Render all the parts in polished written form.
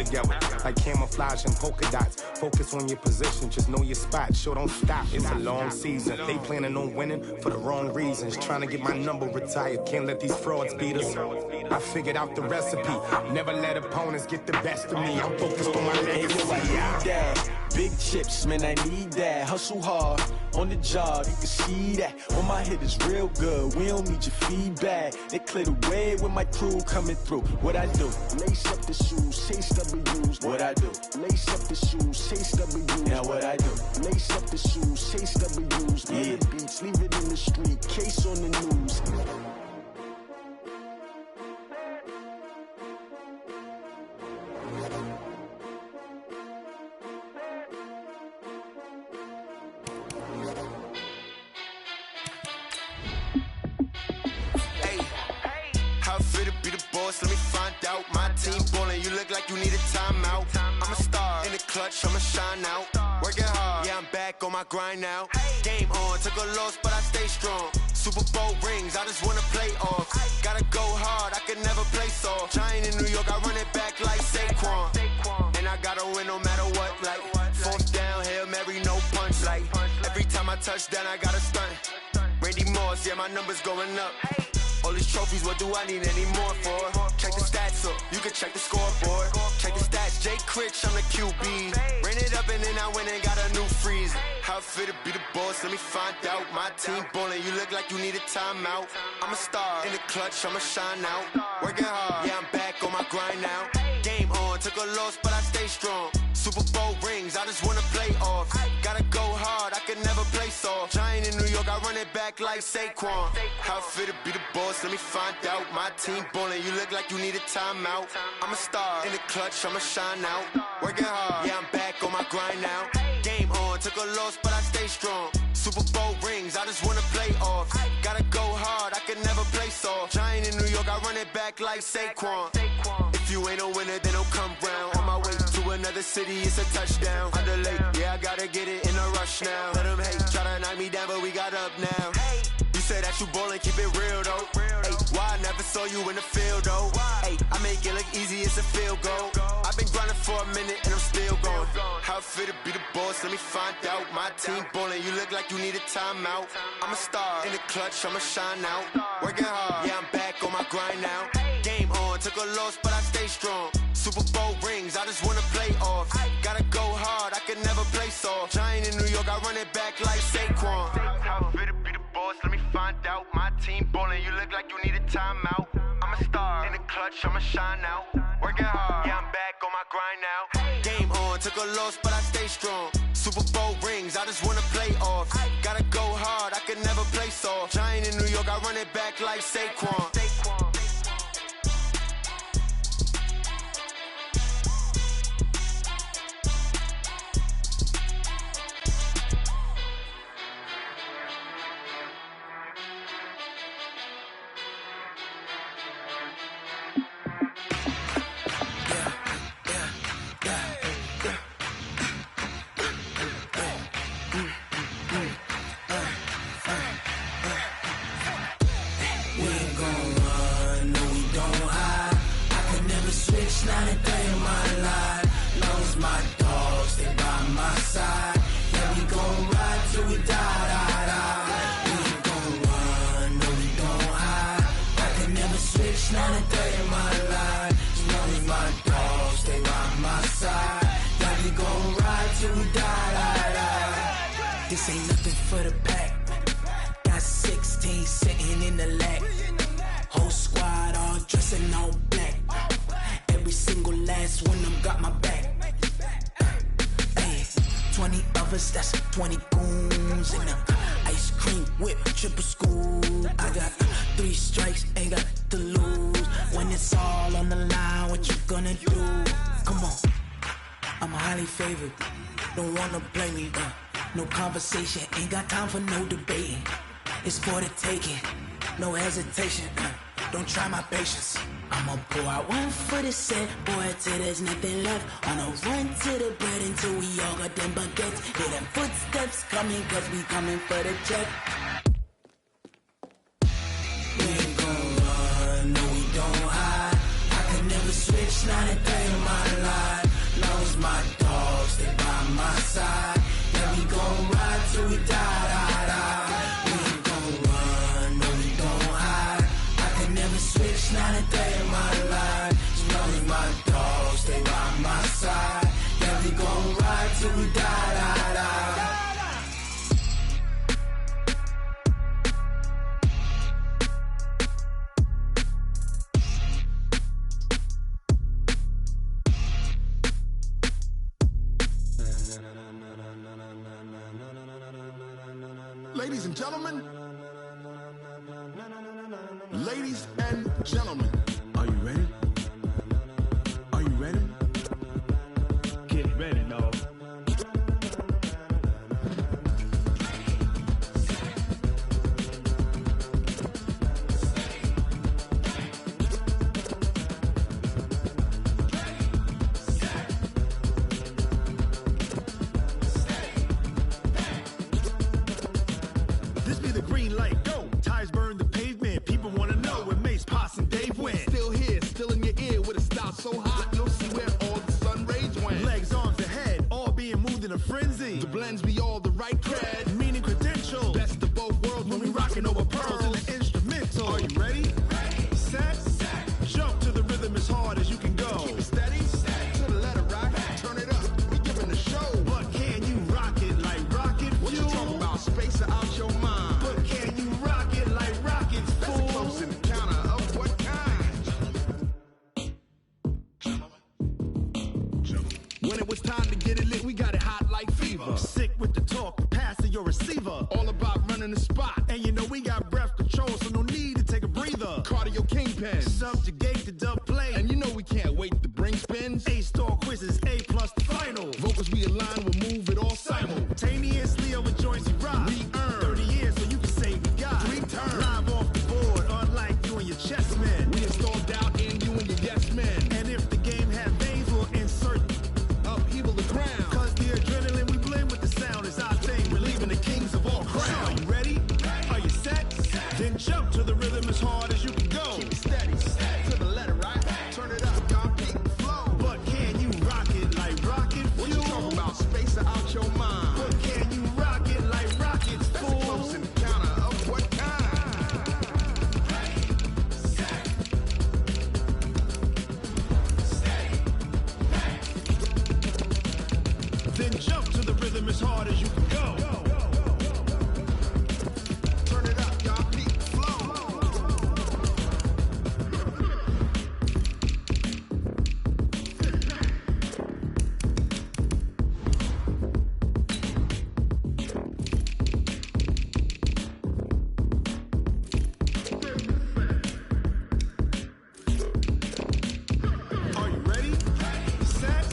together. Like camouflage and polka dots. Focus on your position, just know your spot. Sure, don't stop, it's a long season. They planning on winning for the wrong reasons. Trying to get my number retired, can't let these frauds beat us. I figured out the recipe. Never let opponents get the best of me. I'm focused on my legacy. Big chips, man, I need that. Hustle hard, on the job, you can see that. When my hit is real good, we don't need your feedback. They clear the way with my crew coming through. What I do? Lace up the shoes, chase W's. What I do? Lace up the shoes, chase W's. Now what I do? Lace up the shoes, chase W's. Yeah. The beats, leave it in the street, case on the news. Let me find out. My team ballin', you look like you need a timeout. I'm a star in the clutch, I'ma shine out. Working hard, yeah, I'm back on my grind now. Game on, took a loss, but I stay strong. Super Bowl rings, I just wanna play off. Gotta go hard, I could never play soft. Giant in New York, I run it back like Saquon. And I gotta win no matter what, like fourth down, Hail Mary, no punch. Like every time I touch down, I gotta stunt. Randy Moss, yeah, my numbers going up. All these trophies, what do I need any more for? Check the stats up, you can check the scoreboard. Check the stats, Jay Critch, I'm the QB. Ran it up and then I went and got a new freeze. How it fit to be the boss, let me find out. My team ballin', you look like you need a timeout. I'm a star in the clutch, I'ma shine out. Working hard, yeah, I'm back on my grind now. Game on, took a loss, but I stay strong. Super Bowl rings, I just wanna play off. Gotta go hard, I could never play soft. Giant in New York, I run it back like Saquon. How it fit to be the boss, let me find out. My team ballin', you look like you need a timeout. I'm a star in the clutch, I'ma shine out. Working hard, yeah, I'm back on my grind now. Game on, took a loss, but I stay strong. Super Bowl rings, I just wanna play off. Gotta go hard, I could never play soft. Giant in New York, I run it back like Saquon. If you ain't a winner, then don't come round. On my way to another city, it's a touchdown. Underlay, yeah, I gotta get it in a rush now. Let them hate, try to knock me down, but we got up now. You say that you ballin', keep it real though. Ay, why I never saw you in the field though? Ay, I make it look easy, it's a field goal. I've been grinding for a minute and I'm still going. How it fit to be the boss, let me find out. My team ballin', you look like you need a timeout. I'm a star in the clutch, I'ma shine out. Working hard, yeah, I'm back on my grind now. Game on, took a loss, but I stay strong. Super Bowl rings, I just wanna play off. Gotta go hard, I could never play soft. Giant in New York, I run it back like Saquon. How it fit to be the boss, let me find out. My team ballin', you look like you need a timeout. I'm a star in the clutch, I'ma shine out. Working hard, yeah, I'm back on my grind now. Game on, took a loss, but I stay strong. Super Bowl rings, I just wanna play off. Gotta go hard, I could never play soft. Giant in New York, I run it back like Saquon. Not a day in my life. Long as my dogs, they by my side. Yeah, we gon' ride till we die. We ain't gon' run, no, we don't hide. I can never switch, not a day in my life. As long as my dogs, they by my side. Yeah, we gon' ride till we die. This ain't nothing for the pack. Got 16 sitting in the lap. Whole squad all dressing all black. Every single last one of them got my back. Ay, 20 of us, that's 20 goons. And ice cream whip, triple scoop. I got 3 strikes, ain't got to lose. When it's all on the line, what you gonna do? Come on, I'm highly favored. Don't wanna blame me, no conversation. Ain't got time for no debating. It's for the taking, no hesitation. Don't try my patience. I'ma pour out one for the set, boy, till there's nothing left. On a run to the bread until we all got them baguettes. Hear them footsteps coming, cause we coming for the check. We ain't gon' run, no, we don't hide. I can never switch, not a day in my life. till we die, die, die. Ladies and gentlemen, ladies and gentlemen, are you ready? Are you ready? Get ready, dog. This be the green light, go. Tires burn the pavement. People wanna know where Mace, Potts, and Dave went. Still here, still in your ear with a style so hot, you'll see where all the sun rays went. Legs, arms, and head, all being moved in a frenzy. The blends be all the right cred, meaning credentials. Best of both worlds when we rockin' over pearls in the instrumental. Are you ready? Set, jump to the rhythm as hard as you can go. Keep it steady, to the letter right. Turn it up, we giving the show. But can you rock it like rocket fuel? What you talking about? Space out your mind. But can you rock it like rockets, fool? That's a close encounter of what kind? When it was time to get it lit, we got it hot like fever. Sick with the talk, pass to your receiver. All about running the spot. And you know we got breath control, so no need to take a breather. Cardio kingpin, subjugate the dub play. And you know we can't wait to bring spins. A-star quizzes, A+ the final. Vocals we align, we'll move it all simultaneously over joints we rock. We earn 30 years so you can say we got 3 turns. Live off the board, unlike you and your chess men. We installed doubt in you and your yes men. And if the game had veins, we'll insert upheaval the ground. Cause the adrenaline we blend with the sound is our thing. We're leaving the kings of all crowns. So are you ready? Are you set? Then jump to the rhythm as hard as you can go. Keep it steady, to the letter right. Turn it up, y'all peak flow. But can you rock it like rocket fuel? What you talking about? Space out your mind. But can you rock it like rockets, fool? That's a close encounter of what kind? Then jump to the rhythm as hard as you can go. Turn it up, y'all peak flow. Are you ready? Set,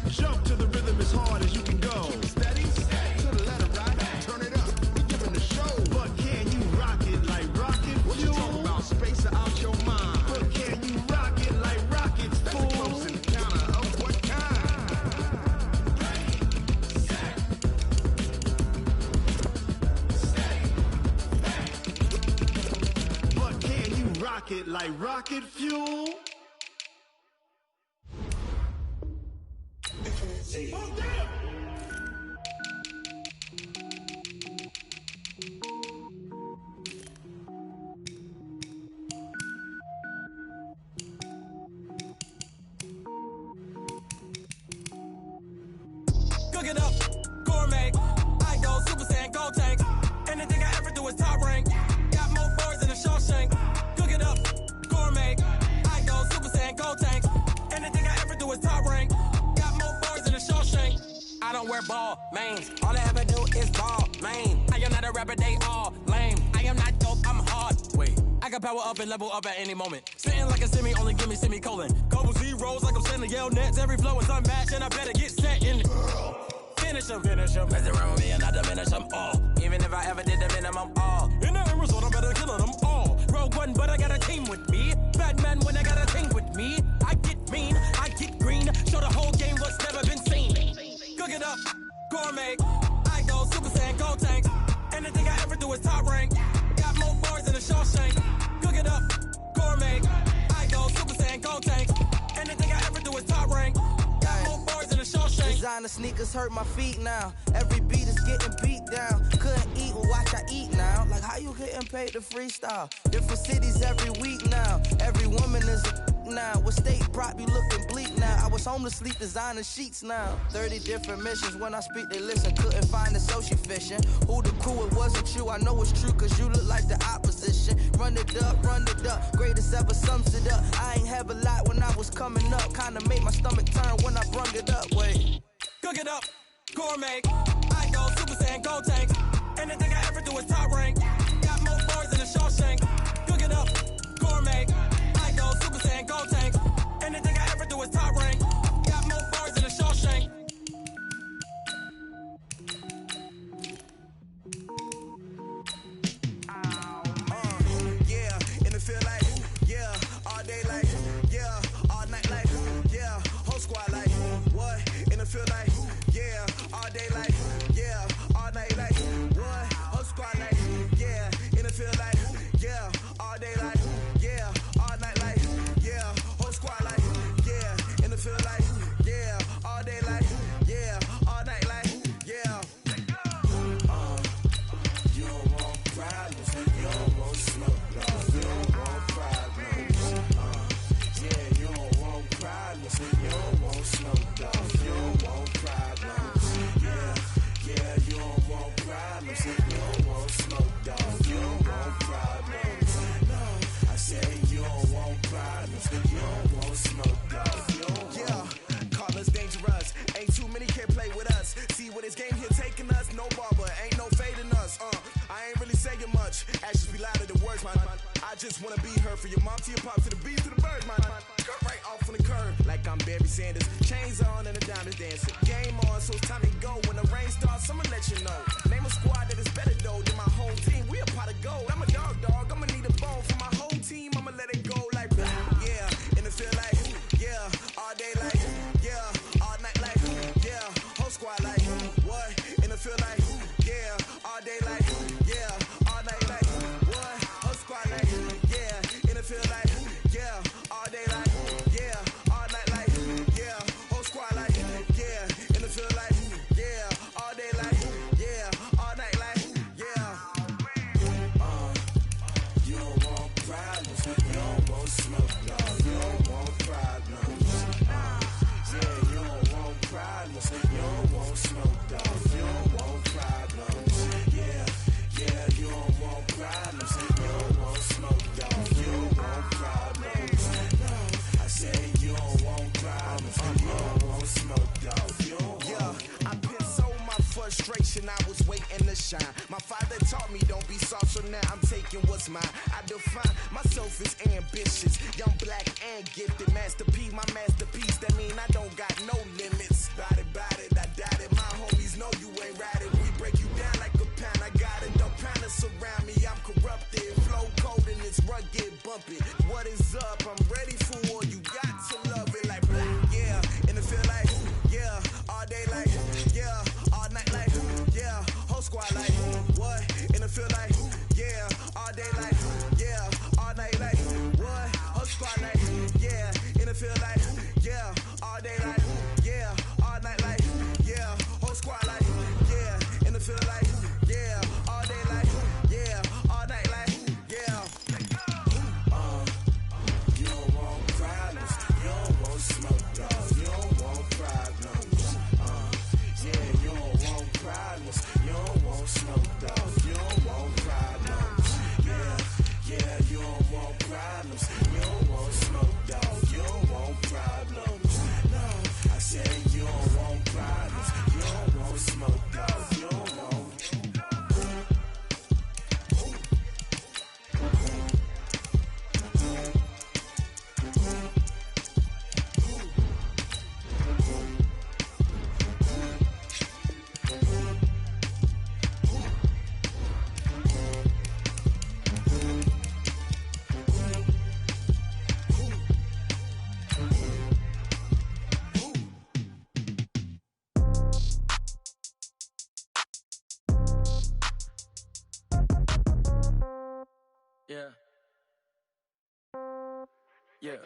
jump to the rhythm as hard as you can go. Steady, to the letter right. Turn it up, we giving the show. But can you rock it like rocket fuel? What you talking about? Space out your mind. But can you rock it like rockets, fool? That's a close encounter of what kind? But can you rock it like rocket fuel? Cook it up, gourmet. I go Super Saiyan, gold tank. Anything I ever do is top rank. Got more boards than a Shawshank. Cook it up, gourmet. I go Super Saiyan, gold tank. Anything I ever do is top rank. Got more boards than a Shawshank. I don't wear ball mains. All I ever do is ball main. I am not a rapper, they all lame. I am not dope, I'm hard. Wait, I can power up and level up at any moment. Spitting like a semi, only give me semicolon. Couple zeros like I'm sending yell nets. Every flow is unmatched and I better get set in. Finish them, mess around with me and I diminish them all. Even if I ever did the minimum all. In the end result, I'm better killing them all. Rogue One, but I got a team with me. Batman when I got a team with me. I get mean, I get green. Show the whole game what's never been seen. Cook it up, gourmet. I go Super Saiyan, gold tank. Anything I ever do is top rank. Got more bars than a Shawshank. Cook it up, gourmet. I go Super Saiyan, gold tank. Anything I ever do is top rank. Got more bars than a Shawshank. Designer sneakers hurt my feet now. Every beat is getting beat down. Couldn't eat, well watch I eat now. Like how you getting paid to freestyle? Different cities every week now. Every woman is a now. What state prop you looking bleak now? I was homeless, sleep designing sheets now. 30 different missions, when I speak they listen. Couldn't find the social fishing. Who the crew, it wasn't you. I know it's true, cause you look like the opposition. Run it up, greatest ever sums it up. I ain't have a lot when I was coming up. Kinda made my stomach turn when I brung it up. Wait. Cook it up, gourmet. I go Super Saiyan, gold tank. Anything I ever do is top rank. Got more bars than a Shawshank. Cook it up, gourmet. I go Super Saiyan, gold tank. Anything I ever do is top rank. Got more bars than a Shawshank. Yeah, and it feel like, yeah, all day like, yeah, all night like, yeah, whole squad like, what? And it feel like, yeah, all day like, yeah, all night like, what? Whole squad like, yeah, and it feel like, yeah, all day like, yeah, all night like, yeah, whole squad like, yeah, and it feel like, yeah, all day like, yeah, all night like, yeah. You don't want problems, you don't want smoke, dog. You don't want problems. Yeah, you don't want problems, you don't want smoke, dog. You don't want problems. Yeah, you don't want problems, you don't want smoke, dog. You don't want problems. No, I said you don't want problems, you don't want smoke, dog. You don't want. Call us dangerous. Ain't too many can play with us. See what this game here taking us. No barber, ain't no fading us. I ain't really saying much. Actions be louder than words, man. I just wanna be heard for your mom to your pop to the beat to the birds, man. Cut right off on the curb like I'm Barry Sanders. Chains on and the diamonds dancing. Game on, so it's time to go. When the rain starts, I'ma let you know. Name a squad that is better though than my home team. We a pot of gold. I'm a dog. I'ma need a bone for my whole team. I'ma let it go like yeah, and it feel like yeah, all day like yeah, all night like yeah, whole squad like what? And it feel like yeah, all day like yeah, all night like what? Whole squad like yeah, and it feel like yeah, all day like yeah, all night like yeah, whole squad like yeah, and it feel like yeah, all day like yeah, all night like yeah. You don't want problems, you don't want smoke, dog. You don't want problems. Yeah, you don't want problems, you don't want smoke, dog. You don't want problems. Yeah, you don't want problems, you don't want smoke, dog. You don't want problems. No, I said you don't want problems, you don't want smoke, dog. You don't want. I've been so my frustration, I was waiting to shine. My father taught me don't be soft, so now I'm taking what's mine. I define myself as ambitious, young, black, and gifted. Master P, my masterpiece. That mean I don't got no limits. Bout it, I doubt it. My homies know you ain't right it. We break you down like a pound. I got it, don't pound to surround me. I'm corrupted, flow cold and it's rugged, bumpy. What is up? I'm ready for war. You got to love it like black. Yeah, and it feel like yeah, all day like yeah, all night like yeah, whole squad like what? And it feel like yeah, all day like yeah, all night like what? Whole squad like yeah, and it feel like yeah, all day like yeah, all night like yeah, whole squad like yeah, and it feel like yeah, all day like yeah, all night like yeah. You don't want problems, you don't want smoke, dog. You don't want problems. Yeah, you don't want problems, you don't want smoke, dog. You don't want problems. Yeah, you don't want problems, you don't want smoke, dog. You don't want problems. No, I said you don't want problems, you don't want smoke, dog. You don't want. Yeah. Hey,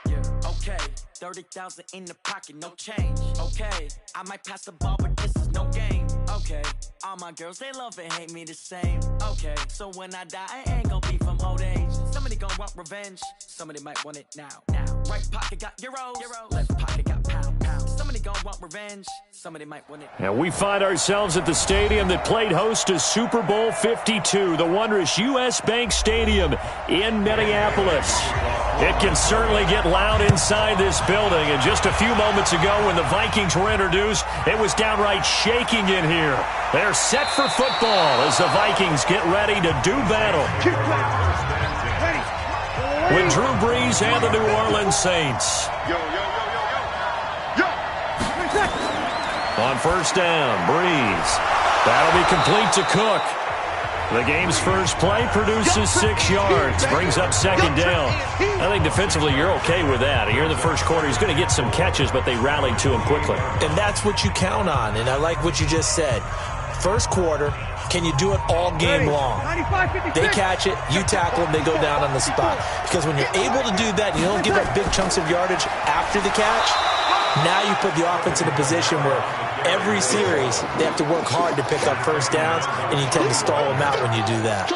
yeah. Okay, 30,000 in the pocket, no change. Okay, I might pass the ball, but this is no game. Okay, all my girls, they love and hate me the same. Okay, so when I die, I ain't gon' be from old age. Some of these Somebody gon' want revenge. Somebody might want it now. Right pocket got euros. Left pocket got pounds. Somebody gon' want revenge. Somebody might want it. And we find ourselves at the stadium that played host to Super Bowl 52, the wondrous U.S. Bank Stadium in Minneapolis. It can certainly get loud inside this building. And just a few moments ago when the Vikings were introduced, it was downright shaking in here. They're set for football as the Vikings get ready to do battle with Drew Brees and the New Orleans Saints. On first down, Brees. That'll be complete to Cook. The game's first play produces 6 yards, brings up second down. I think defensively you're okay with that. Here in the first quarter, he's going to get some catches, but they rallied to him quickly. And that's what you count on, and I like what you just said. First quarter, can you do it all game long? They catch it, you tackle them, they go down on the spot. Because when you're able to do that, you don't give up big chunks of yardage after the catch, now you put the offense in a position where every series they have to work hard to pick up first downs, and you tend to stall them out when you do that.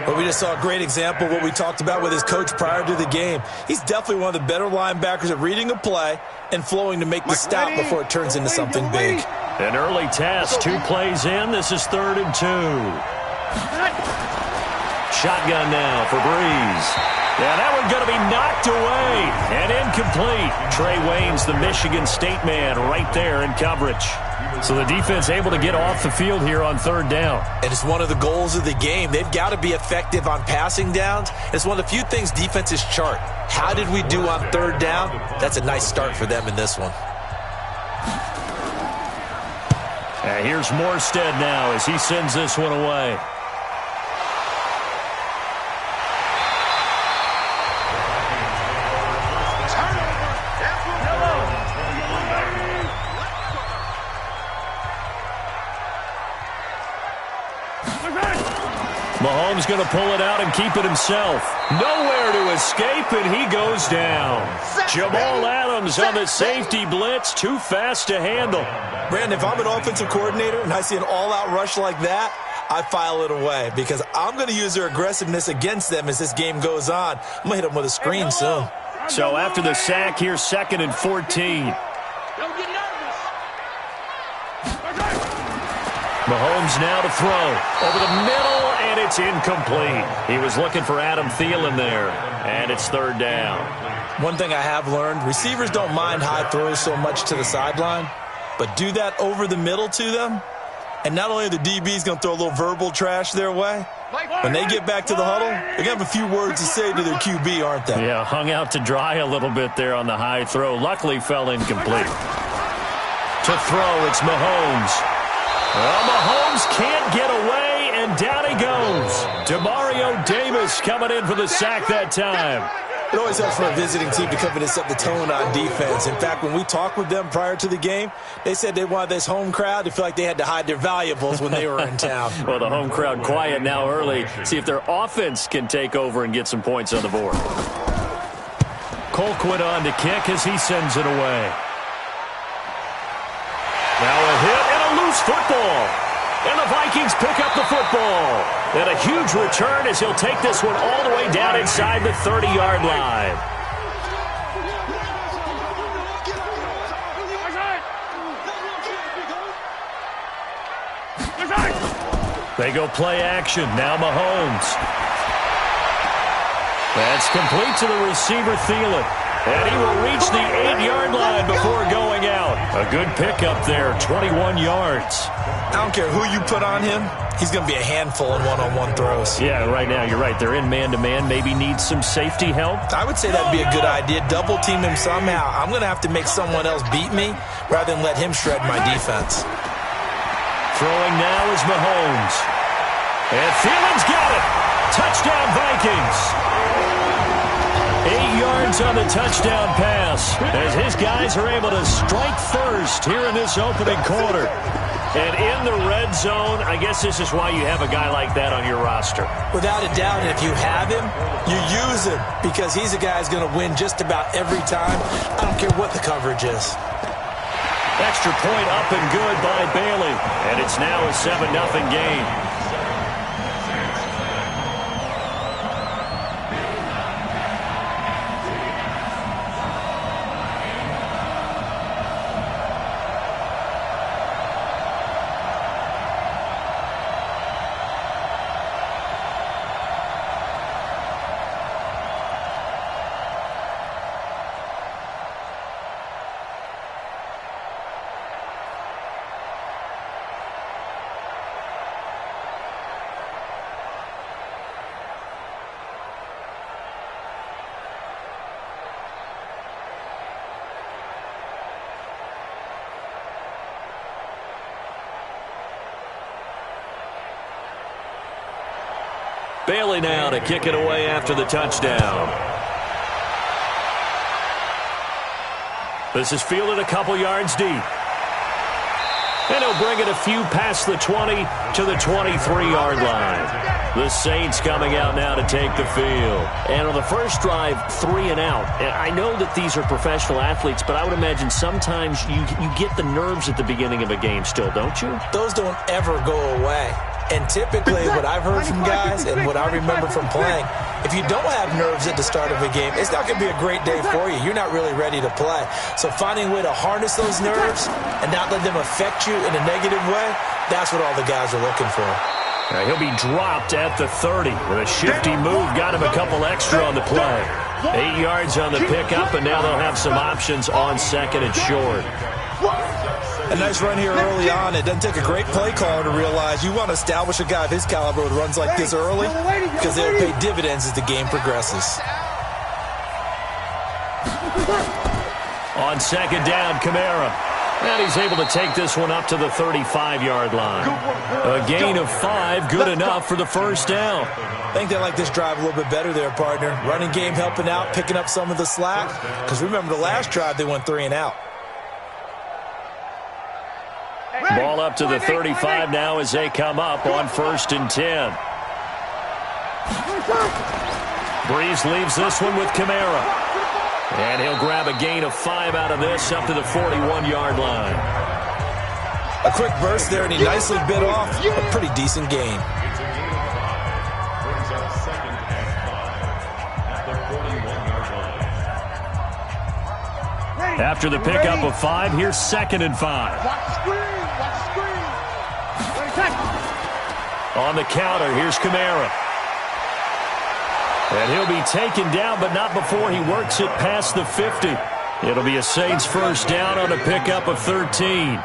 Well, we just saw a great example of what we talked about with his coach prior to the game. He's definitely one of the better linebackers at reading a play and flowing to make the stop before it turns into something big. An early test, 2 plays in. This is 3rd and 2. Shotgun now for Brees. Yeah, that one's going to be knocked away and incomplete. Trey Waynes, the Michigan State man, right there in coverage. So the defense able to get off the field here on 3rd down. And it's one of the goals of the game. They've got to be effective on passing downs. It's one of the few things defenses chart. How did we do on 3rd down? That's a nice start for them in this one. And here's Morstead now as he sends this one away. Mahomes going to pull it out and keep it himself. Nowhere to escape, and he goes down. Jamal Adams on the safety blitz, too fast to handle. Brandon, if I'm an offensive coordinator and I see an all-out rush like that, I file it away because I'm going to use their aggressiveness against them as this game goes on. I'm going to hit them with a screen soon. So after the sack, here's 2nd and 14. Mahomes now to throw over the middle, and it's incomplete. He was looking for Adam Thielen there, and it's 3rd down. One thing I have learned, receivers don't mind high throws so much to the sideline, but do that over the middle to them, and not only are the DBs going to throw a little verbal trash their way, when they get back to the huddle, they're going to have a few words to say to their QB, aren't they? Yeah, hung out to dry a little bit there on the high throw. Luckily fell incomplete. To throw, it's Mahomes. Well, Mahomes can't get away, and down he goes. Demario Davis coming in for the sack that time. It always helps for a visiting team to come in and set the tone on defense. In fact, when we talked with them prior to the game, they said they wanted this home crowd to feel like they had to hide their valuables when they were in town. Well, the home crowd quiet now early. See if their offense can take over and get some points on the board. Colquitt on to kick as he sends it away. Now a hit and a loose football. And the Vikings pick up the football. And a huge return as he'll take this one all the way down inside the 30-yard line. They go play action. Now Mahomes. That's complete to the receiver, Thielen. And he will reach the 8-yard line before going out. A good pickup there, 21 yards. I don't care who you put on him. He's going to be a handful in one-on-one throws. Yeah, right now, you're right. They're in man-to-man. Maybe needs some safety help. I would say that'd be a good idea. Double-team him somehow. I'm going to have to make someone else beat me rather than let him shred my defense. Throwing now is Mahomes. And Thielen's got it. Touchdown, Vikings. 8 yards on the touchdown pass as his guys are able to strike first here in this opening quarter. And in the red zone, I guess this is why you have a guy like that on your roster. Without a doubt, and if you have him, you use him because he's a guy who's going to win just about every time. I don't care what the coverage is. Extra point up and good by Bailey. And it's now a 7-0 game. Bailey now to kick it away after the touchdown. This is fielded a couple yards deep. And he'll bring it a few past the 20 to the 23-yard line. The Saints coming out now to take the field. And on the first drive, 3 and out. And I know that these are professional athletes, but I would imagine sometimes you get the nerves at the beginning of a game still, don't you? Those don't ever go away. And typically what I've heard from guys and what I remember from playing, if you don't have nerves at the start of a game, it's not going to be a great day for you. You're not really ready to play. So finding a way to harness those nerves and not let them affect you in a negative way, that's what all the guys are looking for. Now he'll be dropped at the 30 with a shifty move. Got him a couple extra on the play. 8 yards on the pickup, and now they'll have some options on second and short. A nice run here early on. It doesn't take a great play caller to realize you want to establish a guy of his caliber with runs like this early because they'll pay dividends as the game progresses. On second down, Kamara. And he's able to take this one up to the 35-yard line. A gain of 5, good enough for the first down. I think they like this drive a little bit better there, partner. Running game helping out, picking up some of the slack. Because remember, the last drive they went 3 and out. Ball up to the 35 now as they come up on 1st and 10. Breeze leaves this one with Kamara. And he'll grab a gain of 5 out of this up to the 41-yard line. A quick burst there, and he nicely bit off a pretty decent gain. After the pickup of 5, here's 2nd and 5. On the counter, here's Kamara. And he'll be taken down, but not before he works it past the 50. It'll be a Saints first down on a pickup of 13.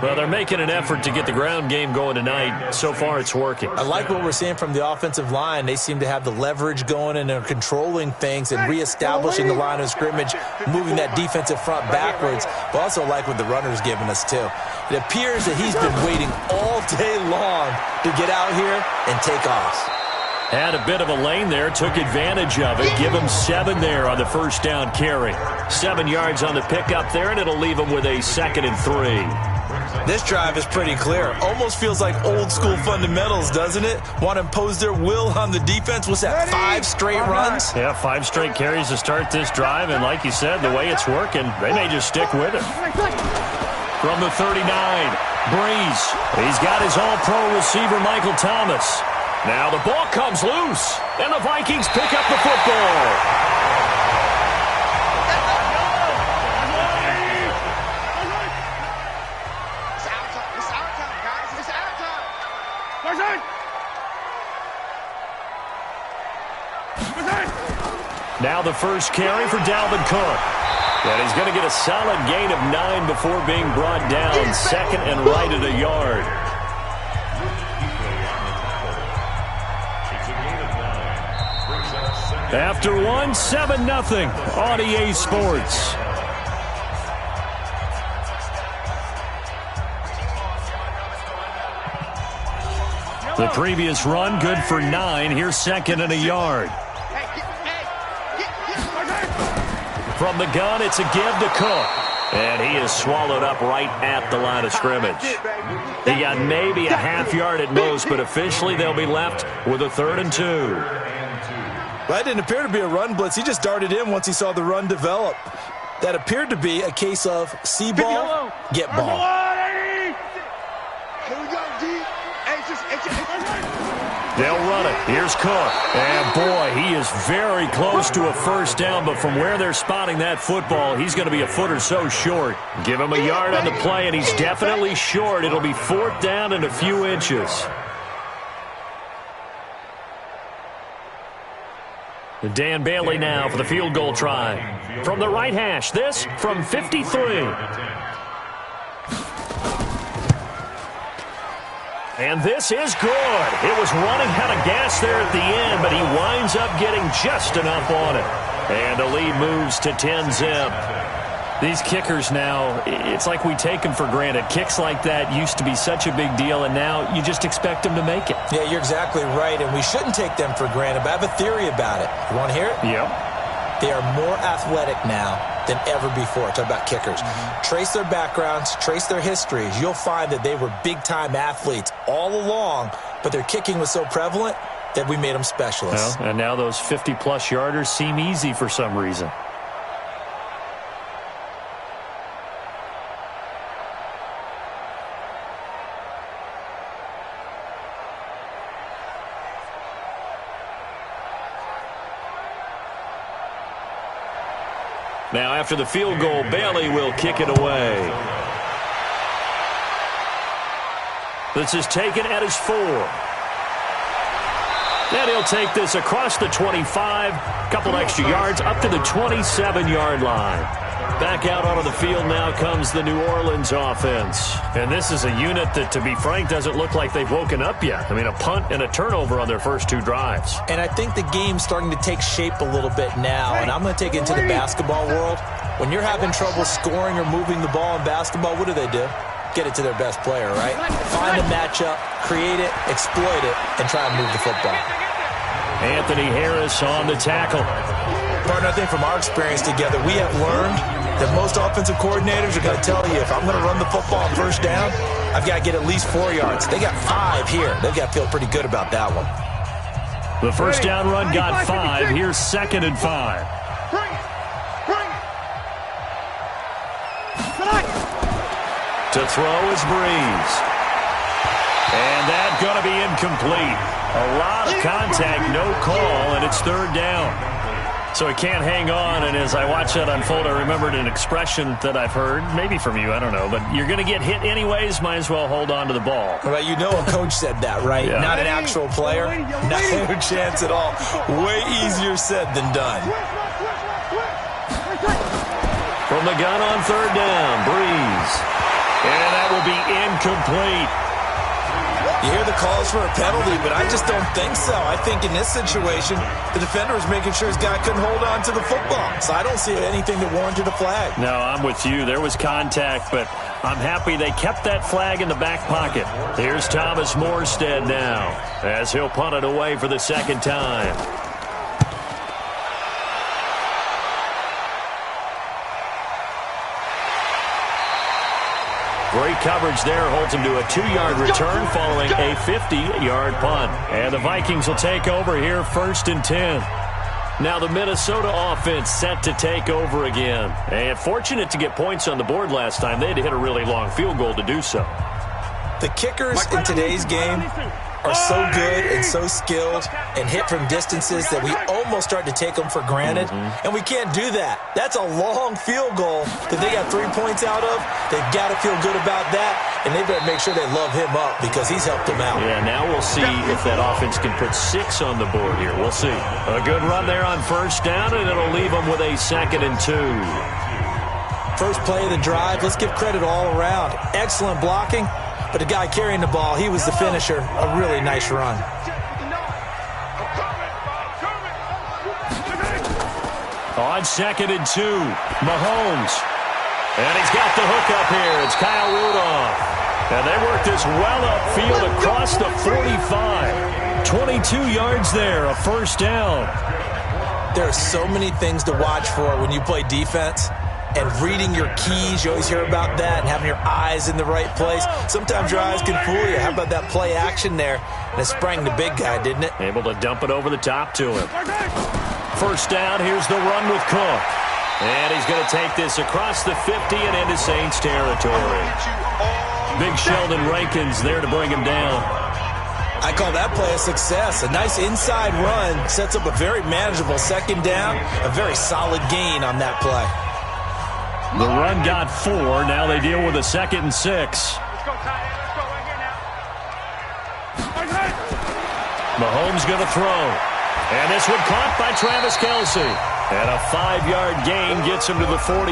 Well, they're making an effort to get the ground game going tonight. So far, it's working. I like what we're seeing from the offensive line. They seem to have the leverage going, and they're controlling things and reestablishing the line of scrimmage, moving that defensive front backwards. But also like what the runner's giving us, too. It appears that he's been waiting all day long to get out here and take off. Had a bit of a lane there, took advantage of it. Give him 7 there on the first down carry. 7 yards on the pickup there, and it'll leave him with a 2nd and 3. This drive is pretty clear. Almost feels like old school fundamentals, doesn't it? Want to impose their will on the defense. What's that, 5 straight runs? Yeah, 5 straight carries to start this drive, and like you said, the way it's working, they may just stick with it. From the 39, Breeze. He's got his all-pro receiver, Michael Thomas. Now the ball comes loose, and the Vikings pick up the football. Now the first carry for Dalvin Cook. And he's going to get a solid gain of 9 before being brought down. 2nd and right at a yard. After 1, 7-0 on EA Sports. The previous run, good for 9. Here's 2nd and a yard. From the gun, it's a give to Cook. And he is swallowed up right at the line of scrimmage. He got maybe a half yard at most, but officially they'll be left with a 3rd and 2. That didn't appear to be a run blitz. He just darted in once he saw the run develop. That appeared to be a case of see ball, get ball. They'll run it. Here's Cook. And, boy, he is very close to a first down, but from where they're spotting that football, he's going to be a foot or so short. Give him a yard on the play, and he's definitely short. It'll be 4th down and a few inches. Dan Bailey now for the field goal try. From the right hash, this from 53. And this is good. It was running out of gas there at the end, but he winds up getting just enough on it. And the lead moves to 10-zip. These kickers now, it's like we take them for granted. Kicks like that used to be such a big deal, and now you just expect them to make it. Yeah, you're exactly right, and we shouldn't take them for granted, but I have a theory about it. You want to hear it? Yep. They are more athletic now than ever before. Talk about kickers. Trace their backgrounds, trace their histories. You'll find that they were big-time athletes all along, but their kicking was so prevalent that we made them specialists. Well, and now those 50-plus yarders seem easy for some reason. Now, after the field goal, Bailey will kick it away. This is taken at his 4. And he'll take this across the 25, couple extra yards, up to the 27-yard line. Back out onto the field now comes the New Orleans offense. And this is a unit that, to be frank, doesn't look like they've woken up yet. I mean, a punt and a turnover on their first 2 drives. And I think the game's starting to take shape a little bit now, and I'm going to take it into the basketball world. When you're having trouble scoring or moving the ball in basketball, what do? Get it to their best player, right? Find a matchup, create it, exploit it, and try and move the football. Anthony Harris on the tackle. Partner, I think from our experience together, we have learned that most offensive coordinators are going to tell you, if I'm going to run the football on first down, I've got to get at least 4 yards. They got 5 here. They've got to feel pretty good about that one. The first down run got 5. Here's 2nd and 5. To throw is Breeze. And that's going to be incomplete. A lot of contact, no call, and it's 3rd down. So he can't hang on, and as I watched that unfold, I remembered an expression that I've heard, maybe from you, I don't know, but you're going to get hit anyways, might as well hold on to the ball. Well, you know a coach said that, right? Yeah. Not an actual player. No chance at all. Way easier said than done. From the gun on 3rd down, Breeze. And that will be incomplete. You hear the calls for a penalty, but I just don't think so. I think in this situation, the defender was making sure his guy couldn't hold on to the football. So I don't see anything that warranted a flag. No, I'm with you. There was contact, but I'm happy they kept that flag in the back pocket. Here's Thomas Morstead now, as he'll punt it away for the 2nd time. Great coverage there, holds him to a 2-yard return following a 50-yard punt. And the Vikings will take over here 1st and 10. Now the Minnesota offense set to take over again. And fortunate to get points on the board last time. They had to hit a really long field goal to do so. The kickers in today's game are so good and so skilled and hit from distances that we almost start to take them for granted. And we can't do that. That's a long field goal that they got 3 points out of. They've got to feel good about that, and they better make sure they love him up because he's helped them out. Yeah, now we'll see if that offense can put 6 on the board here. We'll see. A good run there on 1st down, and it'll leave them with a 2nd and 2. First play of the drive, let's give credit all around. Excellent blocking. But the guy carrying the ball, he was the finisher. A really nice run. On 2nd and 2, Mahomes. And he's got the hook up here. It's Kyle Rudolph. And they work this well upfield across the 45. 22 yards there, a 1st down. There are so many things to watch for when you play defense. And reading your keys, you always hear about that, and having your eyes in the right place. Sometimes your eyes can fool you. How about that play action there? And it sprang the big guy, didn't it? Able to dump it over the top to him. 1st down, here's the run with Cook. And he's going to take this across the 50 and into Saints territory. Big Sheldon Rankins there to bring him down. I call that play a success. A nice inside run sets up a very manageable 2nd down. A very solid gain on that play. The run got 4. Now they deal with a 2nd and 6. Mahomes going to throw. And this one caught by Travis Kelce. And a 5-yard gain gets him to the 42.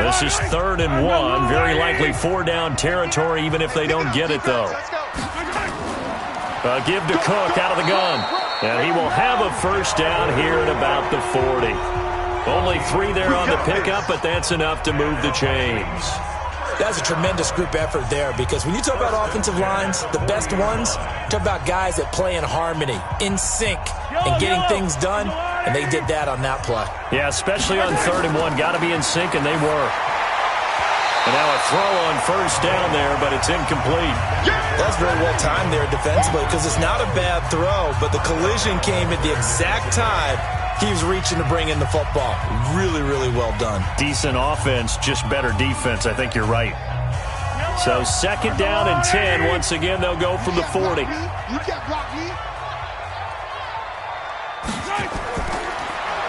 This is 3rd and 1. Very likely 4-down territory, even if they don't get it, though. Give to Cook out of the gun. And he will have a first down here at about the 40. Only 3 there on the pickup, but that's enough to move the chains. That's a tremendous group effort there, because when you talk about offensive lines, the best ones, talk about guys that play in harmony, in sync, and getting things done, and they did that on that play. Yeah, especially on 3rd and 1. Got to be in sync, and they were. And now a throw on first down there, but it's incomplete. That's very well timed there defensively, because it's not a bad throw, but the collision came at the exact time he was reaching to bring in the football. Really, really well done. Decent offense, just better defense. I think you're right. So 2nd down and 10. Once again, they'll go from the 40.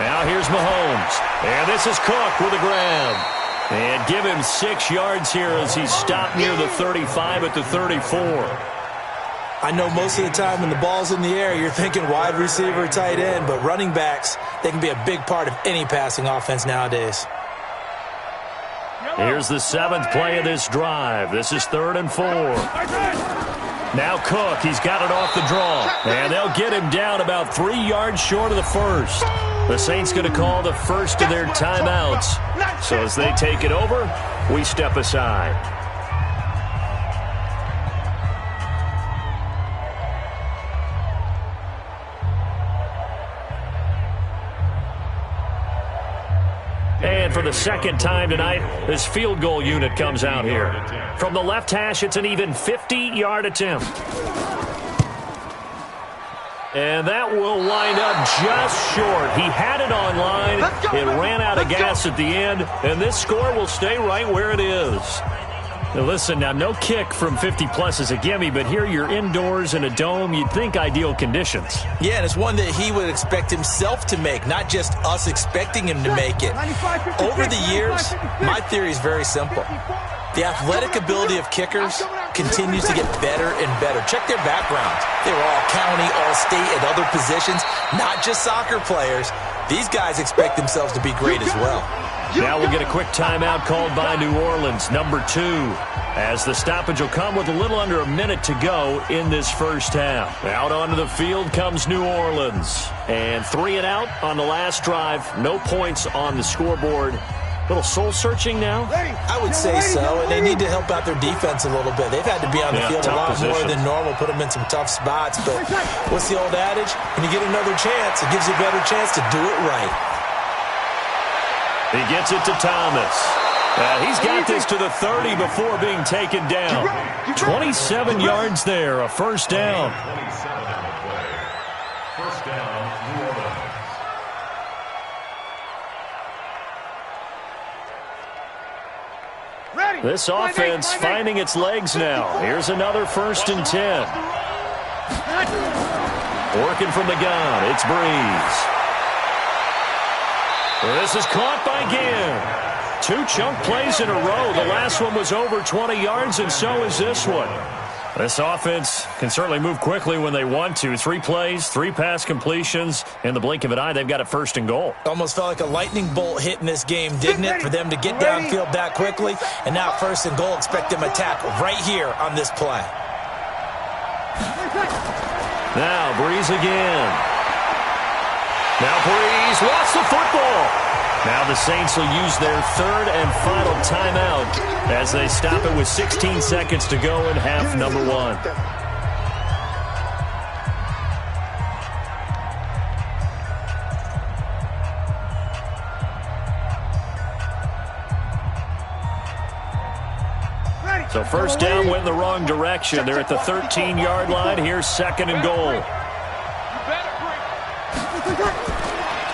Now here's Mahomes. And this is Cook with a grab. And give him 6 yards here as he's stopped near the 35 at the 34. I know most of the time when the ball's in the air, you're thinking wide receiver, tight end, but running backs, they can be a big part of any passing offense nowadays. Here's the 7th play of this drive. This is 3rd and 4. Now Cook, he's got it off the draw. And they'll get him down about 3 yards short of the first. The Saints going to call the first of their timeouts. So as they take it over, we step aside. And for the 2nd time tonight, this field goal unit comes out here. From the left hash, it's an even 50-yard attempt. And that will wind up just short. He had it on line. It ran out of gas at the end, and this score will stay right where it is. Now listen, now no kick from 50-plus is a gimme, but here you're indoors in a dome. You'd think ideal conditions. Yeah, and it's one that he would expect himself to make, not just us expecting him to make it. Over the years, my theory is very simple. The athletic ability of kickers continues to get better and better. Check their backgrounds. They were all county, all state, at other positions, not just soccer players. These guys expect themselves to be great as well. Now we'll get a quick timeout called by New Orleans, number 2, as the stoppage will come with a little under a minute to go in this first half. Out onto the field comes New Orleans. And 3 and out on the last drive. No points on the scoreboard. Little soul-searching now? I would say so, and they need to help out their defense a little bit. They've had to be on the field a lot more than normal, put them in some tough spots. But what's the old adage? When you get another chance, it gives you a better chance to do it right. He gets it to Thomas. He's got this to the 30 before being taken down. 27 yards there, a first down. First down, New Orleans. This offense finding its legs now. Here's another 1st and 10. Working from the gun, it's Breeze. This is caught by Ginn. 2 chunk plays in a row. The last one was over 20 yards, and so is this one. This offense can certainly move quickly when they want to. 3 plays, 3 pass completions. In the blink of an eye, they've got a 1st and goal. Almost felt like a lightning bolt hit in this game, didn't it? For them to get downfield that quickly. And now 1st and goal, expect them to attack right here on this play. Now Breeze again. Now Breeze lost the football. Now the Saints will use their 3rd and final timeout as they stop it with 16 seconds to go in half number 1. So first down went in the wrong direction. They're at the 13-yard line. Here's 2nd and goal.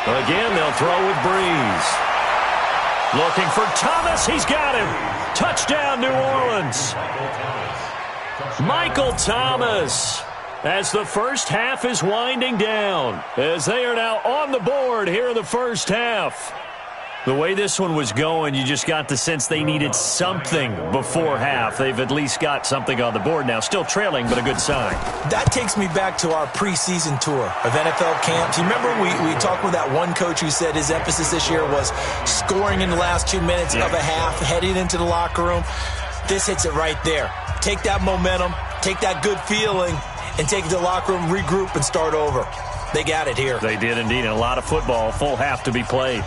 Again, they'll throw with Breeze. Looking for Thomas. He's got him. Touchdown, New Orleans. Michael Thomas, as the first half is winding down, as they are now on the board here in the first half. The way this one was going, you just got the sense they needed something before half. They've at least got something on the board now. Still trailing, but a good sign. That takes me back to our preseason tour of NFL camps. You remember we talked with that one coach who said his emphasis this year was scoring in the last 2 minutes of a half, heading into the locker room. This hits it right there. Take that momentum, take that good feeling, and take it to the locker room, regroup, and start over. They got it here. They did indeed, and a lot of football, full half to be played.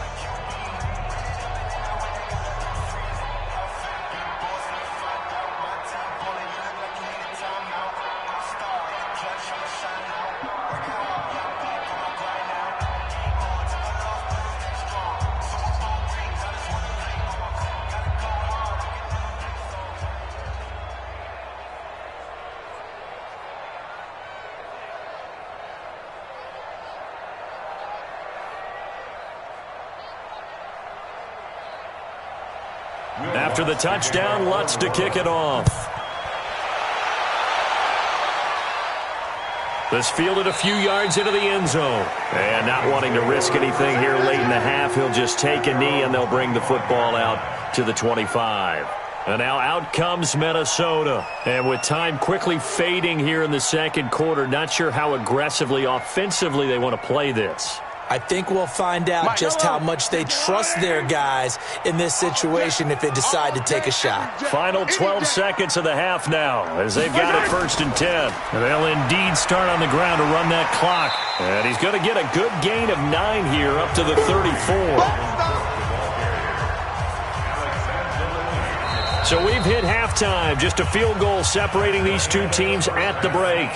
After the touchdown, Lutz to kick it off. This fielded a few yards into the end zone. And not wanting to risk anything here late in the half, he'll just take a knee and they'll bring the football out to the 25. And now out comes Minnesota. And with time quickly fading here in the second quarter, not sure how aggressively, offensively they want to play this. I think we'll find out just how much they trust their guys in this situation if they decide to take a shot. Final 12 seconds of the half now as they've got it 1st and 10. And they'll indeed start on the ground to run that clock. And he's going to get a good gain of 9 here up to the 34. So we've hit halftime. Just a field goal separating these two teams at the break.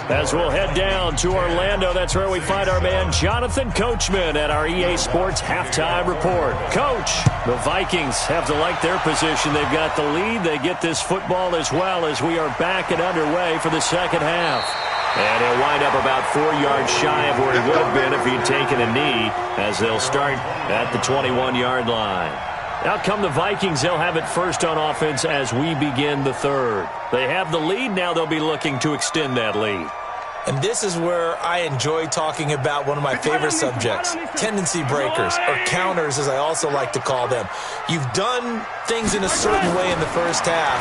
As we'll head down to Orlando, that's where we find our man Jonathan Coachman at our EA Sports Halftime Report. Coach, the Vikings have to like their position. They've got the lead. They get this football as well as we are back and underway for the second half. And he'll wind up about 4 yards shy of where he would have been if he'd taken a knee as they'll start at the 21-yard line. Out come the Vikings. They'll have it first on offense as we begin the third. They have the lead. Now they'll be looking to extend that lead. And this is where I enjoy talking about one of my favorite subjects, tendency breakers, or counters as I also like to call them. You've done things in a certain way in the first half,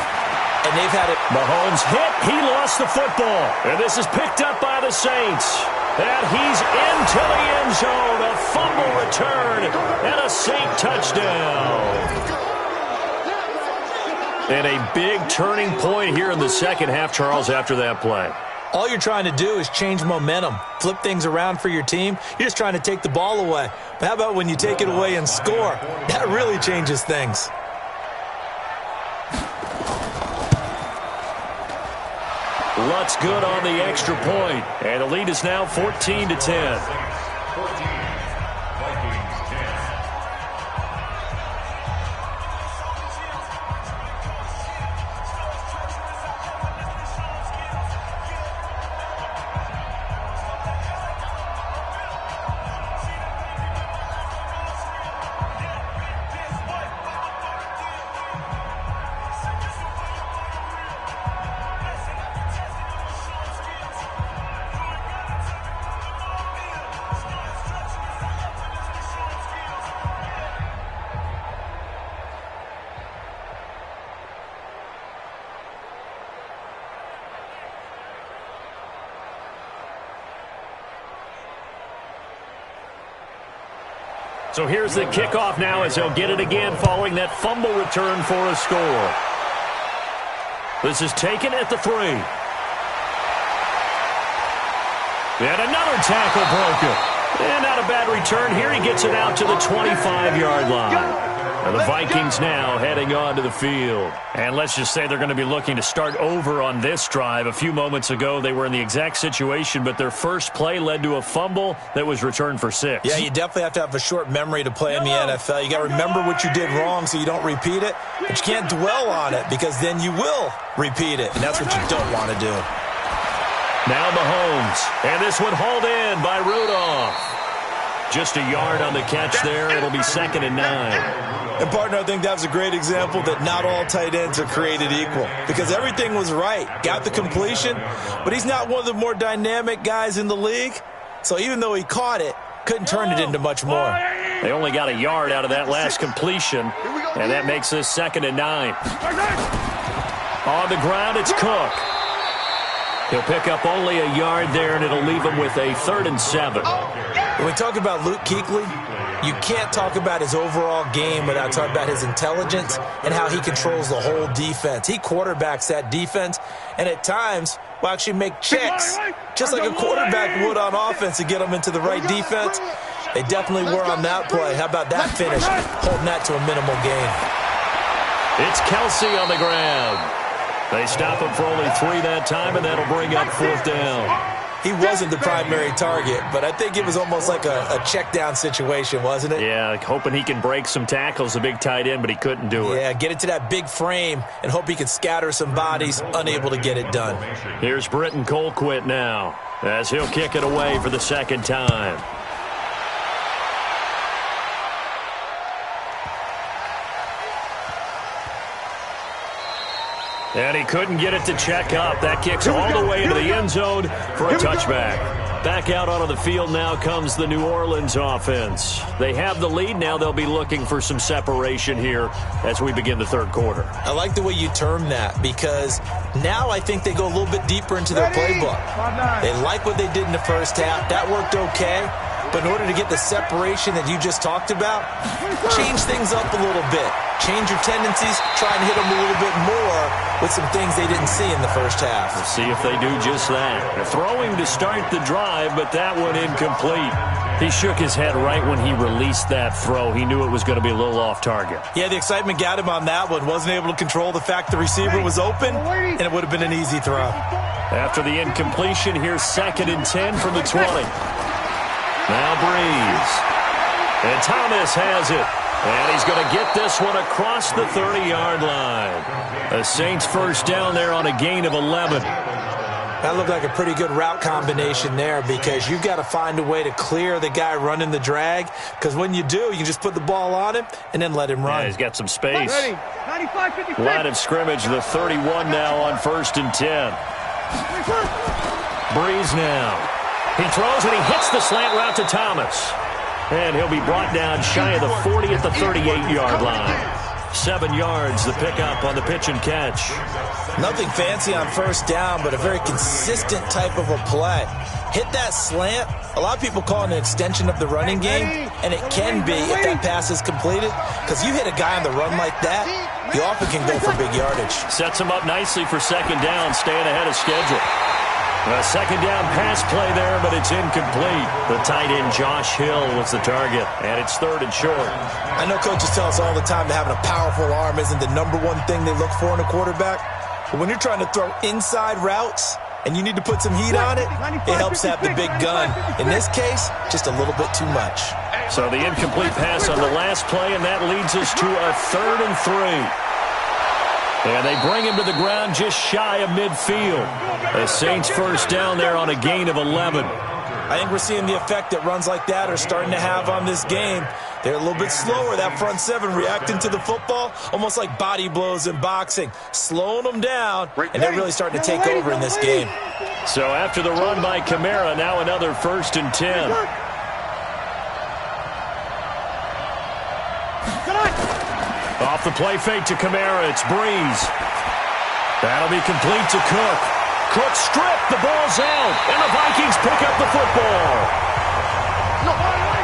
and they've had it. Mahomes hit. He lost the football. And this is picked up by the Saints. And he's into the end zone. A fumble return and a Saint touchdown. And a big turning point here in the second half, Charles, after that play. All you're trying to do is change momentum, flip things around for your team. You're just trying to take the ball away. But how about when you take it away and score? That really changes things. Lutz good on the extra point. And the lead is now 14-10. So here's the kickoff now as he'll get it again following that fumble return for a score. This is taken at the 3. And another tackle broken. And not a bad return here. He gets it out to the 25-yard line. And the Vikings now heading onto the field. And let's just say they're going to be looking to start over on this drive. A few moments ago, they were in the exact situation, but their first play led to a fumble that was returned for 6. Yeah, you definitely have to have a short memory to play in the NFL. You got to remember what you did wrong so you don't repeat it, but you can't dwell on it because then you will repeat it, and that's what you don't want to do. Now Mahomes, and this one hauled in by Rudolph. Just a yard on the catch there. It'll be 2nd and 9. And, partner, I think that was a great example that not all tight ends are created equal because everything was right. Got the completion, but he's not one of the more dynamic guys in the league. So even though he caught it, couldn't turn it into much more. They only got a yard out of that last completion, and that makes this 2nd and 9. On the ground, it's Cook. He'll pick up only a yard there, and it'll leave him with a 3rd and 7. When we talk about Luke Kuechly, you can't talk about his overall game without talking about his intelligence and how he controls the whole defense. He quarterbacks that defense, and at times will actually make checks, just like a quarterback would on offense to get them into the right defense. They definitely were on that play. How about that finish, holding that to a minimal gain? It's Kelsey on the ground. They stop him for only 3 that time, and that'll bring up 4th down. He wasn't the primary target, but I think it was almost like a check-down situation, wasn't it? Yeah, hoping he can break some tackles, a big tight end, but he couldn't do it. Yeah, get into that big frame and hope he can scatter some bodies, unable to get it done. Here's Britton Colquitt now, as he'll kick it away for the 2nd time. And he couldn't get it to check up. That kicks all the way into the end zone for a touchback. Back out onto the field now comes the New Orleans offense. They have the lead. Now they'll be looking for some separation here as we begin the 3rd quarter. I like the way you term that, because now I think they go a little bit deeper into their playbook. They like what they did in the first half. That worked okay. But in order to get the separation that you just talked about, change things up a little bit. Change your tendencies, try and hit them a little bit more with some things they didn't see in the first half. We'll see if they do just that. They're throwing to start the drive, but that one incomplete. He shook his head right when he released that throw. He knew it was going to be a little off target. Yeah, the excitement got him on that one. Wasn't able to control the fact the receiver was open, and it would have been an easy throw. After the incompletion, here's 2nd and 10 from the 20. Now Breeze. And Thomas has it. And he's going to get this one across the 30-yard line. The Saints first down there on a gain of 11. That looked like a pretty good route combination there, because you've got to find a way to clear the guy running the drag, because when you do, you can just put the ball on him and then let him run. Yeah, he's got some space. Line of scrimmage, the 31 now on 1st and 10. Breeze now. He throws and he hits the slant route to Thomas. And he'll be brought down shy of the 40 at the 38-yard line. 7 yards, the pickup on the pitch and catch. Nothing fancy on first down, but a very consistent type of a play. Hit that slant. A lot of people call it an extension of the running game, and it can be if that pass is completed, because you hit a guy on the run like that, you often can go for big yardage. Sets him up nicely for 2nd down, staying ahead of schedule. A 2nd down pass play there, but it's incomplete. The tight end Josh Hill was the target, and it's 3rd and short. I know coaches tell us all the time that having a powerful arm isn't the #1 thing they look for in a quarterback. But when you're trying to throw inside routes and you need to put some heat on it, it helps to have the big gun. In this case, just a little bit too much. So the incomplete pass on the last play, and that leads us to a 3rd and 3. And they bring him to the ground just shy of midfield. The Saints first down there on a gain of 11. I think we're seeing the effect that runs like that are starting to have on this game. They're a little bit slower, that front 7, reacting to the football, almost like body blows in boxing, slowing them down, and they're really starting to take over in this game. So after the run by Kamara, now another 1st and 10. Off the play fake to Kamara, it's Breeze. That'll be complete to Cook. Cook stripped, the ball's out, and the Vikings pick up the football.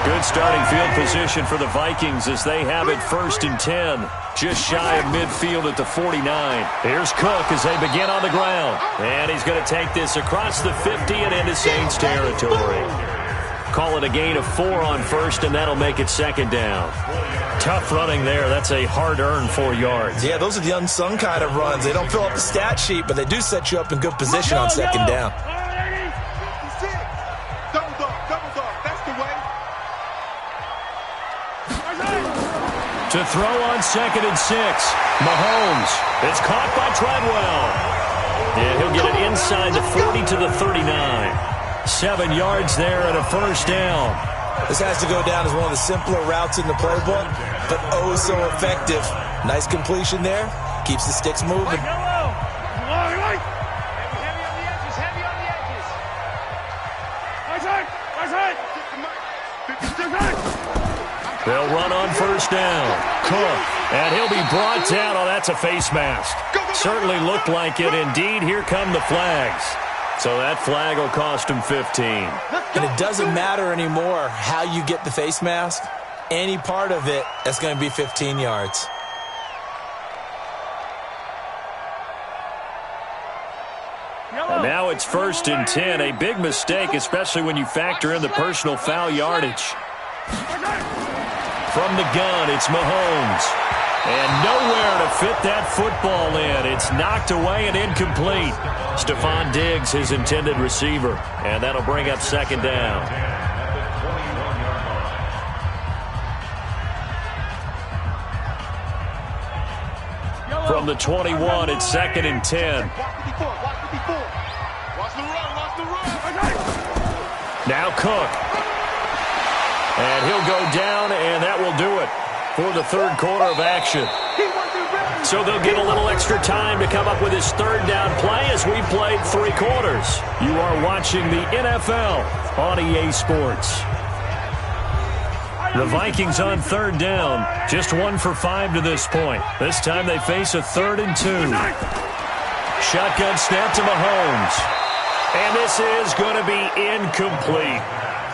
Good starting field position for the Vikings as they have it 1st and 10. Just shy of midfield at the 49. Here's Cook as they begin on the ground. And he's going to take this across the 50 and into Saints territory. Call it a gain of 4 on 1st, and that'll make it 2nd down. Tough running there. That's a hard-earned 4 yards. Yeah, those are the unsung kind of runs. They don't fill up the stat sheet, but they do set you up in good position on 2nd down. To throw on 2nd and 6. Mahomes. It's caught by Treadwell. Yeah, he'll get it inside the 40 to the 39. 7 yards there and a 1st down. This has to go down as one of the simpler routes in the playbook, but oh so effective. Nice completion there. Keeps the sticks moving. run on first down. Cook, and he'll be brought down. Oh, that's a face mask. Certainly looked like it. Indeed, here come the flags. So that flag will cost him 15. And it doesn't matter anymore how you get the face mask. Any part of it, that's going to be 15 yards. And now it's 1st and 10. A big mistake, especially when you factor in the personal foul yardage. From the gun, it's Mahomes. And nowhere to fit that football in. It's knocked away and incomplete. Stephon Diggs, his intended receiver. And that'll bring up 2nd down. From the 21, it's 2nd and 10. Now Cook. And he'll go down, and that will do it for the 3rd quarter of action. So they'll get a little extra time to come up with his 3rd down play as we played 3 quarters. You are watching the NFL on EA Sports. The Vikings on 3rd down, just 1 for 5 to this point. This time they face a 3rd and 2. Shotgun snap to Mahomes. And this is going to be incomplete.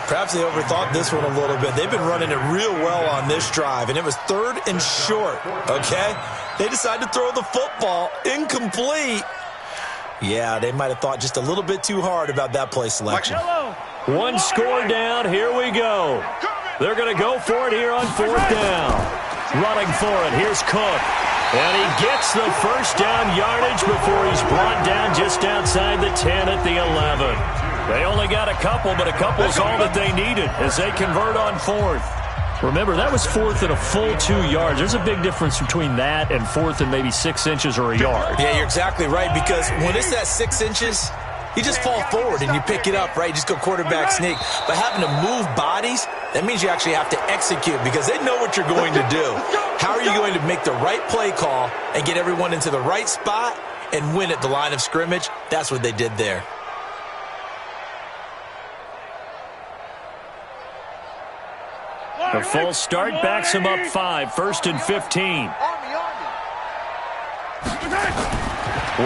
Perhaps they overthought this one a little bit. They've been running it real well on this drive, and it was 3rd and short, okay? They decided to throw the football incomplete. Yeah, they might have thought just a little bit too hard about that play selection. 1 score down. Here we go. They're going to go for it here on 4th down. Running for it. Here's Cook. And he gets the 1st down yardage before he's brought down just outside the 10 at the 11. They only got a couple, but a couple is all that they needed as they convert on 4th. Remember, that was 4th and a full 2 yards. There's a big difference between that and 4th and maybe 6 inches or a yard. Yeah, you're exactly right, because when it's that 6 inches, you just fall forward and you pick it up, right? You just go quarterback sneak. But having to move bodies, that means you actually have to execute because they know what you're going to do. How are you going to make the right play call and get everyone into the right spot and win at the line of scrimmage? That's what they did there. The false start backs him up 5, 1st and 15.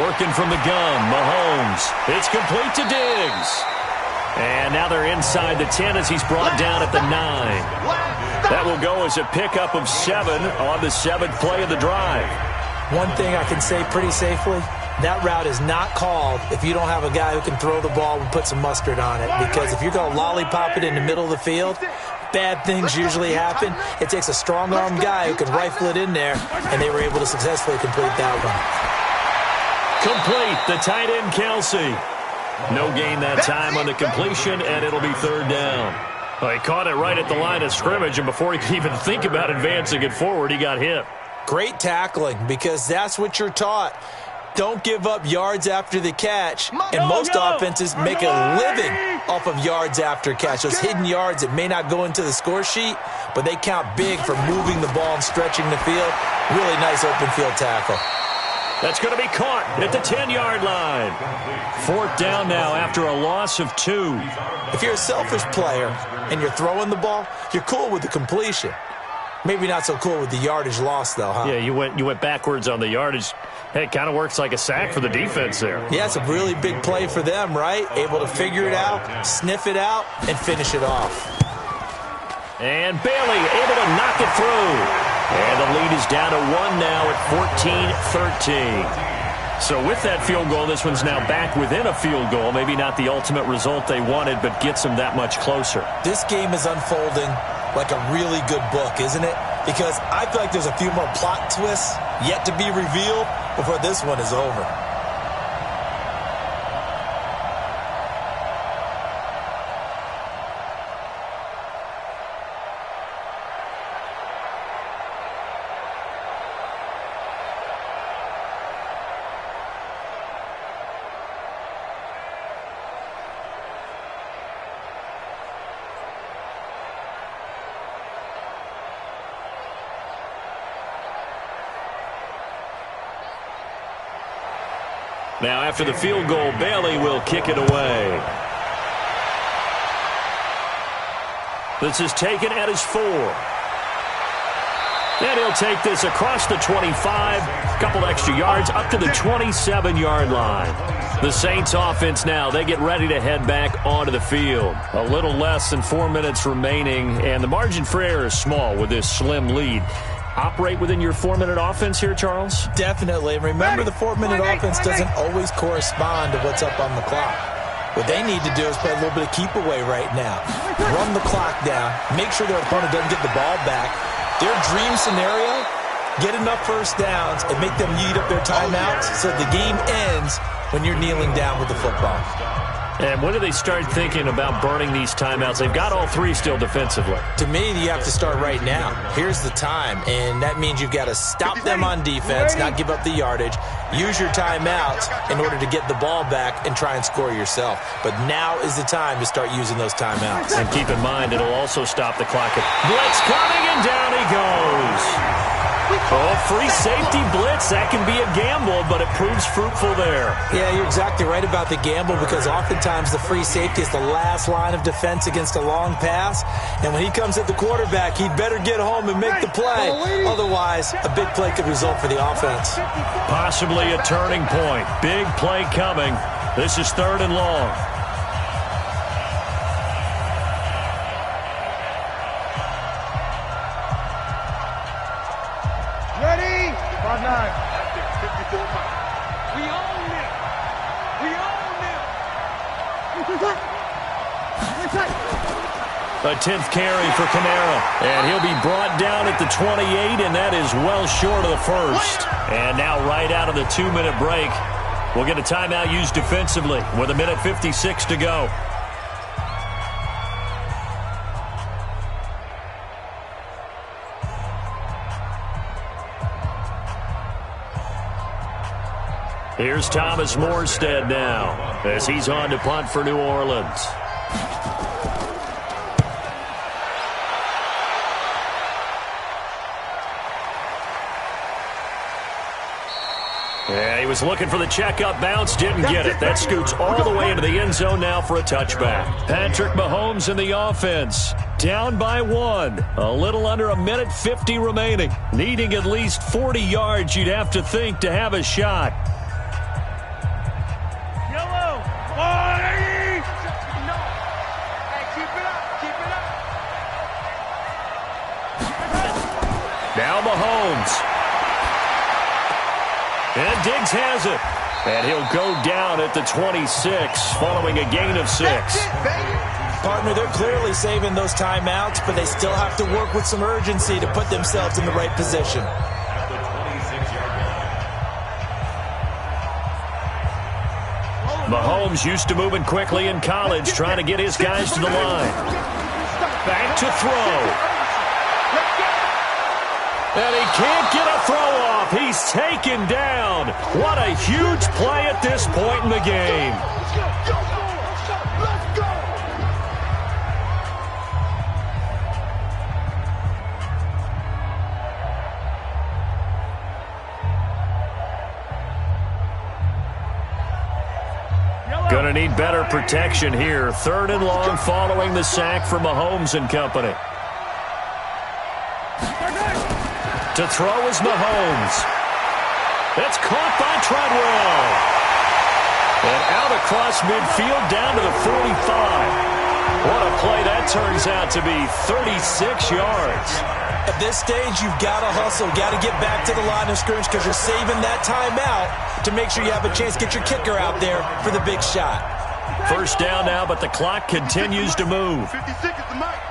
Working from the gun, Mahomes. It's complete to Diggs. And now they're inside the 10 as he's brought down at the 9. That will go as a pickup of 7 on the 7th play of the drive. One thing I can say pretty safely, that route is not called if you don't have a guy who can throw the ball and put some mustard on it. Because if you're going to lollipop it in the middle of the field, bad things usually happen. It takes a strong-armed guy who can rifle it in there, and they were able to successfully complete that one. Complete, the tight end, Kelsey. No gain that time on the completion, and it'll be 3rd down. Well, he caught it right at the line of scrimmage, and before he could even think about advancing it forward, he got hit. Great tackling, because that's what you're taught. Don't give up yards after the catch, and most offenses make a living off of yards after catch. Those hidden yards that may not go into the score sheet, but they count big for moving the ball and stretching the field. Really nice open field tackle. That's going to be caught at the 10-yard line. 4th down now after a loss of 2. If you're a selfish player and you're throwing the ball, you're cool with the completion. Maybe not so cool with the yardage loss, though, huh? Yeah, you went backwards on the yardage. Hey, it kind of works like a sack for the defense there. Yeah, it's a really big play for them, right? Able to figure it out, sniff it out, and finish it off. And Bailey able to knock it through. And the lead is down to 1 now at 14-13. So with that field goal, this one's now back within a field goal. Maybe not the ultimate result they wanted, but gets them that much closer. This game is unfolding like a really good book, isn't it? Because I feel like there's a few more plot twists yet to be revealed before this one is over. Now, after the field goal, Bailey will kick it away. This is taken at his 4. And he'll take this across the 25, a couple extra yards, up to the 27-yard line. The Saints offense now, they get ready to head back onto the field. A little less than 4 minutes remaining, and the margin for error is small with this slim lead. Operate within your 4-minute offense here, Charles? Definitely. Remember, the 4-minute offense doesn't always correspond to what's up on the clock. What they need to do is play a little bit of keep away right now. Run the clock down. Make sure their opponent doesn't get the ball back. Their dream scenario, get enough first downs and make them eat up their timeouts so the game ends when you're kneeling down with the football. And when do they start thinking about burning these timeouts? They've got all three still defensively. To me, you have to start right now. Here's the time, and that means you've got to stop them on defense, not give up the yardage, use your timeouts in order to get the ball back and try and score yourself. But now is the time to start using those timeouts. And keep in mind, it'll also stop the clock. Blitz coming, and down he goes. Oh, free safety blitz. That can be a gamble, but it proves fruitful there. Yeah, you're exactly right about the gamble, because oftentimes the free safety is the last line of defense against a long pass. And when he comes at the quarterback, he'd better get home and make the play. Otherwise, a big play could result for the offense. Possibly a turning point. Big play coming. This is 3rd and long. Ready? 5-9. We own it. We own it. A 10th carry for Kamara. And he'll be brought down at the 28, and that is well short of the first. And now right out of the 2-minute break, we'll get a timeout used defensively with 1:56 to go. Here's Thomas Morstead now as he's on to punt for New Orleans. Yeah, he was looking for the checkup bounce, didn't get it. That scoots all the way into the end zone now for a touchback. Patrick Mahomes in the offense. Down by 1. A little under 1:50 remaining. Needing at least 40 yards, you'd have to think, to have a shot. Now Mahomes. And Diggs has it. And he'll go down at the 26 following a gain of 6. Partner, they're clearly saving those timeouts, but they still have to work with some urgency to put themselves in the right position. Mahomes used to moving quickly in college, trying to get his guys to the line. Back to throw. And he can't get a throw off. He's taken down. What a huge play at this point in the game. Gonna need better protection here. 3rd and long following the sack for Mahomes and company. To throw is Mahomes. It's caught by Treadwell. And out across midfield down to the 45. What a play that turns out to be. 36 yards. At this stage, you've got to hustle. Got to get back to the line of scrimmage because you're saving that timeout to make sure you have a chance to get your kicker out there for the big shot. First down now, but the clock continues to move. 50 seconds to Mike.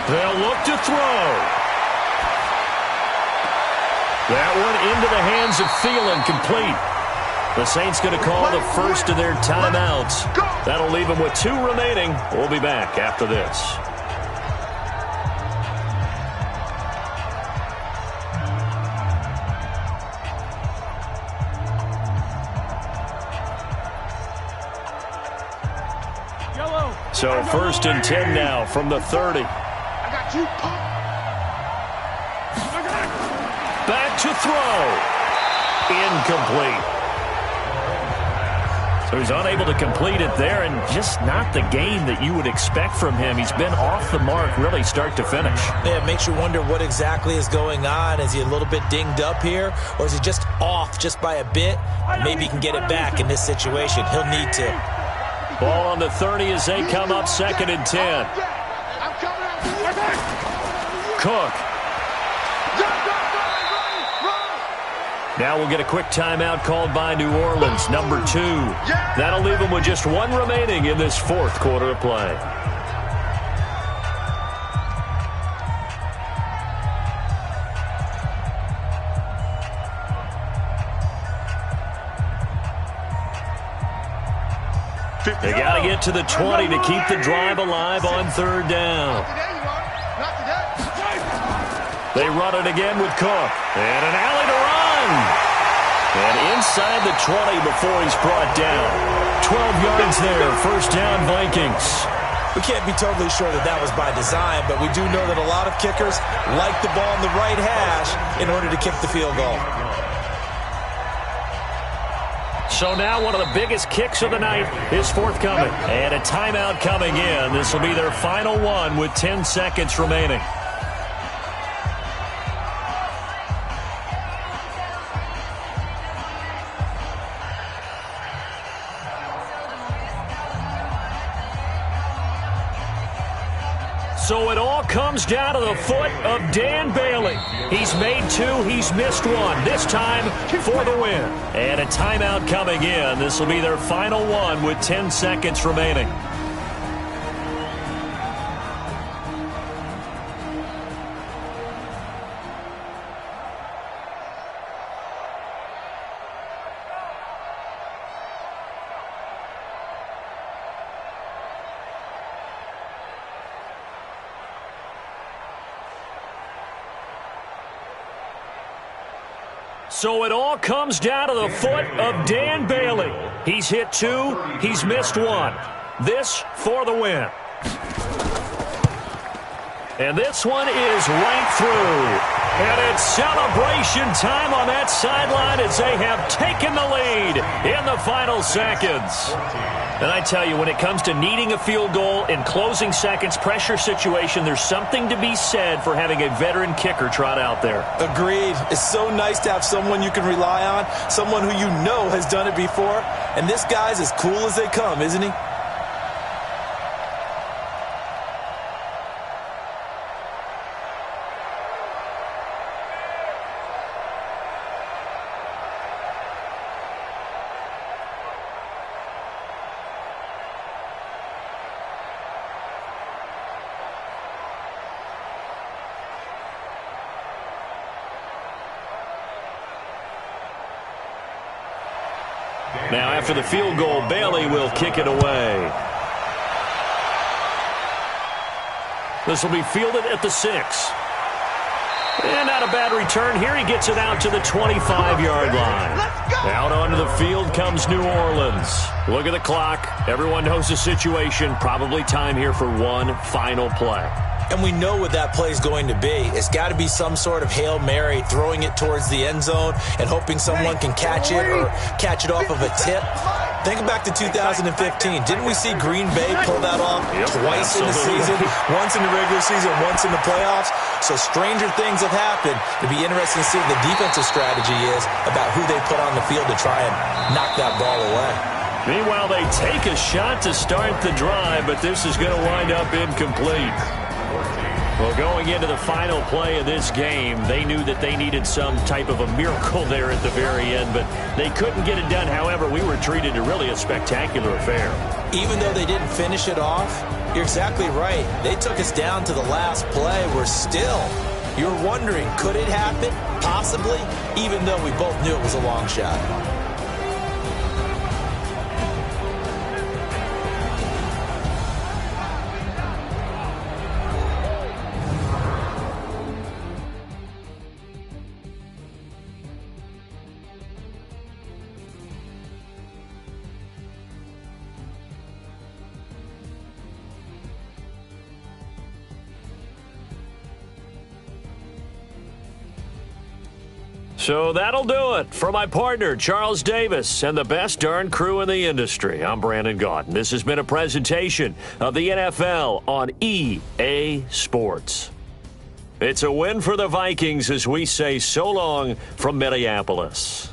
They'll look to throw. That one into the hands of Thielen, complete. The Saints going to call the first of their timeouts. That'll leave them with 2 remaining. We'll be back after this. So 1st and 10 now from the 30. I got you. Back to throw. Incomplete. Who's unable to complete it there, and just not the game that you would expect from him. He's been off the mark really start to finish. Yeah, it makes you wonder what exactly is going on. Is he a little bit dinged up here, or is he just off just by a bit? Maybe he can get it back in this situation. He'll need to. Ball on the 30 as they come up 2nd and 10. Cook. Now we'll get a quick timeout called by New Orleans, number 2. That'll leave them with just 1 remaining in this 4th quarter of play. They got to get to the 20 to keep the drive alive on 3rd down. They run it again with Cook. And an alley to run. And inside the 20 before he's brought down. 12 yards there. 1st down, Vikings. We can't be totally sure that that was by design, but we do know that a lot of kickers like the ball in the right hash in order to kick the field goal. So now one of the biggest kicks of the night is forthcoming. And a timeout coming in. This will be their final one with 10 seconds remaining. So it all comes down to the foot of Dan Bailey. He's made 2, he's missed 1. This time for the win. And a timeout coming in. This will be their final one with 10 seconds remaining. So it all comes down to the foot of Dan Bailey. He's hit 2, he's missed 1. This for the win. And this one is right through. And it's celebration time on that sideline as they have taken the lead in the final seconds. And I tell you, when it comes to needing a field goal in closing seconds, pressure situation, there's something to be said for having a veteran kicker trot out there. Agreed. It's so nice to have someone you can rely on, someone who you know has done it before. And this guy's as cool as they come, isn't he? Now after the field goal, Bailey will kick it away. This will be fielded at the 6. And not a bad return here. He gets it out to the 25-yard line. Out onto the field comes New Orleans. Look at the clock. Everyone knows the situation. Probably time here for one final play. And we know what that play is going to be. It's got to be some sort of Hail Mary, throwing it towards the end zone and hoping someone can catch it or catch it off of a tip. Think back to 2015. Didn't we see Green Bay pull that off twice in the season? Once in the regular season, once in the playoffs. So stranger things have happened. It'd be interesting to see what the defensive strategy is about who they put on the field to try and knock that ball away. Meanwhile, they take a shot to start the drive, but this is going to wind up incomplete. Well, going into the final play of this game, they knew that they needed some type of a miracle there at the very end, but they couldn't get it done. However, we were treated to really a spectacular affair. Even though they didn't finish it off, you're exactly right. They took us down to the last play. We're still, you're wondering, could it happen? Possibly, even though we both knew it was a long shot. So that'll do it for my partner, Charles Davis, and the best darn crew in the industry. I'm Brandon Gaudin. This has been a presentation of the NFL on EA Sports. It's a win for the Vikings as we say so long from Minneapolis.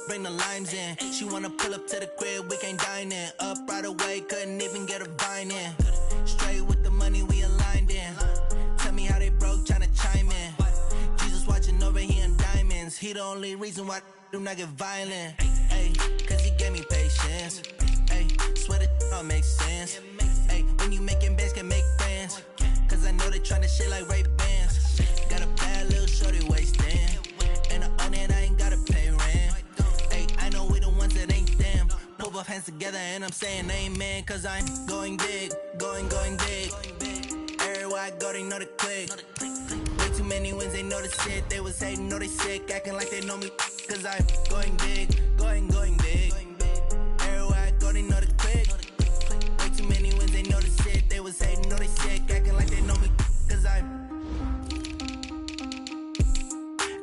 Bring the limes in. She wanna pull up to the crib, we can't dine in. Up right away, couldn't even get a vine in. Straight with the money we aligned in. Tell me how they broke, tryna chime in. Jesus watching over here in diamonds. He the only reason why I do not get violent. Ay, cause he gave me patience. Ay, swear that all makes sense. Ay, when you making bands, can make friends. Cause I know they tryna shit like Ray-Bans. Got a bad little shorty wasting. And on it, I ain't gotta pay rent. I know we the ones that ain't them. Put both hands together and I'm saying amen. Cause I'm going big, going big. Everywhere I go, they know the click. Way too many wins, they know the shit. They was hating, know they sick, acting like they know me. Cause I'm going big, going big. Everywhere I go, they know the click. Way too many wins, they know the shit. They was hating, know they sick, acting like they know me. Cause I'm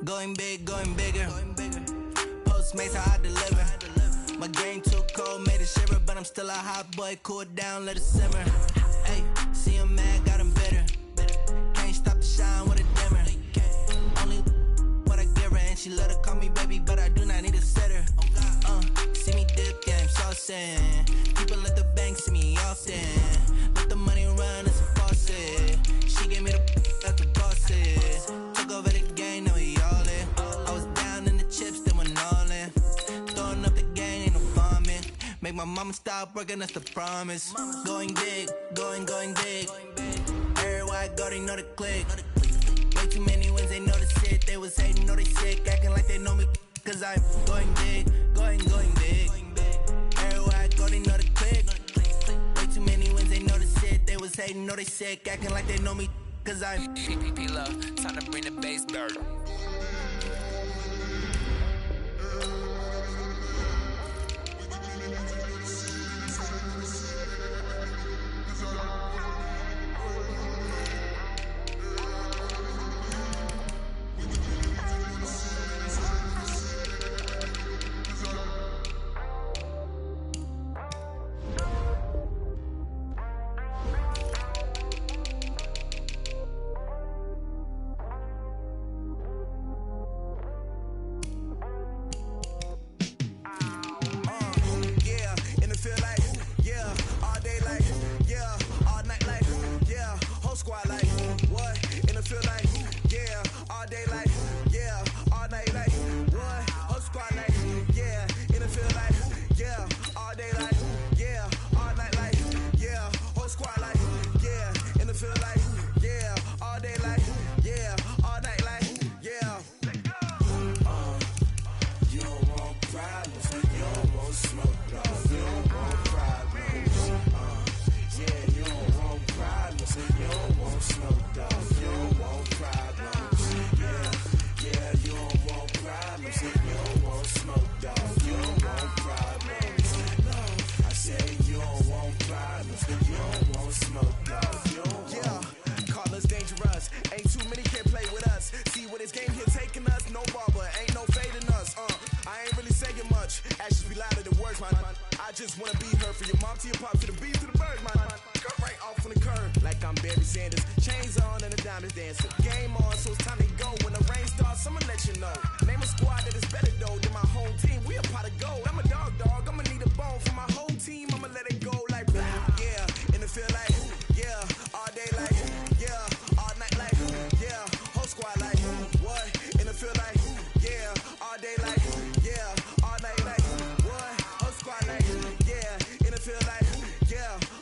going big, going bigger. Postmates how I deliver. My game too cold, made it shiver, but I'm still a hot boy. Cool it down, let it simmer. Hey, see him mad, got him bitter. Can't stop the shine with a dimmer. Only what I give her, and she let her call me baby, but I do not need a sitter. See me dip, yeah, I'm saucing. People at the bank see me often. Let the money run, it's a faucet. She gave me the at the bosses. Took over the game, now we all in. I was down in the chips, then went all in. Throwing up the game, ain't no bombing. Make my mama stop working, that's the promise. Going big, going big. Everywhere I go, they know the click. Way too many wins, they know the shit. They was hating, know they sick, acting like they know me. Cause I'm going big, going big. Everywhere I go, they know the click. Way too many wins, they know the shit. They was hating, know they sick, acting like they know me. Cause I'm PPP love, time to bring the bass bird.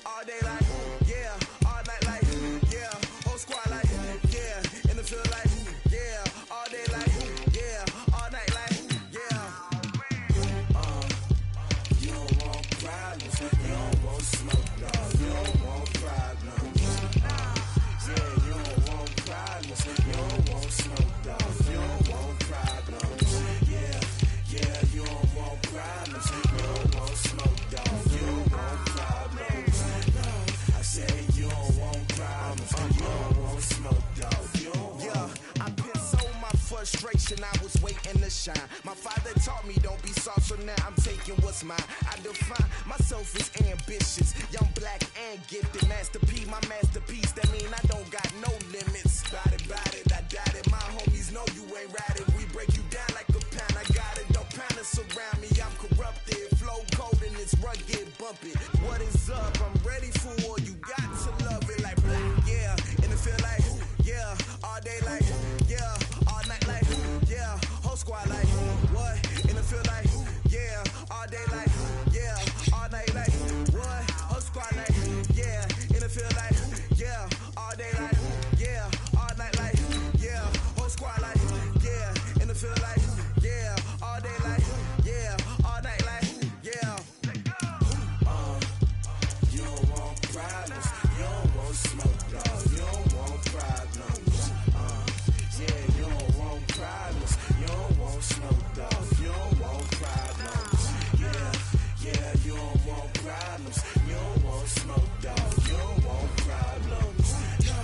All day want smoke, dog. You don't want problems. Yeah, you don't want problems. You don't want smoke, dog. You don't want problems. No, I said you don't want problems. You don't want smoke, dog. You don't want. Yeah, I've been so my frustration, I was waiting to shine. My father taught me don't be soft, so now I'm taking what's mine. I define myself as ambitious, young, black, and gifted. Master P, my masterpiece, that mean I don't got no limits. Bout it, I doubt it. My homies know you ain't ratted. We break you down like a pound, I got it. Don't panic surround me, I'm corrupted. Flow cold and it's rugged, bumpy. What is up? I'm ready for war. You got to love it like black, yeah. And it feel like, yeah. All day like, yeah. All night like, yeah. Whole squad like, what? And it feel like, yeah. All day like, yeah. All night like, what? Whole squad like, yeah. And it feel like, yeah. All day like, yeah. All night like, yeah. Whole squad like, yeah. And it feel like, yeah. All day like, yeah. All night like, yeah. You don't want problems. You don't want smoke, dog. You don't want problems. Yeah, you don't want problems. You don't want smoke, dog. You don't want problems. Yeah, you don't want problems. You don't want smoke, dog. You don't want problems. No,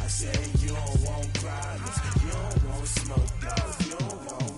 I said you don't want problems. You don't want smoke, dog. You don't want.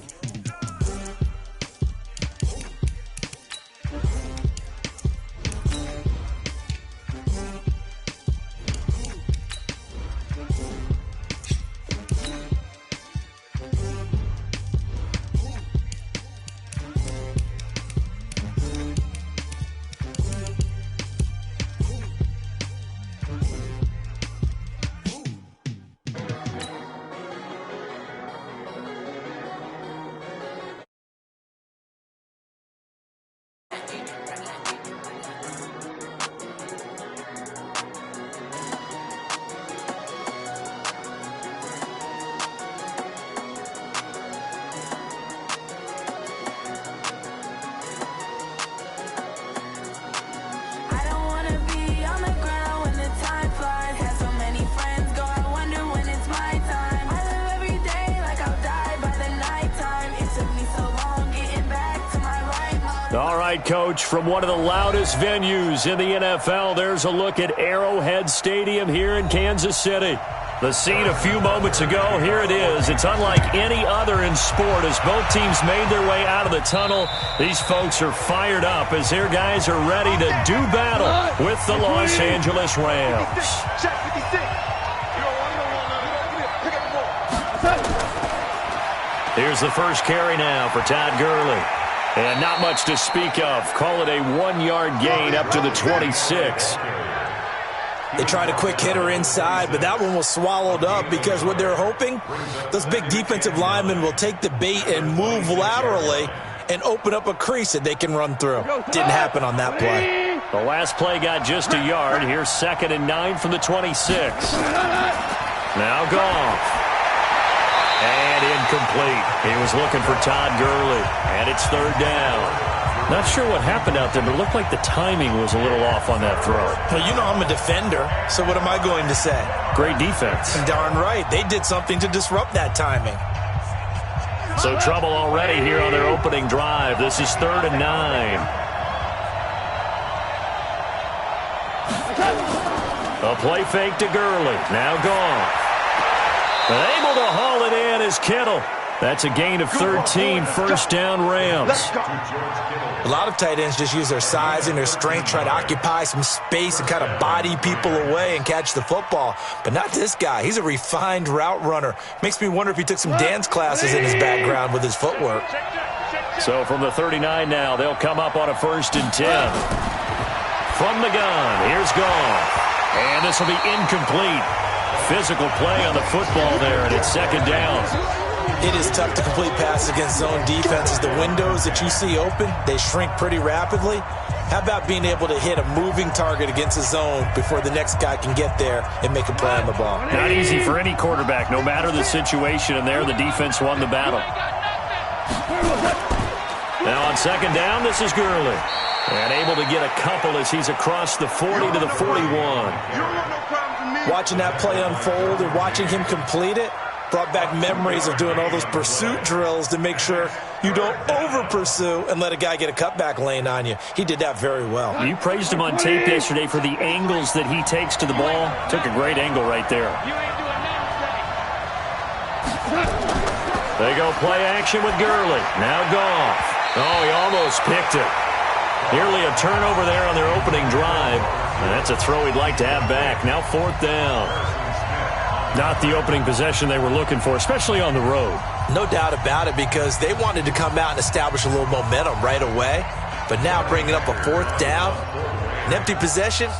I don't wanna be on the ground when the time flies. Had so many friends go, I wonder when it's my time. I live every day like I'll die by the nighttime. It took me so long getting back to my right mind. All right, Coach, from one of the loudest venues in the NFL, there's a look at Arrowhead Stadium here in Kansas City. The scene a few moments ago, here it is. It's unlike any other in sport as both teams made their way out of the tunnel. These folks are fired up as their guys are ready to do battle with the Los Angeles Rams. Here's the first carry now for Todd Gurley. And not much to speak of. Call it a 1-yard gain up to the 26. They tried a quick hitter inside, but that one was swallowed up because what they're hoping, those big defensive linemen will take the bait and move laterally and open up a crease that they can run through. Didn't happen on that play. The last play got just a yard. Here's 2nd and 9 from the 26. Now Goff. And incomplete. He was looking for Todd Gurley. And it's 3rd down. Not sure what happened out there, but it looked like the timing was a little off on that throw. Well, you know I'm a defender, so what am I going to say? Great defense. Darn right. They did something to disrupt that timing. So trouble already here on their opening drive. This is 3rd and 9. A play fake to Gurley. Now Goff. And able to haul it in is Kittle. That's a gain of 13, 1st down Rams. A lot of tight ends just use their size and their strength, try to occupy some space and kind of body people away and catch the football. But not this guy. He's a refined route runner. Makes me wonder if he took some dance classes in his background with his footwork. So from the 39 now, they'll come up on a 1st and 10. From the gun, here's Goff. And this will be incomplete. Physical play on the football there, and it's 2nd down. It is tough to complete passes against zone defenses. The windows that you see open, they shrink pretty rapidly. How about being able to hit a moving target against a zone before the next guy can get there and make a play on the ball? Not easy for any quarterback, no matter the situation, and there the defense won the battle. Now on 2nd down, this is Gurley. And able to get a couple as he's across the 40 to the 41. Watching that play unfold and watching him complete it, Brought back memories of doing all those pursuit drills to make sure you don't over-pursue and let a guy get a cutback lane on you. He did that very well. You praised him on tape yesterday for the angles that he takes to the ball. Took a great angle right there. They go play action with Gurley. Now Goff. Oh, he almost picked it. Nearly a turnover there on their opening drive. And that's a throw he'd like to have back. Now 4th down. Not the opening possession they were looking for, especially on the road. No doubt about it, because they wanted to come out and establish a little momentum right away. But now bringing up a 4th down, an empty possession,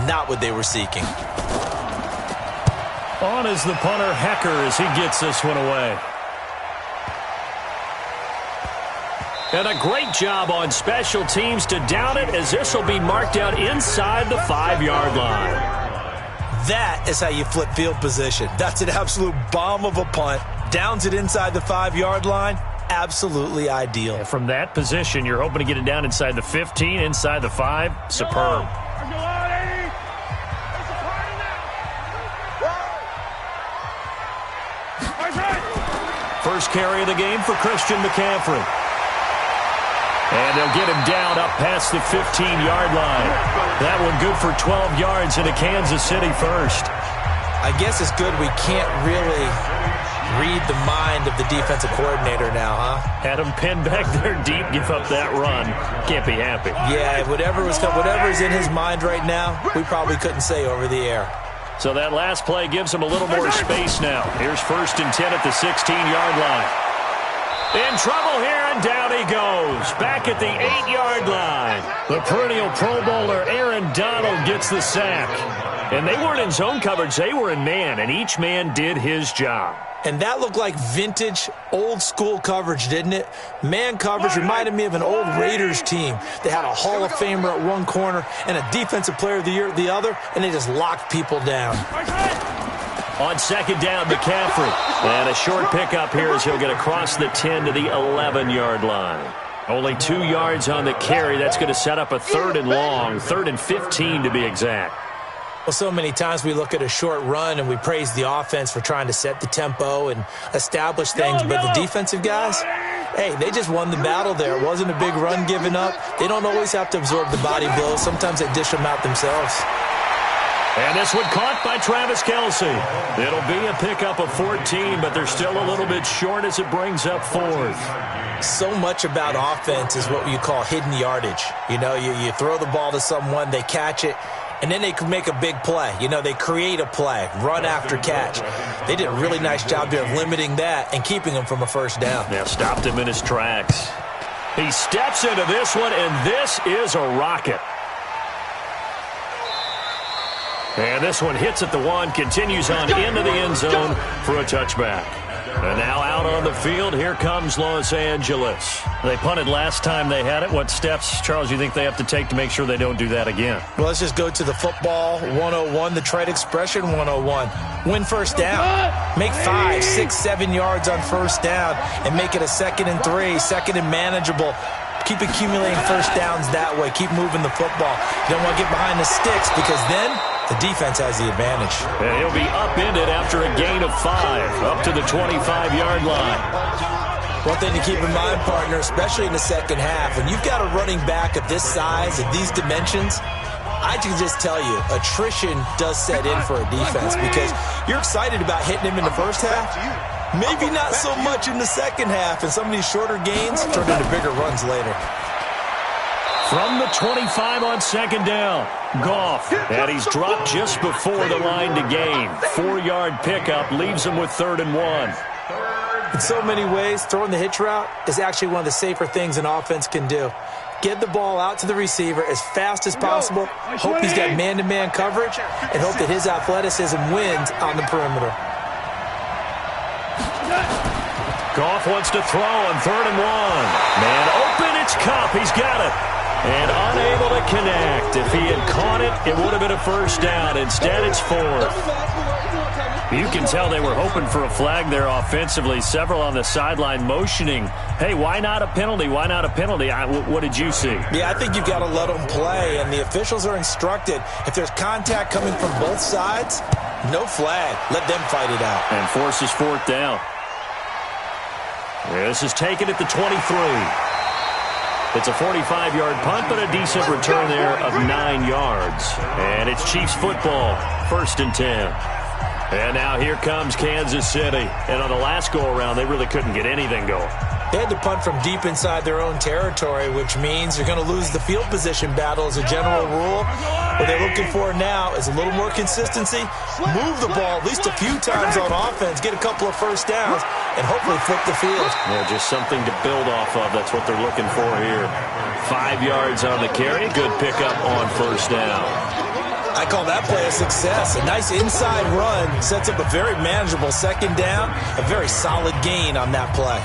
not what they were seeking. On is the punter, Hecker, as he gets this one away. And a great job on special teams to down it, as this will be marked out inside the 5-yard line. That is how you flip field position. That's an absolute bomb of a punt. Downs it inside the 5-yard line. Absolutely ideal. And from that position, you're hoping to get it down inside the 15, inside the 5. Superb. First carry of the game for Christian McCaffrey. And they'll get him down up past the 15-yard line. That one good for 12 yards into Kansas City first. I guess it's good we can't really read the mind of the defensive coordinator now, huh? Had him pinned back there deep, give up that run. Can't be happy. Yeah, whatever's in his mind right now, we probably couldn't say over the air. So that last play gives him a little more space now. Here's 1st and 10 at the 16-yard line. In trouble here, and down he goes. Back at the 8-yard line. The perennial Pro Bowler Aaron Donald gets the sack. And they weren't in zone coverage, they were in man, and each man did his job. And that looked like vintage, old-school coverage, didn't it? Man coverage reminded me of an old Raiders team. They had a Hall of Famer at one corner and a Defensive Player of the Year at the other, and they just locked people down. On 2nd down, McCaffrey. And a short pickup here as he'll get across the 10 to the 11-yard line. Only 2 yards on the carry. That's going to set up a 3rd and long, 3rd and 15 to be exact. Well, so many times we look at a short run and we praise the offense for trying to set the tempo and establish things, but the defensive guys, hey, they just won the battle there. It wasn't a big run given up. They don't always have to absorb the body blows. Sometimes they dish them out themselves. And this one caught by Travis Kelce. It'll be a pickup of 14, but they're still a little bit short as it brings up 4th. So much about offense is what you call hidden yardage. You know, you throw the ball to someone, they catch it, and then they can make a big play. You know, they create a play, run after catch. They did a really nice job there of limiting that and keeping him from a 1st down. Yeah, stopped him in his tracks. He steps into this one, and this is a rocket. And this one hits at the 1, continues on into the end zone for a touchback. And now out on the field, here comes Los Angeles. They punted last time they had it. What steps, Charles, you think they have to take to make sure they don't do that again? Well, let's just go to the football 101, the trade expression 101. Win 1st down. Make 5, 6, 7 yards on 1st down and make it a 2nd and 3, 2nd and manageable. Keep accumulating 1st downs that way. Keep moving the football. You don't want to get behind the sticks because then the defense has the advantage. And he'll be upended after a gain of 5, up to the 25-yard line. One thing to keep in mind, partner, especially in the second half, when you've got a running back of this size, of these dimensions, I can just tell you, attrition does set in for a defense because you're excited about hitting him in the first half. Maybe not so much in the second half, and some of these shorter gains turn into bigger runs later. From the 25 on 2nd down, Goff. And he's dropped just before the line to gain. 4-yard pickup leaves him with 3rd and 1. In so many ways, throwing the hitch route is actually one of the safer things an offense can do. Get the ball out to the receiver as fast as possible, hope he's got man-to-man coverage, and hope that his athleticism wins on the perimeter. Goff wants to throw on 3rd and 1. Man open, it's Kupp. He's got it. And unable to connect. If he had caught it, it would have been a 1st down. Instead, it's 4th. You can tell they were hoping for a flag there offensively. Several on the sideline motioning, hey, why not a penalty? Why not a penalty? What did you see? Yeah, I think you've got to let them play, and the officials are instructed. If there's contact coming from both sides, No flag. Let them fight it out. And forces 4th down. This is taken at the 23. It's a 45-yard punt, but a decent return there of 9 yards. And it's Chiefs football, 1st and 10. And now here comes Kansas City. And on the last go-around, they really couldn't get anything going. They had to punt from deep inside their own territory, which means you're going to lose the field position battle as a general rule. What they're looking for now is a little more consistency, move the ball at least a few times on offense, get a couple of first downs, and hopefully flip the field. Yeah, just something to build off of. That's what they're looking for here. 5 yards on the carry. Good pickup on 1st down. I call that play a success. A nice inside run sets up a very manageable 2nd down. A very solid gain on that play.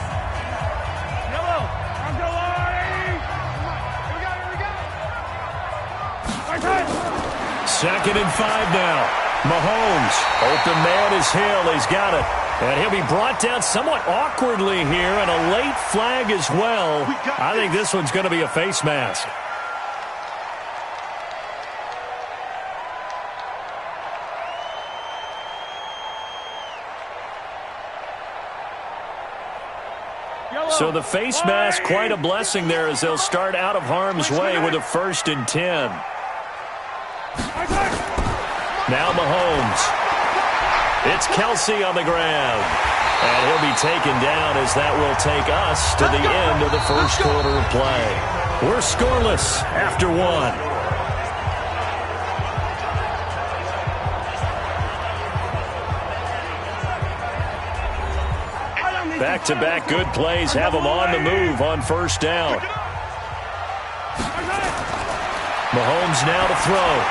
2nd and 5 now. Mahomes, open man is Hill. He's got it. And he'll be brought down somewhat awkwardly here, and a late flag as well. I think this one's going to be a face mask. So the face mask, quite a blessing there as they'll start out of harm's way with a 1st and 10. Now Mahomes. It's Kelsey on the ground. And he'll be taken down as that will take us to the end of the 1st quarter of play. We're scoreless after 1. Back-to-back good plays have them on the move on 1st down. Mahomes now to throw.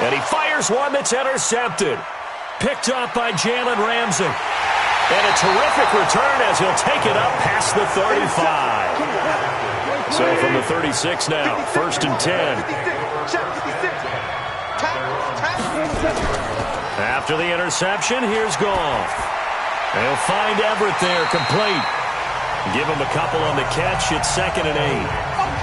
And he fires one that's intercepted. Picked up by Jalen Ramsey. And a terrific return as he'll take it up past the 35. So from the 36 now, 1st and 10. After the interception, here's Goff. They'll find Everett there, complete. Give him a couple on the catch. It's 2nd and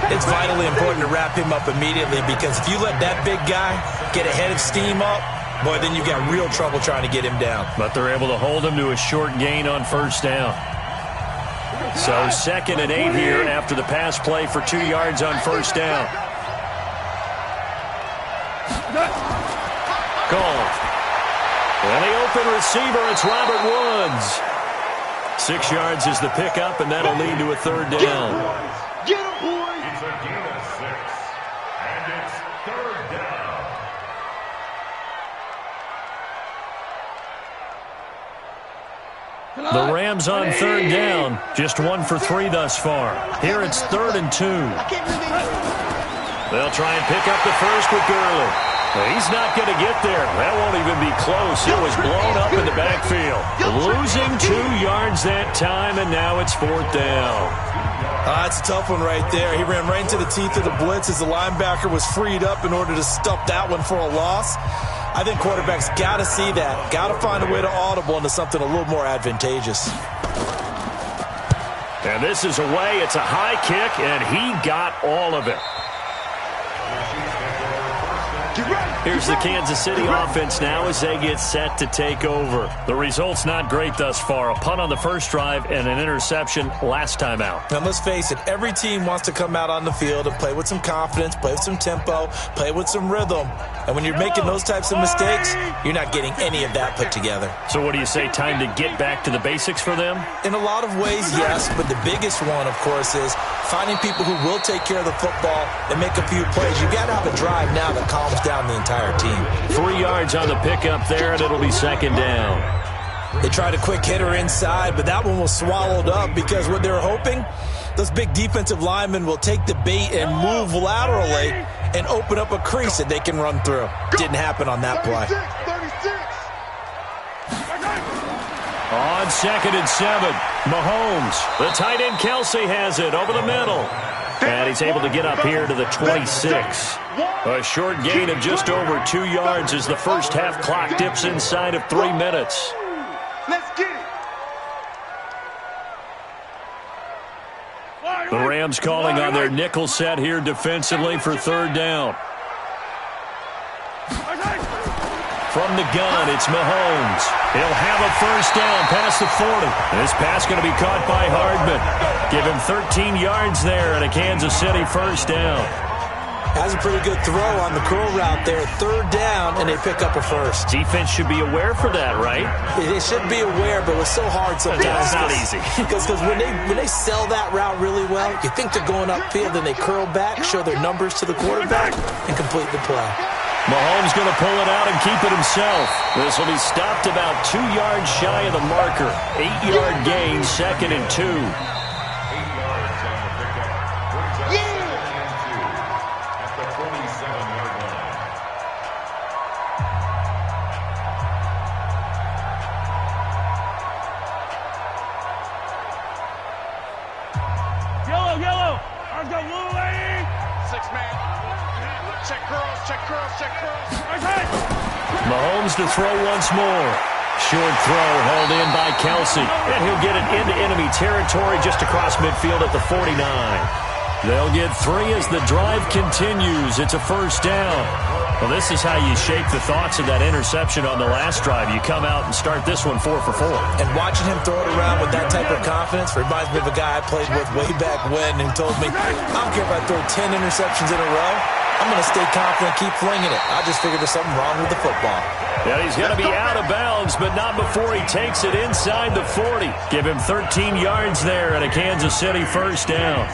8. It's vitally important to wrap him up immediately because if you let that big guy get a head of steam up, boy, then you've got real trouble trying to get him down. But they're able to hold him to a short gain on 1st down. So 2nd and 8 here after the pass play for 2 yards on 1st down. Goff. And the open receiver, it's Robert Woods. 6 yards is the pickup, and that'll lead to a 3rd down. Get him, boys! It's a gain of 6, and it's 3rd down. The Rams on 3rd down, just 1 for 3 thus far. Here it's 3rd and 2. They'll try and pick up the first with Gurley. He's not going to get there. That won't even be close. It was blown up in the backfield. Losing 2 yards that time, and now it's 4th down. That's a tough one right there. He ran right into the teeth of the blitz as the linebacker was freed up in order to stop that one for a loss. I think quarterbacks got to see that. Got to find a way to audible into something a little more advantageous. And this is away. It's a high kick, and he got all of it. Here's the Kansas City offense now as they get set to take over. The result's not great thus far. A punt on the first drive and an interception last time out. And let's face it, every team wants to come out on the field and play with some confidence, play with some tempo, play with some rhythm. And when you're making those types of mistakes, you're not getting any of that put together. So what do you say, time to get back to the basics for them? In a lot of ways, yes. But the biggest one, of course, is finding people who will take care of the football and make a few plays. You got to have a drive now that calms down the entire team. 3 yards on the pickup there, and it'll be 2nd down. They tried a quick hitter inside, but that one was swallowed up because what they're hoping, those big defensive linemen will take the bait and move laterally and open up a crease that they can run through. Didn't happen on that play. On 2nd and 7, Mahomes. The tight end Kelsey has it over the middle. And he's able to get up here to the 26. A short gain of just over 2 yards as the first half clock dips inside of 3 minutes. Let's get it. The Rams calling on their nickel set here defensively for 3rd down. From the gun, it's Mahomes. He'll have a first down past the 40. This pass going to be caught by Hardman. Give him 13 yards there and a Kansas City first down. Has a pretty good throw on the curl route there. Third down, and they pick up a first. Defense should be aware for that, right? They should be aware, but it's so hard sometimes. It's not easy. Because when they sell that route really well, you think they're going upfield, then they curl back, show their numbers to the quarterback, and complete the play. Mahomes going to pull it out and keep it himself. This will be stopped about 2 yards shy of the marker. 8-yard gain, 2nd and 2. Yellow. Ours got blue lane. 6-man. Check curls. Mahomes to throw once more. Short throw held in by Kelsey. And he'll get it into enemy territory just across midfield at the 49. They'll get 3 as the drive continues. It's a first down. Well, this is how you shape the thoughts of that interception on the last drive. You come out and start this one 4 for 4. And watching him throw it around with that type of confidence reminds me of a guy I played with way back when who told me, I don't care if I throw 10 interceptions in a row. I'm going to stay confident, keep flinging it. I just figured there's something wrong with the football. Yeah, he's going to be out of bounds, but not before he takes it inside the 40. Give him 13 yards there and a Kansas City first down.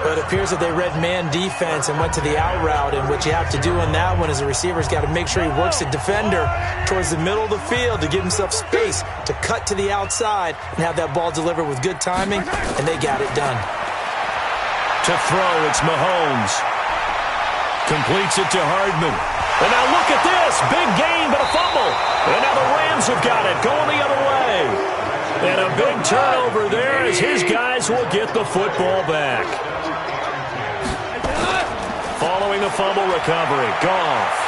But it appears that they read man defense and went to the out route, and what you have to do in that one is the receiver's got to make sure he works the defender towards the middle of the field to give himself space to cut to the outside and have that ball delivered with good timing, and they got it done. To throw, it's Mahomes. Completes it to Hardman. And now look at this. Big gain, but a fumble. And now the Rams have got it, going the other way. And a big turnover there as his guys will get the football back. Following the fumble recovery, Goff.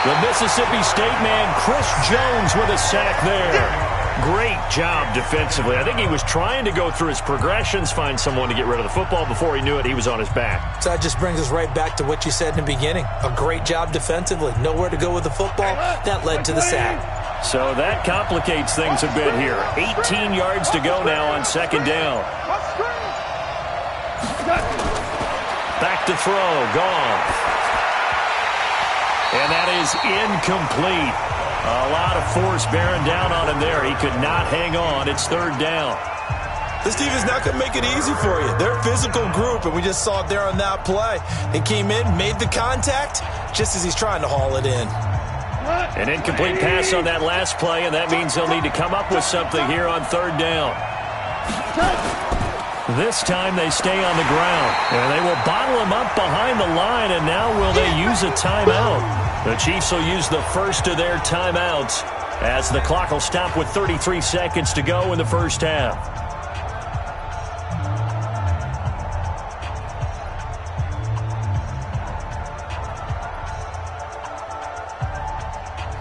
The Mississippi State man, Chris Jones, with a sack there. Great job defensively. I think he was trying to go through his progressions, find someone to get rid of the football. Before he knew it, he was on his back. So that just brings us right back to what you said in the beginning. A great job defensively. Nowhere to go with the football. That led to the sack. So that complicates things a bit here. 18 yards to go now on second down. Back to throw, Goff. And that is incomplete. A lot of force bearing down on him there. He could not hang on. It's third down. This defense not going to make it easy for you. They're a physical group, and we just saw it there on that play. They came in, made the contact, just as he's trying to haul it in. An incomplete pass on that last play, and that means they'll need to come up with something here on third down. This time they stay on the ground, and they will bottle him up behind the line, and now will they use a timeout? The Chiefs will use the first of their timeouts as the clock will stop with 33 seconds to go in the first half.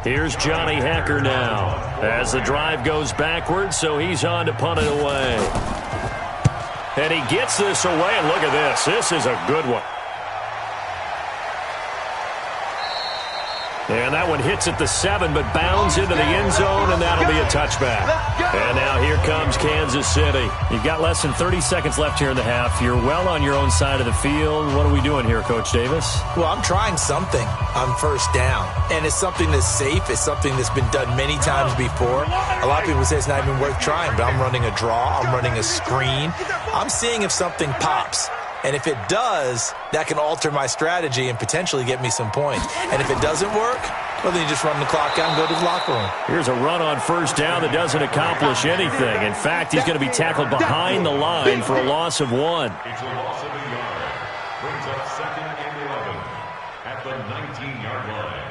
Here's Johnny Hacker now as the drive goes backwards, so he's on to punt it away. And he gets this away, and look at this. This is a good one. And that one hits at the 7, but bounds into the end zone, and that'll be a touchback. And now here comes Kansas City. You've got less than 30 seconds left here in the half. You're well on your own side of the field. What are we doing here, Coach Davis? Well, I'm trying something on first down, and it's something that's safe. It's something that's been done many times before. A lot of people say it's not even worth trying, but I'm running a draw. I'm running a screen. I'm seeing if something pops. And if it does, that can alter my strategy and potentially get me some points. And if it doesn't work, well, then you just run the clock out and go to the locker room. Here's a run on first down that doesn't accomplish anything. In fact, he's going to be tackled behind the line for a loss of 1. It's a loss of a yard. Brings up second and 11 at the 19-yard line.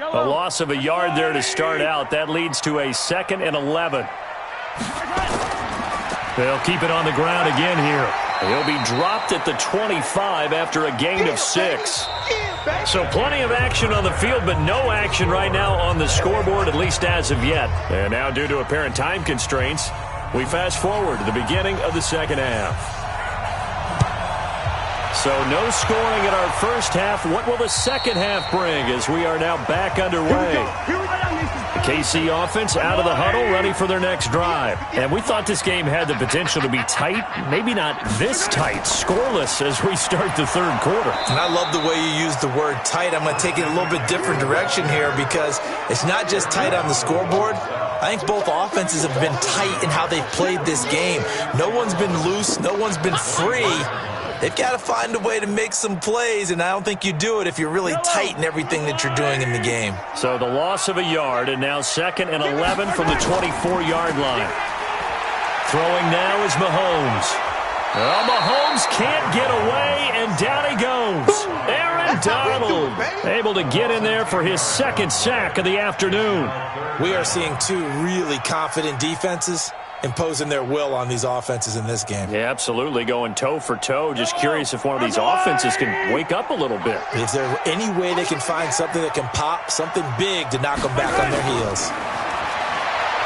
A loss of a yard there to start out. That leads to a 2nd and 11. They'll keep it on the ground again here. He'll be dropped at the 25 after a gain of 6. So plenty of action on the field, but no action right now on the scoreboard, at least as of yet. And now, due to apparent time constraints, we fast forward to the beginning of the second half. So no scoring in our first half. What will the second half bring as we are now back underway? The KC offense out of the huddle, ready for their next drive. And we thought this game had the potential to be tight, maybe not this tight, scoreless as we start the third quarter. And I love the way you use the word tight. I'm going to take it a little bit different direction here because it's not just tight on the scoreboard. I think both offenses have been tight in how they've played this game. No one's been loose. No one's been free. They've got to find a way to make some plays, and I don't think you do it if you're really tight in everything that you're doing in the game. So the loss of a yard, and now 2nd and 11 from the 24-yard line. Throwing now is Mahomes. Well, Mahomes can't get away, and down he goes. Aaron Donald able to get in there for his 2nd sack of the afternoon. We are seeing two really confident defenses imposing their will on these offenses in this game. Yeah, absolutely, going toe for toe. Just curious if one of these offenses can wake up a little bit. If there's any way they can find something that can pop, something big to knock them back on their heels.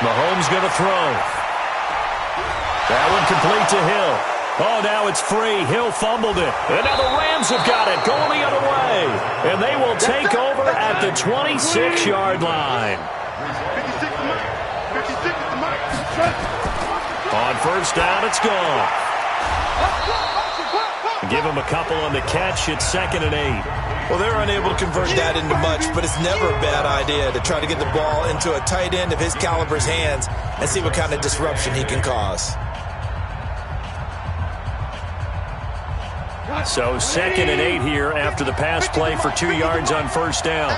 Mahomes going to throw. That one complete to Hill. Oh, now it's free. Hill fumbled it. And now the Rams have got it, going the other way. And they will take over at the 26-yard line. On first down, it's gone. Give him a couple on the catch. It's 2nd and 8. Well, they're unable to convert that into much, but it's never a bad idea to try to get the ball into a tight end of his caliber's hands and see what kind of disruption he can cause. So 2nd and 8 here after the pass play for 2 yards on first down.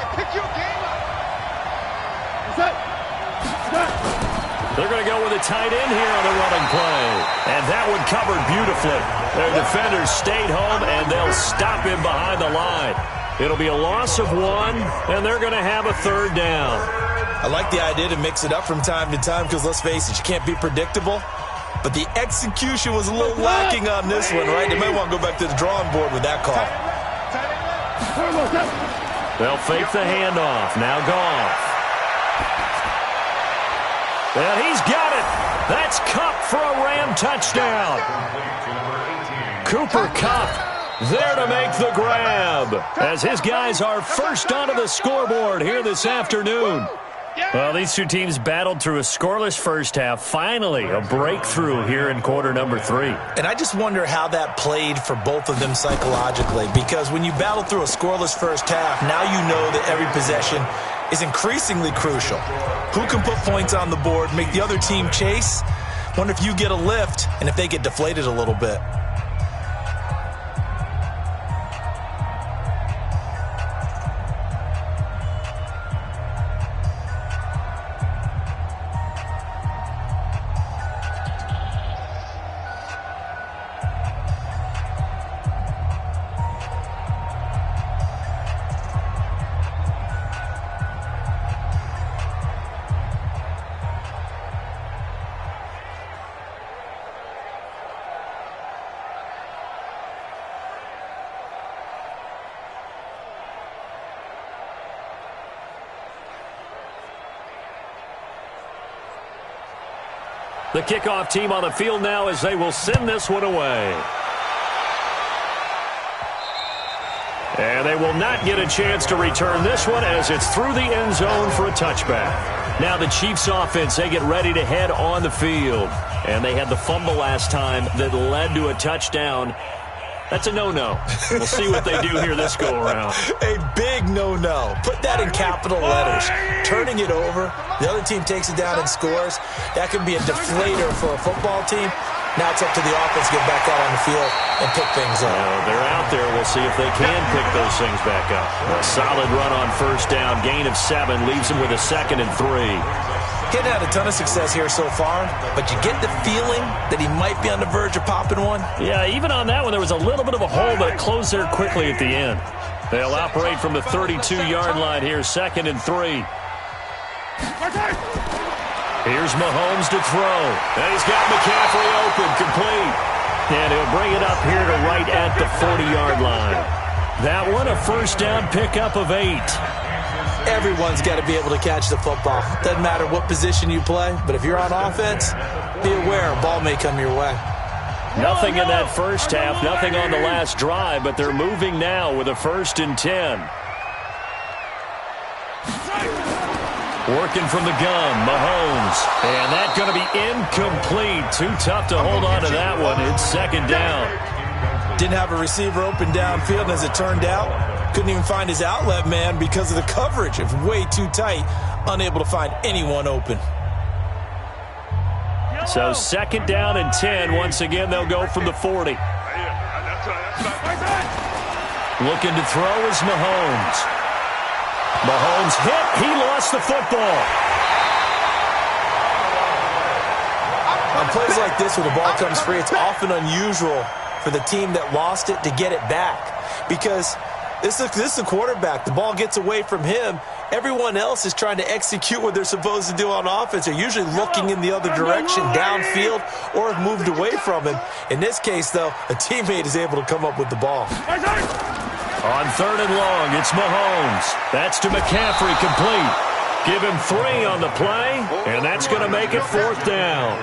They're going to go with a tight end here on the running play. And that one covered beautifully. Their defenders stayed home, and they'll stop him behind the line. It'll be a loss of 1, and they're going to have a 3rd down. I like the idea to mix it up from time to time because, let's face it, you can't be predictable. But the execution was a little lacking on this one, right? They might want to go back to the drawing board with that call. They'll fake the handoff. Now Goff. And he's got it. That's Kupp for a Ram touchdown. Cooper Kupp there to make the grab as his guys are first onto the scoreboard here this afternoon. Well, these two teams battled through a scoreless first half. Finally, a breakthrough here in quarter number 3. And I just wonder how that played for both of them psychologically, because when you battle through a scoreless first half, now you know that every possession is increasingly crucial. Who can put points on the board, make the other team chase? Wonder if you get a lift and if they get deflated a little bit. The kickoff team on the field now as they will send this one away. And they will not get a chance to return this one as it's through the end zone for a touchback. Now the Chiefs offense, they get ready to head on the field. And they had the fumble last time that led to a touchdown. That's a no-no. We'll see what they do here this go-around. A big no-no. Put that in capital letters. Turning it over, the other team takes it down and scores. That can be a deflator for a football team. Now it's up to the offense to get back out on the field and pick things up. They're out there. We'll see if they can pick those things back up. A solid run on first down. Gain of 7 leaves them with a 2nd and 3. He hadn't had a ton of success here so far, but you get the feeling that he might be on the verge of popping one. Yeah, even on that one, there was a little bit of a hole, but it closed there quickly at the end. They'll operate from the 32-yard line here, 2nd and 3. Here's Mahomes to throw. And he's got McCaffrey open, complete. And he'll bring it up here to right at the 40-yard line. That one, a first down pickup of 8. Everyone's got to be able to catch the football. Doesn't matter what position you play, but if you're on offense, be aware a ball may come your way. Nothing in that first half, nothing on the last drive, but they're moving now with a 1st and 10. Working from the gun, Mahomes. And that's going to be incomplete. Too tough to hold on to that one. It's 2nd down. Didn't have a receiver open downfield, and as it turned out, couldn't even find his outlet man because of the coverage. It's way too tight, unable to find anyone open. So 2nd down and 10. Once again, they'll go from the 40. Looking to throw is Mahomes. Mahomes hit. He lost the football. On plays like this where the ball comes free, it's often unusual for the team that lost it to get it back. Because this is a quarterback. The ball gets away from him. Everyone else is trying to execute what they're supposed to do on offense. They're usually looking in the other direction, downfield, or have moved away from him. In this case, though, a teammate is able to come up with the ball. On 3rd and long, it's Mahomes. That's to McCaffrey, complete. Give him 3 on the play, and that's going to make it 4th down.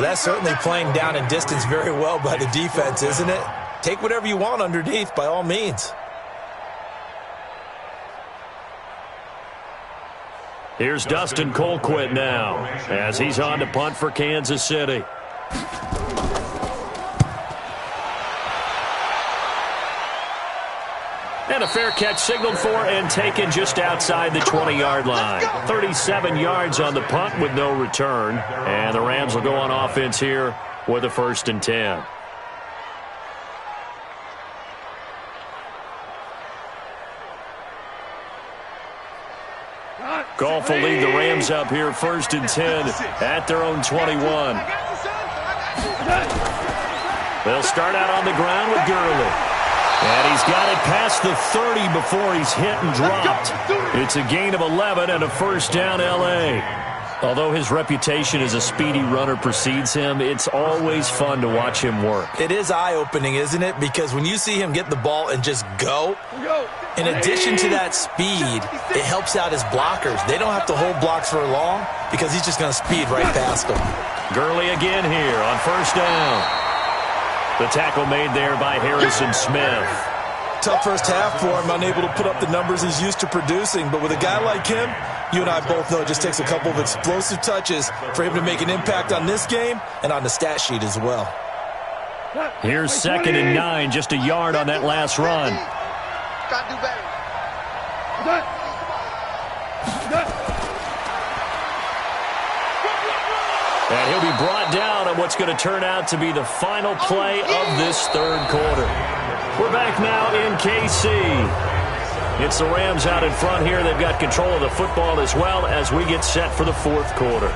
That's certainly playing down in distance very well by the defense, isn't it? Take whatever you want underneath, by all means. Here's Dustin Colquitt now, as he's on to punt for Kansas City. And a fair catch signaled for and taken just outside the 20-yard line. 37 yards on the punt with no return. And the Rams will go on offense here with a 1st and 10. Goff will lead the Rams up here 1st and 10 at their own 21. They'll start out on the ground with Gurley. And he's got it past the 30 before he's hit and dropped. It's a gain of 11 and a 1st down L.A. Although his reputation as a speedy runner precedes him, it's always fun to watch him work. It is eye-opening, isn't it? Because when you see him get the ball and just go, in addition to that speed, it helps out his blockers. They don't have to hold blocks for long because he's just going to speed right past them. Gurley again here on 1st down. The tackle made there by Harrison Smith. Tough first half for him, unable to put up the numbers he's used to producing. But with a guy like him, you and I both know it just takes a couple of explosive touches for him to make an impact on this game and on the stat sheet as well. Here's 2nd and 9, just a yard on that last run. Got to do better. And he'll be brought down on what's going to turn out to be the final play of this 3rd quarter. We're back now in KC. It's the Rams out in front here. They've got control of the football as well as we get set for the 4th quarter.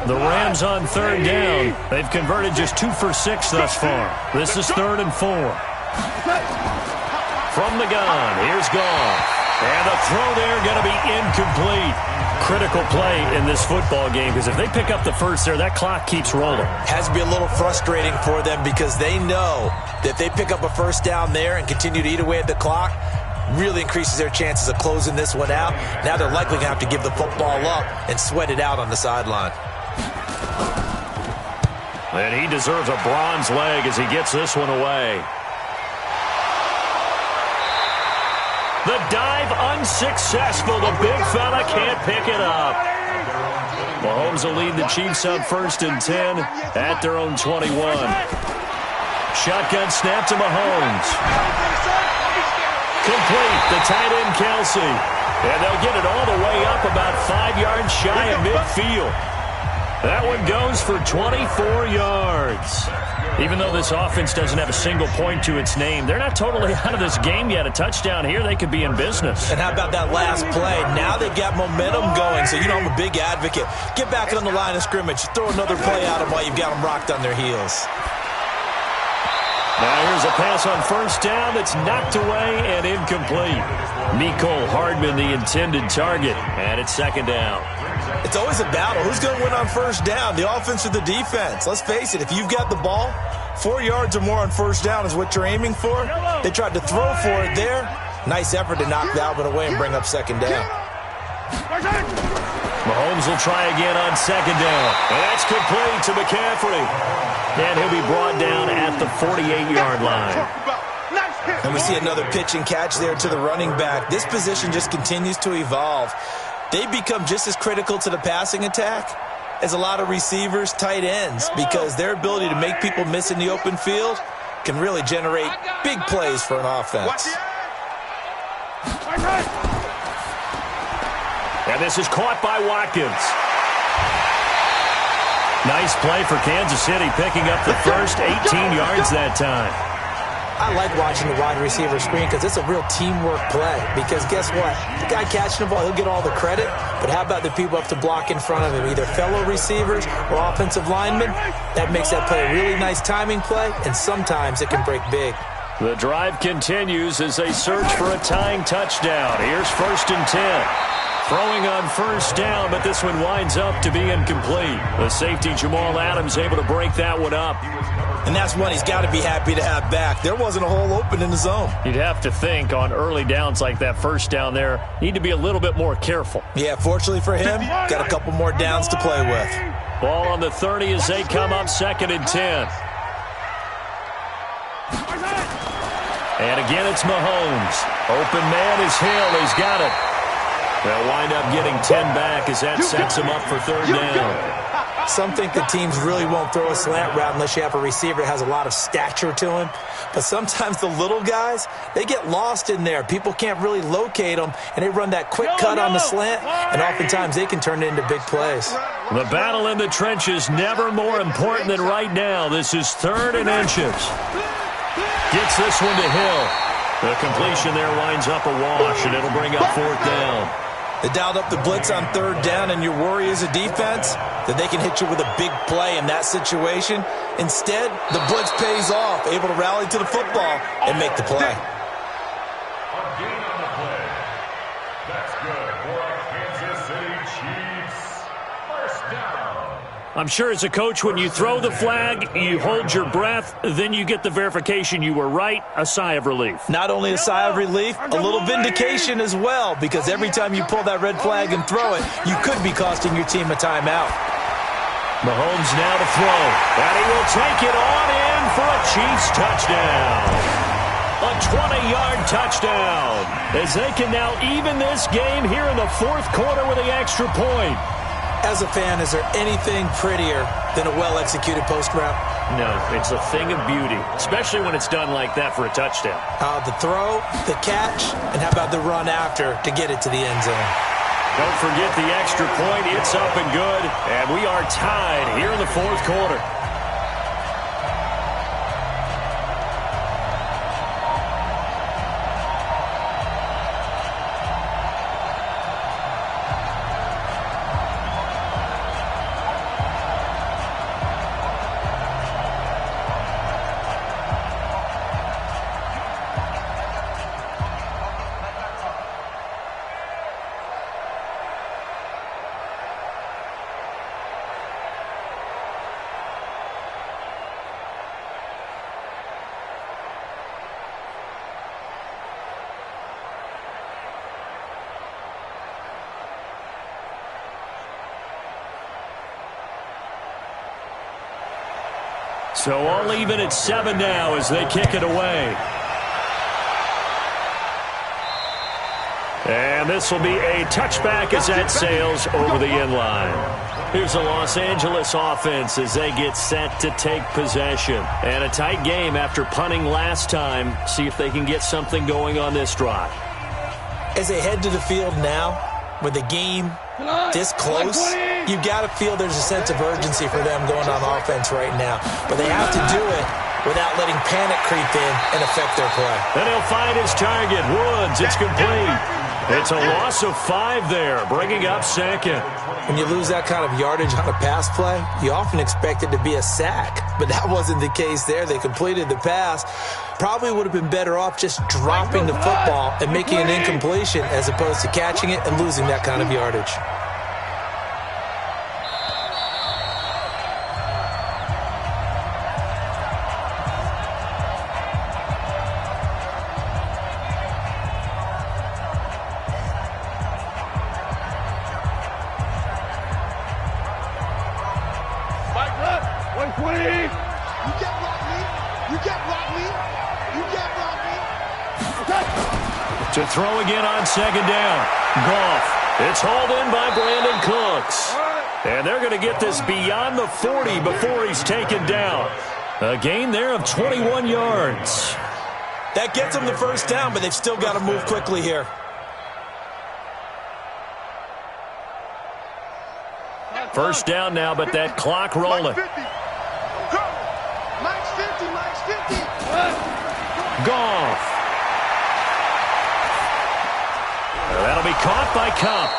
The Rams on 3rd down. They've converted just 2 for 6 thus far. This is 3rd and 4. From the gun, here's Goff. And the throw there going to be incomplete. Critical play in this football game because if they pick up the first there, that clock keeps rolling. Has to be a little frustrating for them because they know that if they pick up a 1st down there and continue to eat away at the clock, really increases their chances of closing this one out. Now they're likely going to have to give the football up and sweat it out on the sideline. And he deserves a bronze leg as he gets this one away. The dive unsuccessful. The big fella can't pick it up. Mahomes will lead the Chiefs on 1st and 10 at their own 21. Shotgun snap to Mahomes. Complete. The tight end, Kelsey. And they'll get it all the way up about 5 yards shy of midfield. That one goes for 24 yards. Even though this offense doesn't have a single point to its name, they're not totally out of this game yet. A touchdown here, they could be in business. And how about that last play? Now they've got momentum going, so you know I'm a big advocate. Get back on the line of scrimmage. Throw another play at them while you've got them rocked on their heels. Now here's a pass on 1st down that's knocked away and incomplete. Mecole Hardman, the intended target, and it's 2nd down. It's always a battle. Who's going to win on 1st down, the offense or the defense? Let's face it, if you've got the ball, 4 yards or more on 1st down is what you're aiming for. They tried to throw for it there. Nice effort to knock that one away and bring up 2nd down. Mahomes will try again on second down. And that's complete to McCaffrey. And he'll be brought down at the 48-yard line. And we see another pitch and catch there to the running back. This position just continues to evolve. They become just as critical to the passing attack as a lot of receivers, tight ends, because their ability to make people miss in the open field can really generate big plays for an offense. And this is caught by Watkins. Nice play for Kansas City, picking up the first 18 yards that time. I like watching the wide receiver screen because it's a real teamwork play. Because guess what? The guy catching the ball, he'll get all the credit. But how about the people up to block in front of him, either fellow receivers or offensive linemen? That makes that play a really nice timing play, and sometimes it can break big. The drive continues as they search for a tying touchdown. Here's 1st and 10. Throwing on first down, but this one winds up to be incomplete. The safety, Jamal Adams, able to break that one up. And that's one he's got to be happy to have back. There wasn't a hole open in the zone. You'd have to think on early downs like that first down there, need to be a little bit more careful. Yeah, fortunately for him, got a couple more downs to play with. Ball on the 30 as they come up 2nd and 10. And again, it's Mahomes. Open man is Hill. He's got it. They'll wind up getting 10 back as that sets him up for 3rd down. Some think the teams really won't throw a slant route unless you have a receiver that has a lot of stature to him. But sometimes the little guys, they get lost in there. People can't really locate them, and they run that quick cut on the slant, and oftentimes they can turn it into big plays. The battle in the trenches never more important than right now. This is 3rd and inches. Gets this one to Hill. The completion there winds up a wash, and it'll bring up 4th down. They dialed up the blitz on 3rd down, and your worry as a defense that they can hit you with a big play in that situation. Instead, the blitz pays off, able to rally to the football and make the play. A gain on the play. That's good for Kansas City Chiefs. 1st down. I'm sure as a coach, when you throw the flag, you hold your breath, then you get the verification you were right, a sigh of relief. Not only a sigh of relief, a little vindication as well, because every time you pull that red flag and throw it, you could be costing your team a timeout. Mahomes now to throw, and he will take it on in for a Chiefs touchdown. A 20-yard touchdown, as they can now even this game here in the 4th quarter with the extra point. As a fan, is there anything prettier than a well-executed post route? No, it's a thing of beauty, especially when it's done like that for a touchdown. The throw, the catch, and how about the run after to get it to the end zone? Don't forget the extra point. It's up and good, and we are tied here in the 4th quarter. So all even at 7 now as they kick it away. And this will be a touchback as that sails over the end line. Here's the Los Angeles offense as they get set to take possession. And a tight game after punting last time. See if they can get something going on this drive. As they head to the field now, with the game this close, you've got to feel there's a sense of urgency for them going on offense right now. But they have to do it without letting panic creep in and affect their play. Then he'll find his target. Woods, it's complete. It's a loss of 5 there, bringing up 2nd. When you lose that kind of yardage on a pass play, you often expect it to be a sack. But that wasn't the case there. They completed the pass. Probably would have been better off just dropping the football and making an incompletion as opposed to catching it and losing that kind of yardage. To throw again on second down. Goff. It's hauled in by Brandon Cooks. And they're going to get this beyond the 40 before he's taken down. A gain there of 21 yards. That gets them the first down, but they've still got to move quickly here. First down now, but that clock rolling. Goff. That'll be caught by Cup.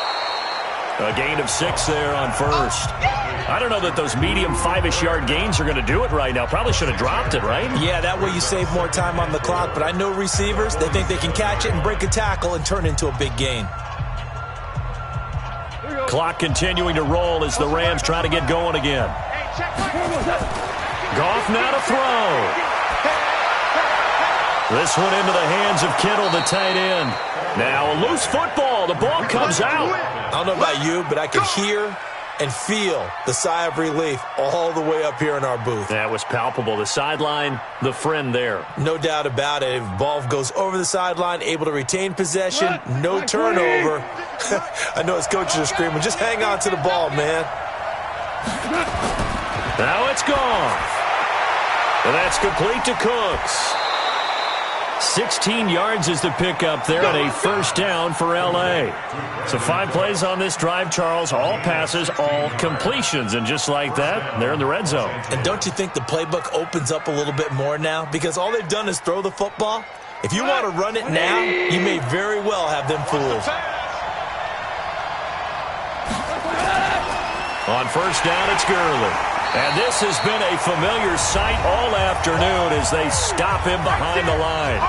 A gain of 6 there on first. I don't know that those medium 5-ish yard gains are going to do it right now. Probably should have dropped it, right? Yeah, that way you save more time on the clock. But I know receivers, they think they can catch it and break a tackle and turn it into a big gain. Clock continuing to roll as the Rams try to get going again. Goff now to throw. This one into the hands of Kittle, the tight end. Now a loose football. The ball comes out. I don't know about you, but I can hear and feel the sigh of relief all the way up here in our booth. That was palpable. The sideline, the friend there. No doubt about it. If ball goes over the sideline, able to retain possession, no turnover. I know his coaches are screaming, just hang on to the ball, man. Now it's gone. And that's complete to Cooks. 16 yards is the pickup there and a first down for L.A. So 5 plays on this drive, Charles. All passes, all completions. And just like that, they're in the red zone. And don't you think the playbook opens up a little bit more now? Because all they've done is throw the football. If you want to run it now, you may very well have them fooled. On first down, it's Gurley. And this has been a familiar sight all afternoon as they stop him behind the line.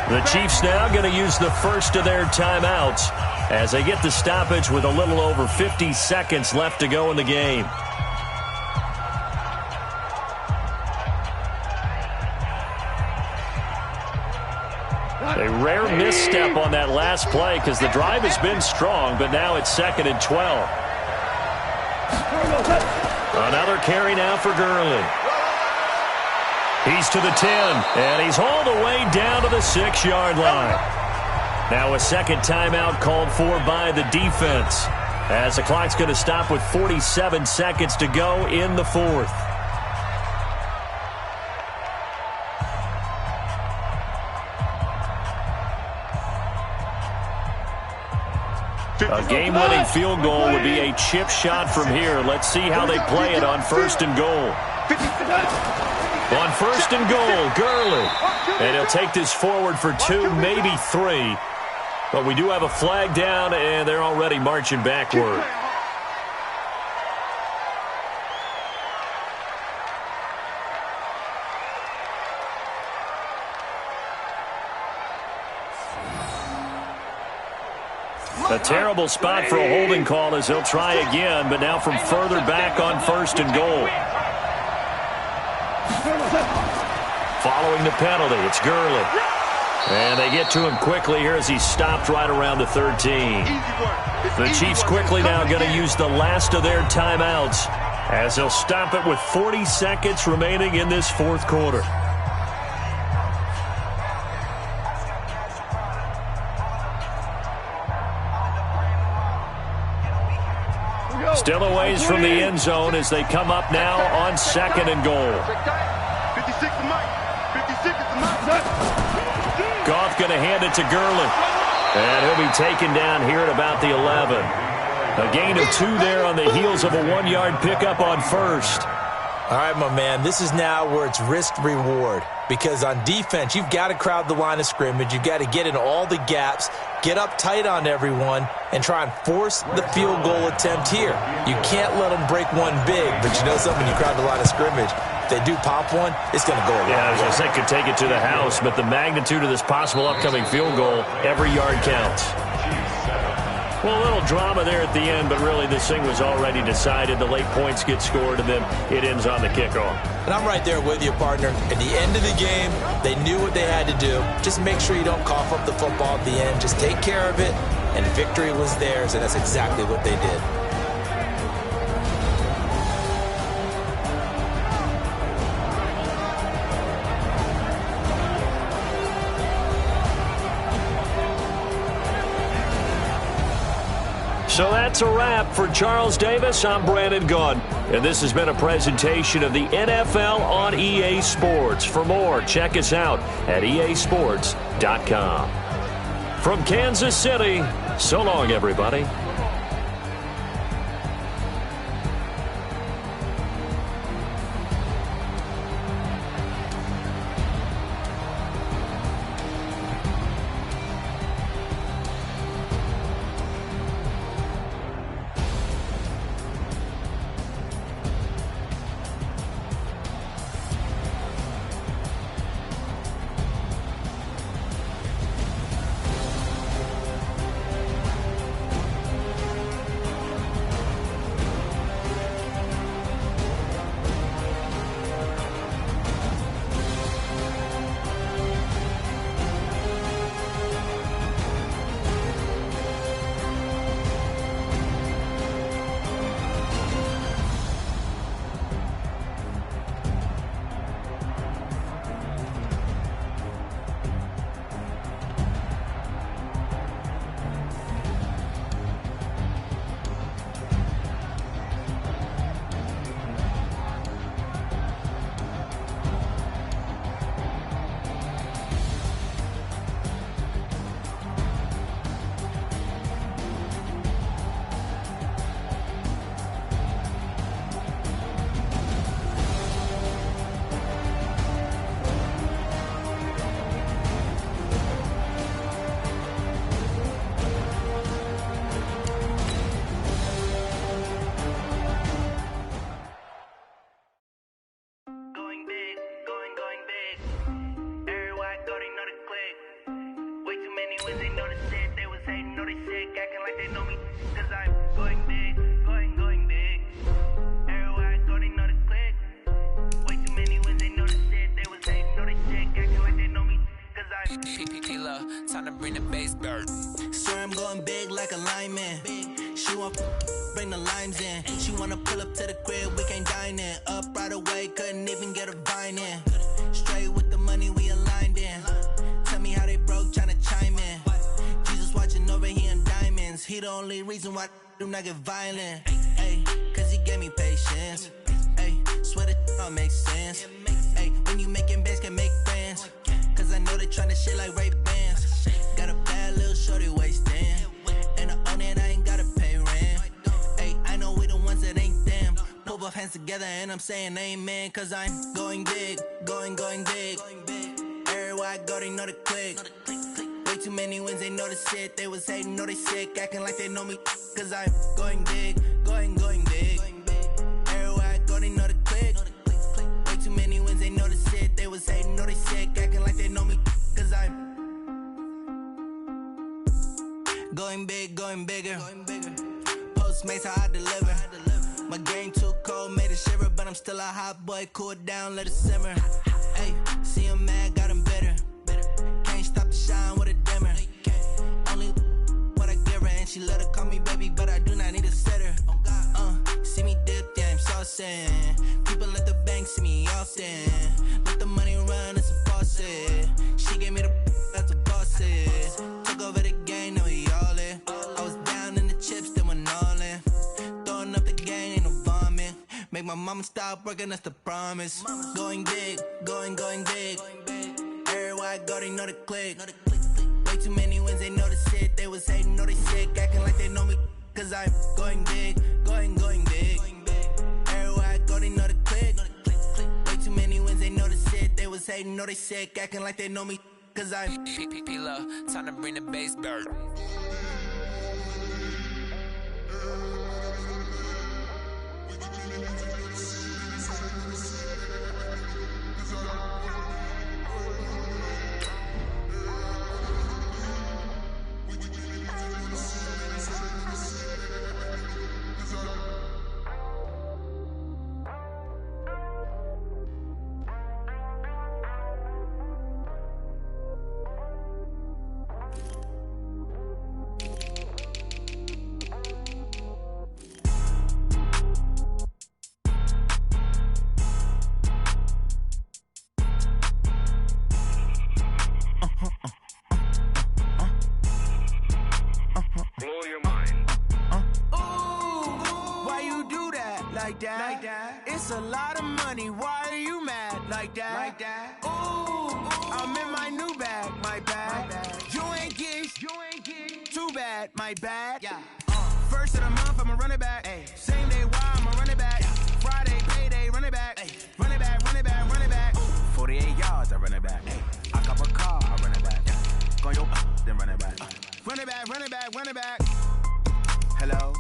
The Chiefs now going to use the first of their timeouts as they get the stoppage with a little over 50 seconds left to go in the game. A rare misstep on that last play because the drive has been strong, but now it's 2nd and 12. Another carry now for Gurley. He's to the 10, and he's hauled away down to the 6-yard line. Now a second timeout called for by the defense as the clock's going to stop with 47 seconds to go in the 4th. A game-winning field goal would be a chip shot from here. Let's see how they play it on 1st and goal. On 1st and goal, Gurley. And he'll take this forward for 2, maybe 3. But we do have a flag down, and they're already marching backward. A terrible spot for a holding call as he'll try again, but now from further back on 1st and goal. Following the penalty, it's Gurley. And they get to him quickly here as he's stopped right around the 13. The Chiefs quickly now going to use the last of their timeouts as they'll stop it with 40 seconds remaining in this 4th quarter. Still a ways from the end zone as they come up now on 2nd and goal. Goff going to hand it to Gurley. And he'll be taken down here at about the 11. A gain of 2 there on the heels of a 1-yard pickup on 1st. All right, my man, this is now where it's risk-reward. Because on defense, you've got to crowd the line of scrimmage. You've got to get in all the gaps, get up tight on everyone, and try and force the field goal attempt here. You can't let them break one big, but you know something, you crowd the line of scrimmage. If they do pop one, it's going to go a long way. Yeah, I was going to say could take it to the house, but the magnitude of this possible upcoming field goal, every yard counts. Well, a little drama there at the end, but really this thing was already decided. The late points get scored, and then it ends on the kickoff. And I'm right there with you, partner. At the end of the game, they knew what they had to do. Just make sure you don't cough up the football at the end. Just take care of it, and victory was theirs, and that's exactly what they did. So that's a wrap. For Charles Davis, I'm Brandon Gunn. And this has been a presentation of the NFL on EA Sports. For more, check us out at easports.com. From Kansas City, so long, everybody. Time to bring the bass bird. Swear I'm going big like a lineman. She want bring the limes in. She wanna pull up to the crib, we can't dine in. Up right away, couldn't even get a vine in. Straight with the money we aligned in. Tell me how they broke, tryna chime in. Jesus watching over here in diamonds. He the only reason why I do not get violent. Ay, cause he gave me patience. Ay, swear that all makes sense. Ay, when you making bands, can make friends. Cause I know they tryna shit like Ray-Bans. Got a bad little shorty wasting. And I own it, I ain't gotta pay rent. Ay, I know we the ones that ain't them. Put both hands together and I'm saying amen. Cause I'm going big, going big. Everywhere I go, they know the click. Way too many wins, they know the shit. They was hating, know they sick, acting like they know me. Cause I'm going big, going big. Everywhere I go, they know the click. Way too many wins, they know the shit. They was hating, know they sick, acting like they know me. Cause I'm going big, going bigger. Postmates how I deliver. My game too cold, made it shiver, but I'm still a hot boy. Cool it down, let it simmer. Hey, see him mad, got him bitter. Can't stop the shine with a dimmer. Only what I give her, and she let her call me baby, but I do not need a sitter. See me dip, yeah, I'm saucing. People at the bank see me often. Let the money run, it's a faucet. She gave me the that's a faucet. Took over the game, now we all in. I was down in the chips, then went all in. Throwing up the game, ain't no vomit. Make my mama stop working, that's the promise. Going big, going big. Everywhere I go, they know the click. Way too many wins, they know the shit. They was hating, know they sick, acting like they know me. Cause I'm going big, going big. Everywhere I go, they know the click. Way too many wins, they know the shit. They was hating, know they sick, acting like they know me. Cause I'm P-P-P-Love, time to bring the bass bird. like that. It's a lot of money, why are you mad like that? Ooh, I'm in my new bag, my bad. You ain't geeks, too bad, my bad. First of the month, I'ma run it back. Same day, why I'ma run it back. Friday, payday, run it back. Run it back, run it back, run it back. 48 yards, I run it back. I cop a car, I run it back. Go yo, then run it back. Run it back, run it back, run it back. Hello?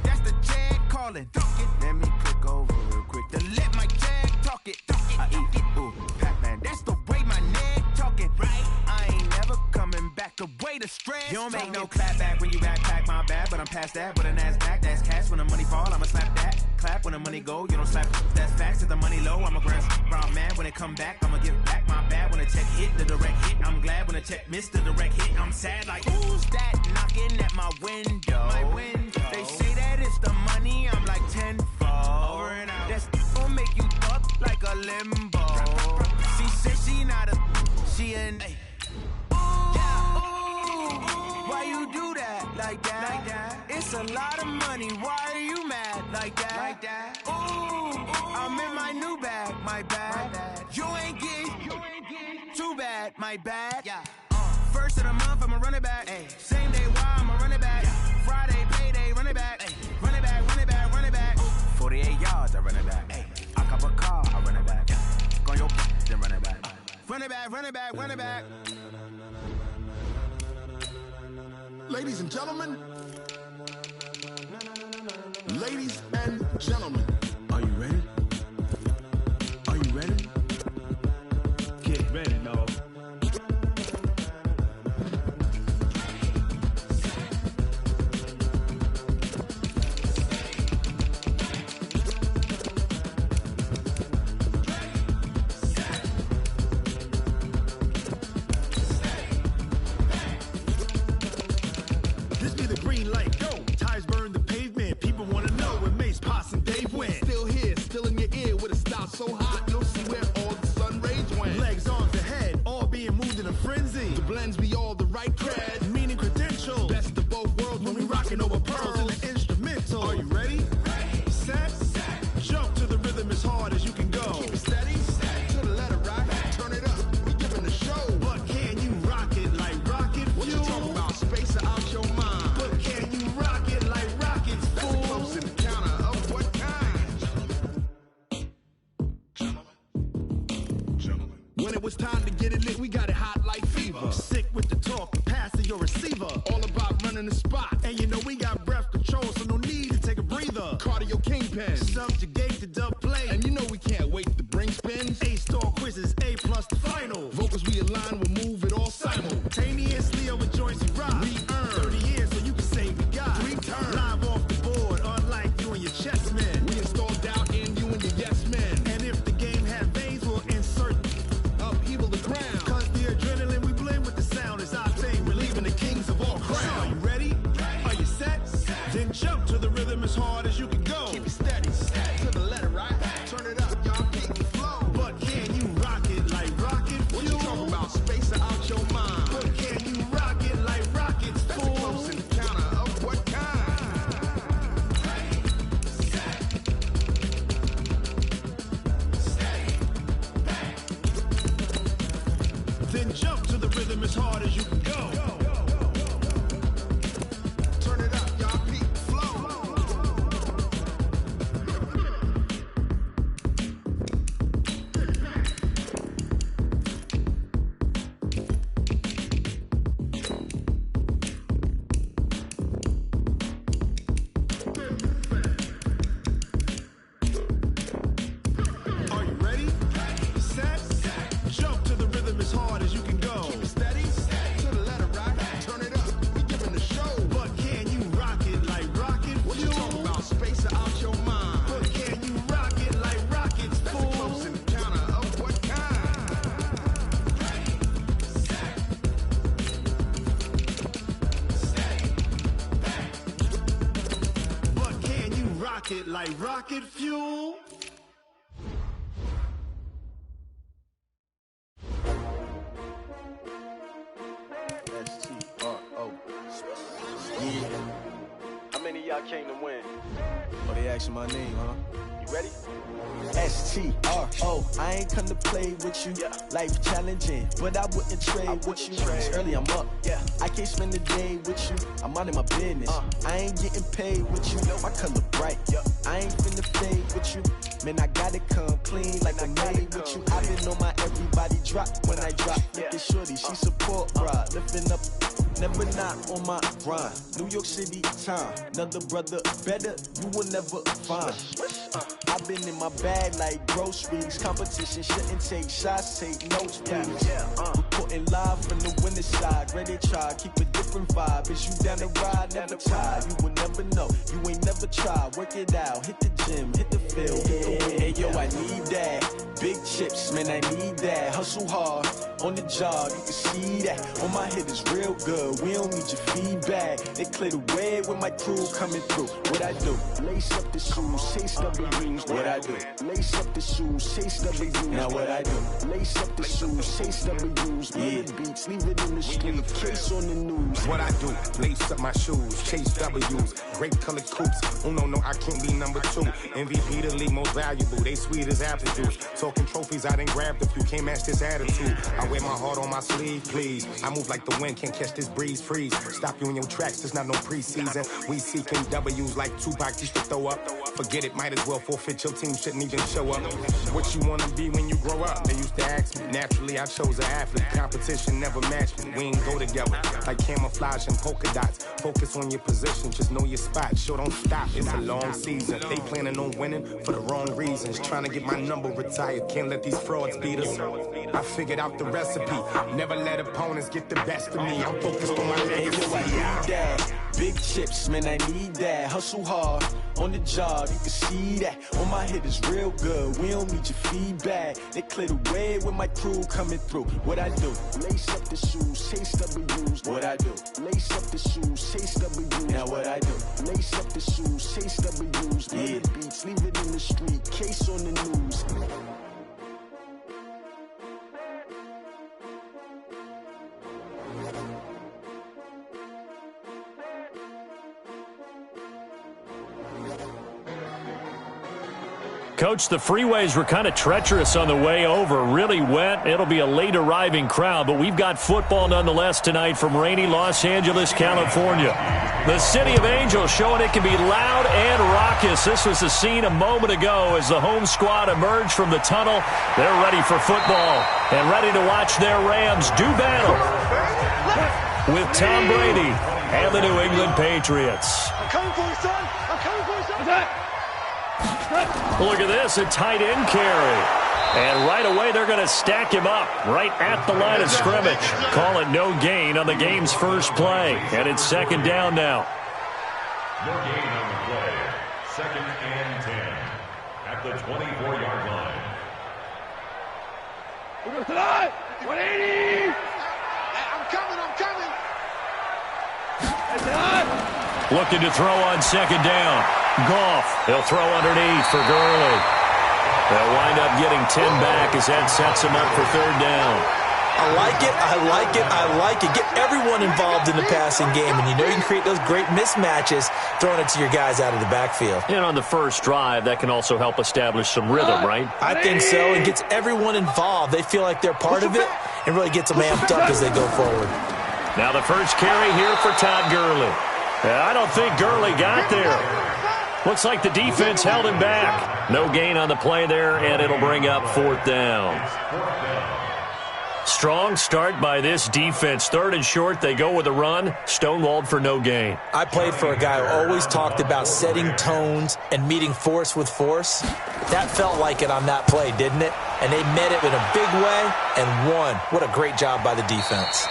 That's the jag calling. Let me click over real quick to let my jag talk it. I eat it, ooh, Pac-Man. That's the way my neck talking. Right? I ain't never coming back. The way the stress. You don't make no clap back when you backpack, my bad. But I'm past that with a NASDAQ. That's cash when the money fall. I'ma slap that. Clap when the money go. You don't slap. That's facts. If the money low, I'm a ground man. When it come back, I'ma give back my bad. When the check hit, the direct hit. I'm glad when the check missed the direct hit. I'm sad like who's that knocking at my window? My window. They say that it's the money. I'm like tenfold. Over and out. That's gonna make you fuck like a limbo. She said she not a. She an. Why you do that like that? It's a lot of money. Why are you mad like that? Ooh, I'm in my new bag, my bad. You ain't geek, too bad, my bad. First of the month, I'ma run it back. Same day, why I'ma run it back. Friday, payday, run it back. Run it back, run it back, run it back. 48 yards, I run it back. I cop a car, I run it back. Go yo, then run it back. Run it back, run it back, run it back. Ladies and gentlemen, are you ready? Are you ready? Get ready, dog. This be the green light, go. Tires burn the pavement. People wanna know where Mace, Potts, and Dave went. Still here, still in your ear with a style so hot, you'll see where all the sun rays went. Legs, arms, ahead, all being moved in a frenzy. The blends be all the right creds, meaning credentials. Best of both worlds when we rockin' over pearls in the instrumental. Are you ready? Set, jump to the rhythm as hard as you can go. Keep it steady, to the letter right. Turn it up, we giving the show. But can you rock it like rocket fuel? What you talking about? Space out your mind. But can you rock it like rockets, fool? That's a close encounter of what kind? Gentlemen. When it was time to get it lit, we got it hot like fever. Sick with the talk, pass to your receiver. All about running the spot. And you know we got breath control, so no need to take a breather. Cardio kingpin, subjugate the dub play. And you know we can't wait to bring spins. A-star quizzes, A+ the final. Vocals we align, we'll move it all simultaneously over joints we rock. We earn 30 years so you can say we got 3 turns. Live off the board, unlike you and your chess men. We install doubt in you and your yes men. And if the game had veins, we'll insert upheaval the ground. Cause the adrenaline we blend with the sound is our thing. We're leaving the kings of all crowns. Are you ready? Are you set? Then jump to the rhythm as hard as you can go. Keep it steady, to the letter right. Turn it up, y'all keep the flow. But can you rock it like rocket fuel? What you talking about? Space out your mind. But can you rock it like rockets, fool? That's a close encounter of what kind? Then jump to the rhythm as hard as you can go. Turn it up, y'all keep the flow. Are you ready? Set, jump to the rhythm as hard as you can go. Keep it steady, to the letter right. Turn it up, we giving the show. But can you rock it like rocket fuel? What you talking about? Space out your mind. But can you rock it like rockets, fool? That's a close encounter of what kind? But can you rock it like rocket fuel? STRO. Yeah. How many of y'all came to win. Oh, they asking my name, huh? You ready? S-T-R-O. I ain't come to play with you. Life challenging, but I wouldn't trade with you. It's early, I'm up. I can't spend the day with you. I'm out of my business. I ain't getting paid with you. My color bright. I ain't finna fade with you. Man, I gotta come clean like I'm made with you. I been on my everybody drop when I drop. Look at shorty, she support, bruh. Lifting up, never not on my grind. New York City time, another brother better, you will never find. I've been in my bag like groceries. Competition shouldn't take shots, take notes, please. Reporting live from the winning side. Ready to try, keep a different vibe. Is you down the ride, never tired. You will never know, you ain't never tried. Work it out, hit the gym, hit the field. Hey yo, I need that. Big chips, man, I need that. Hustle hard, on the job, you can see that. On my head is real good, we don't need your feedback. They clear the way with my crew coming through. What I do? Lace up the shoes, chase W's. What I do? Lace up the shoes, chase W's. Now what I do? Lace up the shoes, chase W's. Yeah, beats, leave it in the street, case on the news. What I do? Lace up my shoes, chase W's. Great colored coops. Oh no, I can't be number 2. MVP the league most valuable. They sweet as apple juice. Talking trophies, I done grabbed a few. Can't match this attitude. I wear my heart on my sleeve, please. I move like the wind, can't catch this breeze, freeze. Stop you in your tracks, there's not no preseason. We seeking W's like Tupac used to throw up. Forget it, might as well forfeit. Your team shouldn't even show up. What you wanna be when you grow up? They used to ask me. Naturally, I chose an athlete. Competition never matched me. We ain't go together like camouflage and polka dots. Focus on your position, just know your spot. Sure, don't stop. It's a long season. They planning on winning for the wrong reasons. Trying to get my number retired. Can't let these frauds beat us. I figured out the recipe. Never let opponents get the best of me. I'm focused on my legacy. Big chips, man, I need that. Hustle hard, on the job, you can see that. On my head is real good, we don't need your feedback. They clear the way with my crew coming through. What I do? Lace up the shoes, chase W's. What I do? Lace up the shoes, chase W's. Now what I do? Lace up the shoes, chase W's. Yeah, beats, leave it in the street, case on the news. Coach, the freeways were kind of treacherous on the way over, really wet. It'll be a late arriving crowd, but we've got football nonetheless tonight from rainy Los Angeles, California. The City of Angels showing it can be loud and raucous. This was the scene a moment ago as the home squad emerged from the tunnel. They're ready for football and ready to watch their Rams do battle with Tom Brady and the New England Patriots. I'm coming for you, son. I'm coming for you, son. Look at this, a tight end carry. And right away, they're going to stack him up right at the line of scrimmage. Call it no gain on the game's first play. And it's second down now. No gain on the play. Second and 10 at the 24-yard line. 180! I'm coming! Looking to throw on second down. Goff, he'll throw underneath for Gurley. They'll wind up getting 10 back as that sets him up for third down. I like it, I like it, I like it. Get everyone involved in the passing game, and you know you can create those great mismatches throwing it to your guys out of the backfield. And on the first drive, that can also help establish some rhythm, right? I think so. It gets everyone involved. They feel like they're part of it and really gets them amped up as they go forward. Now the first carry here for Todd Gurley. I don't think Gurley got there. Looks like the defense held him back. No gain on the play there, and it'll bring up fourth down. Strong start by this defense. Third and short, they go with a run. Stonewalled for no gain. I played for a guy who always talked about setting tones and meeting force with force. That felt like it on that play, didn't it? And they met it in a big way and won. What a great job by the defense.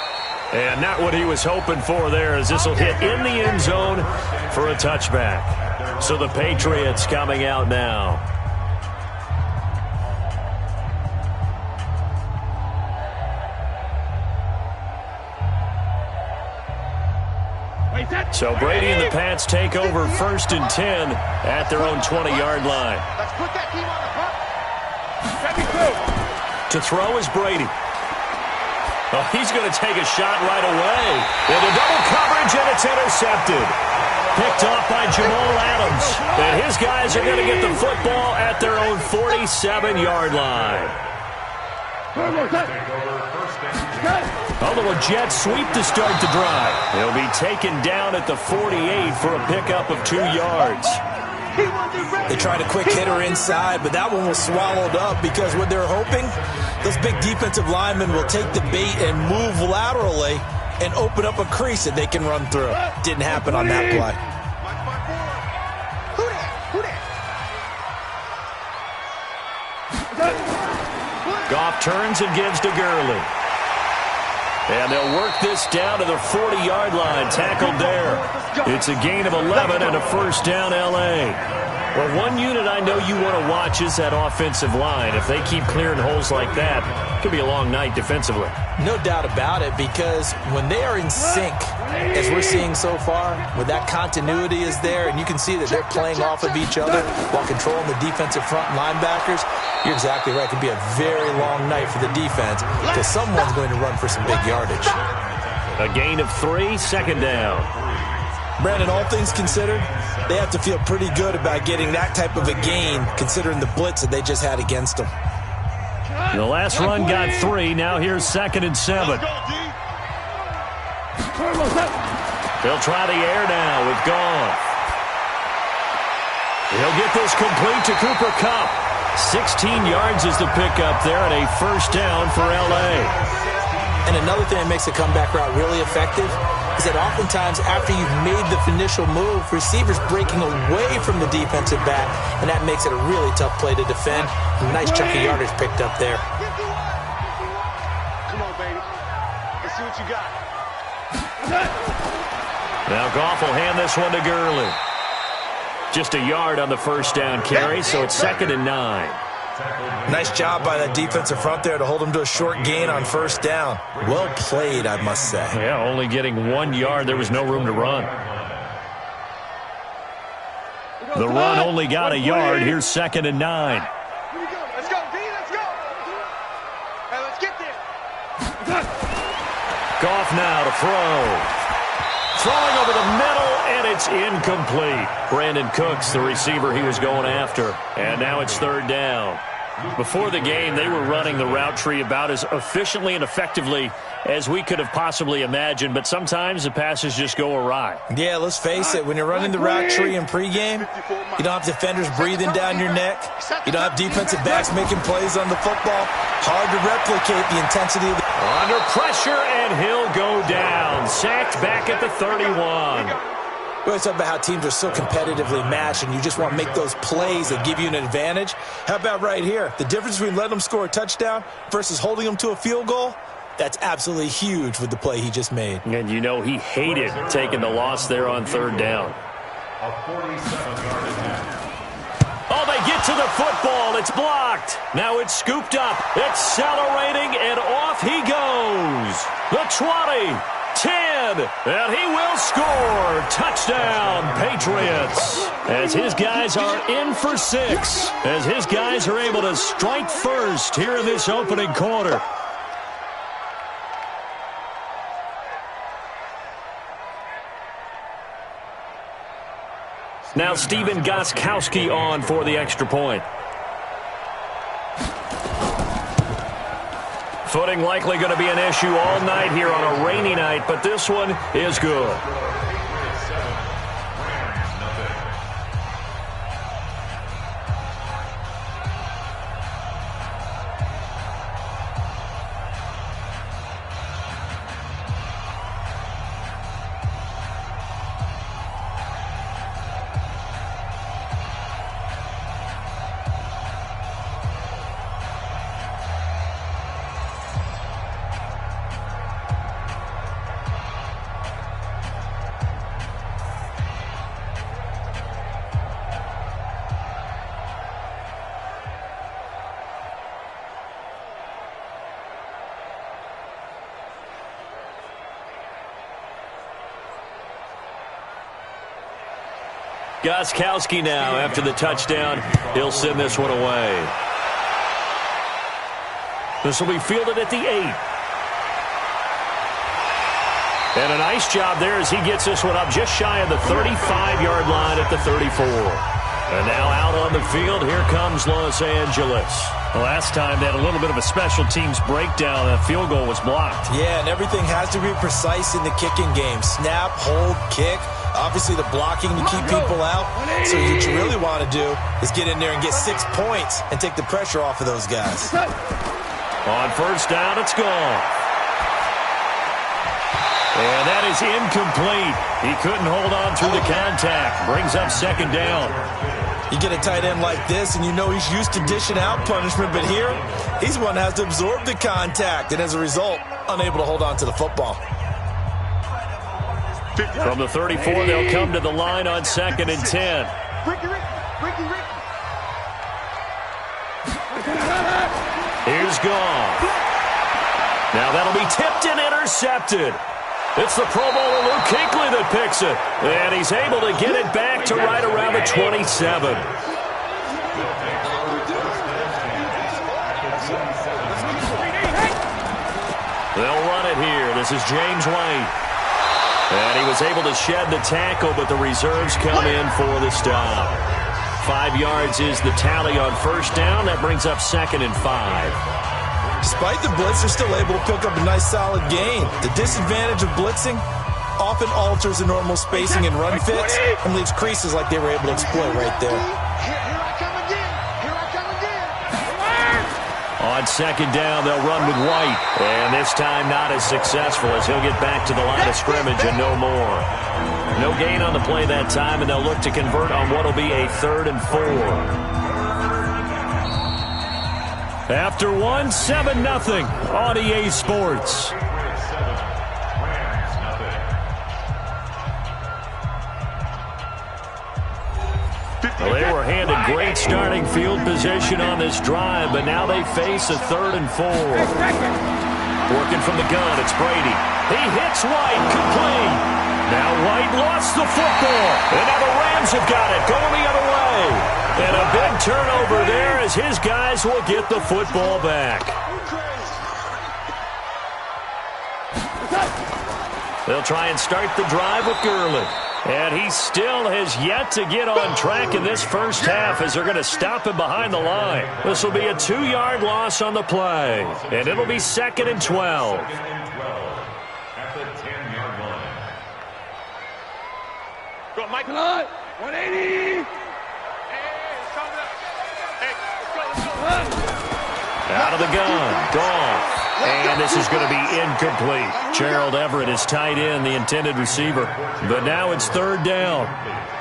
And not what he was hoping for there, as this will hit in the end zone for a touchback. So the Patriots coming out now. So Brady and the Pats take over first and 10 at their own 20-yard line. Let's put that team on the front. To throw is Brady. Oh, he's going to take a shot right away. With a double coverage, and it's intercepted. picked off by Jamal Adams. And his guys are going to get the football at their own 47-yard line. A little jet sweep to start the drive. He'll be taken down at the 48 for a pickup of 2 yards. They tried a quick hitter inside, but that one was swallowed up because what they're hoping, those big defensive linemen will take the bait and move laterally and open up a crease that they can run through. Didn't happen on that play. Goff turns and gives to Gurley. And they'll work this down to the 40-yard line, tackled there. It's a gain of 11 and a first down, L.A. Well, one unit I know you want to watch is that offensive line. If they keep clearing holes like that, it could be a long night defensively. No doubt about it, because when they are in sync, as we're seeing so far, when that continuity is there, and you can see that they're playing off of each other while controlling the defensive front linebackers, you're exactly right. It could be a very long night for the defense because someone's going to run for some big yardage. A gain of 3, second down. Brandon, all things considered, they have to feel pretty good about getting that type of a gain considering the blitz that they just had against them. The last run got 3. Now here's 2nd and 7. They'll try the air now with Goff. He'll get this complete to Cooper Kupp. 16 yards is the pickup there and a first down for L.A. And another thing that makes the comeback route really effective is that oftentimes after you've made the initial move, receivers breaking away from the defensive back, and that makes it a really tough play to defend. A nice chunk of yardage picked up there. Come on, baby. Let's see what you got. Now Goff will hand this one to Gurley. Just a yard on the first down carry, so it's 2nd and 9. Nice job by that defensive front there to hold him to a short gain on first down. Well played, I must say. Yeah, only getting 1 yard. There was no room to run. The run only got a yard. Here's 2nd and 9. Let's go, D. Let's go. Hey, let's get there. Goff now to throw. Throwing over the middle, and it's incomplete. Brandon Cooks, the receiver he was going after. And now it's 3rd down. Before the game, they were running the route tree about as efficiently and effectively as we could have possibly imagined, but sometimes the passes just go awry. Yeah, let's face it. When you're running the route tree in pregame, you don't have defenders breathing down your neck. You don't have defensive backs making plays on the football. Hard to replicate the intensity of the... Under pressure, and he'll go down. Sacked back at the 31. We always talk about how teams are so competitively matched and you just want to make those plays that give you an advantage. How about right here? The difference between letting them score a touchdown versus holding them to a field goal, that's absolutely huge with the play he just made. And you know he hated taking the loss there on 3rd down. A 47-yard attack. Oh, they get to the football. It's blocked. Now it's scooped up. Accelerating, and off he goes. The 20. 10, and he will score. Touchdown, Patriots. As his guys are in for 6. As his guys are able to strike first here in this opening quarter. Now Stephen Gostkowski on for the extra point. Footing likely going to be an issue all night here on a rainy night, but this one is good. Gostkowski now, after the touchdown, he'll send this one away. This will be fielded at the 8. And a nice job there as he gets this one up just shy of the 35-yard line at the 34. And now out on the field, here comes Los Angeles. Last time they had a little bit of a special teams breakdown. That field goal was blocked. Yeah, and everything has to be precise in the kicking game. Snap, hold, kick. Obviously the blocking to keep people out. So what you really want to do is get in there and get 6 points and take the pressure off of those guys. On first down, it's gone. And that is incomplete. He couldn't hold on through the contact. Brings up second down. You get a tight end like this, and you know he's used to dishing out punishment, but here, he's the one that has to absorb the contact, and as a result, unable to hold on to the football. From the 34, they'll come to the line on 2nd and 10. Here's gone. Now that'll be tipped and intercepted. It's the Pro Bowler Luke Kuechly that picks it. And he's able to get it back to right around the 27. They'll run it here. This is James White. And he was able to shed the tackle, but the reserves come in for the stop. 5 yards is the tally on first down. That brings up 2nd and 5. Despite the blitz, they're still able to pick up a nice solid gain. The disadvantage of blitzing often alters the normal spacing and run fits and leaves creases like they were able to exploit right there. On second down, they'll run with White. And this time not as successful as he'll get back to the line of scrimmage and no more. No gain on the play that time, and they'll look to convert on what will be a 3rd and 4. After 7-0 on EA Sports. Well, they were handed great starting field position on this drive, but now they face a 3rd and 4. Working from the gun, it's Brady. He hits White, complete. Now White lost the football, and now the Rams have got it, going the other way. And a big turnover there as his guys will get the football back. They'll try and start the drive with Gurley. And he still has yet to get on track in this first half as they're going to stop him behind the line. This will be a 2-yard loss on the play. And it'll be 2nd and 12. At the 10-yard line. Go, Mike. 180. Out of the gun, Goff. And this is going to be incomplete. Gerald Everett is tight end, the intended receiver. But now it's 3rd down.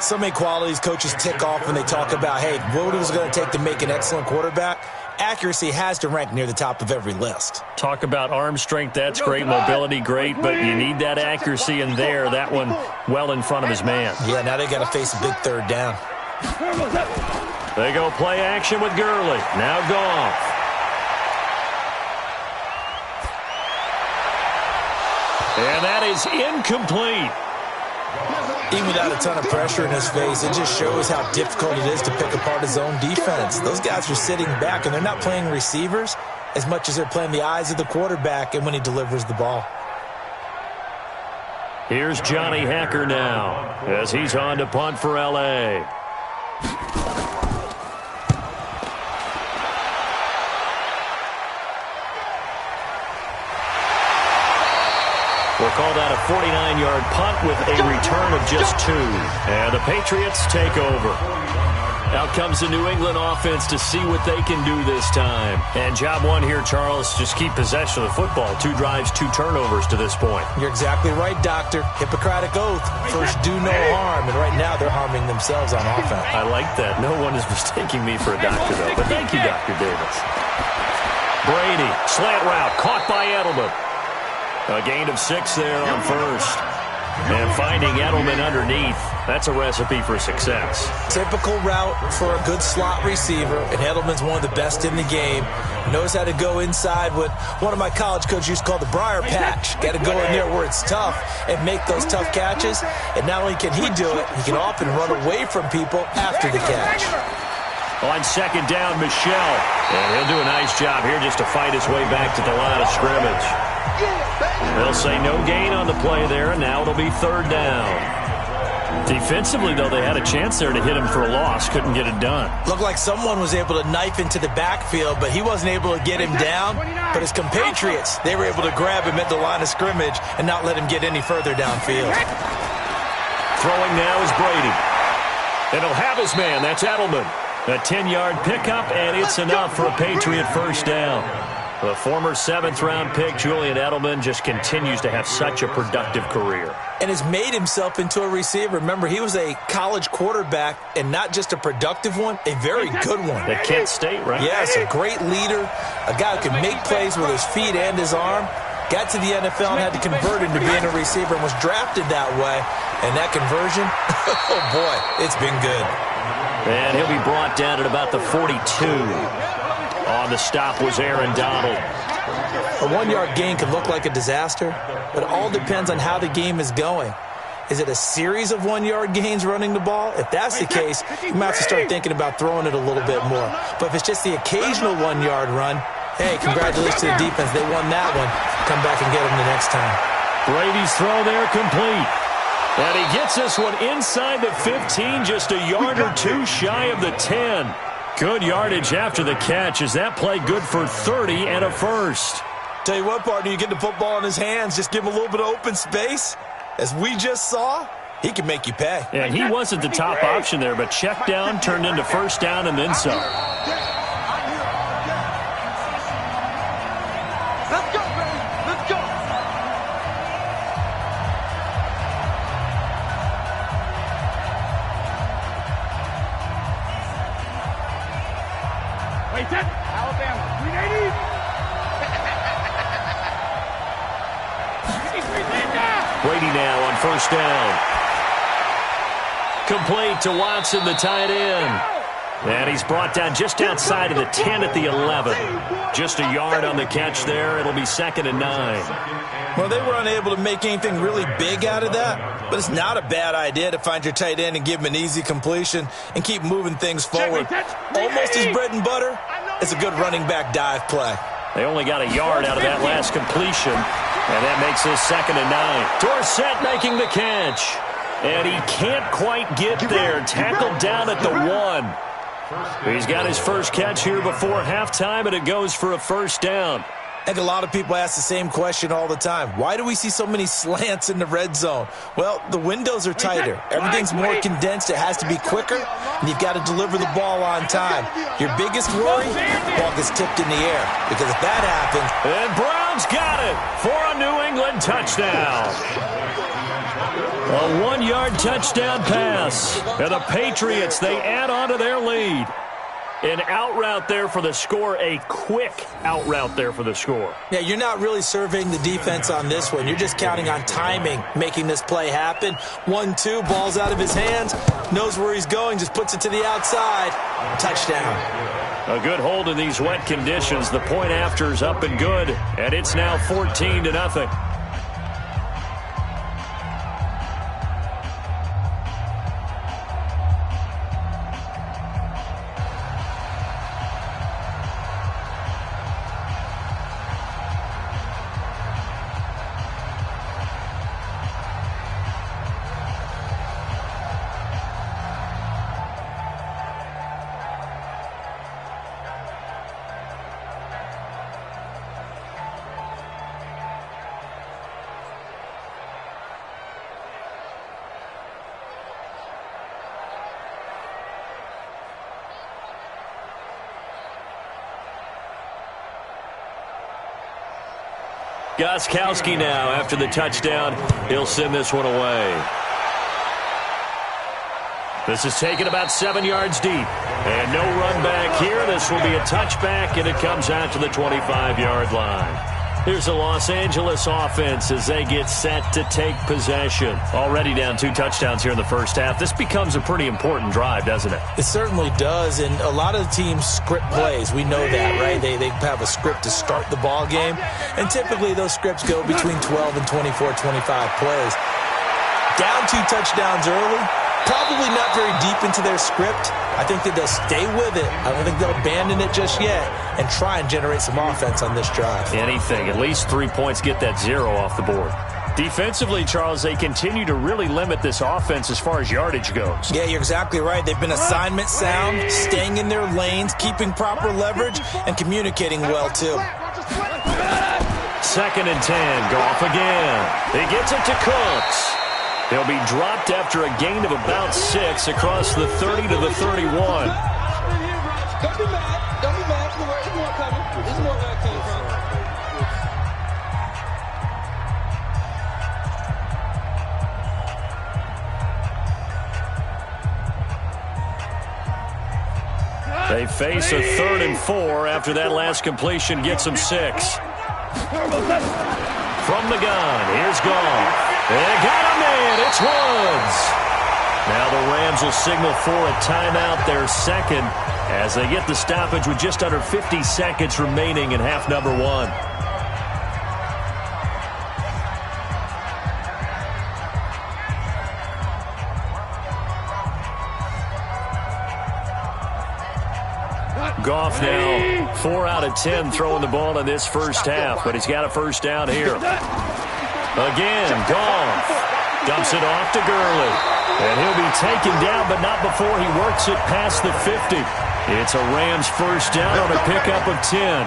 So many qualities coaches tick off when they talk about, hey, what is it going to take to make an excellent quarterback? Accuracy has to rank near the top of every list. Talk about arm strength, that's great. Mobility, great. But you need that accuracy in there. That one well in front of his man. Yeah, now they got to face a big 3rd down. They go play action with Gurley. Now Goff. And that is incomplete. Even without a ton of pressure in his face, it just shows how difficult it is to pick apart his own defense. Those guys are sitting back, and they're not playing receivers as much as they're playing the eyes of the quarterback and when he delivers the ball. Here's Johnny Hacker now as he's on to punt for L.A. We'll call that a 49-yard punt with a return of just 2. And the Patriots take over. Out comes the New England offense to see what they can do this time. And job one here, Charles, just keep possession of the football. 2 drives, 2 turnovers to this point. You're exactly right, Doctor. Hippocratic oath. First, do no harm. And right now, they're harming themselves on offense. I like that. No one is mistaking me for a doctor, though. But thank you, Dr. Davis. Brady, slant route, caught by Edelman. A gain of 6 there on first. And finding Edelman underneath, that's a recipe for success. Typical route for a good slot receiver, and Edelman's one of the best in the game. Knows how to go inside what one of my college coaches used to call the briar patch. Got to go in there where it's tough and make those tough catches. And not only can he do it, he can often run away from people after the catch. On second down, Michelle. And he'll do a nice job here just to fight his way back to the line of scrimmage. They'll say no gain on the play there, and now it'll be 3rd down. Defensively, though, they had a chance there to hit him for a loss. Couldn't get it done. Looked like someone was able to knife into the backfield, but he wasn't able to get him down. But his compatriots, they were able to grab him at the line of scrimmage and not let him get any further downfield. Throwing now is Brady. And he'll have his man. That's Edelman. A 10-yard pickup, and it's enough for a Patriot first down. The former 7th-round pick, Julian Edelman, just continues to have such a productive career. And has made himself into a receiver. Remember, he was a college quarterback, and not just a productive one, a very good one. At Kent State, right? Yes, a great leader, a guy who can make plays with his feet and his arm. Got to the NFL and had to convert into being a receiver and was drafted that way. And that conversion, oh boy, it's been good. And he'll be brought down at about the 42. On the stop was Aaron Donald. A 1-yard gain can look like a disaster, but it all depends on how the game is going. Is it a series of 1-yard gains running the ball? If that's the case, you might have to start thinking about throwing it a little bit more. But if it's just the occasional 1-yard run, hey, congratulations to the defense. They won that one. Come back and get them the next time. Brady's throw there complete. And he gets this one inside the 15, just a yard or two shy of the 10. Good yardage after the catch. Is that play good for 30 and a first? Tell you what, partner, you get the football in his hands, just give him a little bit of open space. As we just saw, he can make you pay. And he wasn't the top option there, but check down turned into first down and then some. Let's go, baby. Let's go. Wait, that Alabama, 380. Brady now on first down. Complete to Watson, the tight end. And he's brought down just outside of the 10 at the 11. Just a yard on the catch there. It'll be 2nd and 9. Well, they were unable to make anything really big out of that, but it's not a bad idea to find your tight end and give him an easy completion and keep moving things forward. Almost his bread and butter. It's a good running back dive play. They only got a yard out of that last completion, and that makes this 2nd and 9. Dorsett making the catch, and he can't quite get there. Tackled down at the 1. He's got his first catch here before halftime, and it goes for a first down. I think a lot of people ask the same question all the time. Why do we see so many slants in the red zone? Well, the windows are tighter. Everything's more condensed. It has to be quicker, and you've got to deliver the ball on time. Your biggest worry, the ball gets tipped in the air, because if that happens... And Brown's got it for a New England touchdown. A 1-yard touchdown pass. And the Patriots, they add on to their lead. An out route there for the score, a quick out route there for the score. Yeah, you're not really surveying the defense on this one. You're just counting on timing, making this play happen. 1-2, ball's out of his hands, knows where he's going, just puts it to the outside. Touchdown. A good hold in these wet conditions. The point after's up and good, and it's now 14-0. Gostkowski now, after the touchdown, he'll send this one away. This is taken about 7 yards deep. And no run back here. This will be a touchback, and it comes out to the 25-yard line. Here's the Los Angeles offense as they get set to take possession. Already down 2 touchdowns here in the first half. This becomes a pretty important drive, doesn't it? It certainly does, and a lot of the teams script plays. We know that, right? They have a script to start the ball game, and typically those scripts go between 12 and 24, 25 plays. Down 2 touchdowns early, Probably not very deep into their script. I think that they'll stay with it. I don't think they'll abandon it just yet and try and generate some offense on this drive. Anything. At least 3 points, get that 0 off the board. Defensively, Charles, they continue to really limit this offense as far as yardage goes. Yeah, you're exactly right. They've been assignment sound, staying in their lanes, keeping proper leverage, and communicating well, too. 2nd and 10. Goff again. He gets it to Cooks. He'll be dropped after a gain of about 6 across the 30 to the 31. Don't be mad. Don't be mad. There's more coming. There's more where it came from. They face a 3rd and 4 after that last completion gets them 6. From the gun, here's Goff. They got him in. It's Woods. Now the Rams will signal for a timeout, their second, as they get the stoppage with just under 50 seconds remaining in half number 1. Goff now 4 out of 10 throwing the ball in this first half, but he's got a first down here. Again, Goff dumps it off to Gurley. And he'll be taken down, but not before he works it past the 50. It's a Rams first down on a pickup of 10.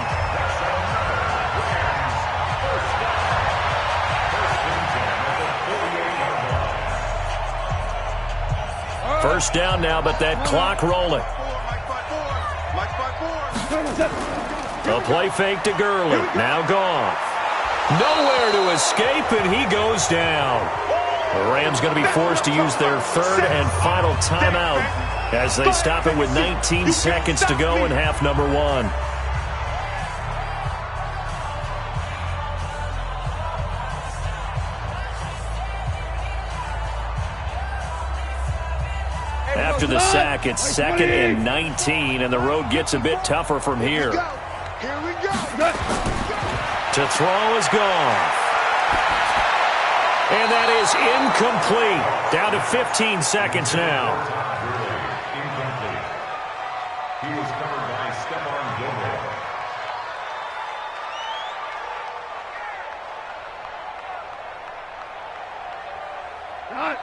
First down now, but that clock rolling. A play fake to Gurley. Now Goff. Nowhere to escape, and he goes down. The Rams going to be forced to use their 3rd and final timeout as they stop it with 19 seconds to go in half number 1. After the sack, it's 2nd and 19, and the road gets a bit tougher from here. Here we go. To throw is Goff. And that is incomplete. Down to 15 seconds now. Incomplete. He was covered by Stephon Gilmore.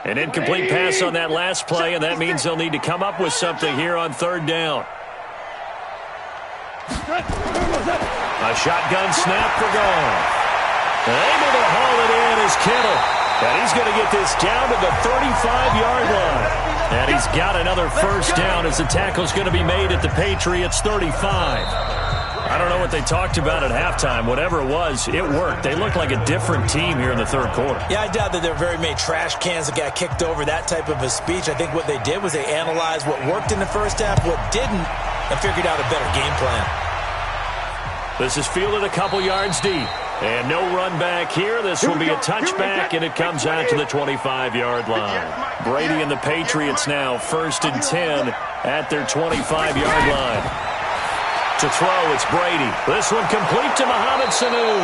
An incomplete pass on that last play, and that means they'll need to come up with something here on 3rd down. A shotgun snap for Goff. Able to haul it in is Kittle. And he's going to get this down to the 35-yard line. And he's got another first down as the tackle's going to be made at the Patriots' 35. I don't know what they talked about at halftime. Whatever it was, it worked. They look like a different team here in the 3rd quarter. Yeah, I doubt that there were very many trash cans that got kicked over, that type of a speech. I think what they did was they analyzed what worked in the first half, what didn't, and figured out a better game plan. This is fielded a couple yards deep. And no run back here. This will be a touchback, and it comes out to the 25-yard line. Brady and the Patriots now 1st and 10 at their 25-yard line. To throw, it's Brady. This one complete to Mohamed Sanu.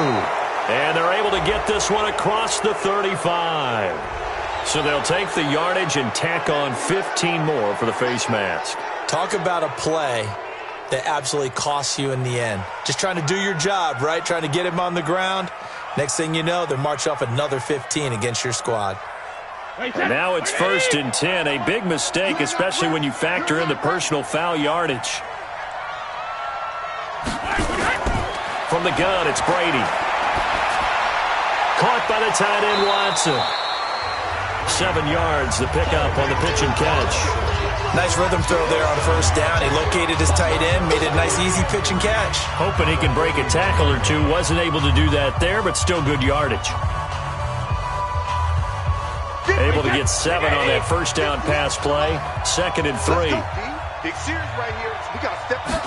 And they're able to get this one across the 35. So they'll take the yardage and tack on 15 more for the face mask. Talk about a play that absolutely costs you in the end. Just trying to do your job, right? Trying to get him on the ground. Next thing you know, they march off another 15 against your squad. And now it's 1st and 10. A big mistake, especially when you factor in the personal foul yardage. From the gun, it's Brady. Caught by the tight end, Watson. 7 yards, the pickup on the pitch and catch. Nice rhythm throw there on first down. He located his tight end, made it a nice, easy pitch and catch. Hoping he can break a tackle or two. Wasn't able to do that there, but still good yardage. Able to get 7 on that first down pass play. 2nd and 3. Big series right here. We got to step up.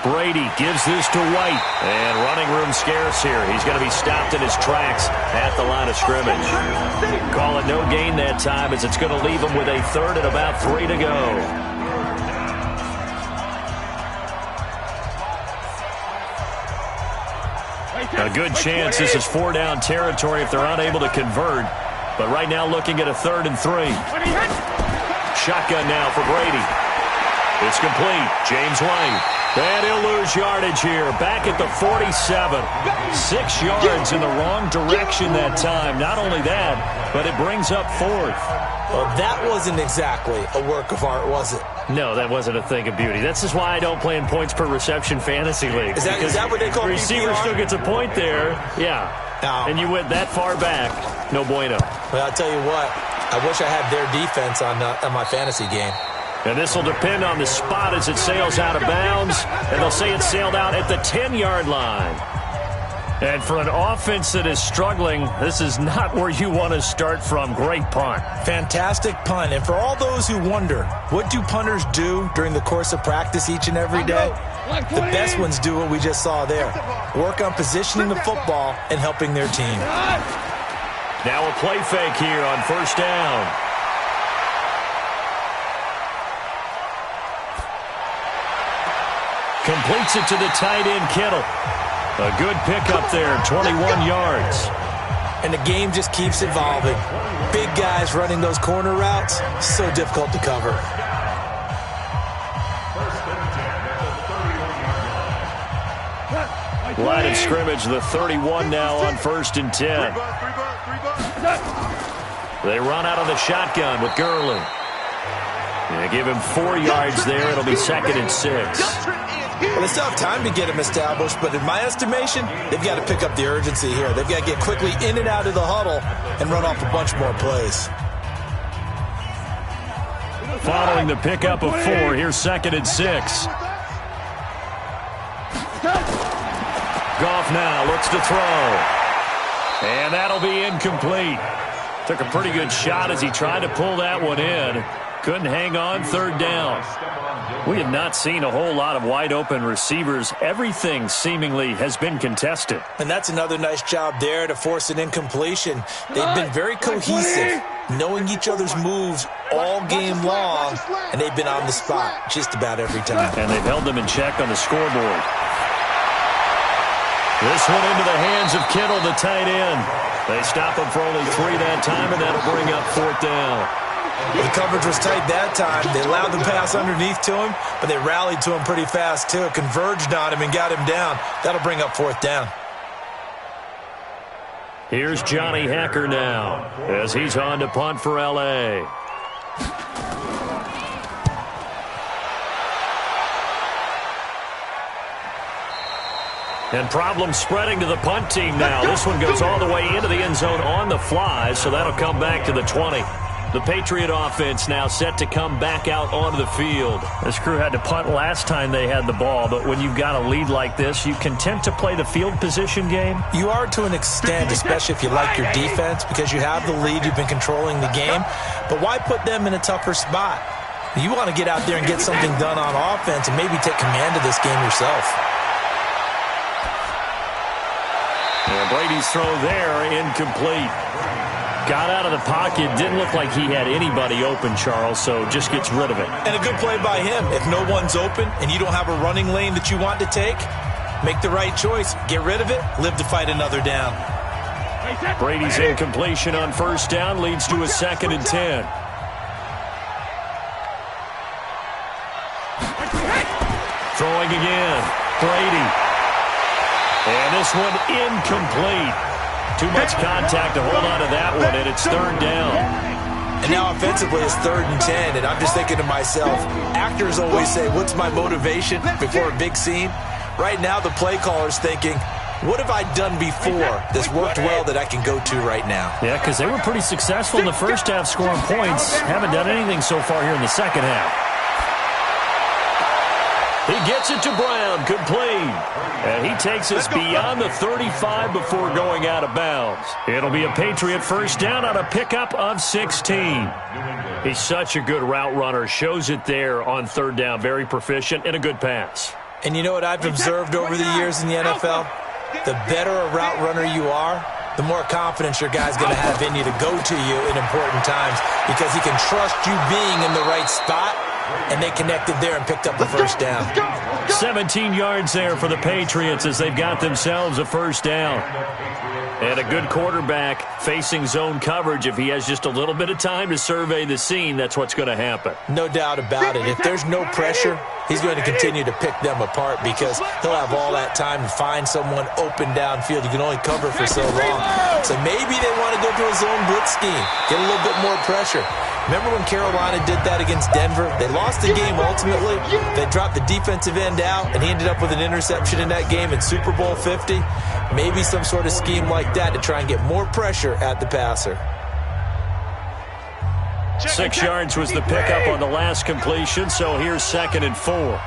Brady gives this to White. And running room scarce here. He's going to be stopped in his tracks at the line of scrimmage. Call it no gain that time as it's going to leave him with a 3rd and about 3 to go. A good chance this is 4-down territory if they're unable to convert. But right now looking at a 3rd and 3. shotgun now for Brady. It's complete. James White. And he'll lose yardage here. Back at the 47. 6 yards in the wrong direction that time. Not only that, but it brings up 4th. Well, that wasn't exactly a work of art, was it? No, that wasn't a thing of beauty. That's just why I don't play in points per reception fantasy league. Is that what they call receiver PPR? still gets a point there. Yeah. No. And you went that far back. No bueno. Well, I'll tell you what. I wish I had their defense on my fantasy game. And this will depend on the spot as it sails out of bounds. And they'll say it sailed out at the 10-yard line. And for an offense that is struggling, this is not where you want to start from. Great punt. Fantastic punt. And for all those who wonder, what do punters do during the course of practice each and every day? The best ones do what we just saw there. Work on positioning the football and helping their team. Now a play fake here on first down. Completes it to the tight end, Kittle. A good pickup there, 21 yards. And the game just keeps evolving. Big guys running those corner routes, so difficult to cover. Line of scrimmage, the 31 now on 1st and 10. They run out of the shotgun with Gurley. They give him 4 yards there. It'll be 2nd and 6. Well, they still have time to get him established, but in my estimation, they've got to pick up the urgency here. They've got to get quickly in and out of the huddle and run off a bunch more plays. Following the pickup of 4, here's 2nd and 6. Goff now looks to throw. And that'll be incomplete. Took a pretty good shot as he tried to pull that one in. Couldn't hang on, 3rd down. We have not seen a whole lot of wide-open receivers. Everything seemingly has been contested. And that's another nice job there to force an incompletion. They've been very cohesive, knowing each other's moves all game long, and they've been on the spot just about every time. And they've held them in check on the scoreboard. This one into the hands of Kittle, the tight end. They stop him for only 3 that time, and that'll bring up 4th down. The coverage was tight that time. They allowed the pass underneath to him, but they rallied to him pretty fast, too. Converged on him and got him down. That'll bring up 4th down. Here's Johnny Hacker now as he's on to punt for L.A. And problems spreading to the punt team now. This one goes all the way into the end zone on the fly, so that'll come back to the 20. The Patriot offense now set to come back out onto the field. This crew had to punt last time they had the ball, but when you've got a lead like this, you content to play the field position game? You are to an extent, especially if you like your defense, because you have the lead, you've been controlling the game. But why put them in a tougher spot? You want to get out there and get something done on offense and maybe take command of this game yourself. And Brady's throw there, incomplete. Got out of the pocket, didn't look like he had anybody open, Charles, so just gets rid of it. And a good play by him. If no one's open and you don't have a running lane that you want to take, make the right choice. Get rid of it, live to fight another down. Brady's incompletion on 1st down leads to a 2nd and 10. Throwing again, Brady. And this one incomplete. Too much contact to hold on to that one, and it's 3rd down. And now offensively it's 3rd and 10, and I'm just thinking to myself, actors always say, what's my motivation before a big scene? Right now the play caller's thinking, what have I done before that's worked well that I can go to right now? Yeah, because they were pretty successful in the first half scoring points. Haven't done anything so far here in the second half. He gets it to Brown, complete. And he takes us beyond the 35 before going out of bounds. It'll be a Patriot 1st down on a pickup of 16. He's such a good route runner. Shows it there on 3rd down. Very proficient and a good pass. And you know what I've observed over the years in the NFL? The better a route runner you are, the more confidence your guy's going to have in you to go to you in important times because he can trust you being in the right spot. And they connected there and picked up the 1st down. 17 yards there for the Patriots as they've got themselves a 1st down. And a good quarterback facing zone coverage, if he has just a little bit of time to survey the scene, that's what's going to happen. No doubt about it. If there's no pressure, he's going to continue to pick them apart because he'll have all that time to find someone open downfield. You can only cover for so long. So maybe they want to go to a zone blitz scheme, get a little bit more pressure. Remember when Carolina did that against Denver? They lost the game ultimately. They dropped the defensive end out, and he ended up with an interception in that game in Super Bowl 50. Maybe some sort of scheme like that to try and get more pressure at the passer. 6 yards was the pickup on the last completion, so here's 2nd and 4.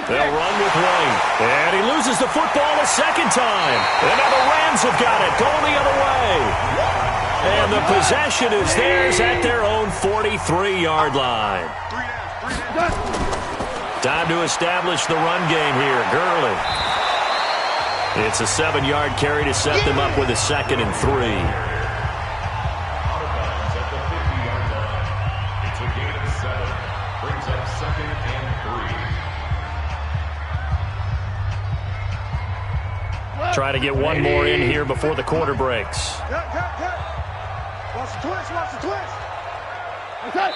They'll run with White. And he loses the football a second time. And now the Rams have got it, going the other way. And the possession is theirs at their own 43-yard line. Time to establish the run game here. Gurley. It's a 7-yard carry to set them up with a 2nd and 3. Try to get one more in here before the quarter breaks. Watch the twist, watch the twist. Okay.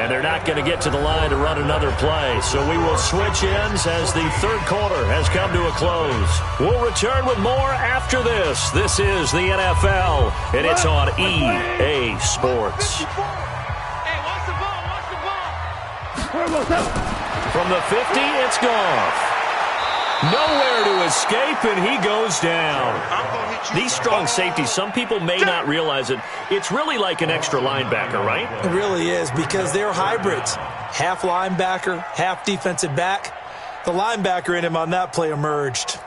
And they're not going to get to the line to run another play. So we will switch ends as the third quarter has come to a close. We'll return with more after this. This is the NFL, and it's on EA Sports. Hey, watch the ball, watch the ball. From the 50, it's Goff. Nowhere to escape, and he goes down. These strong safeties, some people may not realize it. It's really like an extra linebacker, right? It really is because they're hybrids. Half linebacker, half defensive back. The linebacker in him on that play emerged.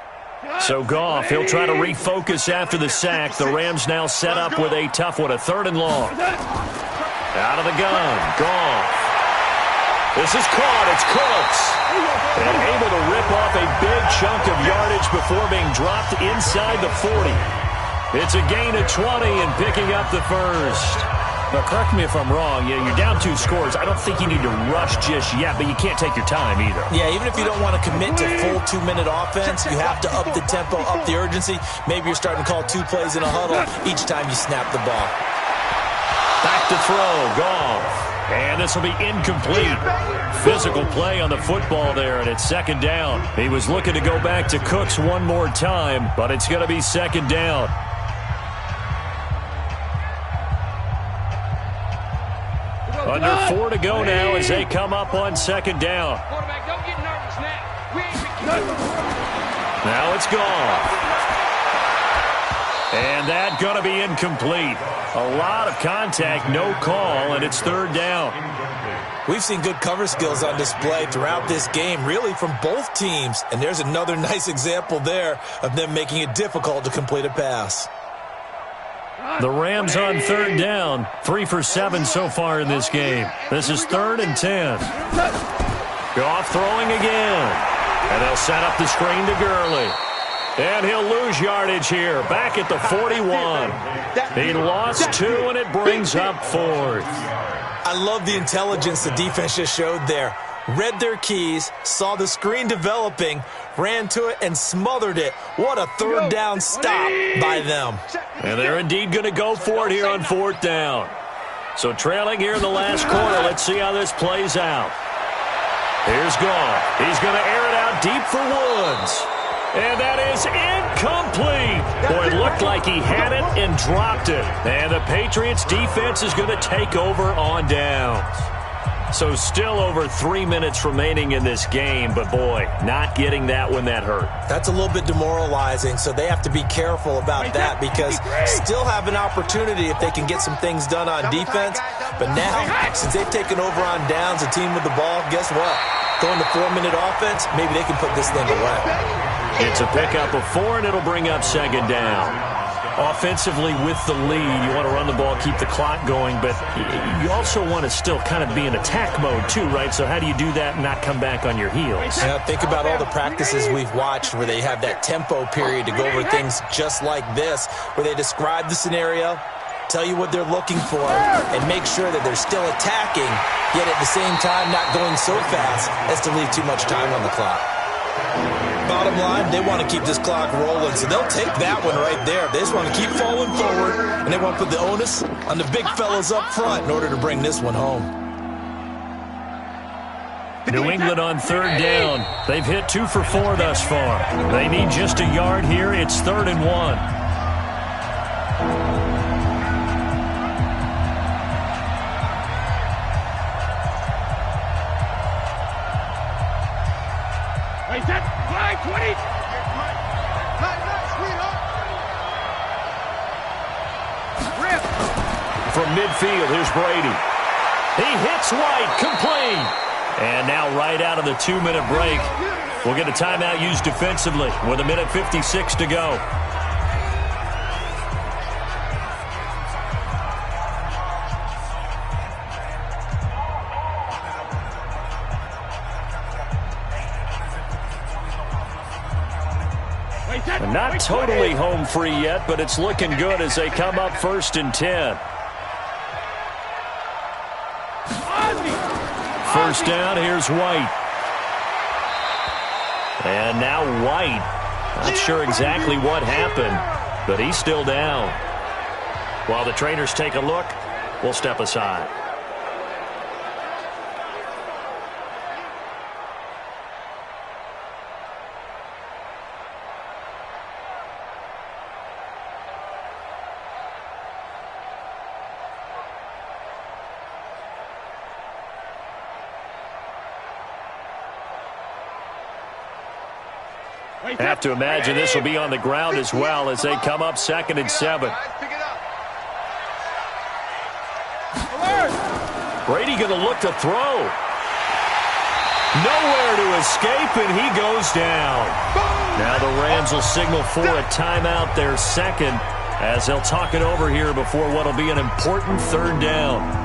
So Goff, he'll try to refocus after the sack. The Rams now set up with a tough one, a 3rd and long. Out of the gun, Goff. This is caught. It's Cooks. And able to rip off a big chunk of yardage before being dropped inside the 40. It's a gain of 20 and picking up the first. Now, correct me if I'm wrong. You're down 2 scores. I don't think you need to rush just yet, but you can't take your time either. Yeah, even if you don't want to commit to full 2-minute offense, you have to up the tempo, up the urgency. Maybe you're starting to call 2 plays in a huddle each time you snap the ball. Back to throw. Goff. And this will be incomplete. Physical play on the football there, and it's 2nd down. He was looking to go back to Cooks one more time, but it's going to be 2nd down. Under 4 to go now as they come up on 2nd down. Quarterback, don't get nervous now. We ain't Now it's gone. And that going to be incomplete. A lot of contact, no call, and it's 3rd down. We've seen good cover skills on display throughout this game, really from both teams. And there's another nice example there of them making it difficult to complete a pass. The Rams on 3rd down, 3 for 7 so far in this game. This is 3rd and 10. Goff throwing again. And they'll set up the screen to Gurley. And he'll lose yardage here, back at the 41. He lost 2, and it brings up 4th. I love the intelligence the defense just showed there. Read their keys, saw the screen developing, ran to it, and smothered it. What a 3rd down stop by them. And they're indeed going to go for it here on 4th down. So trailing here in the last quarter, let's see how this plays out. Here's Goff. He's going to air it out deep for Woods. And that is incomplete. Boy, it looked like he had it and dropped it. And the Patriots defense is going to take over on downs. So still over 3 minutes remaining in this game, but boy, not getting that when that hurt. That's a little bit demoralizing, so they have to be careful about that because still have an opportunity if they can get some things done on defense. But now, since they've taken over on downs, a team with the ball, guess what? Going to 4-minute offense, maybe they can put this thing away. It's a pickup of 4, and it'll bring up 2nd down. Offensively with the lead, you want to run the ball, keep the clock going, but you also want to still kind of be in attack mode too, right? So how do you do that and not come back on your heels? Yeah, think about all the practices we've watched where they have that tempo period to go over things just like this, where they describe the scenario, tell you what they're looking for and make sure that they're still attacking, yet at the same time not going so fast as to leave too much time on the clock. Bottom line, they want to keep this clock rolling, so they'll take that one right there. They just want to keep falling forward, and they want to put the onus on the big fellas up front in order to bring this one home. New England on third down. They've hit 2 for 4 thus far. They need just a yard here. It's 3rd and 1. Hey, set, flag, 20. From midfield, here's Brady. He hits White, complete. And now right out of the 2-minute break, we'll get a timeout used defensively with 1:56 to go. And not totally home free yet, but it's looking good as they come up 1st and 10. First down, here's White. And now White. Not sure exactly what happened, but he's still down. While the trainers take a look, we'll step aside. Have to imagine this will be on the ground as well as they come up 2nd and 7. Brady going to look to throw. Nowhere to escape, and he goes down. Now the Rams will signal for a timeout, their 2nd, as they'll talk it over here before what will be an important 3rd down.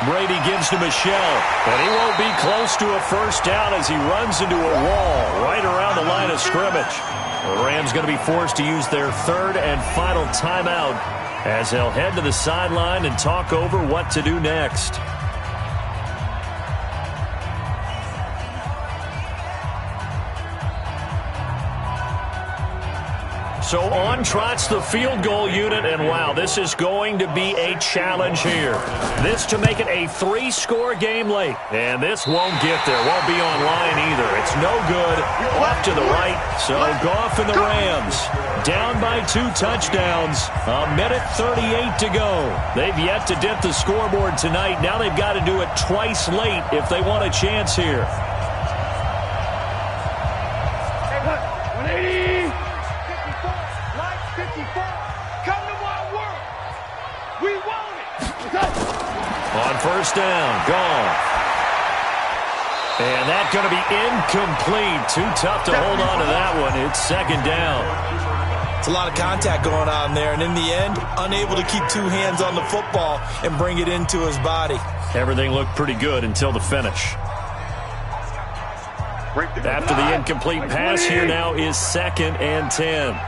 Brady gives to Michelle, and he won't be close to a 1st down as he runs into a wall right around the line of scrimmage. The Rams going to be forced to use their 3rd and final timeout as they'll head to the sideline and talk over what to do next. So on trots the field goal unit, and wow, this is going to be a challenge here. This to make it a 3-score game late, and this won't get there, won't be online either. It's no good, off to the right, so Goff and the Rams down by 2 touchdowns, 1:38 to go. They've yet to dip the scoreboard tonight. Now they've got to do it twice late if they want a chance here. 180. 54. Come to my world. We want it. On 1st down, Goff. And that's going to be incomplete. Too tough to hold on to that one. It's 2nd down. It's a lot of contact going on there, and in the end, unable to keep 2 hands on the football and bring it into his body. Everything looked pretty good until the finish. After the incomplete pass, here now is 2nd and 10.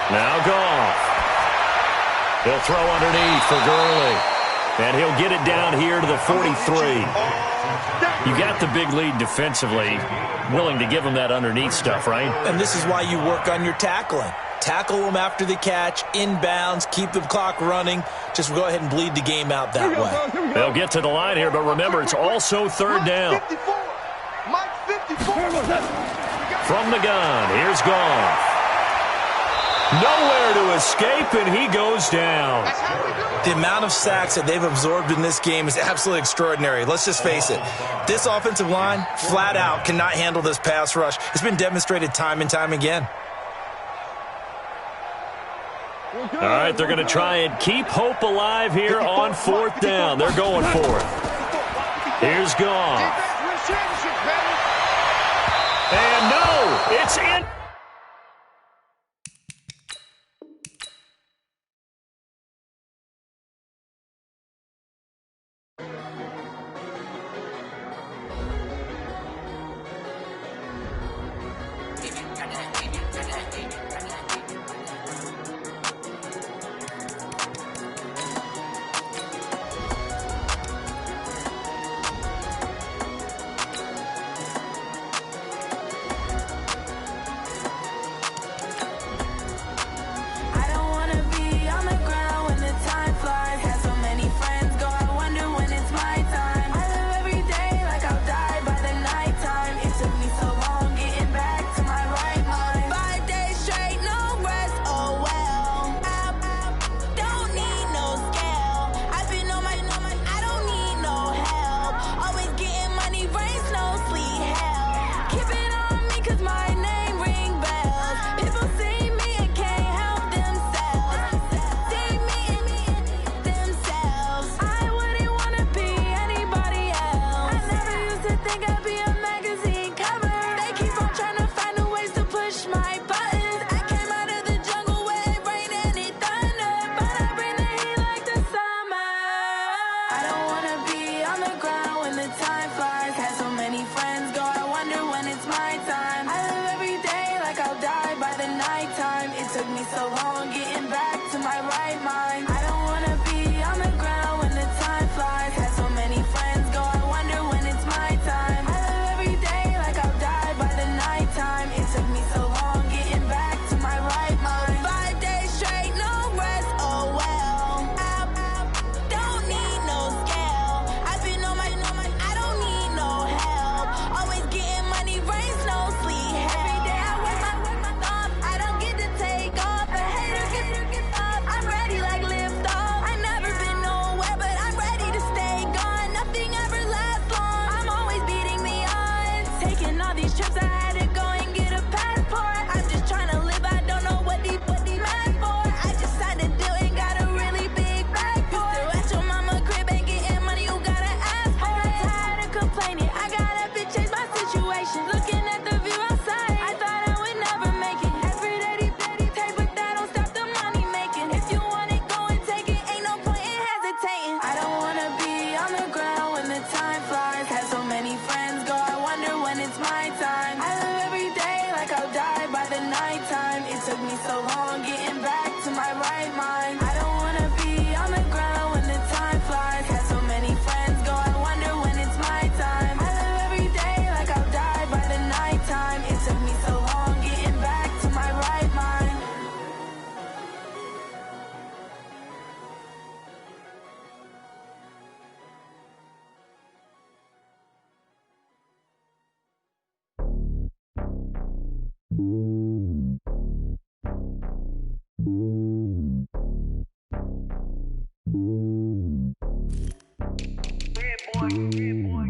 Now Goff. He'll throw underneath for Gurley. And he'll get it down here to the 43. You got the big lead defensively. Willing to give him that underneath stuff, right? And this is why you work on your tackling. Tackle them after the catch, inbounds, keep the clock running. Just go ahead and bleed the game out that way. They'll get to the line here, but remember, it's also 3rd down. From the gun, here's Goff. Nowhere to escape, and he goes down. The amount of sacks that they've absorbed in this game is absolutely extraordinary. Let's just face it. This offensive line, flat out, cannot handle this pass rush. It's been demonstrated time and time again. All right, they're going to try and keep hope alive here on 4th down. They're going for it. Here's Goff. And no, It's in.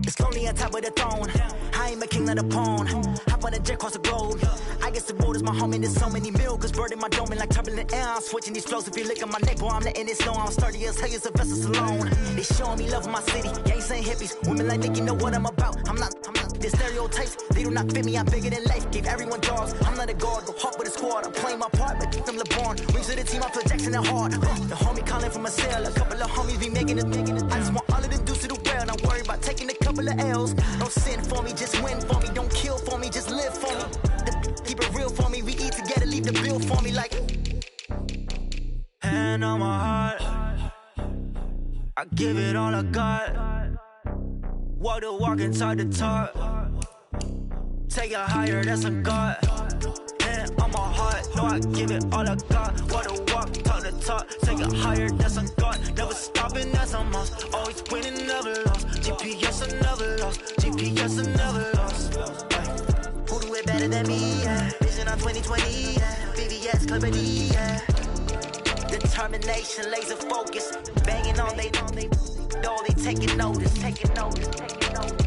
It's lonely on top of the throne. I ain't a king, not a pawn. Hop on a jet across the globe. I guess the world is my home and there's so many milkers burning my dome and like turbulent air. I'm switching these flows. If you look at my neck, boy, I'm letting it slow. I'm sturdy as hell as a vessel alone. They showing me love in my city. Gangs ain't hippies. Women like think you know what I'm about. I'm not. The stereotypes, they do not fit me. I'm bigger than life. Gave everyone dogs. I'm not a guard. Go hard with a squad. I'm playing my part, but them LeBron. Rings to the team. I feel Jackson and hard. The homie calling from a cell. A couple of homies be making it. I just want all of them dudes to do well. Not worry about taking a couple of L's. Don't sin for me, just win for me. Don't kill for me, just live for me. Keep it real for me. We eat together, leave the bill for me like. Hand on my heart, I give it all I got. Walk the walk inside the talk. Take it higher, that's a God. Hand on my heart, no, I give it all I got. Walk the walk, talk the talk. Take it higher, that's a God. Never stopping, that's a must. Always winning, never lost. GPS, I never lost. GPS, I never lost. Who do it better than me? Yeah. Vision on 2020. Yeah. VVS, Clarity. Yeah. Determination, laser focus. Banging on they know they taking notice. Taking notice. Taking notice.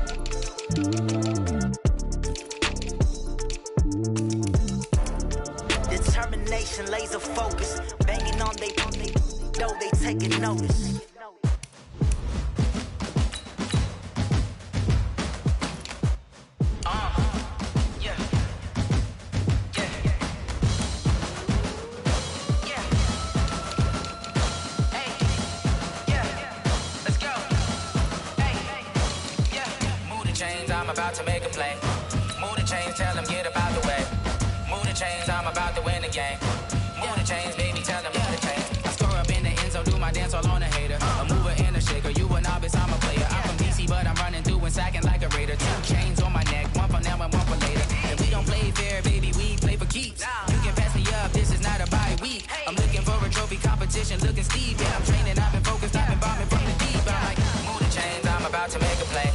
Determination, laser focus. Banging on they know they taking notice. about to win the game. Move the chains, baby, tell them move the chains. I score up in the end zone, do my dance all on a hater. A mover and a shaker, you a novice, I'm a player. I'm from DC, but I'm running through and sacking like a raider. 2 chains on my neck, one for now and one for later. If we don't play fair, baby, we play for keeps. You can pass me up, this is not a bye week. I'm looking for a trophy competition, looking Steve. Yeah, I'm training, I've been focused, I've been bombing from the deep. I'm like, move the chains, I'm about to make a play.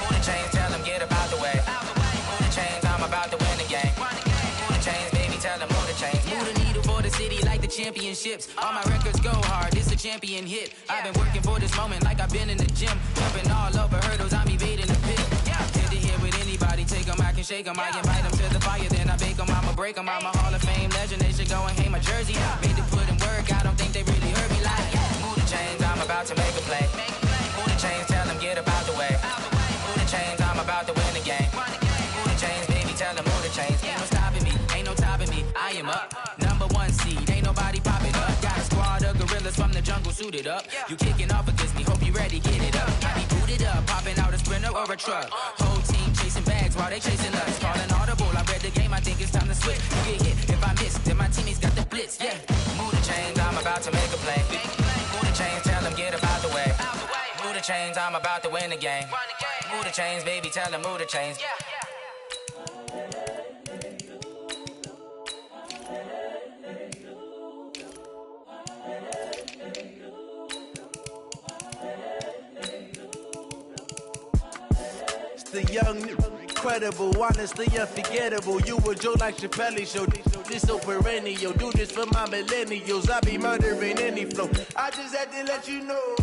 Move the chains, tell them get about the way. Move the chains, I'm about to win the game. Move the chains, baby, tell them move the chains. Move the needle for the city like the championships. All my records go hard, this a champion hit. I've been working for this moment like I've been in the gym. Jumping all over hurdles, I'm evading the pit. Head to head with anybody, take them, I can shake them. I invite them to the fire, then I bake them, I'ma break them. I'm a Hall of Fame legend, they should go and hang my jersey. Made to put in work, I don't think they really heard me like, move the chains, I'm about to make a play. Move the chains, tell them get about the way. Move the chains, I'm about to win the game. Move the chains, baby, tell them move the chains. Ain't no stopping me, ain't no topping me, I am up. Number 1 seed, ain't nobody popping up. Got a squad of gorillas from the jungle suited up. You kicking off against me, hope you ready, get it up. I be booted up, popping out a sprinter or a truck. Whole team chasing bags while they chasing us. Calling audible, I read the game, I think it's time to switch. You get hit, if I miss, then my teammates got the blitz, yeah. Move the chains, I'm about to make a play. Move the chains, tell them get about the way. Move the chains, I'm about to win the game. Move the chains, baby, tell them move the chains. The young, incredible, honestly unforgettable. You a Joe like Chappelle show. This so perennial. Do this for my millennials. I be murdering any flow. I just had to let you know.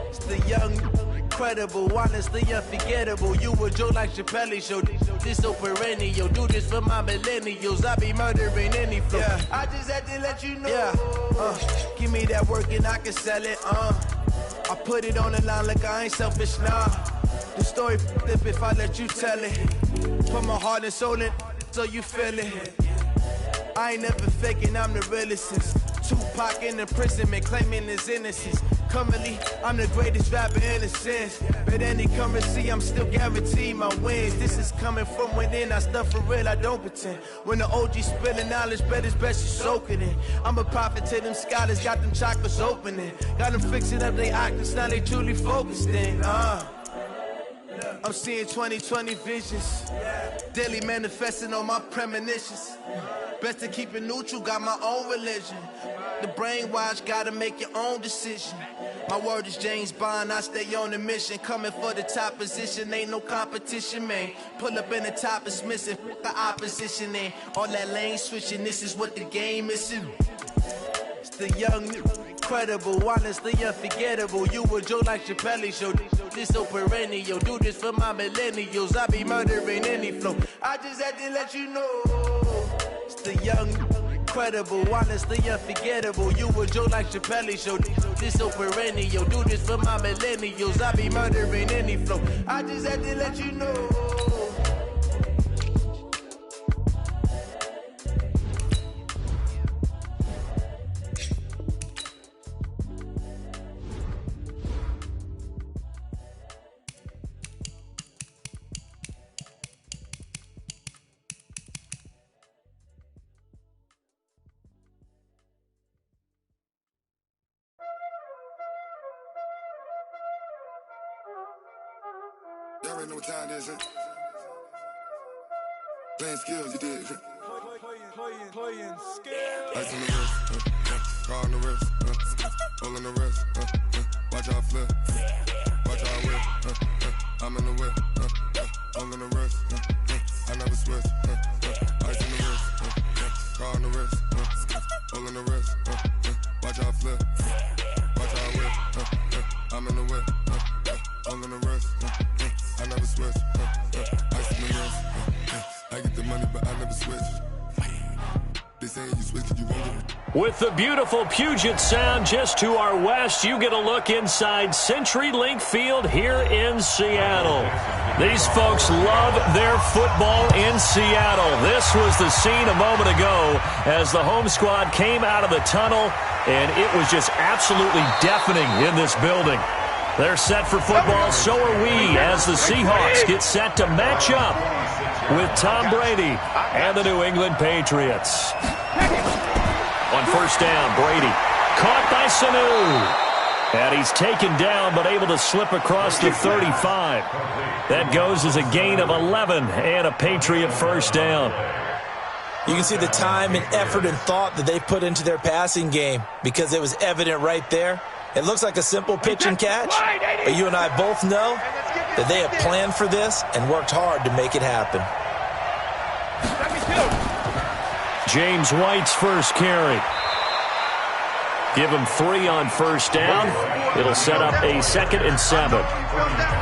It's the young, incredible, honestly unforgettable. You a Joe like Chappelle show. This so perennial. Do this for my millennials. I be murdering any flow. Yeah. I just had to let you know. Yeah. Give me that work and I can sell it. I put it on the line like I ain't selfish, nah. The story flip if I let you tell it. Put my heart and soul in so you feel it. I ain't never faking, I'm the realest since Tupac in imprisonment, claiming his innocence. Currently, I'm the greatest rapper in a sense. But any currency, I'm still guaranteed my wins. This is coming from within, I stuff for real, I don't pretend. When the OG spilling knowledge, bet it's best you soak it in. I'm a prophet to them scholars, got them chakras opening. Got them fixing up they octaves, now they truly focused in. I'm seeing 2020 visions, daily manifesting on my premonitions. Best to keep it neutral, got my own religion. The brainwash, gotta make your own decision. My word is James Bond, I stay on the mission. Coming for the top position, ain't no competition, man. Pull up in the top is missing, the opposition in. All that lane switching, this is what the game is. It's the young, incredible, honestly unforgettable. You a Joe like Chappelle show. This so perennial. Do this for my millennials. I be murdering any flow. I just had to let you know. It's the young, incredible, honestly unforgettable. You a Joe like Chappelle show. This so perennial. Do this for my millennials. I be murdering any flow. I just had to let you know. Y'all already know what time it is, huh? Playing skills, you did. Playing skills. Ice on the wrist, car on the wrist, hole in the wrist, watch out flip, watch out whip, I'm in the whip, hole in the wrist, I never switch, ice on the wrist, car on the wrist, hole in the wrist, watch out flip, watch out whip, I'm in the whip, hole in the wrist, I never switch, ice on the wrist, I get the money but I never switch. They say you switch it, you won't. With the beautiful Puget Sound just to our west, you get a look inside CenturyLink Field here in Seattle. These folks love their football in Seattle. This was the scene a moment ago as the home squad came out of the tunnel, and it was just absolutely deafening in this building. They're set for football, so are we, as the Seahawks get set to match up with Tom Brady and the New England Patriots. On first down, Brady caught by Sanu. And he's taken down but able to slip across the 35. That goes as a gain of 11 and a Patriot first down. You can see the time and effort and thought that they put into their passing game because it was evident right there. It looks like a simple pitch and catch, but you and I both know that they have planned for this and worked hard to make it happen. James White's first carry. Give him 3 on first down. It'll set up a 2nd and 7.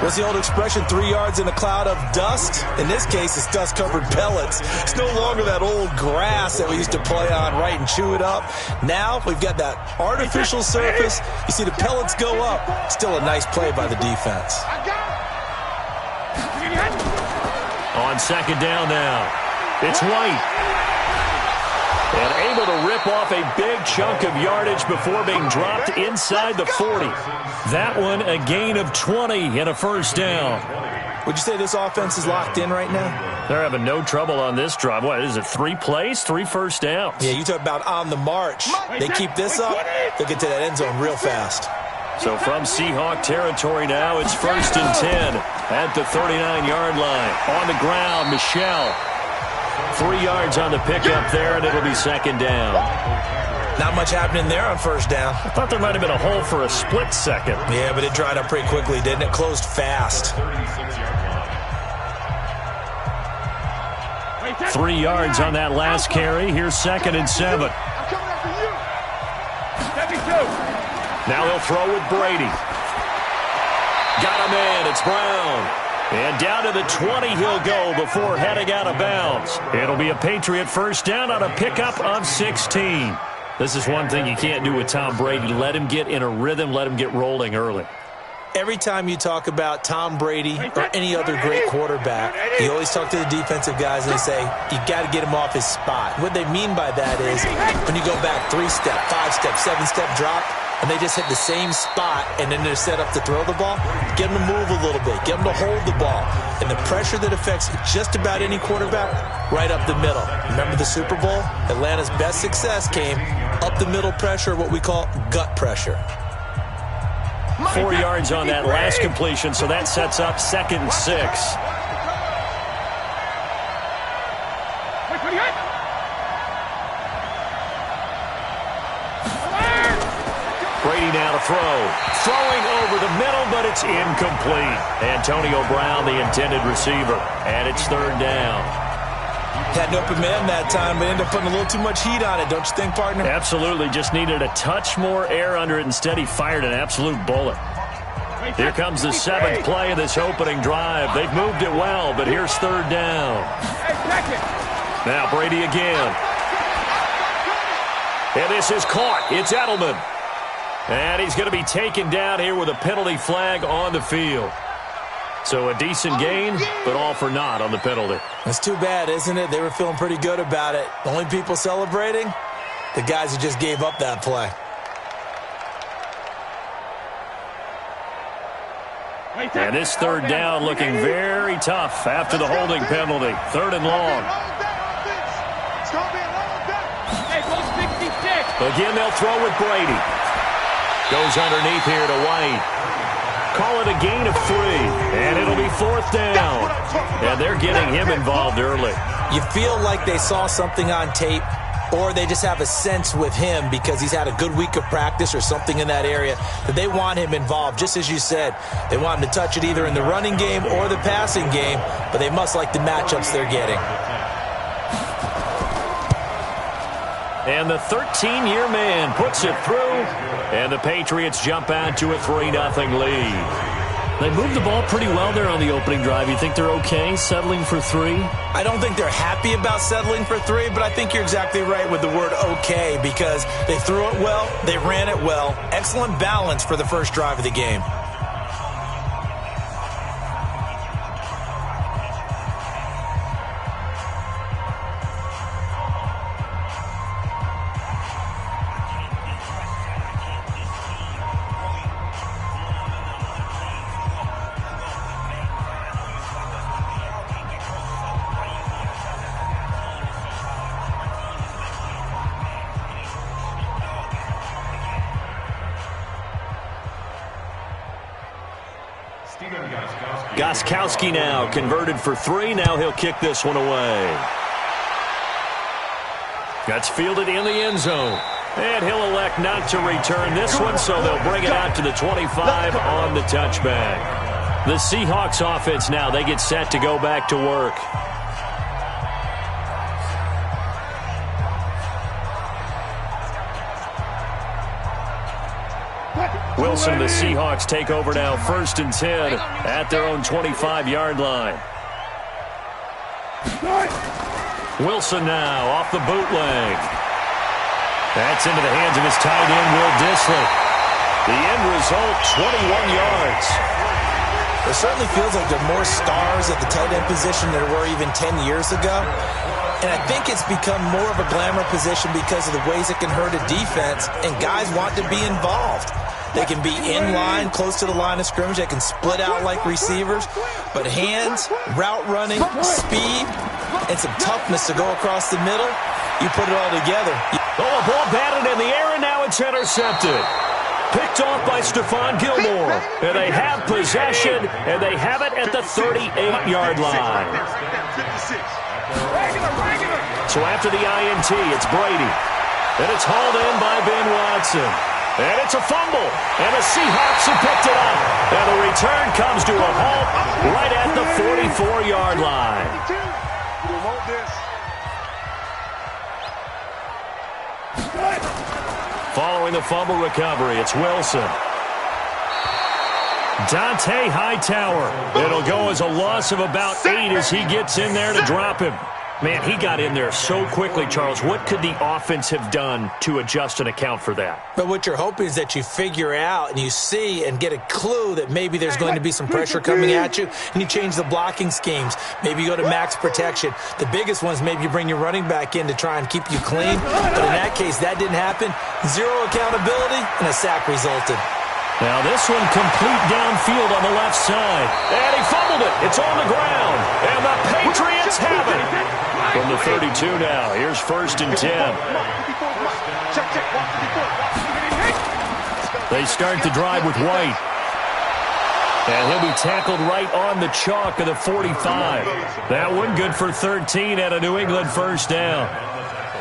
What's the old expression, 3 yards in a cloud of dust? In this case, it's dust-covered pellets. It's no longer that old grass that we used to play on, right, and chew it up. Now we've got that artificial surface. You see the pellets go up. Still a nice play by the defense. On 2nd down now, it's White. And able to rip off a big chunk of yardage before being dropped inside the 40. That one a gain of 20 and a first down. Would you say this offense is locked in right now? They're having no trouble on this drive. What is it, 3 plays, 3 first downs? Yeah, you talk about on the march. They keep this up, they'll get to that end zone real fast. So from Seahawk territory now, it's 1st and 10 at the 39-yard line. On the ground, Michel. 3 yards on the pickup there, and it'll be 2nd down. Not much happening there on first down. I thought there might have been a hole for a split second. Yeah, but it dried up pretty quickly, didn't it? Closed fast. 3 yards on that last carry. Here's 2nd and 7. Now they'll throw with Brady. Got him in. It's Brown. And down to the 20 he'll go before heading out of bounds. It'll be a Patriot first down on a pickup of 16. This is one thing you can't do with Tom Brady. Let him get in a rhythm. Let him get rolling early. Every time you talk about Tom Brady or any other great quarterback, you always talk to the defensive guys and they say, you got to get him off his spot. What they mean by that is when you go back 3-step, 5-step, 7-step drop, and they just hit the same spot, and then they're set up to throw the ball, get them to move a little bit, get them to hold the ball. And the pressure that affects just about any quarterback, right up the middle. Remember the Super Bowl? Atlanta's best success came up the middle pressure, what we call gut pressure. 4 yards on that last completion, so that sets up 2nd and 6. Brady now to throw. Throwing over the middle, but it's incomplete. Antonio Brown, the intended receiver. And it's 3rd down. Had an open man that time, but ended up putting a little too much heat on it, don't you think, partner? Absolutely. Just needed a touch more air under it. Instead, he fired an absolute bullet. Here comes the 7th play of this opening drive. They've moved it well, but here's 3rd down. Now Brady again. And this is caught. It's Edelman. And he's going to be taken down here with a penalty flag on the field. So a decent gain, but all for naught on the penalty. That's too bad, isn't it? They were feeling pretty good about it. The only people celebrating, the guys who just gave up that play. And this 3rd down looking very tough after the holding penalty. 3rd and long. Again, they'll throw with Brady. Goes underneath here to White. Call it a gain of 3, and it'll be 4th down. And they're getting him involved early. You feel like they saw something on tape, or they just have a sense with him because he's had a good week of practice or something in that area that they want him involved. Just as you said, they want him to touch it either in the running game or the passing game, but they must like the matchups they're getting. And the 13-year man puts it through, and the Patriots jump out to a 3-0 lead. They moved the ball pretty well there on the opening drive. You think they're okay settling for 3? I don't think they're happy about settling for 3, but I think you're exactly right with the word okay because they threw it well, they ran it well. Excellent balance for the first drive of the game. Gostkowski now converted for 3. Now he'll kick this one away. That's fielded in the end zone. And he'll elect not to return this one, so they'll bring it out to the 25 on the touchback. The Seahawks offense now, they get set to go back to work. Wilson, the Seahawks take over now, 1st and 10 at their own 25-yard line. Wilson now off the bootleg. That's into the hands of his tight end, Will Dissly. The end result, 21 yards. It certainly feels like there are more stars at the tight end position than there were even 10 years ago. And I think it's become more of a glamour position because of the ways it can hurt a defense, and guys want to be involved. They can be in line, close to the line of scrimmage. They can split out like receivers. But hands, route running, speed, and some toughness to go across the middle, you put it all together. Oh, a ball batted in the air, and now it's intercepted. Picked off by Stephon Gilmore. And they have possession, and they have it at the 38-yard line. So after the INT, it's Brady. And it's hauled in by Ben Watson. And it's a fumble. And the Seahawks have picked it up. And the return comes to a halt right at the 44-yard line. Following the fumble recovery, it's Wilson. Dante Hightower. It'll go as a loss of about 8 as he gets in there to drop him. Man, he got in there so quickly, Charles. What could the offense have done to adjust and account for that? But what you're hoping is that you figure out and you see and get a clue that maybe there's going to be some pressure coming at you, and you change the blocking schemes. Maybe you go to max protection. The biggest ones, maybe you bring your running back in to try and keep you clean. But in that case, that didn't happen. 0 accountability, and a sack resulted. Now this one complete downfield on the left side. And he fumbled it. It's on the ground. And the Patriots have it. From the 32 now, here's 1st and 10. They start the drive with White. And he'll be tackled right on the chalk of the 45. That one good for 13 at a New England 1st down.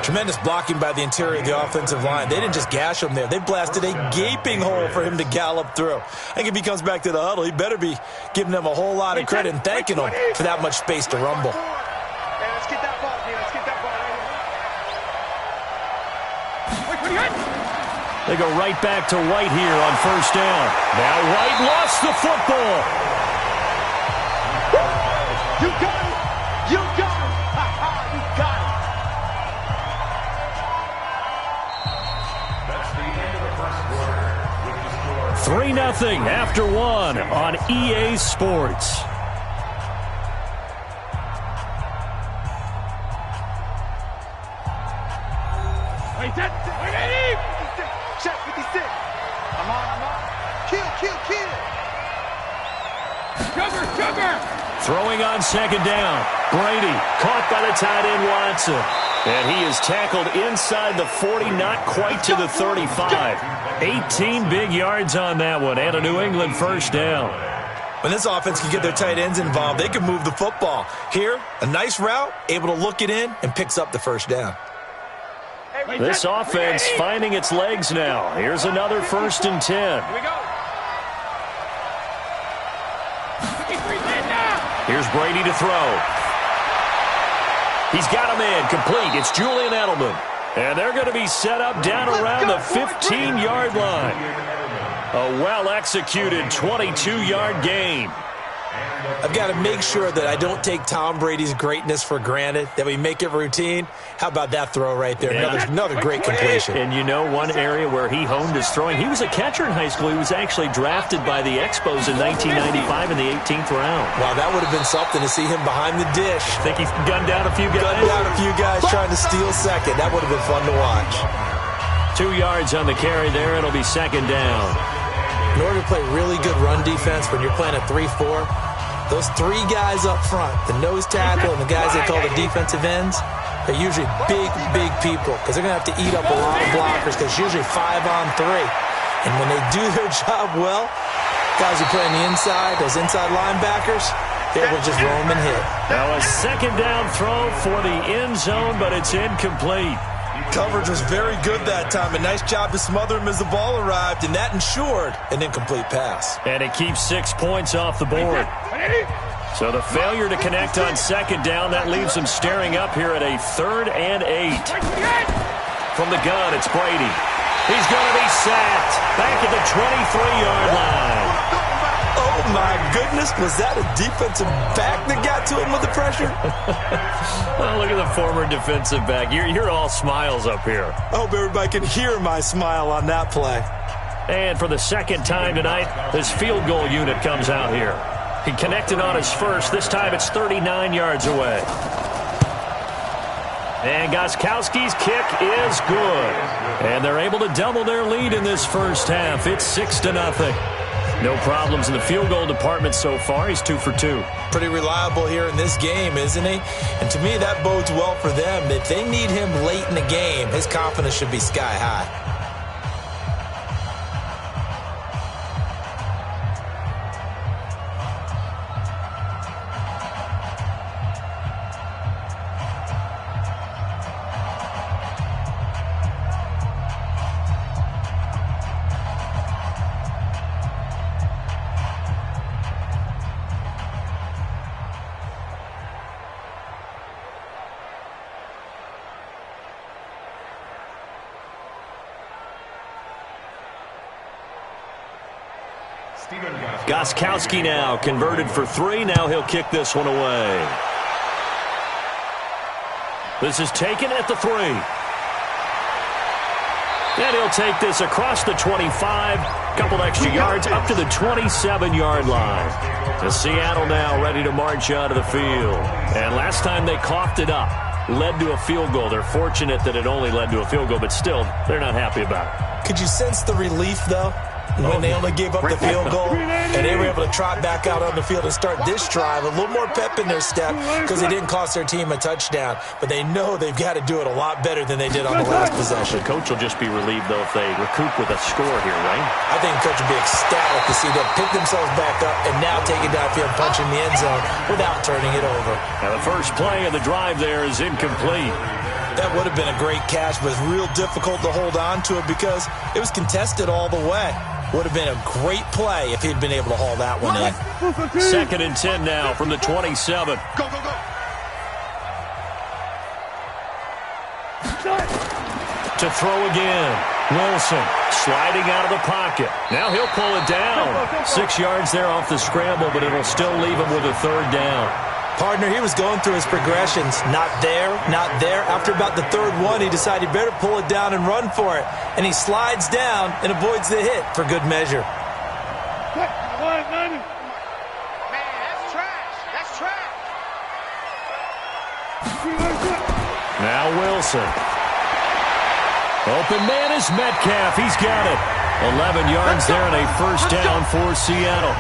Tremendous blocking by the interior of the offensive line. They didn't just gash him there. They blasted a gaping hole for him to gallop through. I think if he comes back to the huddle, he better be giving them a whole lot of credit and thanking them for that much space to rumble. They go right back to White here on 1st down. Now White lost the football. You got it. You got it. You got That's the end of the first quarter. 3-0 after 1 on EA Sports. Wait, check 56. I'm on. Kill. Sugar. Throwing on 2nd down. Brady caught by the tight end Watson. And he is tackled inside the 40, not quite to the 35. 18 big yards on that one, and a New England 1st down. When this offense can get their tight ends involved, they can move the football. Here, a nice route, able to look it in, and picks up the 1st down. This offense finding its legs now. Here's another 1st and 10. Here we go. Here's Brady to throw. He's got him in, complete. It's Julian Edelman. And they're going to be set up down around the 15-yard line. A well-executed 22-yard gain. I've got to make sure that I don't take Tom Brady's greatness for granted, that we make it routine. How about that throw right there? Yeah. Another great completion. And you know one area where he honed his throwing? He was a catcher in high school. He was actually drafted by the Expos in 1995 in the 18th round. Wow, that would have been something to see him behind the dish. Think he's gunned down a few guys? Trying to steal second. That would have been fun to watch. 2 yards on the carry there. It'll be 2nd down. In order to play really good run defense when you're playing a 3-4, those 3 guys up front, the nose tackle and the guys they call the defensive ends, they're usually big people because they're going to have to eat up a lot of blockers because it's usually 5-on-3. And when they do their job well, Guys who play on the inside, those inside linebackers, they will just roam and hit. Now a second down throw for the end zone, but it's incomplete. Coverage was very good that time. A nice job to smother him as the ball arrived, and that ensured an incomplete pass. And it keeps 6 points off the board. So the failure to connect on second down, that leaves him staring up here at a 3rd and 8. From the gun, it's Brady. He's going to be sacked back at the 23-yard line. Oh, my goodness. Was that a defensive back that got to him with the pressure? Oh, look at the former defensive back. You're all smiles up here. I hope everybody can hear my smile on that play. And for the second time tonight, this field goal unit comes out here. He connected on his first. This time it's 39 yards away. And Gostkowski's kick is good. And they're able to double their lead in this first half. It's 6-0. No problems in the field goal department so far. He's 2 for 2. Pretty reliable here in this game, isn't he? And to me, that bodes well for them. If they need him late in the game, his confidence should be sky high. Gostkowski now converted for 3. Now he'll kick this one away. This is taken at the 3. And he'll take this across the 25. Couple extra yards up to the 27-yard line. And Seattle now ready to march out of the field. And last time they coughed it up, led to a field goal. They're fortunate that it only led to a field goal, but still, they're not happy about it. Could you sense the relief, though? When they only gave up the field goal and they were able to trot back out on the field and start this drive, a little more pep in their step because they didn't cost their team a touchdown. But they know they've got to do it a lot better than they did on the last possession. The coach will just be relieved, though, if they recoup with a score here, right? I think the coach will be ecstatic to see them pick themselves back up and now take it downfield, punch in the end zone without turning it over. Now the first play of the drive there is incomplete. That would have been a great catch, but it's real difficult to hold on to it because it was contested all the way. Would have been a great play if he'd been able to haul that one in. 2nd and 10 now from the 27. Go, go, go. To throw again. Wilson sliding out of the pocket. Now he'll pull it down. 6 yards there off the scramble, but it'll still leave him with a 3rd down. Partner, he was going through his progressions. Not there, not there. After about the 3rd one, he decided he better pull it down and run for it. And he slides down and avoids the hit for good measure. Man, that's trash. That's trash. Now Wilson. Open man is Metcalf. He's got it. 11 yards there and a first down for Seattle.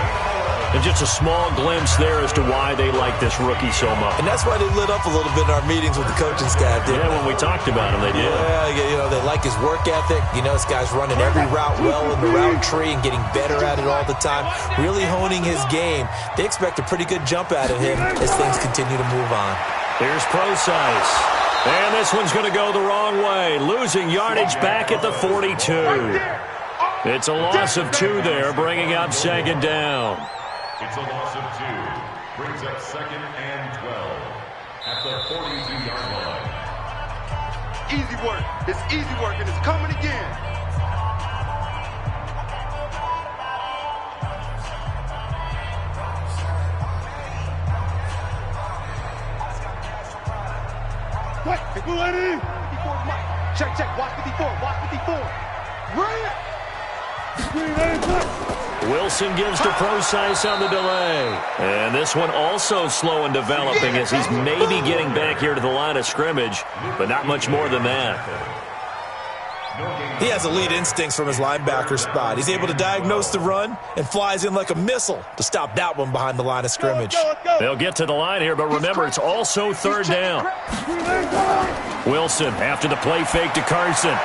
And just a small glimpse there as to why they like this rookie so much. And that's why they lit up a little bit in our meetings with the coaching staff, didn't they? When we talked about him, they did. Yeah, they like his work ethic. You know, this guy's running every route well in the route tree and getting better at it all the time, really honing his game. They expect a pretty good jump out of him as things continue to move on. Here's Procise. And this one's going to go the wrong way. Losing yardage back at the 42. It's a loss of 2 there, bringing up 2nd down. It's a loss of 2. Brings up 2nd and 12 at the 42-yard line. Easy work. It's easy work, and it's coming again. What? Let it in. 54 Mike. Check, check. Watch 54. Watch 54. Right. Wilson gives to Procise on the delay. And this one also slow in developing as he's maybe getting back here to the line of scrimmage, but not much more than that. He has elite instincts from his linebacker spot. He's able to diagnose the run and flies in like a missile to stop that one behind the line of scrimmage. They'll get to the line here, but remember, it's also 3rd down. Wilson after the play fake to Carson.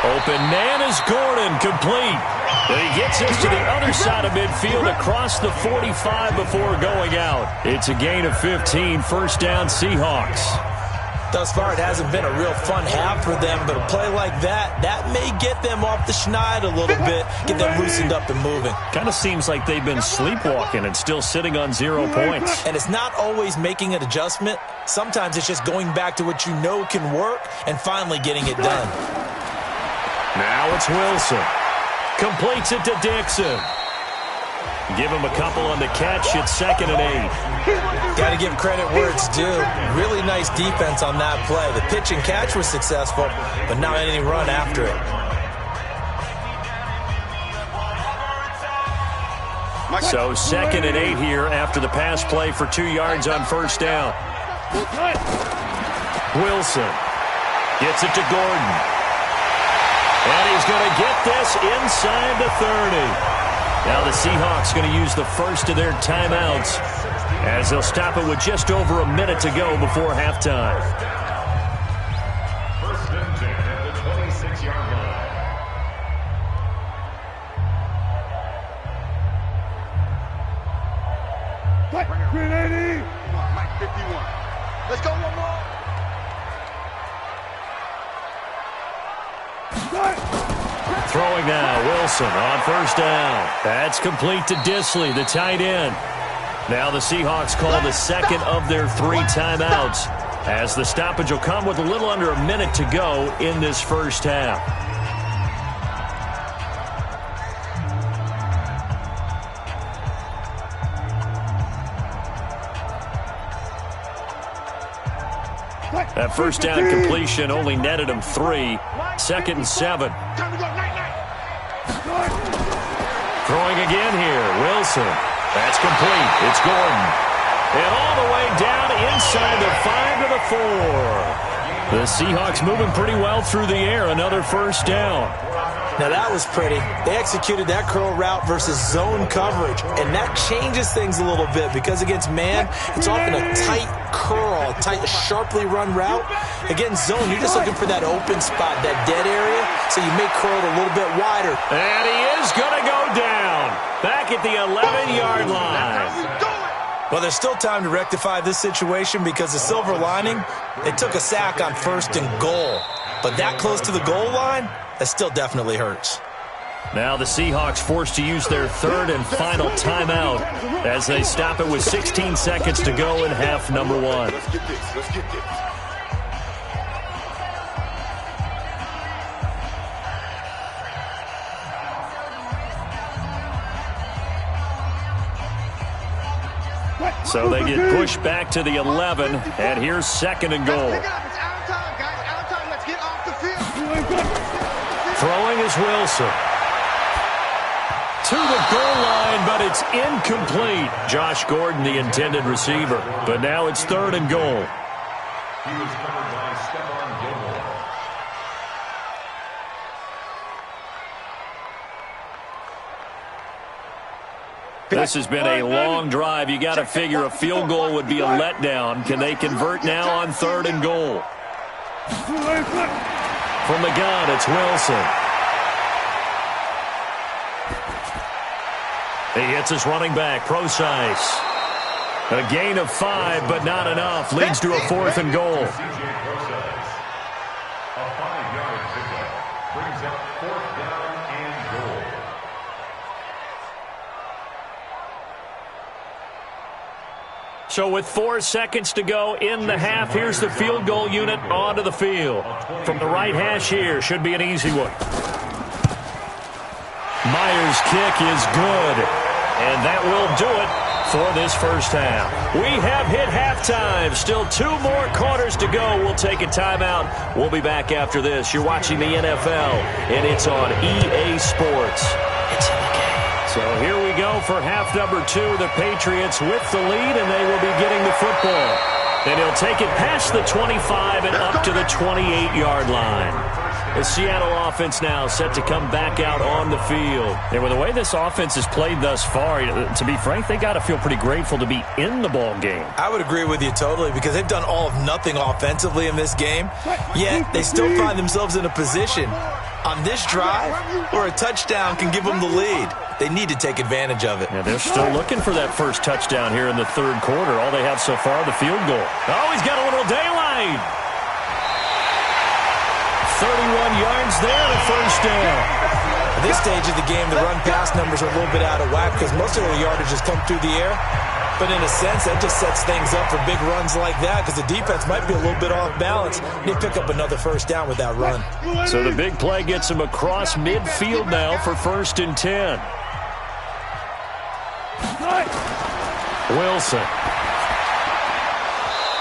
Open man is Gordon, complete. But he gets us to the other side of midfield across the 45 before going out. It's a gain of 15, first down Seahawks. Thus far, it hasn't been a real fun half for them, but a play like that may get them off the schneid a little bit, get them loosened up and moving. Kind of seems like they've been sleepwalking and still sitting on 0 points. And it's not always making an adjustment. Sometimes it's just going back to what you know can work and finally getting it done. Now it's Wilson. Completes it to Dixon. Give him a couple on the catch. It's 2nd and 8. Got to give credit where it's due. Really nice defense on that play. The pitch and catch was successful, but not any run after it. So 2nd and 8 here after the pass play for 2 yards on first down. Wilson gets it to Gordon. And he's going to get this inside the 30. Now the Seahawks going to use the first of their timeouts as they'll stop it with just over a minute to go before halftime. First and 10 at the 26-yard line. Green 80. Mike 51. Let's go one more. Throwing now, Wilson on first down. That's complete to Disley, the tight end. Now the Seahawks call the second of their 3 timeouts as the stoppage will come with a little under a minute to go in this first half. That first down completion only netted him 3. 2nd and 7. Throwing again here, Wilson. That's complete. It's Gordon. And all the way down inside the 5 to the 4. The Seahawks moving pretty well through the air. Another first down. Now that was pretty. They executed that curl route versus zone coverage, and that changes things a little bit because against man, it's often a tight curl, tight, sharply run route. Against zone, you're just looking for that open spot, that dead area, so you may curl it a little bit wider. And he is going to go down back at the 11-yard line. Well, there's still time to rectify this situation because the silver lining, they took a sack on 1st and goal. But that close to the goal line, that still definitely hurts. Now the Seahawks forced to use their 3rd and final timeout as they stop it with 16 seconds to go in half number 1. Let's get this. Let's get this. So they get pushed back to the 11, and here's 2nd and goal. Throwing is Wilson. To the goal line, but it's incomplete. Josh Gordon, the intended receiver. But now it's 3rd and goal. He was covered by Stephon Gilmore. This has been a long drive. You got to figure a field goal would be a letdown. Can they convert now on 3rd and goal? From the gun, it's Wilson. He hits his running back, Procise. A gain of 5, but not enough. Leads to a 4th and goal. A 5-yard pickup brings up 4th down and goal. So with 4 seconds to go in the half, here's the field goal unit onto the field. From the right hash here, should be an easy one. Myers' kick is good, and that will do it for this first half. We have hit halftime. Still 2 more quarters to go. We'll take a timeout. We'll be back after this. You're watching the NFL, and it's on EA Sports. It's in the game. So here we go for half number 2. The Patriots with the lead, and they will be getting the football. And he'll take it past the 25 and up to the 28-yard line. The Seattle offense now set to come back out on the field. And with the way this offense has played thus far, to be frank, they got to feel pretty grateful to be in the ball game. I would agree with you totally because they've done all of nothing offensively in this game, yet they still find themselves in a position On this drive, where a touchdown can give them the lead, they need to take advantage of it. Yeah, they're still looking for that first touchdown here in the third quarter. All they have so far, the field goal. Oh, he's got a little daylight. 31 yards there, the first down. At this stage of the game, the run-pass numbers are a little bit out of whack because most of their yardage has come through the air. But in a sense, that just sets things up for big runs like that because the defense might be a little bit off balance. They pick up another first down with that run. So the big play gets him across midfield now for 1st and 10. Wilson.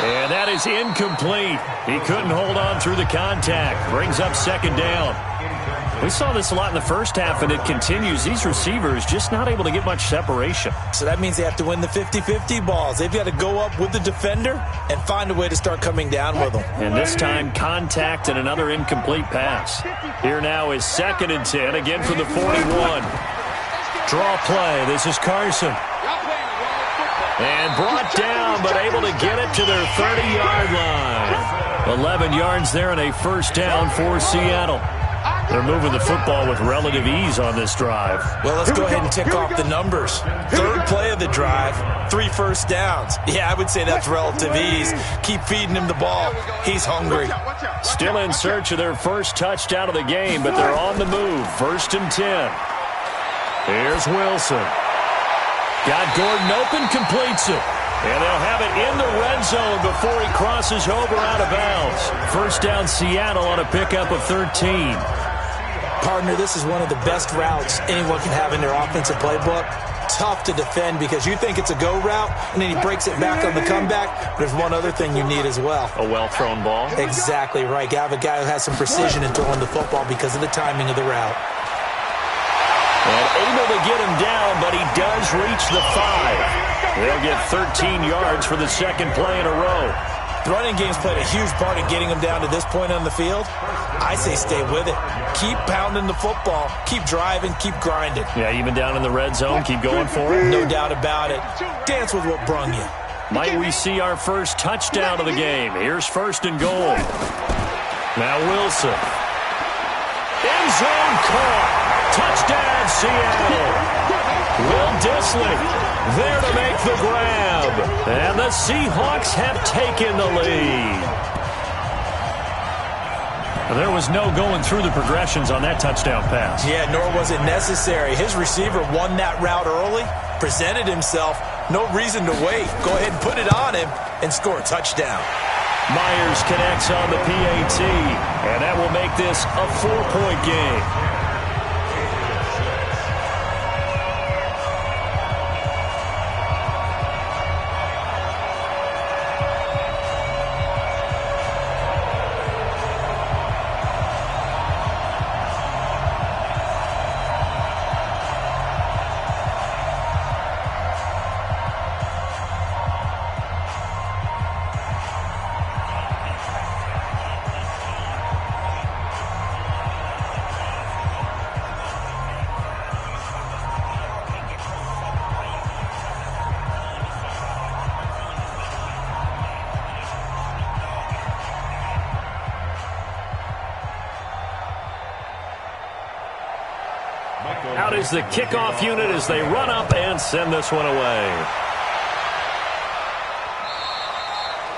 And that is incomplete. He couldn't hold on through the contact. Brings up 2nd down. We saw this a lot in the first half, and it continues. These receivers just not able to get much separation. So that means they have to win the 50-50 balls. They've got to go up with the defender and find a way to start coming down with them. And this time, contact and another incomplete pass. Here now is 2nd and 10, again from the 41. Draw play. This is Carson. And brought down, but able to get it to their 30-yard line. 11 yards there and a first down for Seattle. They're moving the football with relative ease on this drive. Well, let's go ahead and tick off the numbers. 3rd play of the drive, 3 first downs. Yeah, I would say that's relative ease. Keep feeding him the ball. He's hungry. Still in search of their first touchdown of the game, but they're on the move. 1st and 10. Here's Wilson. Got Gordon open, completes it. And they'll have it in the red zone before he crosses over out of bounds. First down Seattle on a pickup of 13. Partner, this is one of the best routes anyone can have in their offensive playbook. Tough to defend because you think it's a go route, and then he breaks it back on the comeback. There's one other thing you need as well. A well-thrown ball? Exactly right. You have a guy who has some precision in throwing the football because of the timing of the route. And able to get him down, but he does reach the 5. They'll get 13 yards for the 2nd play in a row. The running game's played a huge part in getting them down to this point on the field. I say stay with it. Keep pounding the football. Keep driving. Keep grinding. Yeah, even down in the red zone, keep going for it. No doubt about it. Dance with what brung you. Might we see our first touchdown of the game? Here's 1st and goal. Now Wilson. End zone caught. Touchdown, Seattle. Will Dissly there to make the grab. And the Seahawks have taken the lead. There was no going through the progressions on that touchdown pass. Yeah, nor was it necessary. His receiver won that route early, presented himself. No reason to wait. Go ahead and put it on him and score a touchdown. Myers connects on the PAT, and that will make this a 4-point game. Out is the kickoff unit as they run up and send this one away.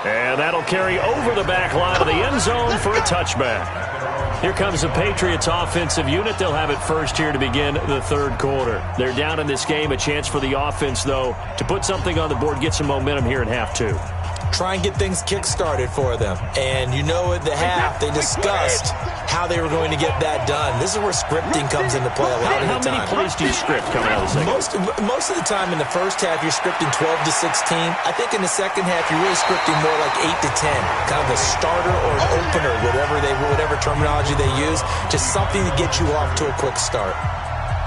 And that'll carry over the back line of the end zone for a touchback. Here comes the Patriots offensive unit. They'll have it first here to begin the 3rd quarter. They're down in this game. A chance for the offense, though, to put something on the board, get some momentum here in half 2. Try and get things kick-started for them. And you know at the half, they discussed how they were going to get that done. This is where scripting comes into play a lot of the time. How many plays do you script coming out of the second? Most of the time in the first half, you're scripting 12 to 16. I think in the second half, you're really scripting more like 8 to 10. Kind of a starter or an opener, whatever terminology they use. Just something to get you off to a quick start.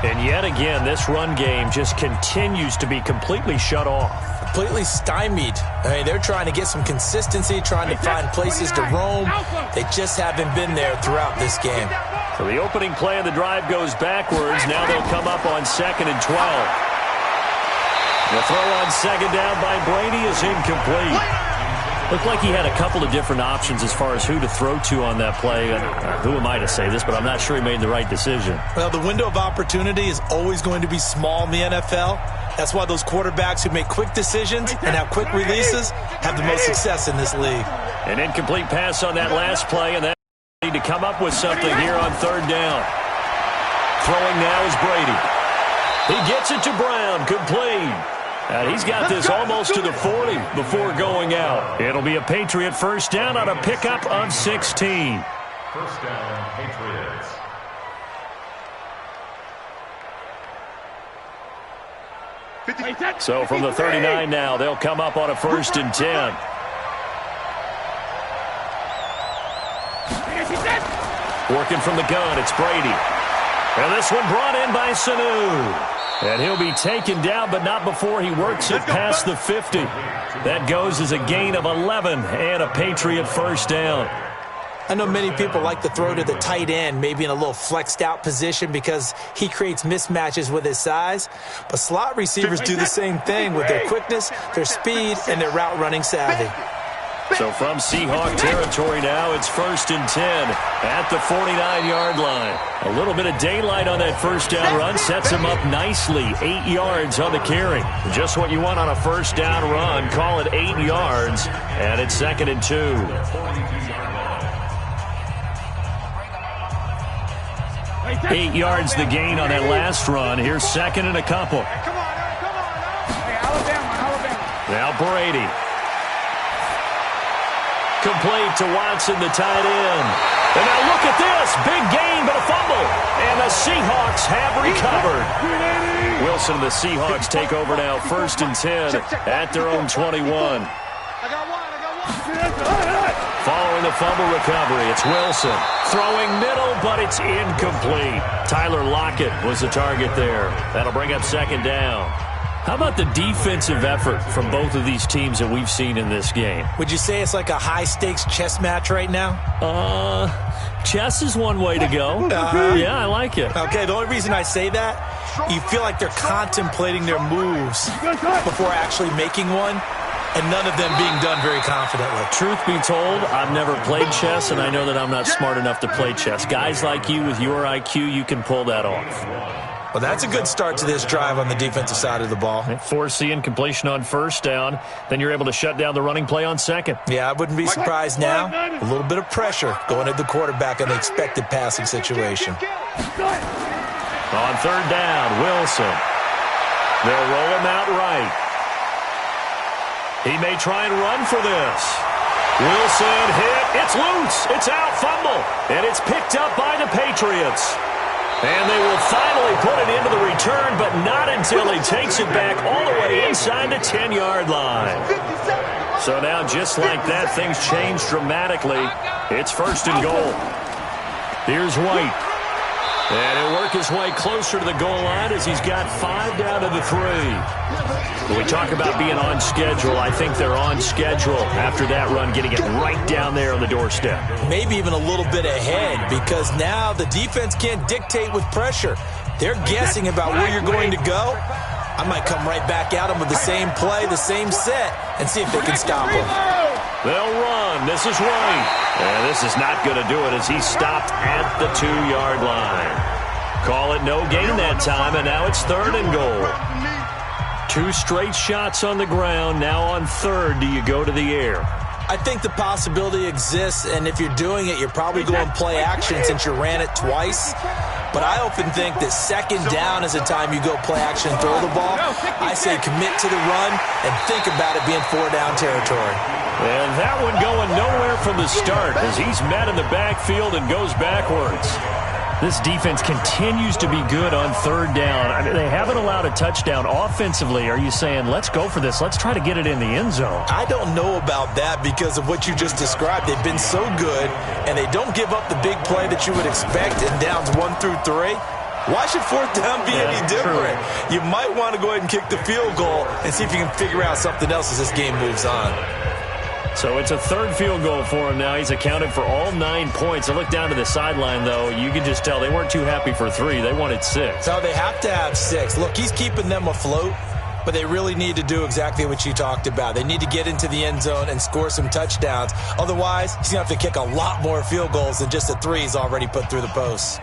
And yet again, this run game just continues to be completely shut off. Completely stymied. I mean, they're trying to get some consistency, trying to find places to roam. They just haven't been there throughout this game. So the opening play of the drive goes backwards. Now they'll come up on 2nd and 12. The throw on 2nd down by Brady is incomplete. Looked like he had a couple of different options as far as who to throw to on that play. Who am I to say this, but I'm not sure he made the right decision. Well, the window of opportunity is always going to be small in the NFL. That's why those quarterbacks who make quick decisions and have quick releases have the most success in this league. An incomplete pass on that last play, and that need to come up with something here on third down. Throwing now is Brady. He gets it to Brown, complete. And he's got this almost to the 40 before going out. It'll be a Patriot first down on a pickup of 16. First down, Patriots. So from the 39 now, they'll come up on a 1st and 10. Working from the gun, it's Brady. And this one brought in by Sanu. And he'll be taken down, but not before he works it past the 50. That goes as a gain of 11 and a Patriot first down. I know many people like to throw to the tight end, maybe in a little flexed out position because he creates mismatches with his size. But slot receivers do the same thing with their quickness, their speed, and their route running savvy. So from Seahawk territory now, it's 1st and 10 at the 49-yard line. A little bit of daylight on that first down run sets him up nicely. 8 yards on the carry. Just what you want on a first down run. Call it 8 yards, and it's 2nd and 2. Eight yards the gain on that last run. Here's 2nd and a couple. Now Brady. Complete to Watson, the tight end. And now look at this. Big gain, but a fumble. And the Seahawks have recovered. Wilson and the Seahawks take over now. 1st and 10 at their own 21. Following the fumble recovery, it's Wilson. Throwing middle, but it's incomplete. Tyler Lockett was the target there. That'll bring up 2nd down. How about the defensive effort from both of these teams that we've seen in this game? Would you say it's like a high-stakes chess match right now? Chess is one way to go. Yeah, I like it. Okay, the only reason I say that, you feel like they're contemplating their moves before actually making one, and none of them being done very confidently. Truth be told, I've never played chess, and I know that I'm not smart enough to play chess. Guys like you with your IQ, you can pull that off. Well, that's a good start to this drive on the defensive side of the ball. Force the incompletion on first down. Then you're able to shut down the running play on 2nd. Yeah, I wouldn't be surprised now. A little bit of pressure going at the quarterback in the expected passing situation. On 3rd down, Wilson. They'll roll him out right. He may try and run for this. Wilson hit. It's loose. It's out. Fumble. And it's picked up by the Patriots. And they will finally put it into the return, but not until he takes it back all the way inside the 10-yard line. So now, just like that, things change dramatically. It's 1st and goal. Here's White. And he'll work his way closer to the goal line as he's got 5 down to the 3. When we talk about being on schedule, I think they're on schedule after that run, getting it right down there on the doorstep. Maybe even a little bit ahead, because now the defense can't dictate with pressure. They're guessing about where you're going to go. I might come right back at them with the same play, the same set, and see if they can stop them. They'll run. This is White. And this is not going to do it as he's stopped at the 2-yard line. Call it no gain that time, and now it's 3rd and goal. 2 straight shots on the ground. Now on 3rd, do you go to the air? I think the possibility exists, and if you're doing it, you're probably going play action since you ran it twice. But I often think that 2nd down is the time you go play action and throw the ball. I say commit to the run and think about it being 4-down territory. And that one going nowhere from the start as he's met in the backfield and goes backwards. This defense continues to be good on 3rd down. I mean, they haven't allowed a touchdown offensively. Are you saying, let's go for this, let's try to get it in the end zone? I don't know about that because of what you just described. They've been so good, and they don't give up the big play that you would expect in downs 1 through 3. Why should 4th down be any different? You might want to go ahead and kick the field goal and see if you can figure out something else as this game moves on. So it's a 3rd field goal for him now. He's accounted for all 9 points. I look down to the sideline, though. You can just tell they weren't too happy for 3. They wanted 6. No, they have to have 6. Look, he's keeping them afloat. but they really need to do exactly what you talked about. They need to get into the end zone and score some touchdowns. Otherwise, he's going to have to kick a lot more field goals than just the 3 he's already put through the posts.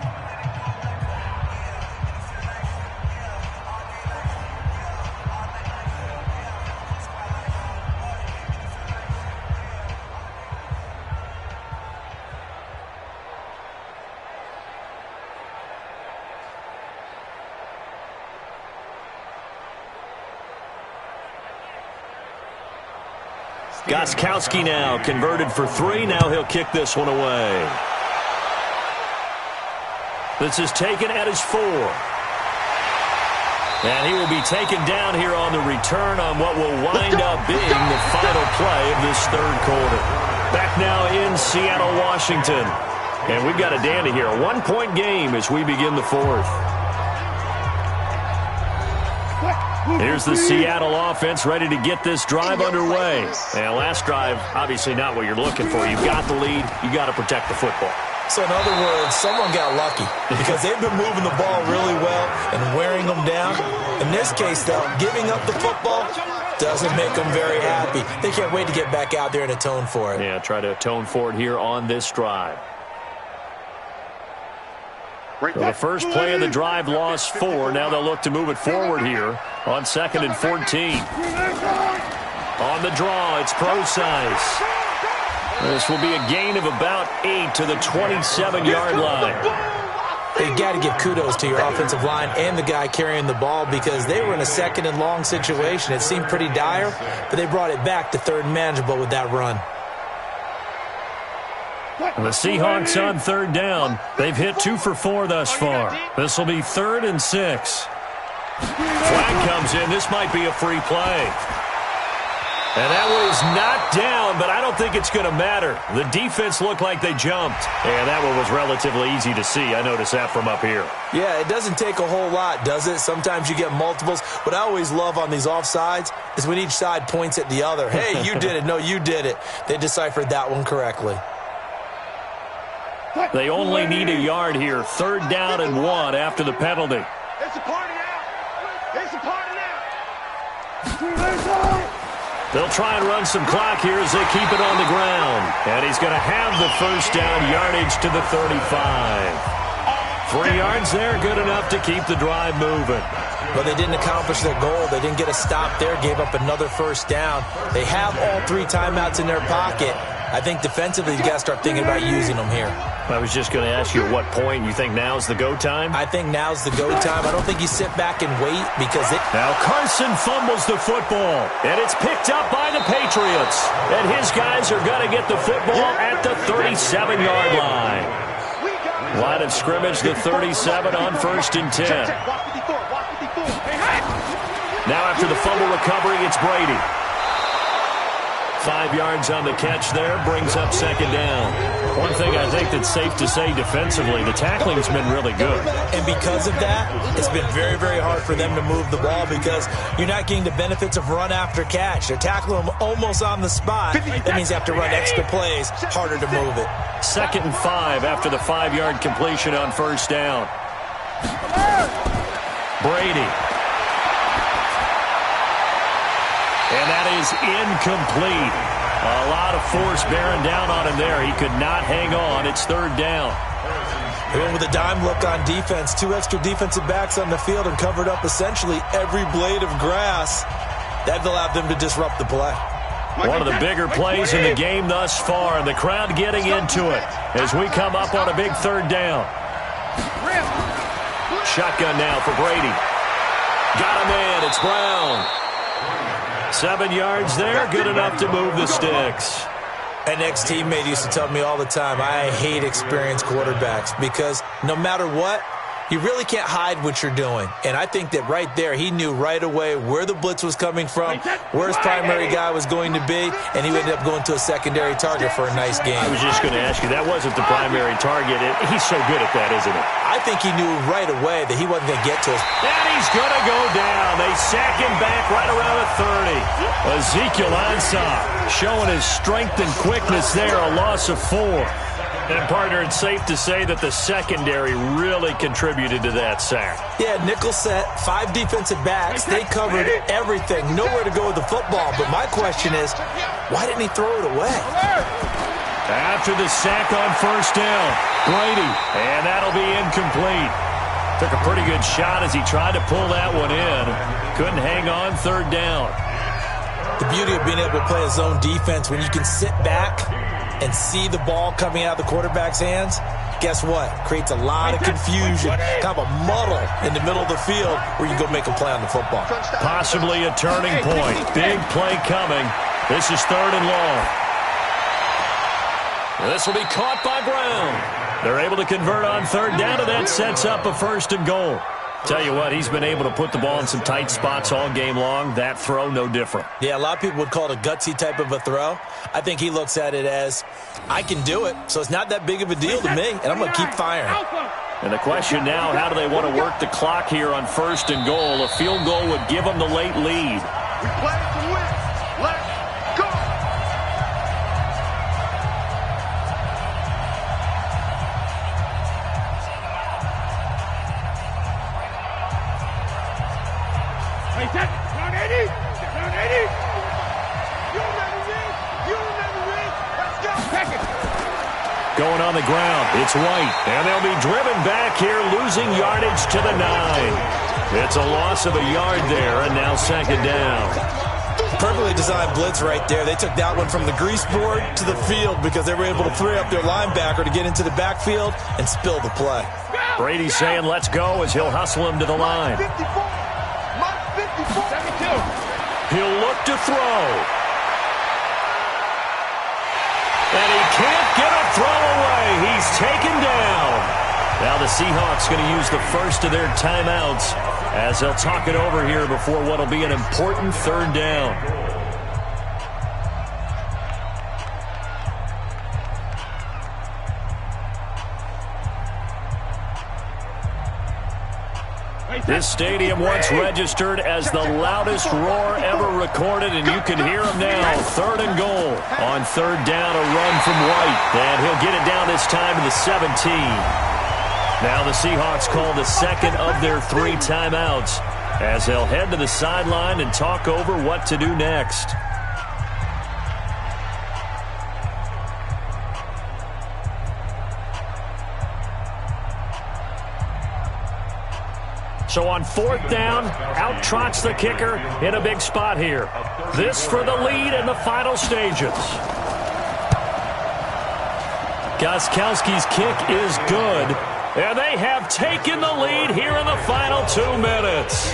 Gostkowski now converted for 3. Now he'll kick this one away. This is taken at his 4. And he will be taken down here on the return on what will wind up being the final play of this third quarter. Back now in Seattle, Washington. And we've got a dandy here. A 1-point game as we begin the fourth. Here's the Seattle offense ready to get this drive underway. And last drive, obviously not what you're looking for. You've got the lead. You got to protect the football. So in other words, someone got lucky because they've been moving the ball really well and wearing them down. In this case, though, giving up the football doesn't make them very happy. They can't wait to get back out there and atone for it. Yeah, try to atone for it here on this drive. So the first play of the drive lost 4. Now they'll look to move it forward here on 2nd and 14. On the draw, it's Procise. This will be a gain of about 8 to the 27-yard line. You got to give kudos to your offensive line and the guy carrying the ball because they were in a 2nd and long situation. It seemed pretty dire, but they brought it back to 3rd and manageable with that run. The Seahawks on 3rd down. They've hit 2 for 4 thus far. This will be 3rd and 6. Flag comes in. This might be a free play. And that one is knocked down, but I don't think it's going to matter. The defense looked like they jumped. And that one was relatively easy to see. I noticed that from up here. Yeah, it doesn't take a whole lot, does it? Sometimes you get multiples. What I always love on these offsides is when each side points at the other. Hey, you did it. No, you did it. They deciphered that one correctly. They only need a yard here. 3rd down and 1 after the penalty. It's a party out. It's a party out. They'll try and run some clock here as they keep it on the ground. And he's going to have the first down yardage to the 35. 3 yards there, good enough to keep the drive moving. But they didn't accomplish their goal. They didn't get a stop there, gave up another first down. They have all 3 timeouts in their pocket. I think defensively, you got to start thinking about using them here. I was just going to ask you at what point you think now's the go time? I think now's the go time. I don't think you sit back and wait because it... Now Carson fumbles the football, and it's picked up by the Patriots. And his guys are going to get the football at the 37-yard line. Line of scrimmage, the 37 on 1st and 10. Now after the fumble recovery, it's Brady. 5 yards on the catch there, brings up 2nd down. One thing I think that's safe to say defensively, the tackling's been really good. And because of that, it's been very, very hard for them to move the ball because you're not getting the benefits of run after catch. They're tackling them almost on the spot. That means you have to run extra plays, harder to move it. 2nd and 5 after the 5-yard completion on 1st down. Brady. And that is incomplete. A lot of force bearing down on him there. He could not hang on. It's 3rd down. They went with a dime look on defense. 2 extra defensive backs on the field and covered up essentially every blade of grass. That allowed them to disrupt the play. One of the bigger plays in the game thus far, and the crowd getting into it as we come up on a big 3rd down. Shotgun now for Brady. Got a man. It's Brown. 7 yards there, good enough to move the sticks. An ex-teammate used to tell me all the time, I hate experienced quarterbacks because no matter what, you really can't hide what you're doing. And I think that right there, he knew right away where the blitz was coming from, where his primary guy was going to be, and he ended up going to a secondary target for a nice game. I was just going to ask you, that wasn't the primary target. He's so good at that, isn't he? I think he knew right away that he wasn't going to get to us. And he's going to go down. They sack him back right around the 30. Ezekiel Ansah showing his strength and quickness there, a loss of 4. And, partner, it's safe to say that the secondary really contributed to that sack. Yeah, nickel set, 5 defensive backs. They covered everything. Nowhere to go with the football. But my question is, why didn't he throw it away? After the sack on first down, Brady, and that'll be incomplete. Took a pretty good shot as he tried to pull that one in. Couldn't hang on third down. The beauty of being able to play a zone defense when you can sit back and see the ball coming out of the quarterback's hands, guess what? Creates a lot of confusion, kind of a muddle in the middle of the field where you go make a play on the football. Possibly a turning point. Big play coming. This is 3rd and long. This will be caught by Brown. They're able to convert on 3rd down, and that sets up a 1st and goal. Tell you what, he's been able to put the ball in some tight spots all game long. That throw, no different. Yeah, a lot of people would call it a gutsy type of a throw. I think he looks at it as, I can do it, so it's not that big of a deal to me, and I'm going to keep firing. And the question now, how do they want to work the clock here on 1st and goal? A field goal would give them the late lead. We play to win. Let's go. Hey, set. Down 80. Down 80. You'll never win. You'll never win. Let's go. Take it. Going on the ground, it's White, and they'll be driven back here, losing yardage to the 9. It's a loss of a yard there, and now 2nd down. Perfectly designed blitz right there. They took that one from the grease board to the field because they were able to free up their linebacker to get into the backfield and spill the play. Brady's saying let's go as he'll hustle him to the line. He'll look to throw. And he can't get a throw away. He's taken down. Now the Seahawks going to use the first of their timeouts as they'll talk it over here before what will be an important 3rd down. This stadium once registered as the loudest roar ever recorded, and you can hear him now. 3rd and goal. On 3rd down, a run from White, and he'll get it down this time to the 17. Now the Seahawks call the 2nd of their 3 timeouts as they'll head to the sideline and talk over what to do next. So on 4th down, out trots the kicker in a big spot here. This for the lead in the final stages. Gostkowski's kick is good, and they have taken the lead here in the final 2 minutes.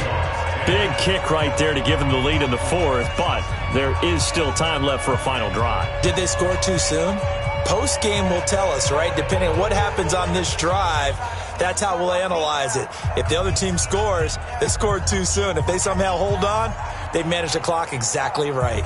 Big kick right there to give them the lead in the 4th, but there is still time left for a final drive. Did they score too soon? Post-game will tell us, right? Depending on what happens on this drive, that's how we'll analyze it. If the other team scores, they scored too soon. If they somehow hold on, they manage the clock exactly right.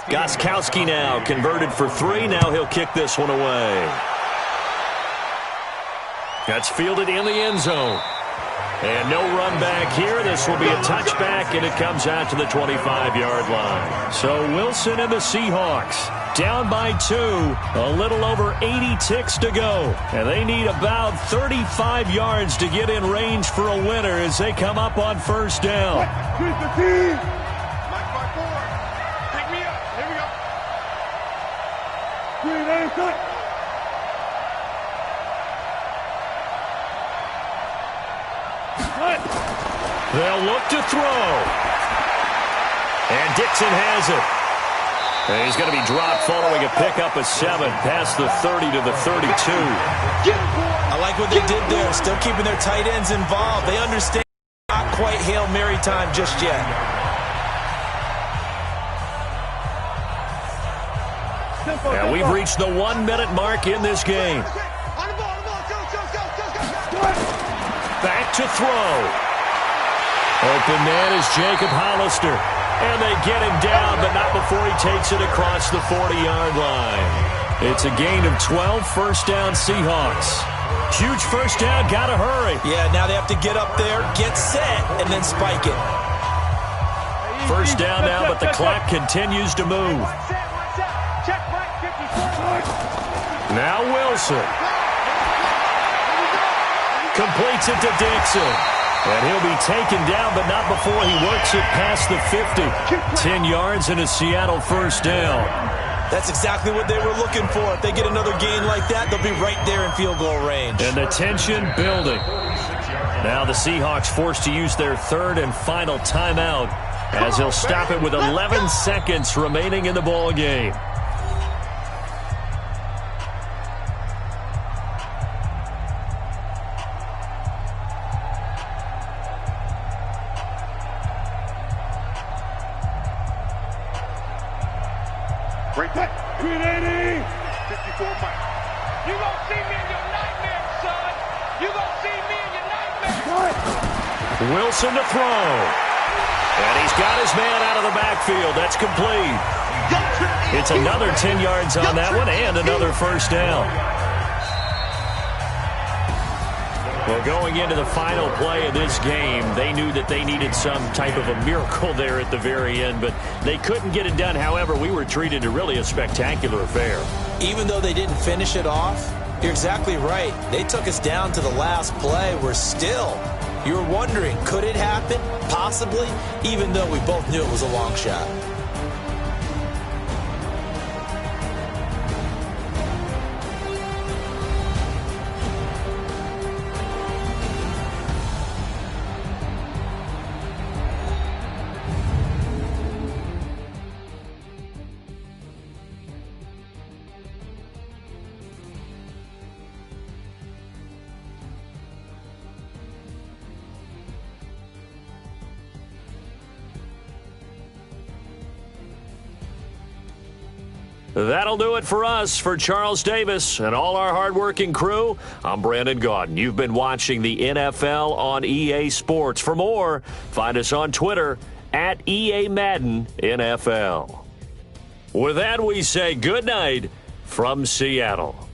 Gostkowski now converted for 3. Now he'll kick this one away. That's fielded in the end zone. And no run back here. This will be a touchback, and it comes out to the 25-yard line. So Wilson and the Seahawks down by 2. A little over 80 ticks to go. And they need about 35 yards to get in range for a winner as they come up on 1st down. They'll look to throw. And Dixon has it. And he's going to be dropped following a pickup of 7 past the 30 to the 32. I like what they did there, still keeping their tight ends involved. They understand not quite Hail Mary time just yet. And we've reached the 1-minute mark in this game. back to throw. Open man is Jacob Hollister. And they get him down, but not before he takes it across the 40-yard line. It's a gain of 12, first down Seahawks. Huge first down, gotta hurry. Yeah, now they have to get up there, get set, and then spike it. First down now, but the clock continues to move. Now Wilson. Completes it to Dixon. And he'll be taken down, but not before he works it past the 50. 10 yards and a Seattle first down. That's exactly what they were looking for. If they get another gain like that, they'll be right there in field goal range. And the tension building. Now the Seahawks forced to use their third and final timeout as he'll stop it with 11 seconds remaining in the ball game. Break that. 380. 54 Mike. You gonna see me in your nightmares, son. You gonna see me in your nightmares. Wilson to throw. And he's got his man out of the backfield. That's complete. It's another 10 yards on that one and another first down. Well, going into the final play of this game, they knew that they needed some type of a miracle there at the very end, but they couldn't get it done. However, we were treated to really a spectacular affair. Even though they didn't finish it off, you're exactly right. They took us down to the last play. We're still, you're wondering, could it happen? Possibly, even though we both knew it was a long shot. That'll do it for us. For Charles Davis and all our hardworking crew, I'm Brandon Gaudin. You've been watching the NFL on EA Sports. For more, find us on Twitter at EA Madden NFL. With that, we say good night from Seattle.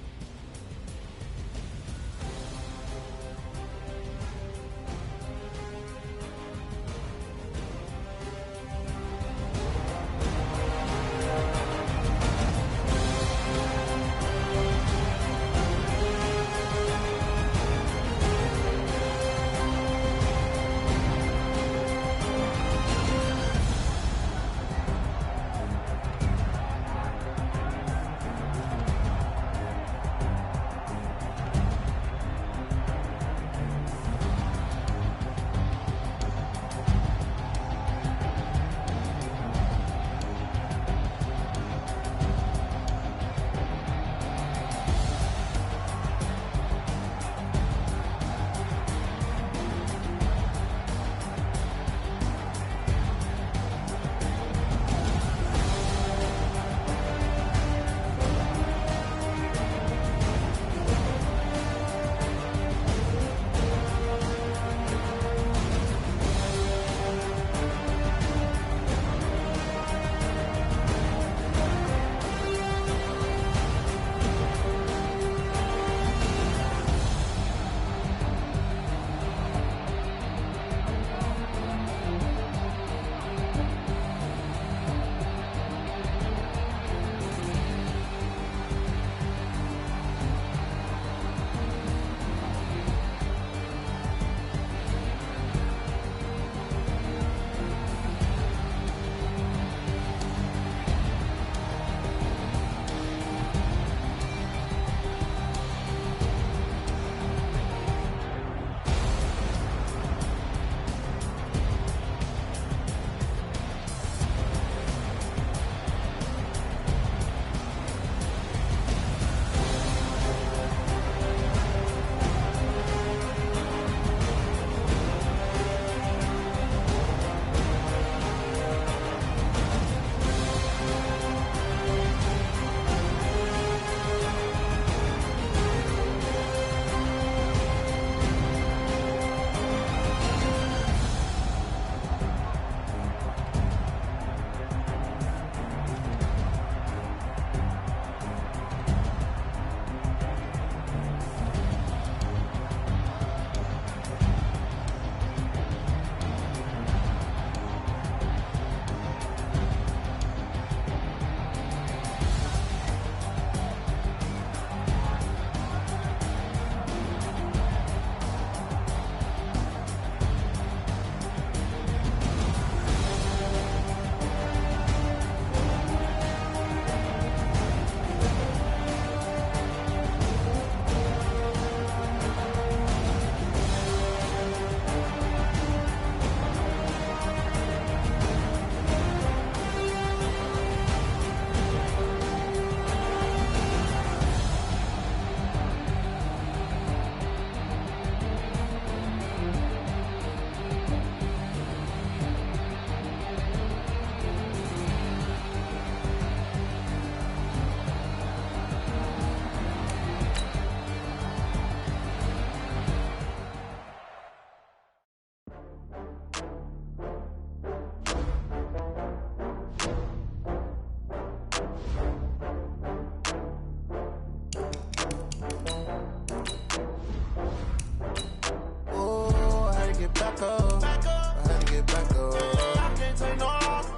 back up. I had to get back up. I can't take no loss.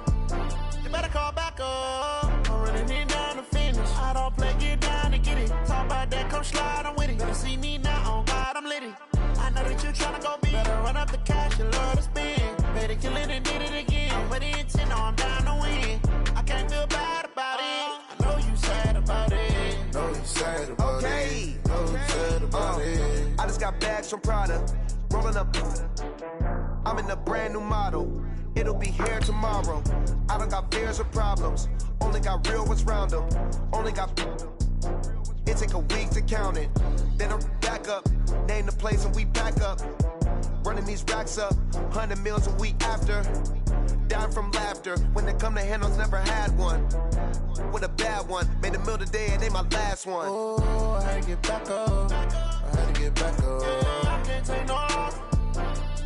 You better call back up. I'm running it down to finish. I don't play, get down to get it. Talk about that, come slide, I'm with it. Better see me now, on God, I'm litty. I know that you tryna go big. Better run up the cash, you love to spend. Better kill it and did it again. I'm with the intent, no, I'm down to win. I can't feel bad about it. I know you sad about it. Know you sad about it. Know you sad about it. I just got bags from Prada. Rolling up. I'm in a brand new model. It'll be here tomorrow. I don't got fears or problems. Only got real ones round them. Only got. It take a week to count it. Then I'm back up. Name the place and we back up. Running these racks up. 100 meals a week after. Dying from laughter. When they come to handles, never had one. With a bad one. Made a meal today and ain't my last one. Oh, I had to get back up. I had to get back up. I can't take no loss.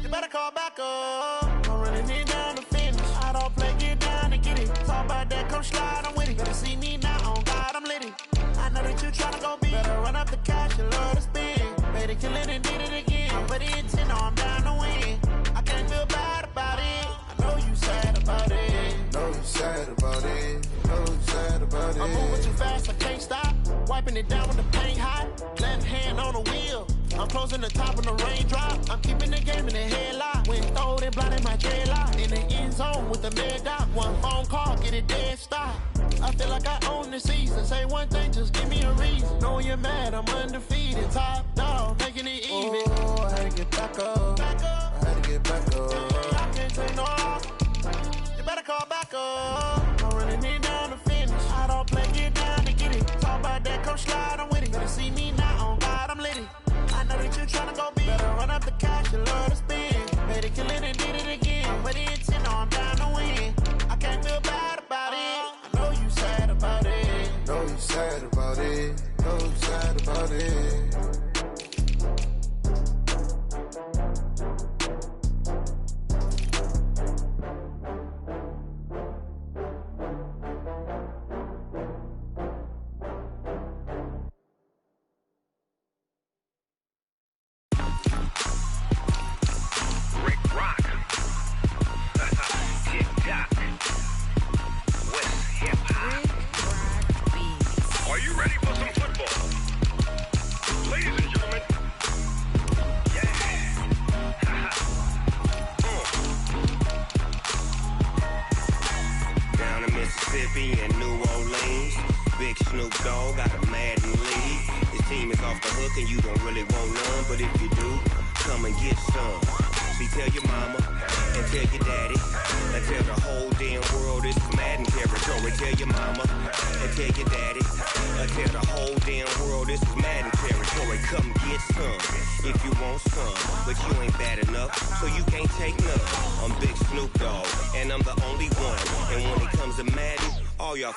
You better call back up. I'm running it down to finish. I don't play, get down to get it. Talk about that, come slide, I'm with it. Better see me now, on God, I'm litty. I know that you tryna go big. Better run up the cash, you love to spend. Better kill it and did it again. But the intent, no, I'm down to win. I can't feel bad about it. I know you sad about it. Know you sad about it. Know you sad about it. I'm moving too fast, I can't stop. Wiping it down with the paint hot. Left hand on the wheel. I'm closing the top of the raindrop. I'm keeping the game in the headlock. When throwed and blinded my dreadlock. In the end zone with the mad dot. One phone call, get it dead stop. I feel like I own the season. Say one thing, just give me a reason. Knowing you're mad, I'm undefeated. Top dog, making it even. Oh, I had to get back up. I had to get back up. I can't take no loss. You better call back up. I'm running it down to finish. I don't play, get down to get it. Talk about that, come slide, I'm with it. Better see me now, on God, I'm litty. I know that you tryna go big. Better run up the cash, you love to spend. Better kill it and did it again. But the intent, no, I'm down to win. I can't feel bad about it. I know you sad about it. Know you sad about it. Know you sad about it.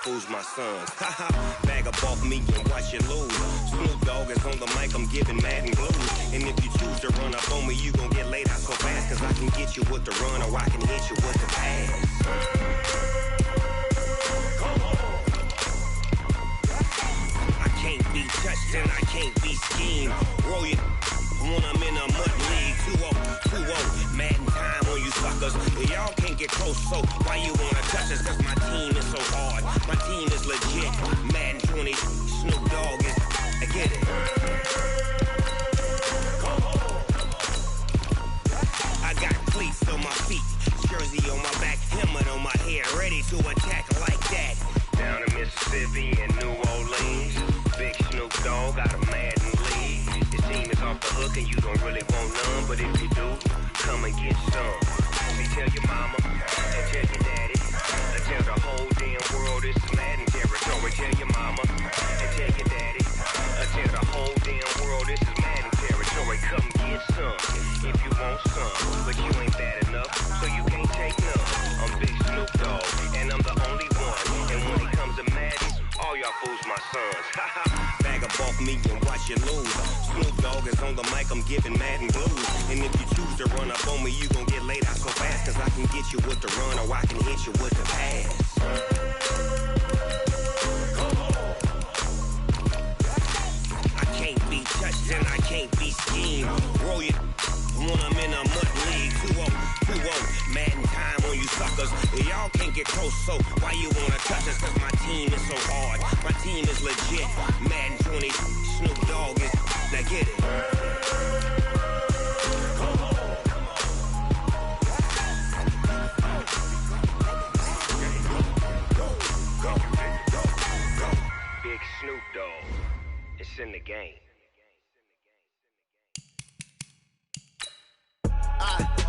Fools my sons. Bag up off me and watch you lose. Snoop Dogg is on the mic, I'm giving Madden blues. And if you choose to run up on me, you gon' get laid out so fast. Cause I can get you with the run or I can hit you with the pass. I can't be touched and I can't be schemed. Roll you when I'm in a mud league. 2-0, 2-0. Madden time on you suckers. Y'all can't get close, so why you wanna touch us? Cause my team is so hard. My team is legit. Madden 20, Snoop Dogg is. I get it. I got cleats on my feet, jersey on my back, helmet on my head, ready to attack like that. Down in Mississippi and New Orleans, big Snoop Dogg got a Madden league. His team is off the hook and you don't really want none, but if you do, come and get some. Me tell your mama and tell your daddy. Tell the whole damn world this is Madden territory. Tell your mama and tell your daddy. Tell the whole damn world this is Madden territory. Come get some if you want some, but you ain't bad enough, so you can't take none. I'm Big Snoop Dogg, and I'm the only one. And when it comes to Madden, all y'all fools my sons. Bag up off me and watch you lose. Snoop Dogg is on the mic, I'm giving Madden blues. And if you choose to run up on me, you gon' get laid out so fast. Cause I can get you with the run or I can hit you with the pass. I can't be touched and I can't be schemed. Roll you Want them in a mud league. 2-0, Madden time on you suckers. Y'all can't get close, so why you wanna touch us? Cause my team is so hard. My team is legit. Madden 20, Snoop Dogg is. Now get it. Big Snoop Dogg. It's in the game.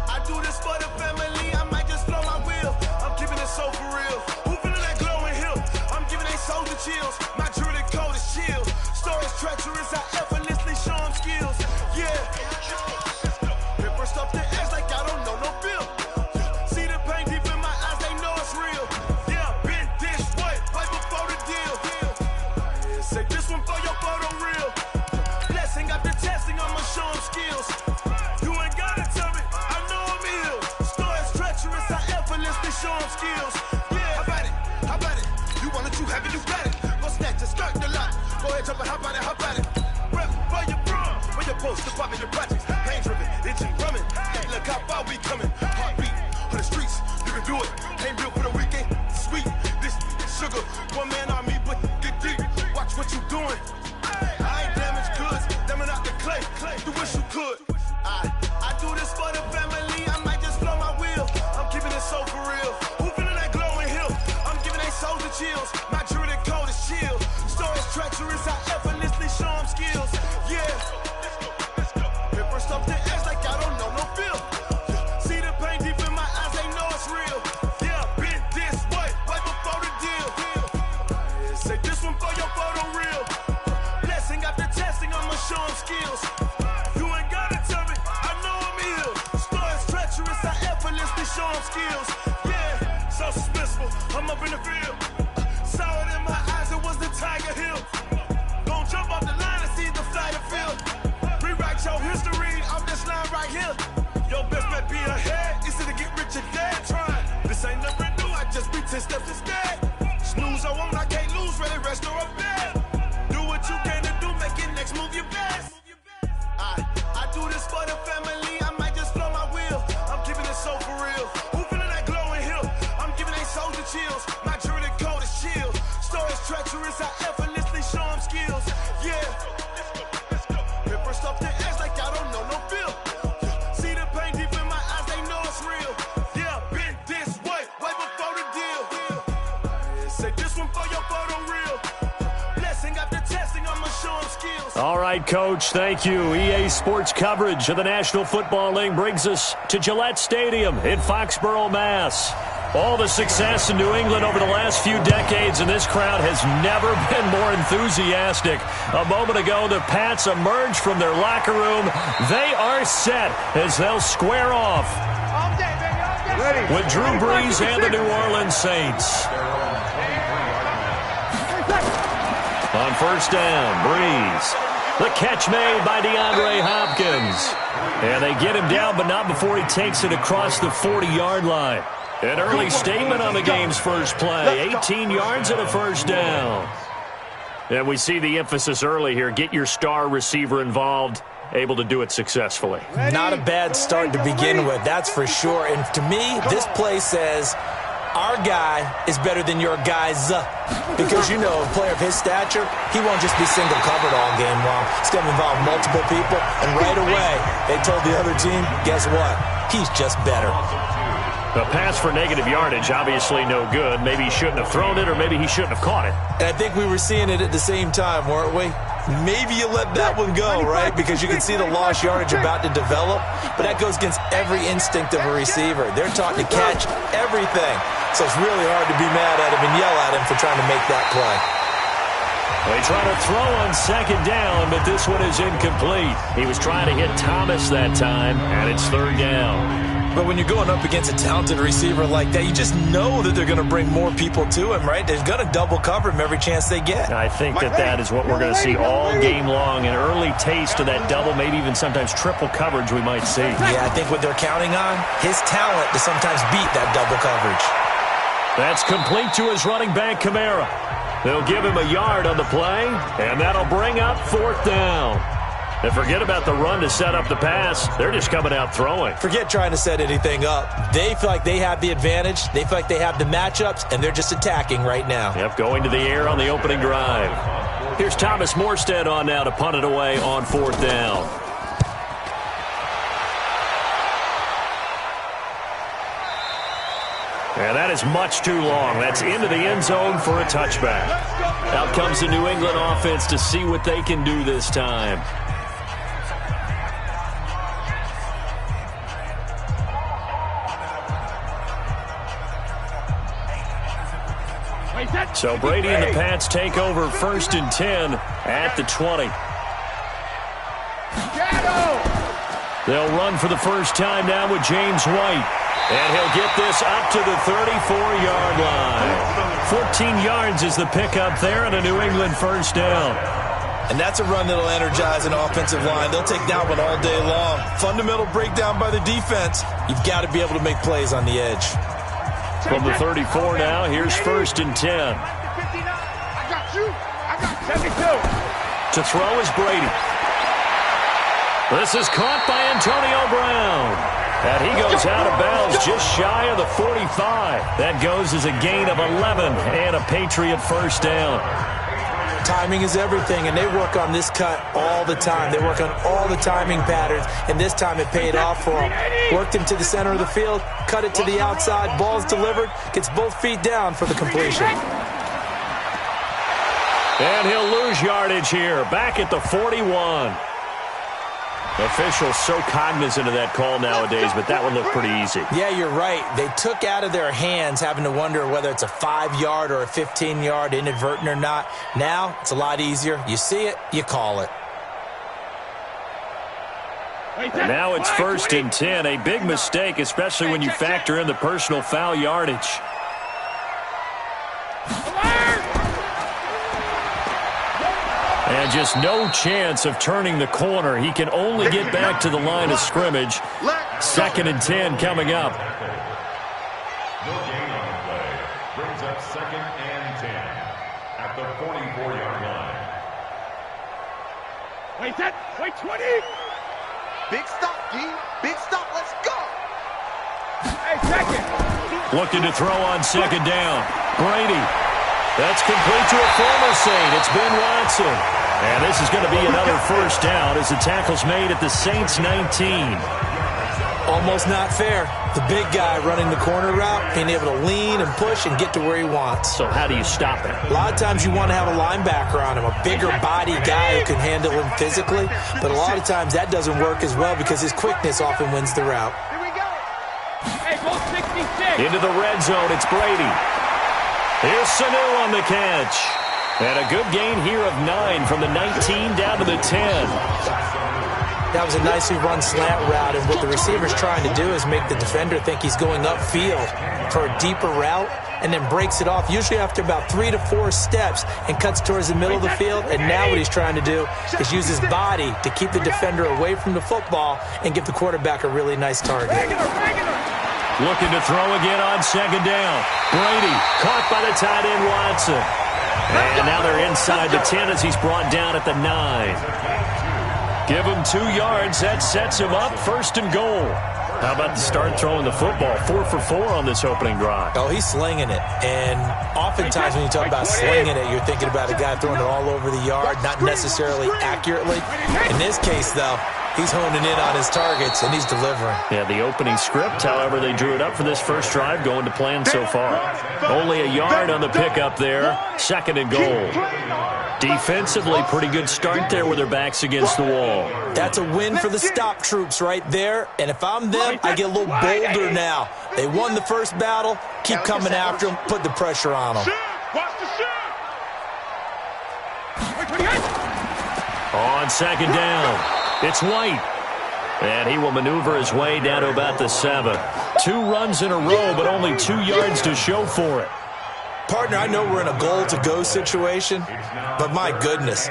I do this for the family, I might just blow my wheel. I'm keeping it so for real. Who feeling that glowing hill? I'm giving they soldier chills. My jewelry code is chill. Stories treacherous, I effortlessly show them skills. Yeah. Paper stuff the edge like I don't know no bill. See the pain deep in my eyes, they know it's real. Yeah, been dish, what? Right before the deal. Say this one for your photo reel. Blessing after testing, I'ma show them skills. Show them skills. Yeah, how about it? You want it, you have it, you got it. Go snatch it, start the lot. Go ahead, jump it, how about it? Rep for your bro, for your post, to pop in your projects. Pain driven, itching, drumming. Hey, look how far we coming. Heartbeat on the streets, you can do it. Ain't built for the weekend, sweet. This sugar, one man army, but get deep. Watch what you doing. I ain't damaged goods, damn it out the clay. You wish you could. I do this for the family, I might just blow my wheel. I'm keeping it so for real. Who feeling that glowing hill? I'm giving they soldier chills. My jewelry code is chill. Stories treacherous, I effortlessly show them skills. Yeah. Paper stuff the edge like I don't know no feel. See the pain deep in my eyes, they know it's real. Yeah, been this way, right before the deal. Say this one for your photo reel. Blessing after testing, I'ma show them skills. You ain't gotta tell me, I know I'm ill. Stories treacherous, I effortlessly show them skills. Yeah, so suspenseful, I'm up in the field. Saw it in my eyes, it was the Tiger Hill. Gon' jump off the line and see the flight of field. Rewrite your history off this line right here. Your best bet be ahead, easy to get rich or dead trying. This ain't never new, I just be 10 steps instead. Snooze, I won't, I can't lose, ready, rest or a bed. Do what you can to do, make it next move your best. I do this for the family, I might just blow my wheel. I'm keeping it so for real. Who feeling that glowing hill? I'm giving they soldier chills. My jewelry code is chill. Stories treacherous, I effortlessly show them skills. Yeah. Paper stuff the edge like I don't know no feel. See the pain deep in my eyes, they know it's real. Yeah, been this way, right before the deal. Say this one for your photo reel. Blessing after testing, I'ma show them skills. All right, Coach, thank you. EA Sports coverage of the National Football League brings us to Gillette Stadium in Foxborough, Mass. All the success in New England over the last few decades, and this crowd has never been more enthusiastic. A moment ago, the Pats emerged from their locker room. They are set as they'll square off with Drew Brees and the New Orleans Saints. On first down, Brees. The catch made by DeAndre Hopkins. And they get him down, but not before he takes it across the 40-yard line. An early statement on the game's first play. 18 yards and a first down. And we see the emphasis early here. Get your star receiver involved. Able to do it successfully. Not a bad start to begin with, that's for sure. And to me, this play says our guy is better than your guy's. Because, you know, a player of his stature, he won't just be single covered all game long. It's going to involve multiple people. And right away, they told the other team, guess what? He's just better. A pass for negative yardage, obviously no good. Maybe he shouldn't have thrown it, or maybe he shouldn't have caught it. And I think we were seeing it at the same time, weren't we? Maybe you let that one go, right? Because you can see the lost yardage about to develop. But that goes against every instinct of a receiver. They're taught to catch everything. So it's really hard to be mad at him and yell at him for trying to make that play. They try to throw on second down, but this one is incomplete. He was trying to hit Thomas that time, and it's third down. But when you're going up against a talented receiver like that, you just know that they're going to bring more people to him, right? They're going to double cover him every chance they get. I think that is what we're going to see all game long. An early taste of that double, maybe even sometimes triple coverage we might see. Yeah, I think what they're counting on, his talent to sometimes beat that double coverage. That's complete to his running back, Kamara. They'll give him a yard on the play, and that'll bring up fourth down. And forget about the run to set up the pass. They're just coming out throwing. Forget trying to set anything up. They feel like they have the advantage. They feel like they have the matchups, and they're just attacking right now. Yep, going to the air on the opening drive. Here's Thomas Morstead on now to punt it away on 4th down. And that is much too long. That's into the end zone for a touchback. Out comes the New England offense to see what they can do this time. So Brady and the Pats take over 1st and 10 at the 20. They'll run for the first time now with James White. And he'll get this up to the 34-yard line. 14 yards is the pickup there and a New England first down. And that's a run that'll energize an offensive line. They'll take that one all day long. Fundamental breakdown by the defense. You've got to be able to make plays on the edge. From the 34 now, here's 1st and 10. I got you. I got 72. To throw is Brady. This is caught by Antonio Brown. And he goes out of bounds just shy of the 45. That goes as a gain of 11 and a Patriot first down. Timing is everything, and they work on this cut all the time. They work on all the timing patterns, and this time it paid off for them. Worked him to the center of the field, cut it to the outside, ball's delivered, gets both feet down for the completion. And he'll lose yardage here, back at the 41. Officials so cognizant of that call nowadays, but that would look pretty easy. Yeah, you're right. They took out of their hands having to wonder whether it's a 5-yard or a 15-yard, inadvertent or not. Now, it's a lot easier. You see it, you call it. And now it's 1st and 10. A big mistake, especially when you factor in the personal foul yardage. And just no chance of turning the corner. He can only get back to the line of scrimmage. 2nd and 10 coming up. No gain on the play. Brings up 2nd and 10 at the 44-yard line. Wait, that. Wait, 20. Big stop, D. Big stop. Let's go. Hey, 2nd. Looking to throw on 2nd down. Brady. That's complete to a former Saint. It's Ben Watson. And this is going to be another first down as the tackle's made at the Saints' 19. Almost not fair. The big guy running the corner route, being able to lean and push and get to where he wants. So how do you stop it? A lot of times you want to have a linebacker on him, a bigger body guy who can handle him physically. But a lot of times that doesn't work as well because his quickness often wins the route. Here we go. Hey, go 66. Into the red zone, it's Brady. Here's Sanu on the catch. And a good gain here of 9 from the 19 down to the 10. That was a nicely run slant route, and what the receiver's trying to do is make the defender think he's going upfield for a deeper route and then breaks it off, usually after about 3 to 4 steps, and cuts towards the middle of the field. And now what he's trying to do is use his body to keep the defender away from the football and give the quarterback a really nice target. Looking to throw again on 2nd down. Brady caught by the tight end Watson. And now they're inside the 10 as he's brought down at the 9. Give him 2 yards. That sets him up 1st and goal. How about the start throwing the football? 4 for 4 on this opening drive. Oh, he's slinging it. And oftentimes when you talk about slinging it, you're thinking about a guy throwing it all over the yard, not necessarily accurately. In this case, though, he's honing in on his targets, and he's delivering. Yeah, the opening script, however, they drew it up for this first drive, going to plan so far. Only a yard on the pickup there. 2nd and goal. Defensively, pretty good start there with their backs against the wall. That's a win for the stop troops right there. And if I'm them, I get a little bolder now. They won the first battle. Keep coming after them. Put the pressure on them. On 2nd down, it's White. And he will maneuver his way down to about the 7. 2 runs in a row, but only 2 yards to show for it. Partner, I know we're in a goal-to-go situation, but my goodness,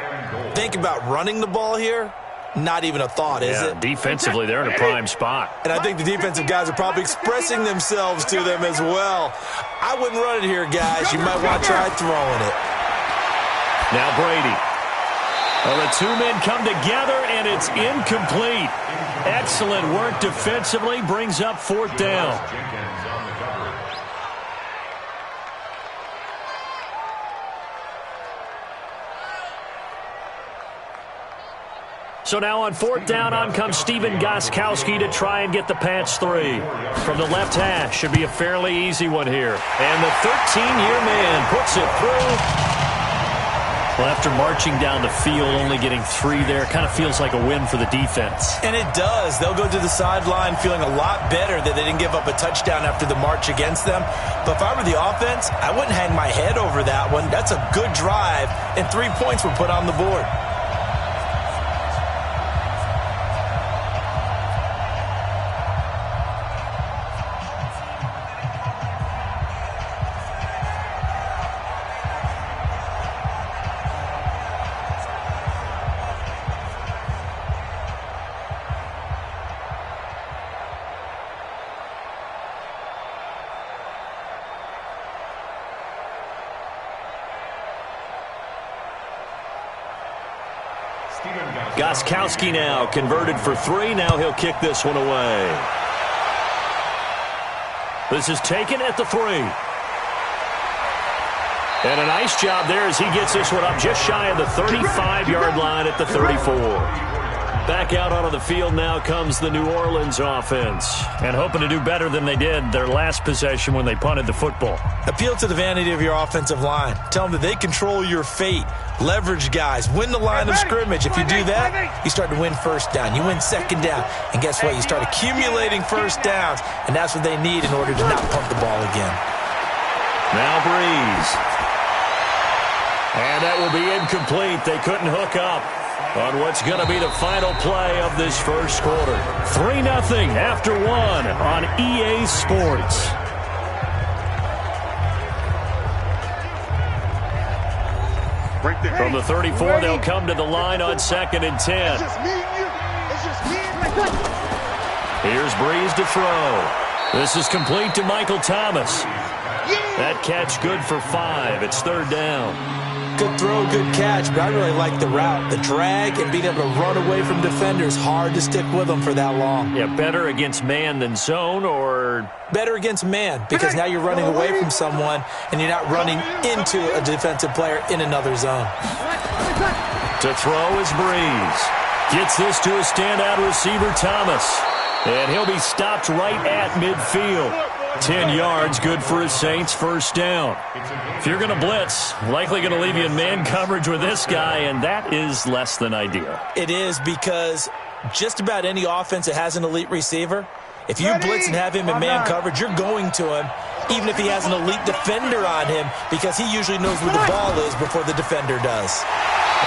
think about running the ball here. Not even a thought, is it? Defensively, they're in a prime spot. And I think the defensive guys are probably expressing themselves to them as well. I wouldn't run it here, guys. You might want to try throwing it. Now Brady. Well, the two men come together, and it's incomplete. Excellent work defensively. Brings up 4th down. So now on 4th down, on comes Stephen Gostkowski to try and get the Pats 3. From the left hash, should be a fairly easy one here. And the 13-year man puts it through. Well, after marching down the field, only getting 3 there, kind of feels like a win for the defense. And it does. They'll go to the sideline feeling a lot better that they didn't give up a touchdown after the march against them. But if I were the offense, I wouldn't hang my head over that one. That's a good drive, and 3 points were put on the board. Gostkowski now converted for 3. Now he'll kick this one away. This is taken at the 3. And a nice job there as he gets this one up just shy of the 35-yard line at the 34. Back out onto the field now comes the New Orleans offense. And hoping to do better than they did their last possession when they punted the football. Appeal to the vanity of your offensive line. Tell them that they control your fate. Leverage guys. Win the line of scrimmage. If you do that, you start to win 1st down. You win 2nd down. And guess what? You start accumulating 1st downs. And that's what they need in order to not punt the ball again. Now Breeze. And that will be incomplete. They couldn't hook up on what's going to be the final play of this first quarter. 3-0 after 1 on EA Sports. From the 34, they'll come to the line on 2nd and 10. Here's Breeze to throw. This is complete to Michael Thomas. That catch good for 5. It's 3rd down. Good throw, good catch, but I really like the route. The drag and being able to run away from defenders, hard to stick with them for that long. Yeah, better against man than zone, or? Better against man, because now you're running away from someone and you're not running into a defensive player in another zone. To throw is Breeze. Gets this to a standout receiver, Thomas. And he'll be stopped right at midfield. 10 yards, good for his Saints, 1st down. If you're going to blitz, likely going to leave you in man coverage with this guy, and that is less than ideal. It is, because just about any offense that has an elite receiver, if you blitz and have him in man coverage, you're going to him, even if he has an elite defender on him, because he usually knows where the ball is before the defender does.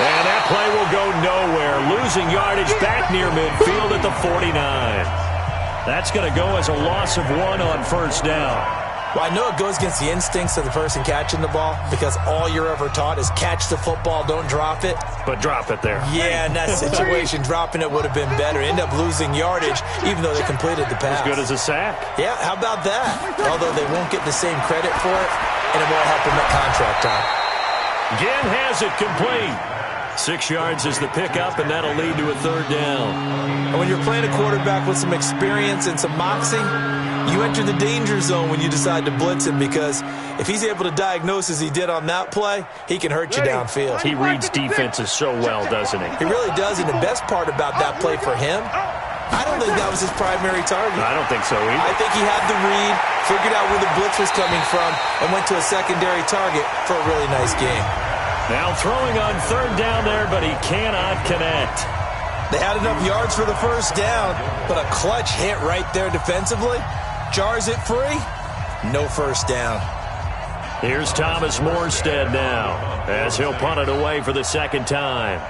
And that play will go nowhere. Losing yardage back near midfield at the 49. That's going to go as a loss of 1 on 1st down. Well, I know it goes against the instincts of the person catching the ball, because all you're ever taught is catch the football, don't drop it. But drop it there. Yeah, in that situation, dropping it would have been better. End up losing yardage, even though they completed the pass. As good as a sack. Yeah, how about that? Although they won't get the same credit for it, and it won't help them at contract time. Ginn has it complete. 6 yards is the pickup, and that'll lead to a 3rd down. And when you're playing a quarterback with some experience and some moxie, you enter the danger zone when you decide to blitz him, because if he's able to diagnose as he did on that play, he can hurt you downfield. He reads defenses so well, doesn't he? He really does, and the best part about that play for him, I don't think that was his primary target. I don't think so either. I think he had the read, figured out where the blitz was coming from, and went to a secondary target for a really nice game. Now throwing on 3rd down there, but he cannot connect. They had enough yards for the 1st down, but a clutch hit right there defensively. Jars it free. No 1st down. Here's Thomas Morstead now, as he'll punt it away for the 2nd time.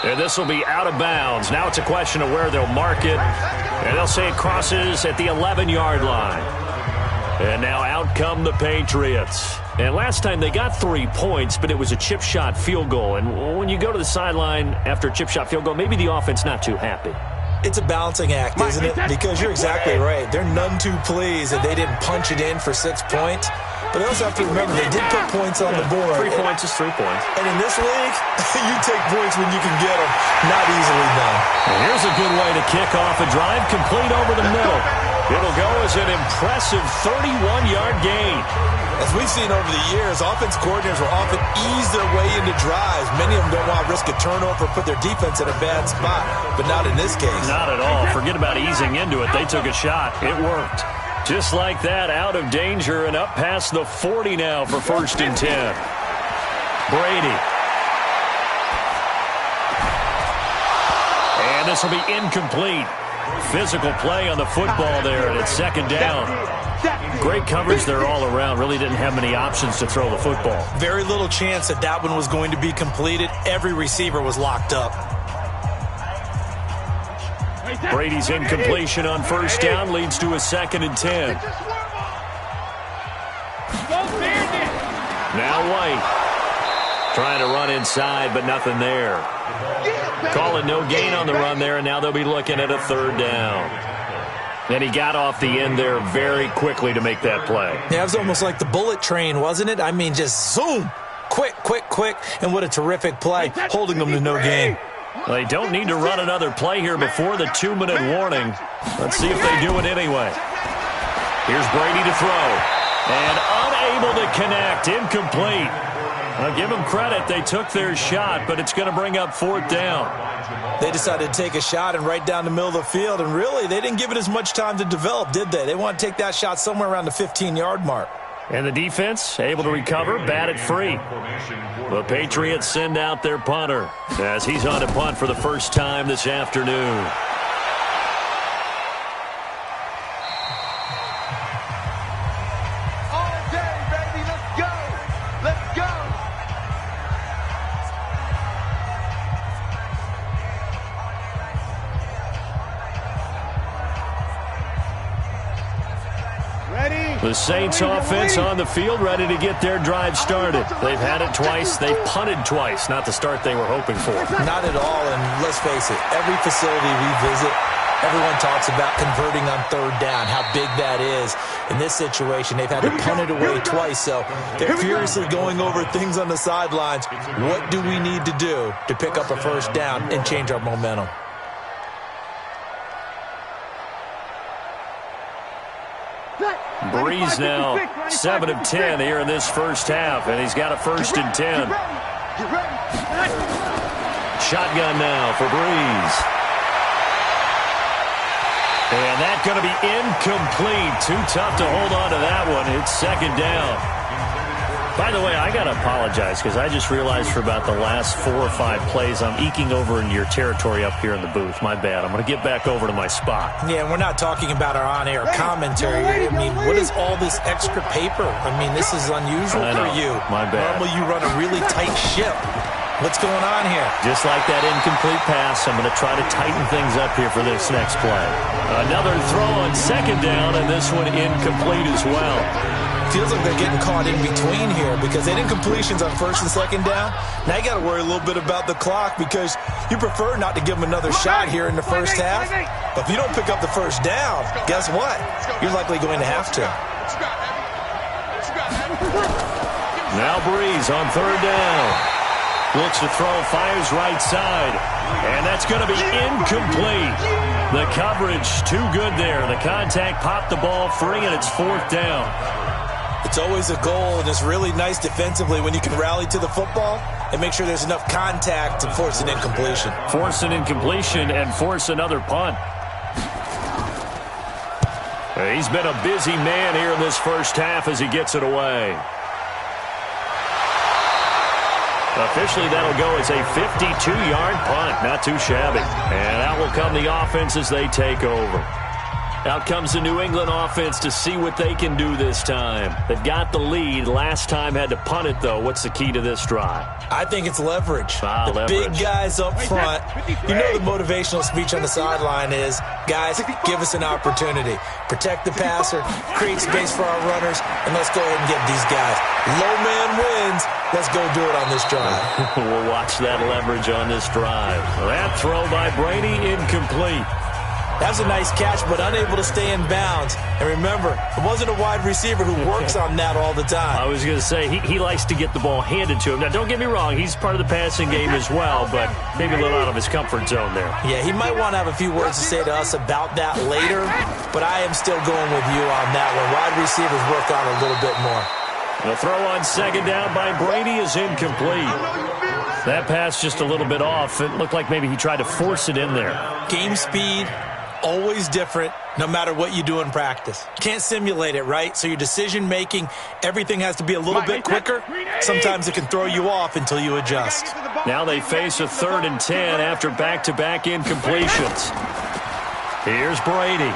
And this will be out of bounds. Now it's a question of where they'll mark it. And they'll say it crosses at the 11-yard line. And now out come the Patriots. And last time they got 3 points, but it was a chip shot field goal. And when you go to the sideline after a chip shot field goal, maybe the offense not too happy. It's a balancing act, isn't it? Because you're exactly right. They're none too pleased that they didn't punch it in for 6 points. But they also have to remember they did put points on the board. 3 points is 3 points. And in this league, you take points when you can get them. Not easily done. And here's a good way to kick off a drive complete over the middle. It'll go as an impressive 31-yard gain. As we've seen over the years, offense coordinators will often ease their way into drives. Many of them don't want to risk a turnover or put their defense in a bad spot, but not in this case. Not at all. Forget about easing into it. They took a shot. It worked. Just like that, out of danger and up past the 40 now for 1st and 10. Brady. And this will be incomplete. Physical play on the football there, and it's 2nd down. Great coverage there all around. Really didn't have many options to throw the football. Very little chance that that one was going to be completed. Every receiver was locked up. Brady's incompletion on 1st down leads to a 2nd and 10. Now White trying to run inside, but nothing there. Calling no gain on the run there, and now they'll be looking at a 3rd down. And he got off the end there very quickly to make that play. Yeah, it was almost like the bullet train, wasn't it? I mean, just zoom. Quick, quick, quick. And what a terrific play, holding them to no gain. Well, they don't need to run another play here before the 2-minute warning. Let's see if they do it anyway. Here's Brady to throw. And unable to connect. Incomplete. I'll give them credit. They took their shot, but it's going to bring up 4th down. They decided to take a shot and right down the middle of the field, and really, they didn't give it as much time to develop, did they? They want to take that shot somewhere around the 15-yard mark. And the defense able to recover, bat it free. The Patriots send out their punter as he's on to punt for the first time this afternoon. The Saints offense on the field, ready to get their drive started. They've had it twice. They've punted twice. Not the start they were hoping for. Not at all, and let's face it, every facility we visit, everyone talks about converting on 3rd down, how big that is. In this situation, they've had to punt it away twice, so they're furiously going over things on the sidelines. What do we need to do to pick up a 1st down and change our momentum? Breeze now 7 of 10 here in this first half, and he's got a 1st and 10. Shotgun now for Breeze. And that's going to be incomplete. Too tough to hold on to that one. It's 2nd down. By the way, I got to apologize because I just realized for about the last 4 or 5 plays I'm eking over into your territory up here in the booth. My bad. I'm going to get back over to my spot. Yeah, and we're not talking about our on-air commentary. I mean, what is all this extra paper? I mean, this is unusual for you. My bad. Normally you run a really tight ship. What's going on here? Just like that incomplete pass, I'm going to try to tighten things up here for this next play. Another throw on 2nd down, and this one incomplete as well. Feels like they're getting caught in between here because they did incompletions on 1st and 2nd down. Now you got to worry a little bit about the clock because you prefer not to give them another shot here in the first half. But if you don't pick up the 1st down, guess what? You're likely going to have to. Now Breeze on 3rd down. Looks to throw, fires right side. And that's going to be incomplete. The coverage too good there. The contact popped the ball free, and it's 4th down. It's always a goal, and it's really nice defensively when you can rally to the football and make sure there's enough contact to force an incompletion. Force an incompletion and force another punt. He's been a busy man here in this first half as he gets it away. Officially, that'll go as a 52-yard punt. Not too shabby. And out will come the offense as they take over. Out comes the New England offense to see what they can do this time. They've got the lead. Last time had to punt it, though. What's the key to this drive? I think it's leverage. The leverage. Big guys up front. You know the motivational speech on the sideline is, guys, give us an opportunity. Protect the passer, create space for our runners, and let's go ahead and get these guys. Low man wins. Let's go do it on this drive. We'll watch that leverage on this drive. That throw by Brady, incomplete. That was a nice catch, but unable to stay in bounds. And remember, it wasn't a wide receiver who works on that all the time. I was going to say, he likes to get the ball handed to him. Now, don't get me wrong, he's part of the passing game as well, but maybe a little out of his comfort zone there. Yeah, he might want to have a few words to say to us about that later, but I am still going with you on that one. Wide receivers work on a little bit more. The throw on second down by Brady is incomplete. That pass just a little bit off. It looked like maybe he tried to force it in there. Game speed, always different, no matter what you do in practice. You can't simulate it, right? So your decision-making, everything has to be a little bit quicker. Sometimes it can throw you off until you adjust. Now they face a 3rd and 10 after back-to-back incompletions. Here's Brady.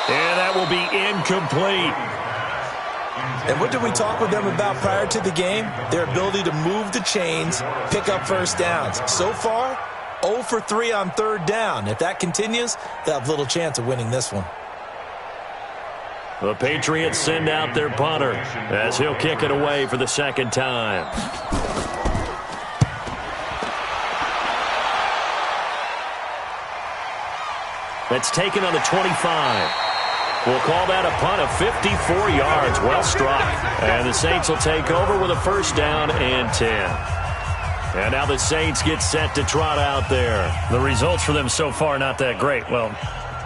And that will be incomplete. And what did we talk with them about prior to the game? Their ability to move the chains, pick up first downs. So far, 0 for 3 on 3rd down. If that continues, they'll have little chance of winning this one. The Patriots send out their punter as he'll kick it away for the 2nd time. That's taken on the 25. We'll call that a punt of 54 yards. Well struck. And the Saints will take over with a 1st down and 10. And now the Saints get set to trot out there. The results for them so far not that great. Well,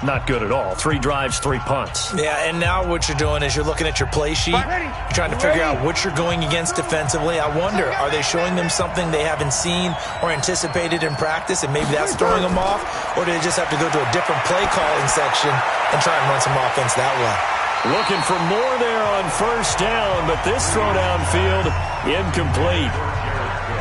not good at all. 3 drives, 3 punts. Yeah, and now what you're doing is you're looking at your play sheet. You're trying to figure out what you're going against defensively. I wonder, are they showing them something they haven't seen or anticipated in practice, and maybe that's throwing them off? Or do they just have to go to a different play calling section and try and run some offense that way? Looking for more there on 1st down, but this throw downfield, incomplete.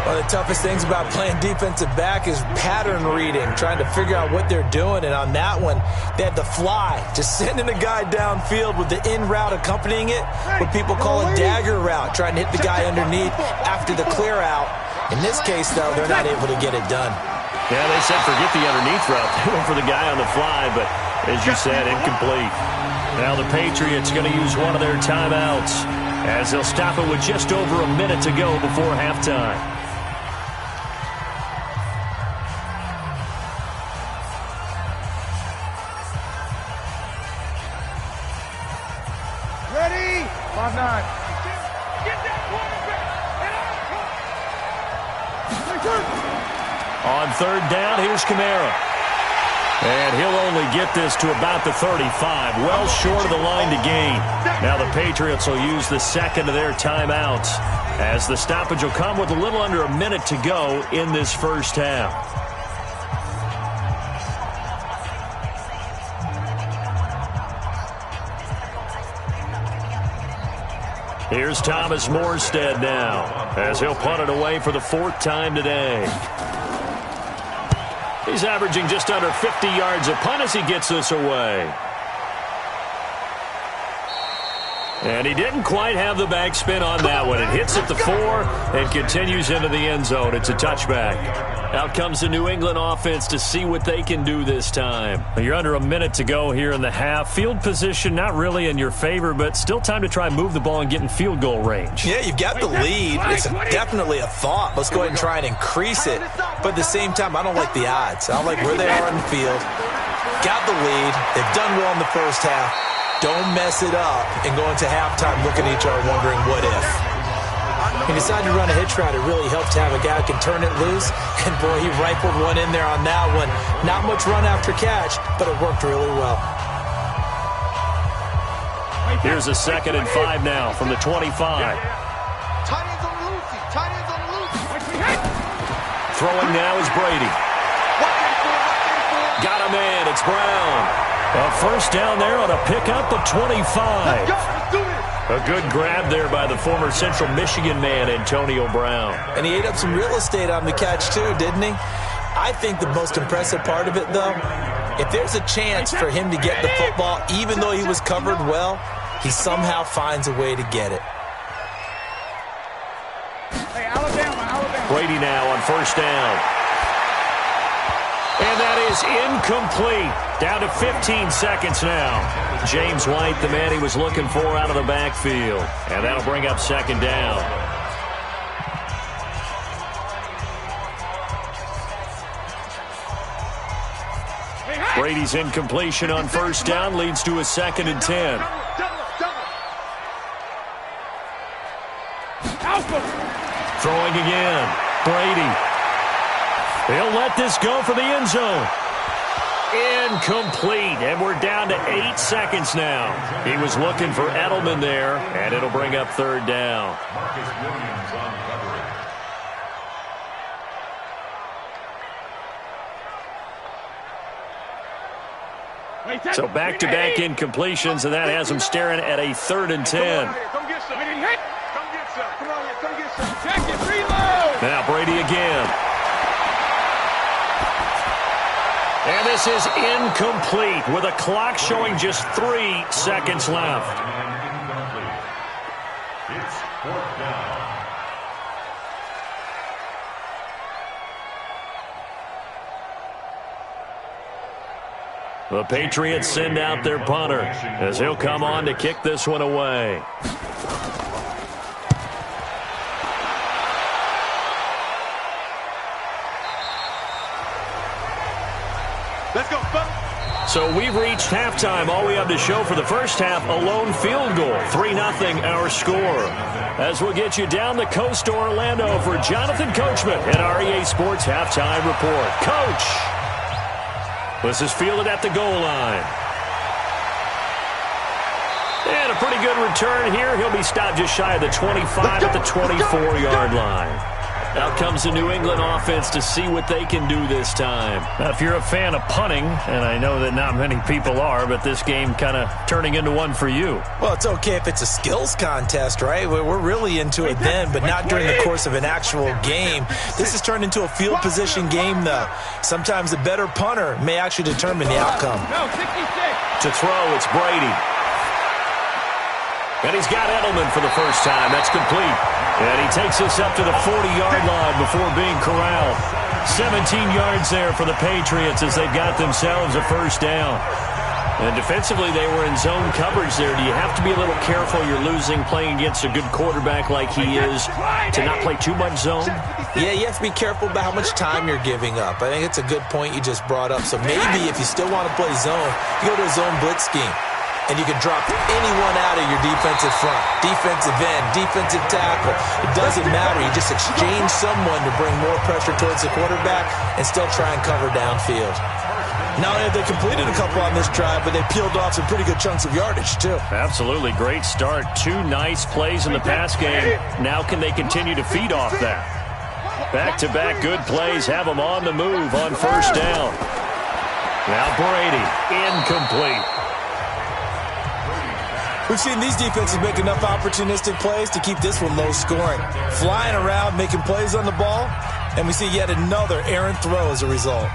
One of the toughest things about playing defensive back is pattern reading, trying to figure out what they're doing. And on that one, they had the fly, just sending a guy downfield with the in route accompanying it, what people call a dagger route, trying to hit the guy underneath after the clear out. In this case, though, they're not able to get it done. Yeah, they said forget the underneath route. They went for the guy on the fly, but as you said, incomplete. Now the Patriots going to use one of their timeouts as they'll stop it with just over a minute to go before halftime. Ready? 5-9. On 3rd down, here's Kamara. And he'll only get this to about the 35, well short of the line to gain. Now the Patriots will use the 2nd of their timeouts as the stoppage will come with a little under a minute to go in this 1st half. Here's Thomas Morstead now as he'll punt it away for the 4th time today. He's averaging just under 50 yards a punt as he gets this away. And he didn't quite have the backspin on that one. It hits at the 4 and continues into the end zone. It's a touchback. Out comes the New England offense to see what they can do this time. You're under a minute to go here in the half. Field position not really in your favor, but still time to try and move the ball and get in field goal range. Yeah, you've got the lead. It's definitely a thought. Let's go ahead and try and increase it. But at the same time, I don't like the odds. I don't like where they are in the field. Got the lead. They've done well in the 1st half. Don't mess it up and go into halftime looking at each other wondering what if. He decided to run a hitch route. It really helped to have a guy who can turn it loose. And, boy, he rifled one in there on that one. Not much run after catch, but it worked really well. Here's a 2nd and 5 now from the 25. Tight ends on the loosey. Tight ends on the loosey. Throwing now is Brady. Got a man. It's Brown. A 1st down there on a pickup of 25. A good grab there by the former Central Michigan man, Antonio Brown. And he ate up some real estate on the catch, too, didn't he? I think the most impressive part of it, though, if there's a chance for him to get the football, even though he was covered well, he somehow finds a way to get it. Hey, Alabama. Brady now on 1st down. And that is incomplete. Down to 15 seconds now. James White, the man he was looking for out of the backfield. And that'll bring up 2nd down. Brady's incompletion on first down leads to a 2nd and 10. Throwing again. Brady. He'll let this go for the end zone. Incomplete, and we're down to 8 seconds now. He was looking for Edelman there, and it'll bring up 3rd down. Marcus Williams on coverage. So back-to-back incompletions, and that has him staring at a 3rd and 10. Come get some. Come get some. Come on here. Come get some. Check it. Reload. Now Brady again. And this is incomplete with a clock showing just 3 seconds left. It's 4th down. The Patriots send out their punter as he'll come on to kick this one away. Let's go, folks. So we've reached halftime. All we have to show for the first half, a lone field goal. 3-0 our score. As we'll get you down the coast to Orlando for Jonathan Coachman at REA Sports Halftime Report. Coach! This is fielded at the goal line. And a pretty good return here. He'll be stopped just shy of the 25 at the 24-yard line. Out comes the New England offense to see what they can do this time. Now, if you're a fan of punting, and I know that not many people are, but this game kind of turning into one for you. Well, it's okay if it's a skills contest, right? We're really into it then, but not during the course of an actual game. This has turned into a field position game, though. Sometimes the better punter may actually determine the outcome. To throw, it's Brady. And he's got Edelman for the first time. That's complete. And he takes us up to the 40-yard line before being corralled. 17 yards there for the Patriots as they've got themselves a first down. And defensively, they were in zone coverage there. Do you have to be a little careful? You're losing playing against a good quarterback like he is to not play too much zone? Yeah, you have to be careful about how much time you're giving up. I think it's a good point you just brought up. So maybe if you still want to play zone, you go to a zone blitz scheme. And you can drop anyone out of your defensive front, defensive end, defensive tackle. It doesn't matter. You just exchange someone to bring more pressure towards the quarterback and still try and cover downfield. Not only have they completed a couple on this drive, but they peeled off some pretty good chunks of yardage, too. Absolutely. Great start. 2 nice plays in the pass game. Now can they continue to feed off that? Back-to-back good plays have them on the move on first down. Now Brady, incomplete. We've seen these defenses make enough opportunistic plays to keep this one low scoring. Flying around, making plays on the ball, and we see yet another errant throw as a result.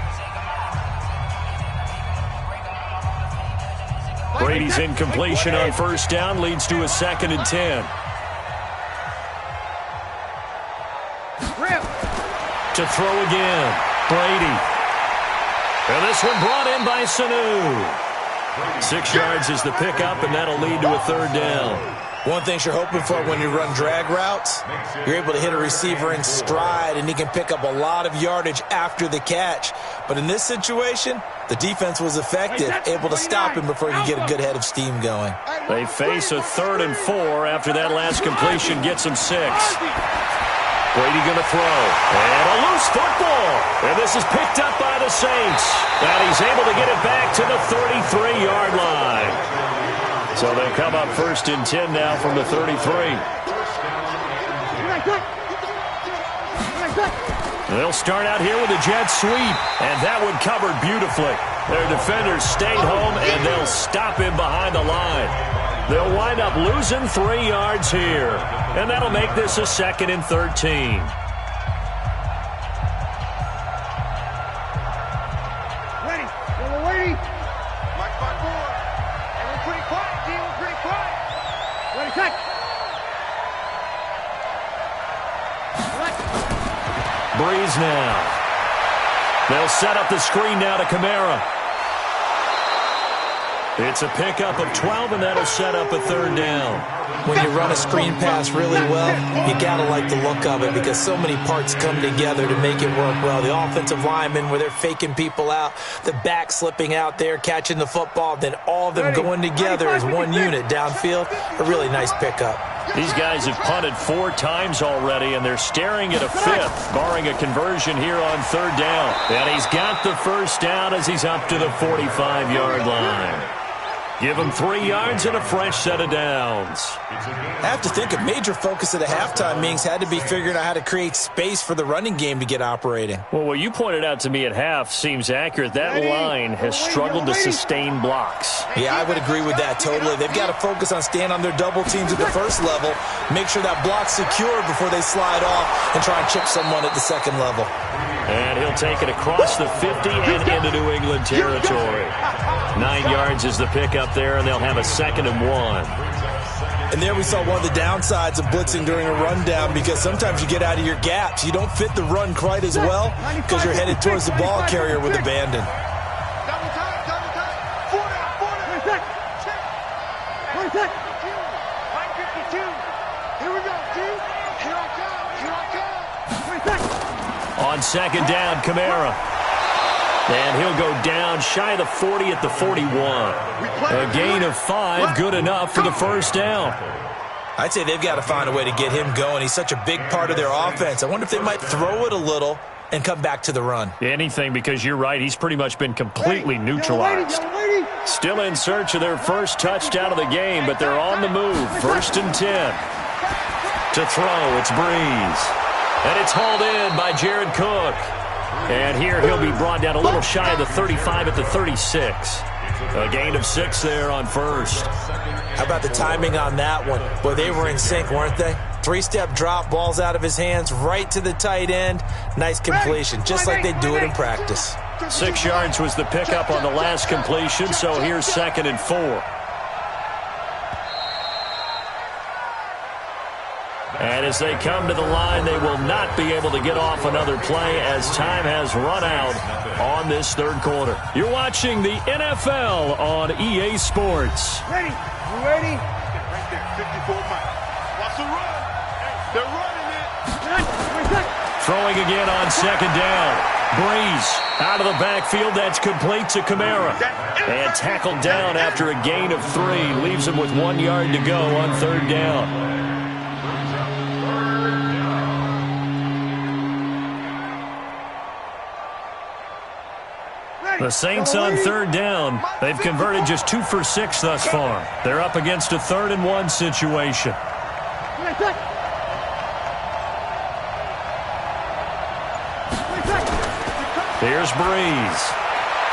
Brady's incompletion on first down leads to a 2nd and 10. To throw again, Brady. And this one brought in by Sanu. 6 yards is the pickup, and that'll lead to a 3rd down. One thing you're hoping for when you run drag routes, you're able to hit a receiver in stride, and he can pick up a lot of yardage after the catch. But in this situation, the defense was effective, able to stop him before he could get a good head of steam going. They face a 3rd and 4 after that last completion gets him 6. Brady going to throw. And a loose football. And this is picked up by the Saints. And he's able to get it back to the 33-yard line. So they'll come up 1st and 10 now from the 33. They'll start out here with a jet sweep. And that one covered beautifully. Their defenders stayed home, and they'll stop him behind the line. They'll wind up losing 3 yards here. And that'll make this a 2nd and 13. Ready. We're waiting. Mike on board. And we're pretty quiet, G. We're pretty quiet. Ready, set. Breeze now. They'll set up the screen now to Kamara. It's a pickup of 12, and that'll set up a third down. When you run a screen pass really well, you got to like the look of it because so many parts come together to make it work well. The offensive linemen, where they're faking people out, the back slipping out there, catching the football, then all of them going together as one unit downfield. A really nice pickup. These guys have punted 4 times already, and they're staring at a 5th, barring a conversion here on third down. And he's got the first down as he's up to the 45-yard line. Give him 3 yards and a fresh set of downs. I have to think a major focus of the halftime meetings had to be figuring out how to create space for the running game to get operating. Well, what you pointed out to me at half seems accurate. That line has struggled to sustain blocks. Yeah, I would agree with that totally. They've got to focus on staying on their double teams at the first level, make sure that block's secured before they slide off and try and chip someone at the second level. And he'll take it across the 50 and into New England territory. 9 yards is the pickup there, and they'll have a 2nd and 1. And there we saw one of the downsides of blitzing during a rundown because sometimes you get out of your gaps. You don't fit the run quite as well because you're headed towards the ball carrier with abandon. Double time. 4 down. 20 seconds. 9:52. Here we go, dude. Here I come. 20 seconds. On 2nd down, Kamara. And he'll go down shy of the 40 at the 41. A gain of 5, good enough for the first down. I'd say they've got to find a way to get him going. He's such a big part of their offense. I wonder if they might throw it a little and come back to the run. Anything, because you're right, he's pretty much been completely neutralized. Still in search of their first touchdown of the game, but they're on the move. 1st and 10. To throw, it's Breeze. And it's hauled in by Jared Cook. And here he'll be brought down a little shy of the 35 at the 36. A gain of 6 there on first. How about the timing on that one? Boy, they were in sync, weren't they? 3-step drop, balls out of his hands, right to the tight end. Nice completion, just like they do it in practice. 6 yards was the pickup on the last completion, so here's 2nd and 4. And as they come to the line, they will not be able to get off another play as time has run out on this third quarter. You're watching the NFL on EA Sports. Ready? You ready? Right there, 54 miles. Watch the run. Hey, they're running it. Throwing again on 2nd down. Breeze out of the backfield. That's complete to Kamara. And tackled down after a gain of 3. Leaves him with 1 yard to go on 3rd down. The Saints on 3rd down. They've converted just 2 for 6 thus far. They're up against a 3rd and 1 situation. Here's Breeze.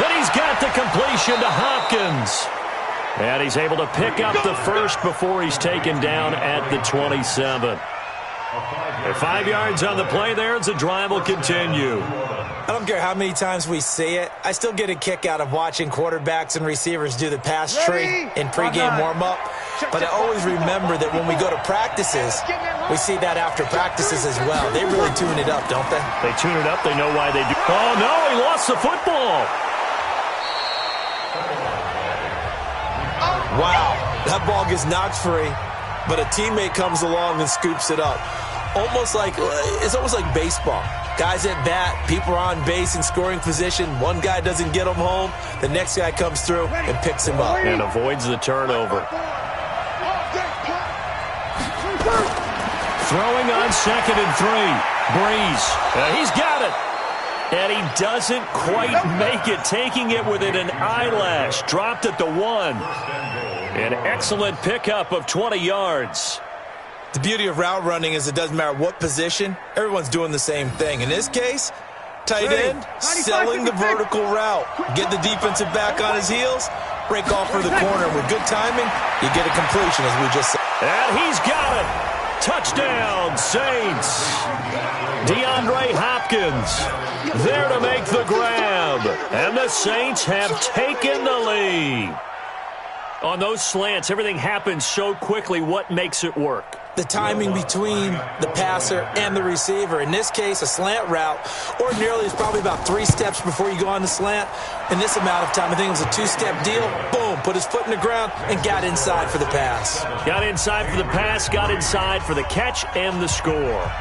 And he's got the completion to Hopkins. And he's able to pick up the first before he's taken down at the 27. 5 yards on the play there as the drive will continue. I don't care how many times we see it. I still get a kick out of watching quarterbacks and receivers do the pass tree in pregame warm-up. But I always remember that when we go to practices, we see that after practices as well. They really tune it up, don't they? They tune it up. They know why they do. Oh, no, he lost the football. Wow, that ball gets knocked free, but a teammate comes along and scoops it up. It's almost like baseball. Guys at bat, people are on base in scoring position. One guy doesn't get him home. The next guy comes through and picks him up. And avoids the turnover. Throwing on 2nd and 3. Breeze. He's got it. And he doesn't quite make it. Taking it within an eyelash. Dropped at the 1. An excellent pickup of 20 yards. The beauty of route running is it doesn't matter what position, everyone's doing the same thing. In this case, tight end, selling the vertical route. Get the defensive back on his heels, break off for the corner. With good timing, you get a completion, as we just said. And he's got it. Touchdown, Saints. DeAndre Hopkins there to make the grab. And the Saints have taken the lead. On those slants, everything happens so quickly. What makes it work? the timing between the passer and the receiver. In this case, a slant route ordinarily is probably about 3 steps before you go on the slant. In this amount of time, I think it was a 2-step deal. Boom, put his foot in the ground and got inside for the pass. Got inside for the pass, got inside for the catch and the score.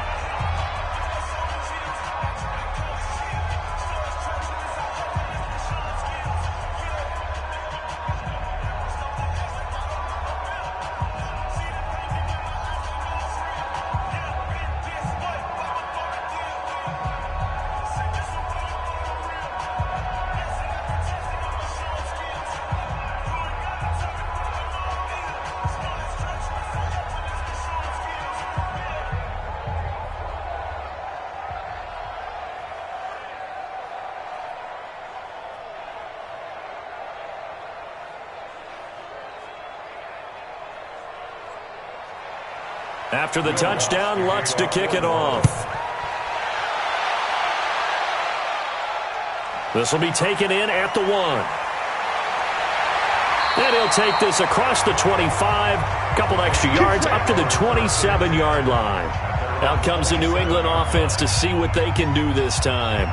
After the touchdown, Lutz to kick it off. This will be taken in at the 1. And he'll take this across the 25, a couple extra yards up to the 27-yard line. Out comes the New England offense to see what they can do this time.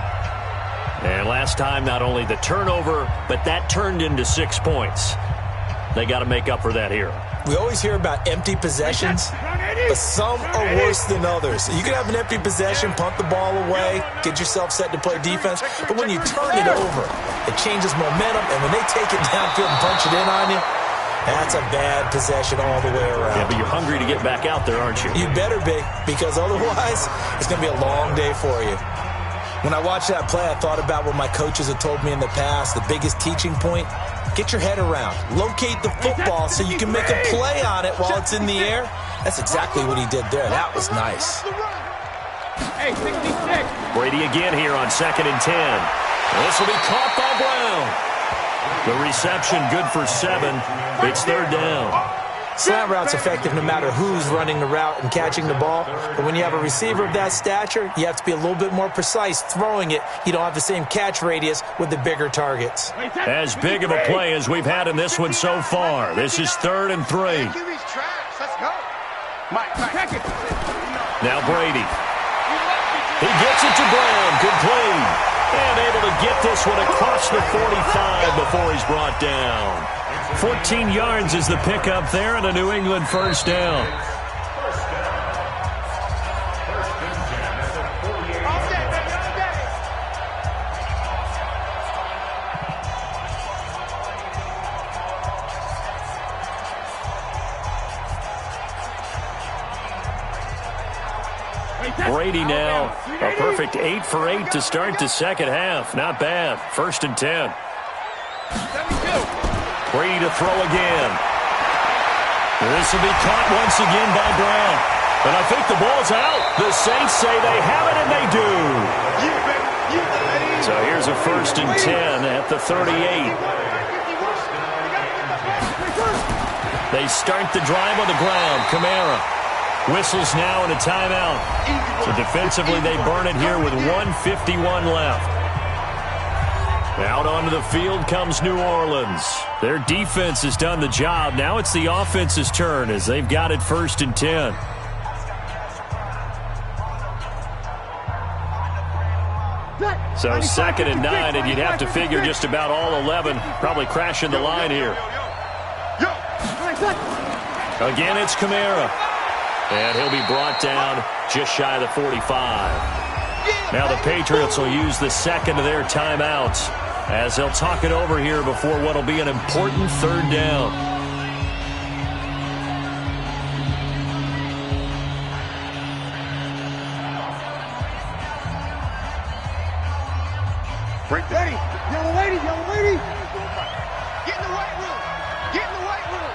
And last time, not only the turnover, but that turned into 6 points. They got to make up for that here. We always hear about empty possessions, but some are worse than others. You can have an empty possession, punt the ball away, get yourself set to play defense, but when you turn it over, it changes momentum, and when they take it downfield and punch it in on you, that's a bad possession all the way around. Yeah, but you're hungry to get back out there, aren't you? You better be, because otherwise it's going to be a long day for you. When I watched that play, I thought about what my coaches had told me in the past. The biggest teaching point, get your head around. Locate the football so you can make a play on it while it's in the air. That's exactly what he did there. That was nice. Hey, 66. Brady again here on 2nd and 10. This will be caught by Brown. The reception good for 7. It's 3rd down. Slant route's effective no matter who's running the route and catching the ball. But when you have a receiver of that stature, you have to be a little bit more precise throwing it. You don't have the same catch radius with the bigger targets. As big of a play as we've had in this one so far. This is 3rd and 3. Let's go. Mike, check it. Now Brady. He gets it to Brown. Good play. And able to get this one across the 45 before he's brought down. 14 yards is the pickup there and a New England 1st down. Brady now, a perfect 8 for 8 to start the second half. Not bad. 1st and 10. Brady to throw again. This will be caught once again by Brown. And I think the ball's out. The Saints say they have it, and they do. So here's a 1st and 10 at the 38. They start the drive on the ground. Kamara whistles now in a timeout. So defensively, they burn it here with 1:51 left. Out onto the field comes New Orleans. Their defense has done the job. Now it's the offense's turn as they've got it 1st and 10. So 2nd and 9, and you'd have to figure just about all 11 probably crashing the line here. Again, it's Kamara. And he'll be brought down just shy of the 45. Now the Patriots will use the second of their timeouts as they'll talk it over here before what will be an important 3rd down. Ready. Yellow lady, yellow lady. Get in the white room. Get in the white room.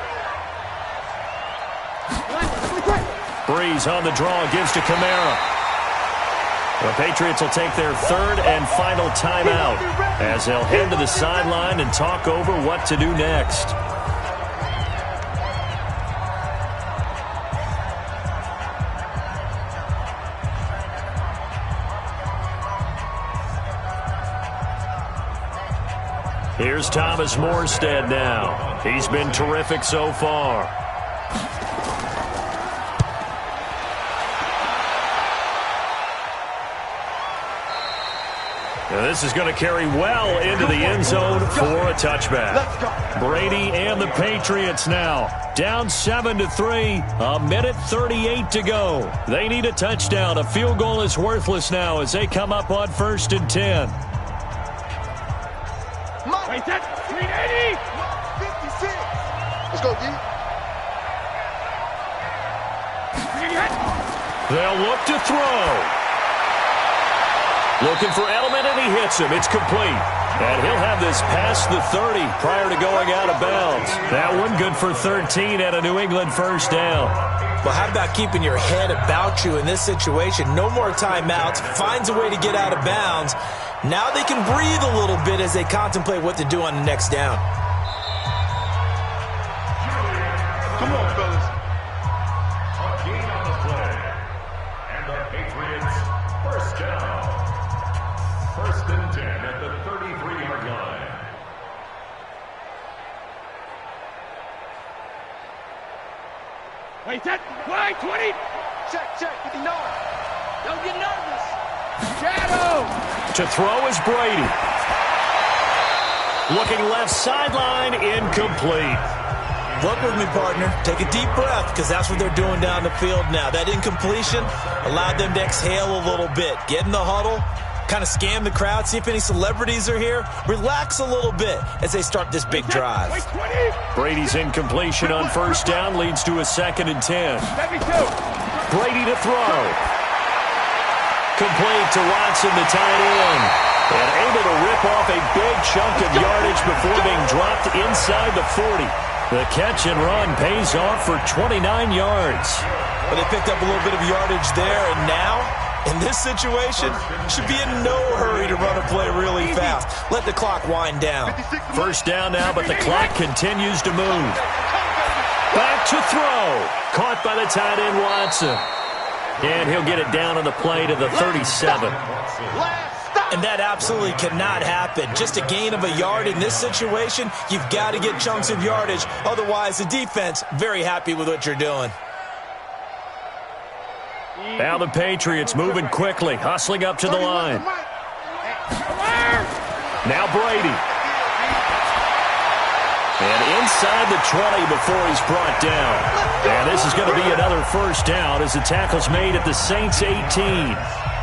Breeze on the draw, gives to Kamara. The Patriots will take their 3rd and final timeout as they'll head to the sideline and talk over what to do next. Here's Thomas Morstead now. He's been terrific so far. And this is going to carry well into the end zone for a touchback. Brady and the Patriots now down 7-3, a minute 38 to go. They need a touchdown. A field goal is worthless now as they come up on 1st and 10. Wait, that's 380. 56. Let's go, D. They'll look to throw. Looking for Edelman, and he hits him. It's complete. And he'll have this past the 30 prior to going out of bounds. That one good for 13 at a New England first down. Well, how about keeping your head about you in this situation? No more timeouts. Finds a way to get out of bounds. Now they can breathe a little bit as they contemplate what to do on the next down. Come on, fellas. A gain on the play. And the Patriots first down. 1st and 10 at the 33-yard line. Wait, that. Wait, 20. Check. 59. Don't get nervous. Shadow. To throw is Brady. Looking left sideline, incomplete. Work with me, partner. Take a deep breath, because that's what they're doing down the field now. That incompletion allowed them to exhale a little bit. Get in the huddle, kind of scan the crowd, see if any celebrities are here. Relax a little bit as they start this big drive. Brady's incompletion on 1st down leads to a 2nd and 10. Brady to throw. Complete to Watson, the tight end. And able to rip off a big chunk of yardage before being dropped inside the 40. The catch and run pays off for 29 yards. Well, they picked up a little bit of yardage there, and now, in this situation, should be in no hurry to run a play really fast. Let the clock wind down. First down now, but the clock continues to move. Back to throw. Caught by the tight end, Watson. And he'll get it down on the play to the 37. And that absolutely cannot happen. Just a gain of a yard in this situation, you've got to get chunks of yardage. Otherwise, the defense, very happy with what you're doing. Now the Patriots moving quickly, hustling up to the line. Now Brady. And inside the 20 before he's brought down. And this is going to be another first down as the tackle's made at the Saints 18.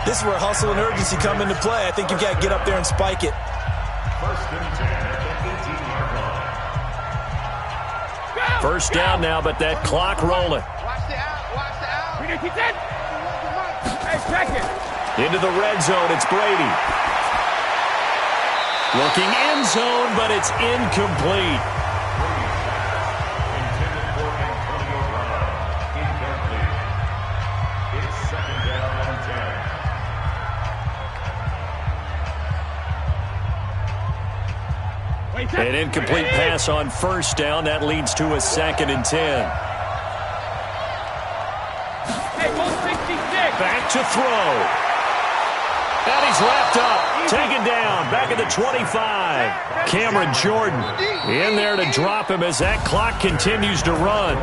This is where hustle and urgency come into play. I think you've got to get up there and spike it. 1st and 10 at the 18-yard line. First down now, but that clock rolling. Watch the out. Hey, check it. Into the red zone, it's Brady. Looking end zone, but it's incomplete. Intended for Antonio Brown. Incomplete. It's 2nd down and 10. An incomplete pass on 1st down. That leads to a 2nd and 10. Back to throw. And he's wrapped up. Taken down. Back at the 25. Cameron Jordan in there to drop him as that clock continues to run.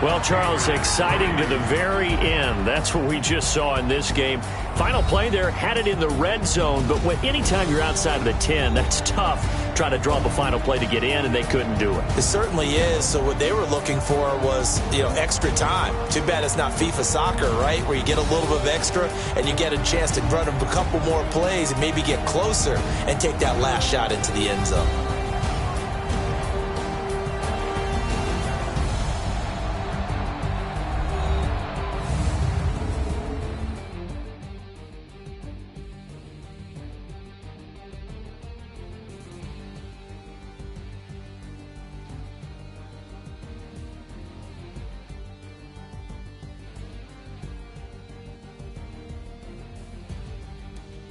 Well, Charles, exciting to the very end. That's what we just saw in this game. Final play there, had it in the red zone, but anytime you're outside of the 10, that's tough. Trying to draw up a final play to get in, and they couldn't do it. It certainly is. So what they were looking for was, extra time. Too bad it's not FIFA soccer, right, where you get a little bit of extra and you get a chance to run a couple more plays and maybe get closer and take that last shot into the end zone.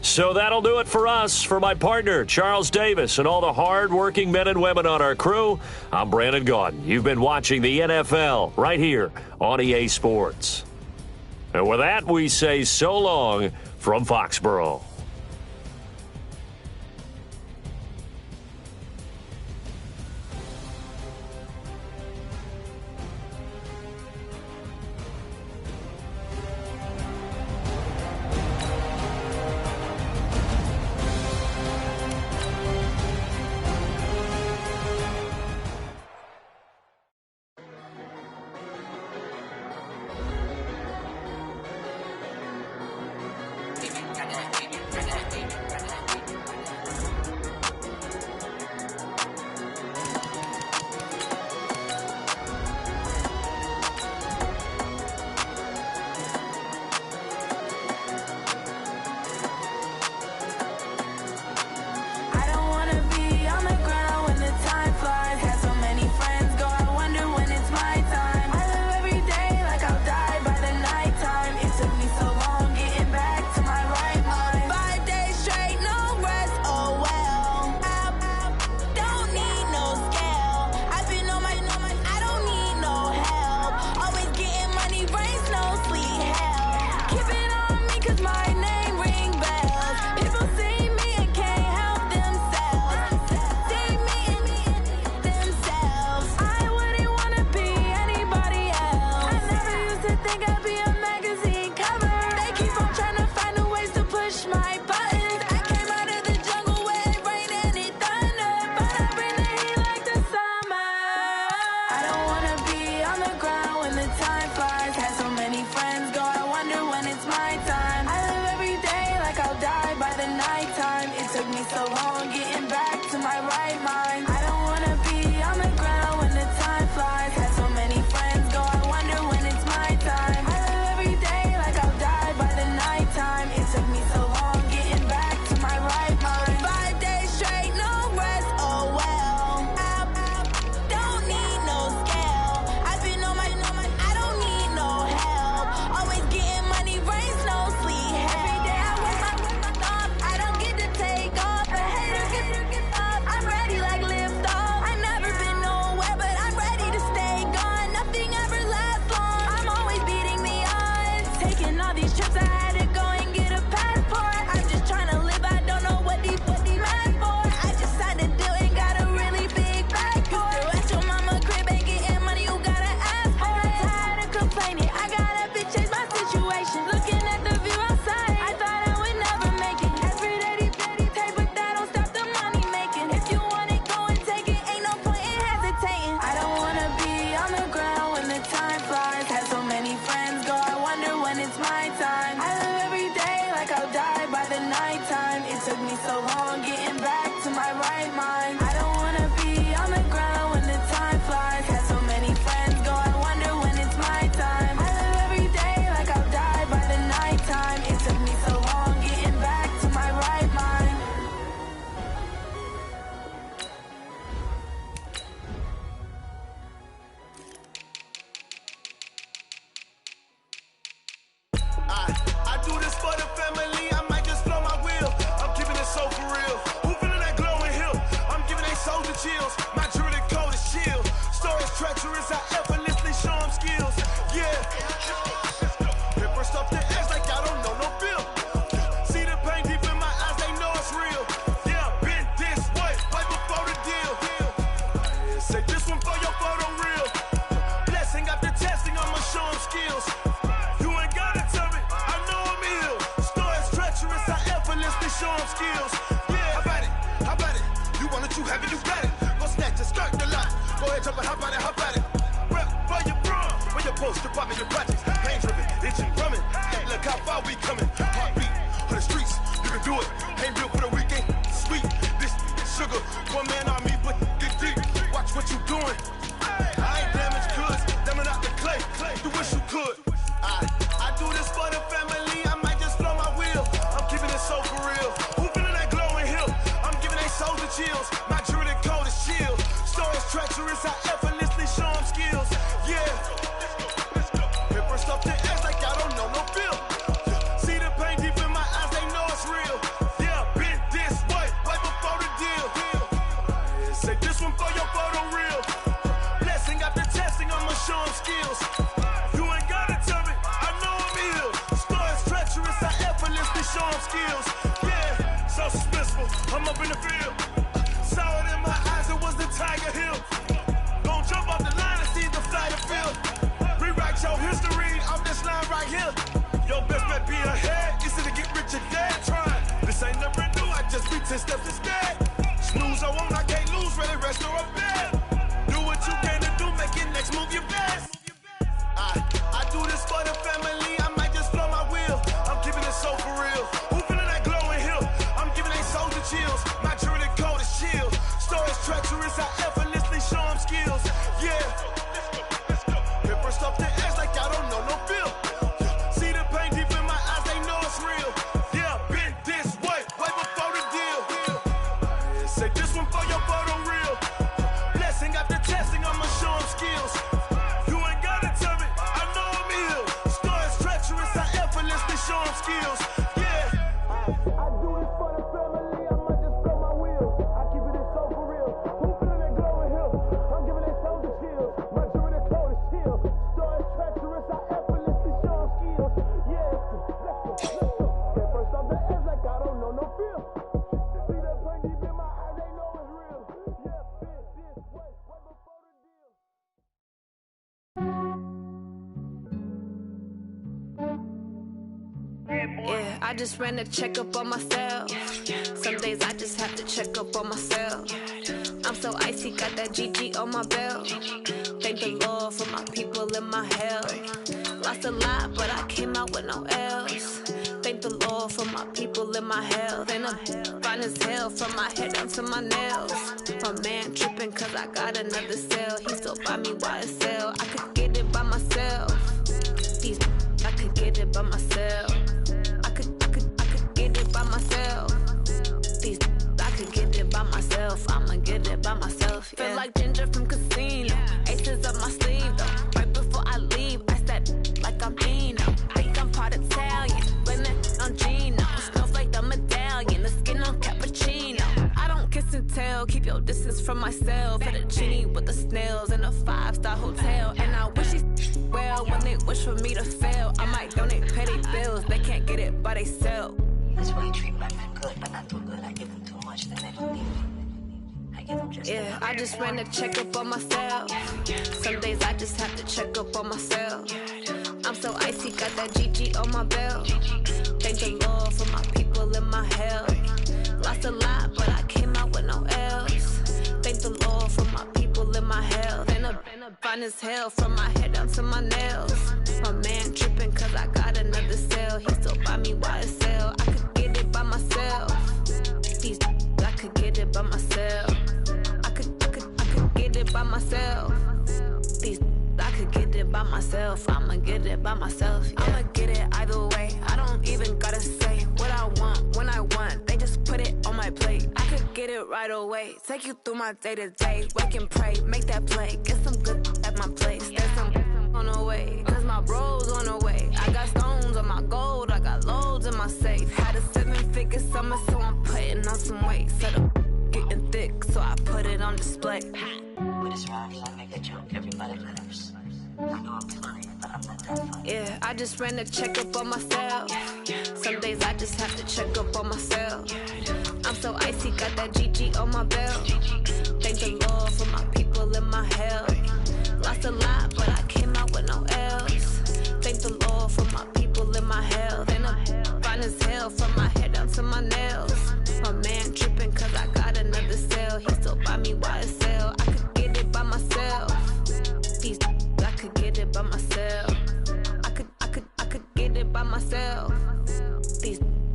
So that'll do it for us. For my partner, Charles Davis, and all the hard-working men and women on our crew, I'm Brandon Gaudin. You've been watching the NFL right here on EA Sports. And with that, we say so long from Foxborough. right mind. I don't wanna be on the ground when the time flies. Had so many friends go, I wonder when it's my time. I live every day like I'll die by the nighttime. It took me so long getting back to my right mind. I do this for the family, I might just blow my wheel. I'm keeping it so for real. Who feeling that glowing hill? I'm giving they soldier chills. My jewelry code is shield. Stories treacherous, I effortlessly show them skills. Yeah. Paper stuff the edge like I don't know no feel. See the pain deep in my eyes, they know it's real. Yeah, been this way, right before the deal. Say this one for your photo real. Blessing after testing, I'ma show them skills. You ain't gotta tell me, I know I'm ill. Stories treacherous, I effortlessly show them skills. Yeah, how about it? How about it? You want it, you have it, you got it. Go snatch it, skirt the lot. Go ahead, jump it, how about it? How about it? Rep for your bro, for your post, department, your projects. Pain driven, itching, drumming. Hey, look how far we coming. Heartbeat on the streets, you can do it. Ain't real for the weekend, sweet. This sugar, one man on me, but get deep. Watch what you doing. I ain't damaged goods, damn out the clay. You wish you could. I do this for the family, I might just blow my wheel. I'm keeping it so for real. Who feeling that glowing hill? I'm giving they soldier chills. My jewelry code is shield. Stories treacherous, I effortlessly show them skills. Yeah. Paper stuff the edge like I don't know no feel. See the pain deep in my eyes, they know it's real. Yeah, been this way, right before the deal. Say this one for your photo real. Blessing after testing, I'ma show them skills. You ain't gotta tell me, I know I'm ill. Stories treacherous, I effortlessly show them skills. Yeah, so suspenseful, I'm up in the field. Saw it in my eyes, it was the Tiger Hill. Don't jump off the line and see the flight of field. Rewrite your history off this line right here. Your best bet be ahead, easy to get rich or dead trying. This ain't never new, I just be 10 steps instead. Snooze I won't, I can't lose, ready, rest or a bed. Do what you can to do, make it next move your best. I do this for the family, I might just blow my wheel. I'm keeping it so for real. Who feeling that glowing hill? I'm giving they soldier chills. My jewelry code is shield. Stories treacherous, I effortlessly show them skills. Yeah. Paper stuff the edge like I don't know no feel. See the pain deep in my eyes, they know it's real. Yeah, been this way, right before the deal. Say this one for your photo real. Blessing after testing, I'ma show them skills. You ain't gotta tell me, I know I'm ill. Stories treacherous, I effortlessly show them skills. Yeah. I do this for the family, I might just blow my wheel. I keep it so for real. Who feeling that glowing hill? I'm giving they soldier chills. My jewelry code is shield. Stories treacherous, I effortlessly show them skills. Yeah, let's go. Get first off the edge like I don't know no feel. See that pain deep in my eyes, they know it's real. Yeah, been this way, right before the deal. Yeah, I just ran a checkup on myself. Some days I just have to check up on myself. I'm so icy, got that GG on my belt. Thank the Lord for my people in my health. Lost a lot, but I came out with no L's. Thank the Lord for my people in my health. And I'm fine as hell from my head down to my nails. My man tripping cause I got another cell. He still buy me YSL. I could get it by myself. These I could get it by myself. I could get it by myself. These I could get it by myself. I'ma get it by myself. Yeah. Feel like Ginger from Casino. Aces up my sleeve though. Right before I leave, I step like I'm Dino. Think I'm part Italian. Blending on Gino. Smells like the medallion. The skin on cappuccino. I don't kiss and tell. Keep your distance from myself. For the genie with the snails in a 5-star hotel. And I wish he's well when they wish for me to fail. I might donate petty bills. They can't get it by themselves. That's why you treat black men good, but not too good. I give them too much, then they don't need me. I give them just yeah, I just ran a checkup on myself. Some days I just have to check up on myself. I'm so icy, got that GG on my belt. Thank the Lord for my people in my health. Lost a lot, but I came out with no L's. Thank the Lord for my people in my health. And I'm fine as hell from my head down to my nails. My man tripping cause I got another cell. He still buy me YSL. I could get it by myself. These I could get it by myself. I could get it by myself. I could get it by myself. I'ma get it by myself. Yeah. I'ma get it either way. I don't even gotta say what I want when I want. They just put it on my plate. I could get it right away. Take you through my day to day. Wake and pray, make that play. Get some good at my place. There's some on the way, cause my bro's on the way. I got stones on my gold. I got loads in my safe. Had a 7-figure summer, so I'm putting on some weight. Set up getting thick, so I put it on display. With this rhyme, I make a joke, everybody laughs. I know I'm funny, but I'm not that funny. Yeah, I just ran a checkup on myself. Some days I just have to check up on myself. I'm so icy, got that GG on my belt. Thank the Lord for my people in my health. Lost a lot, but I came out with no L's. Thank the Lord for my people in my health. And I'm fine as hell from my head down to my nails. My man tripping cause I got another sale. He still buy me YSL. I could get it by myself. I could get it by myself. I could get it by myself.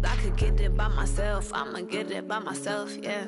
I could get it by myself. I'ma get it by myself, yeah.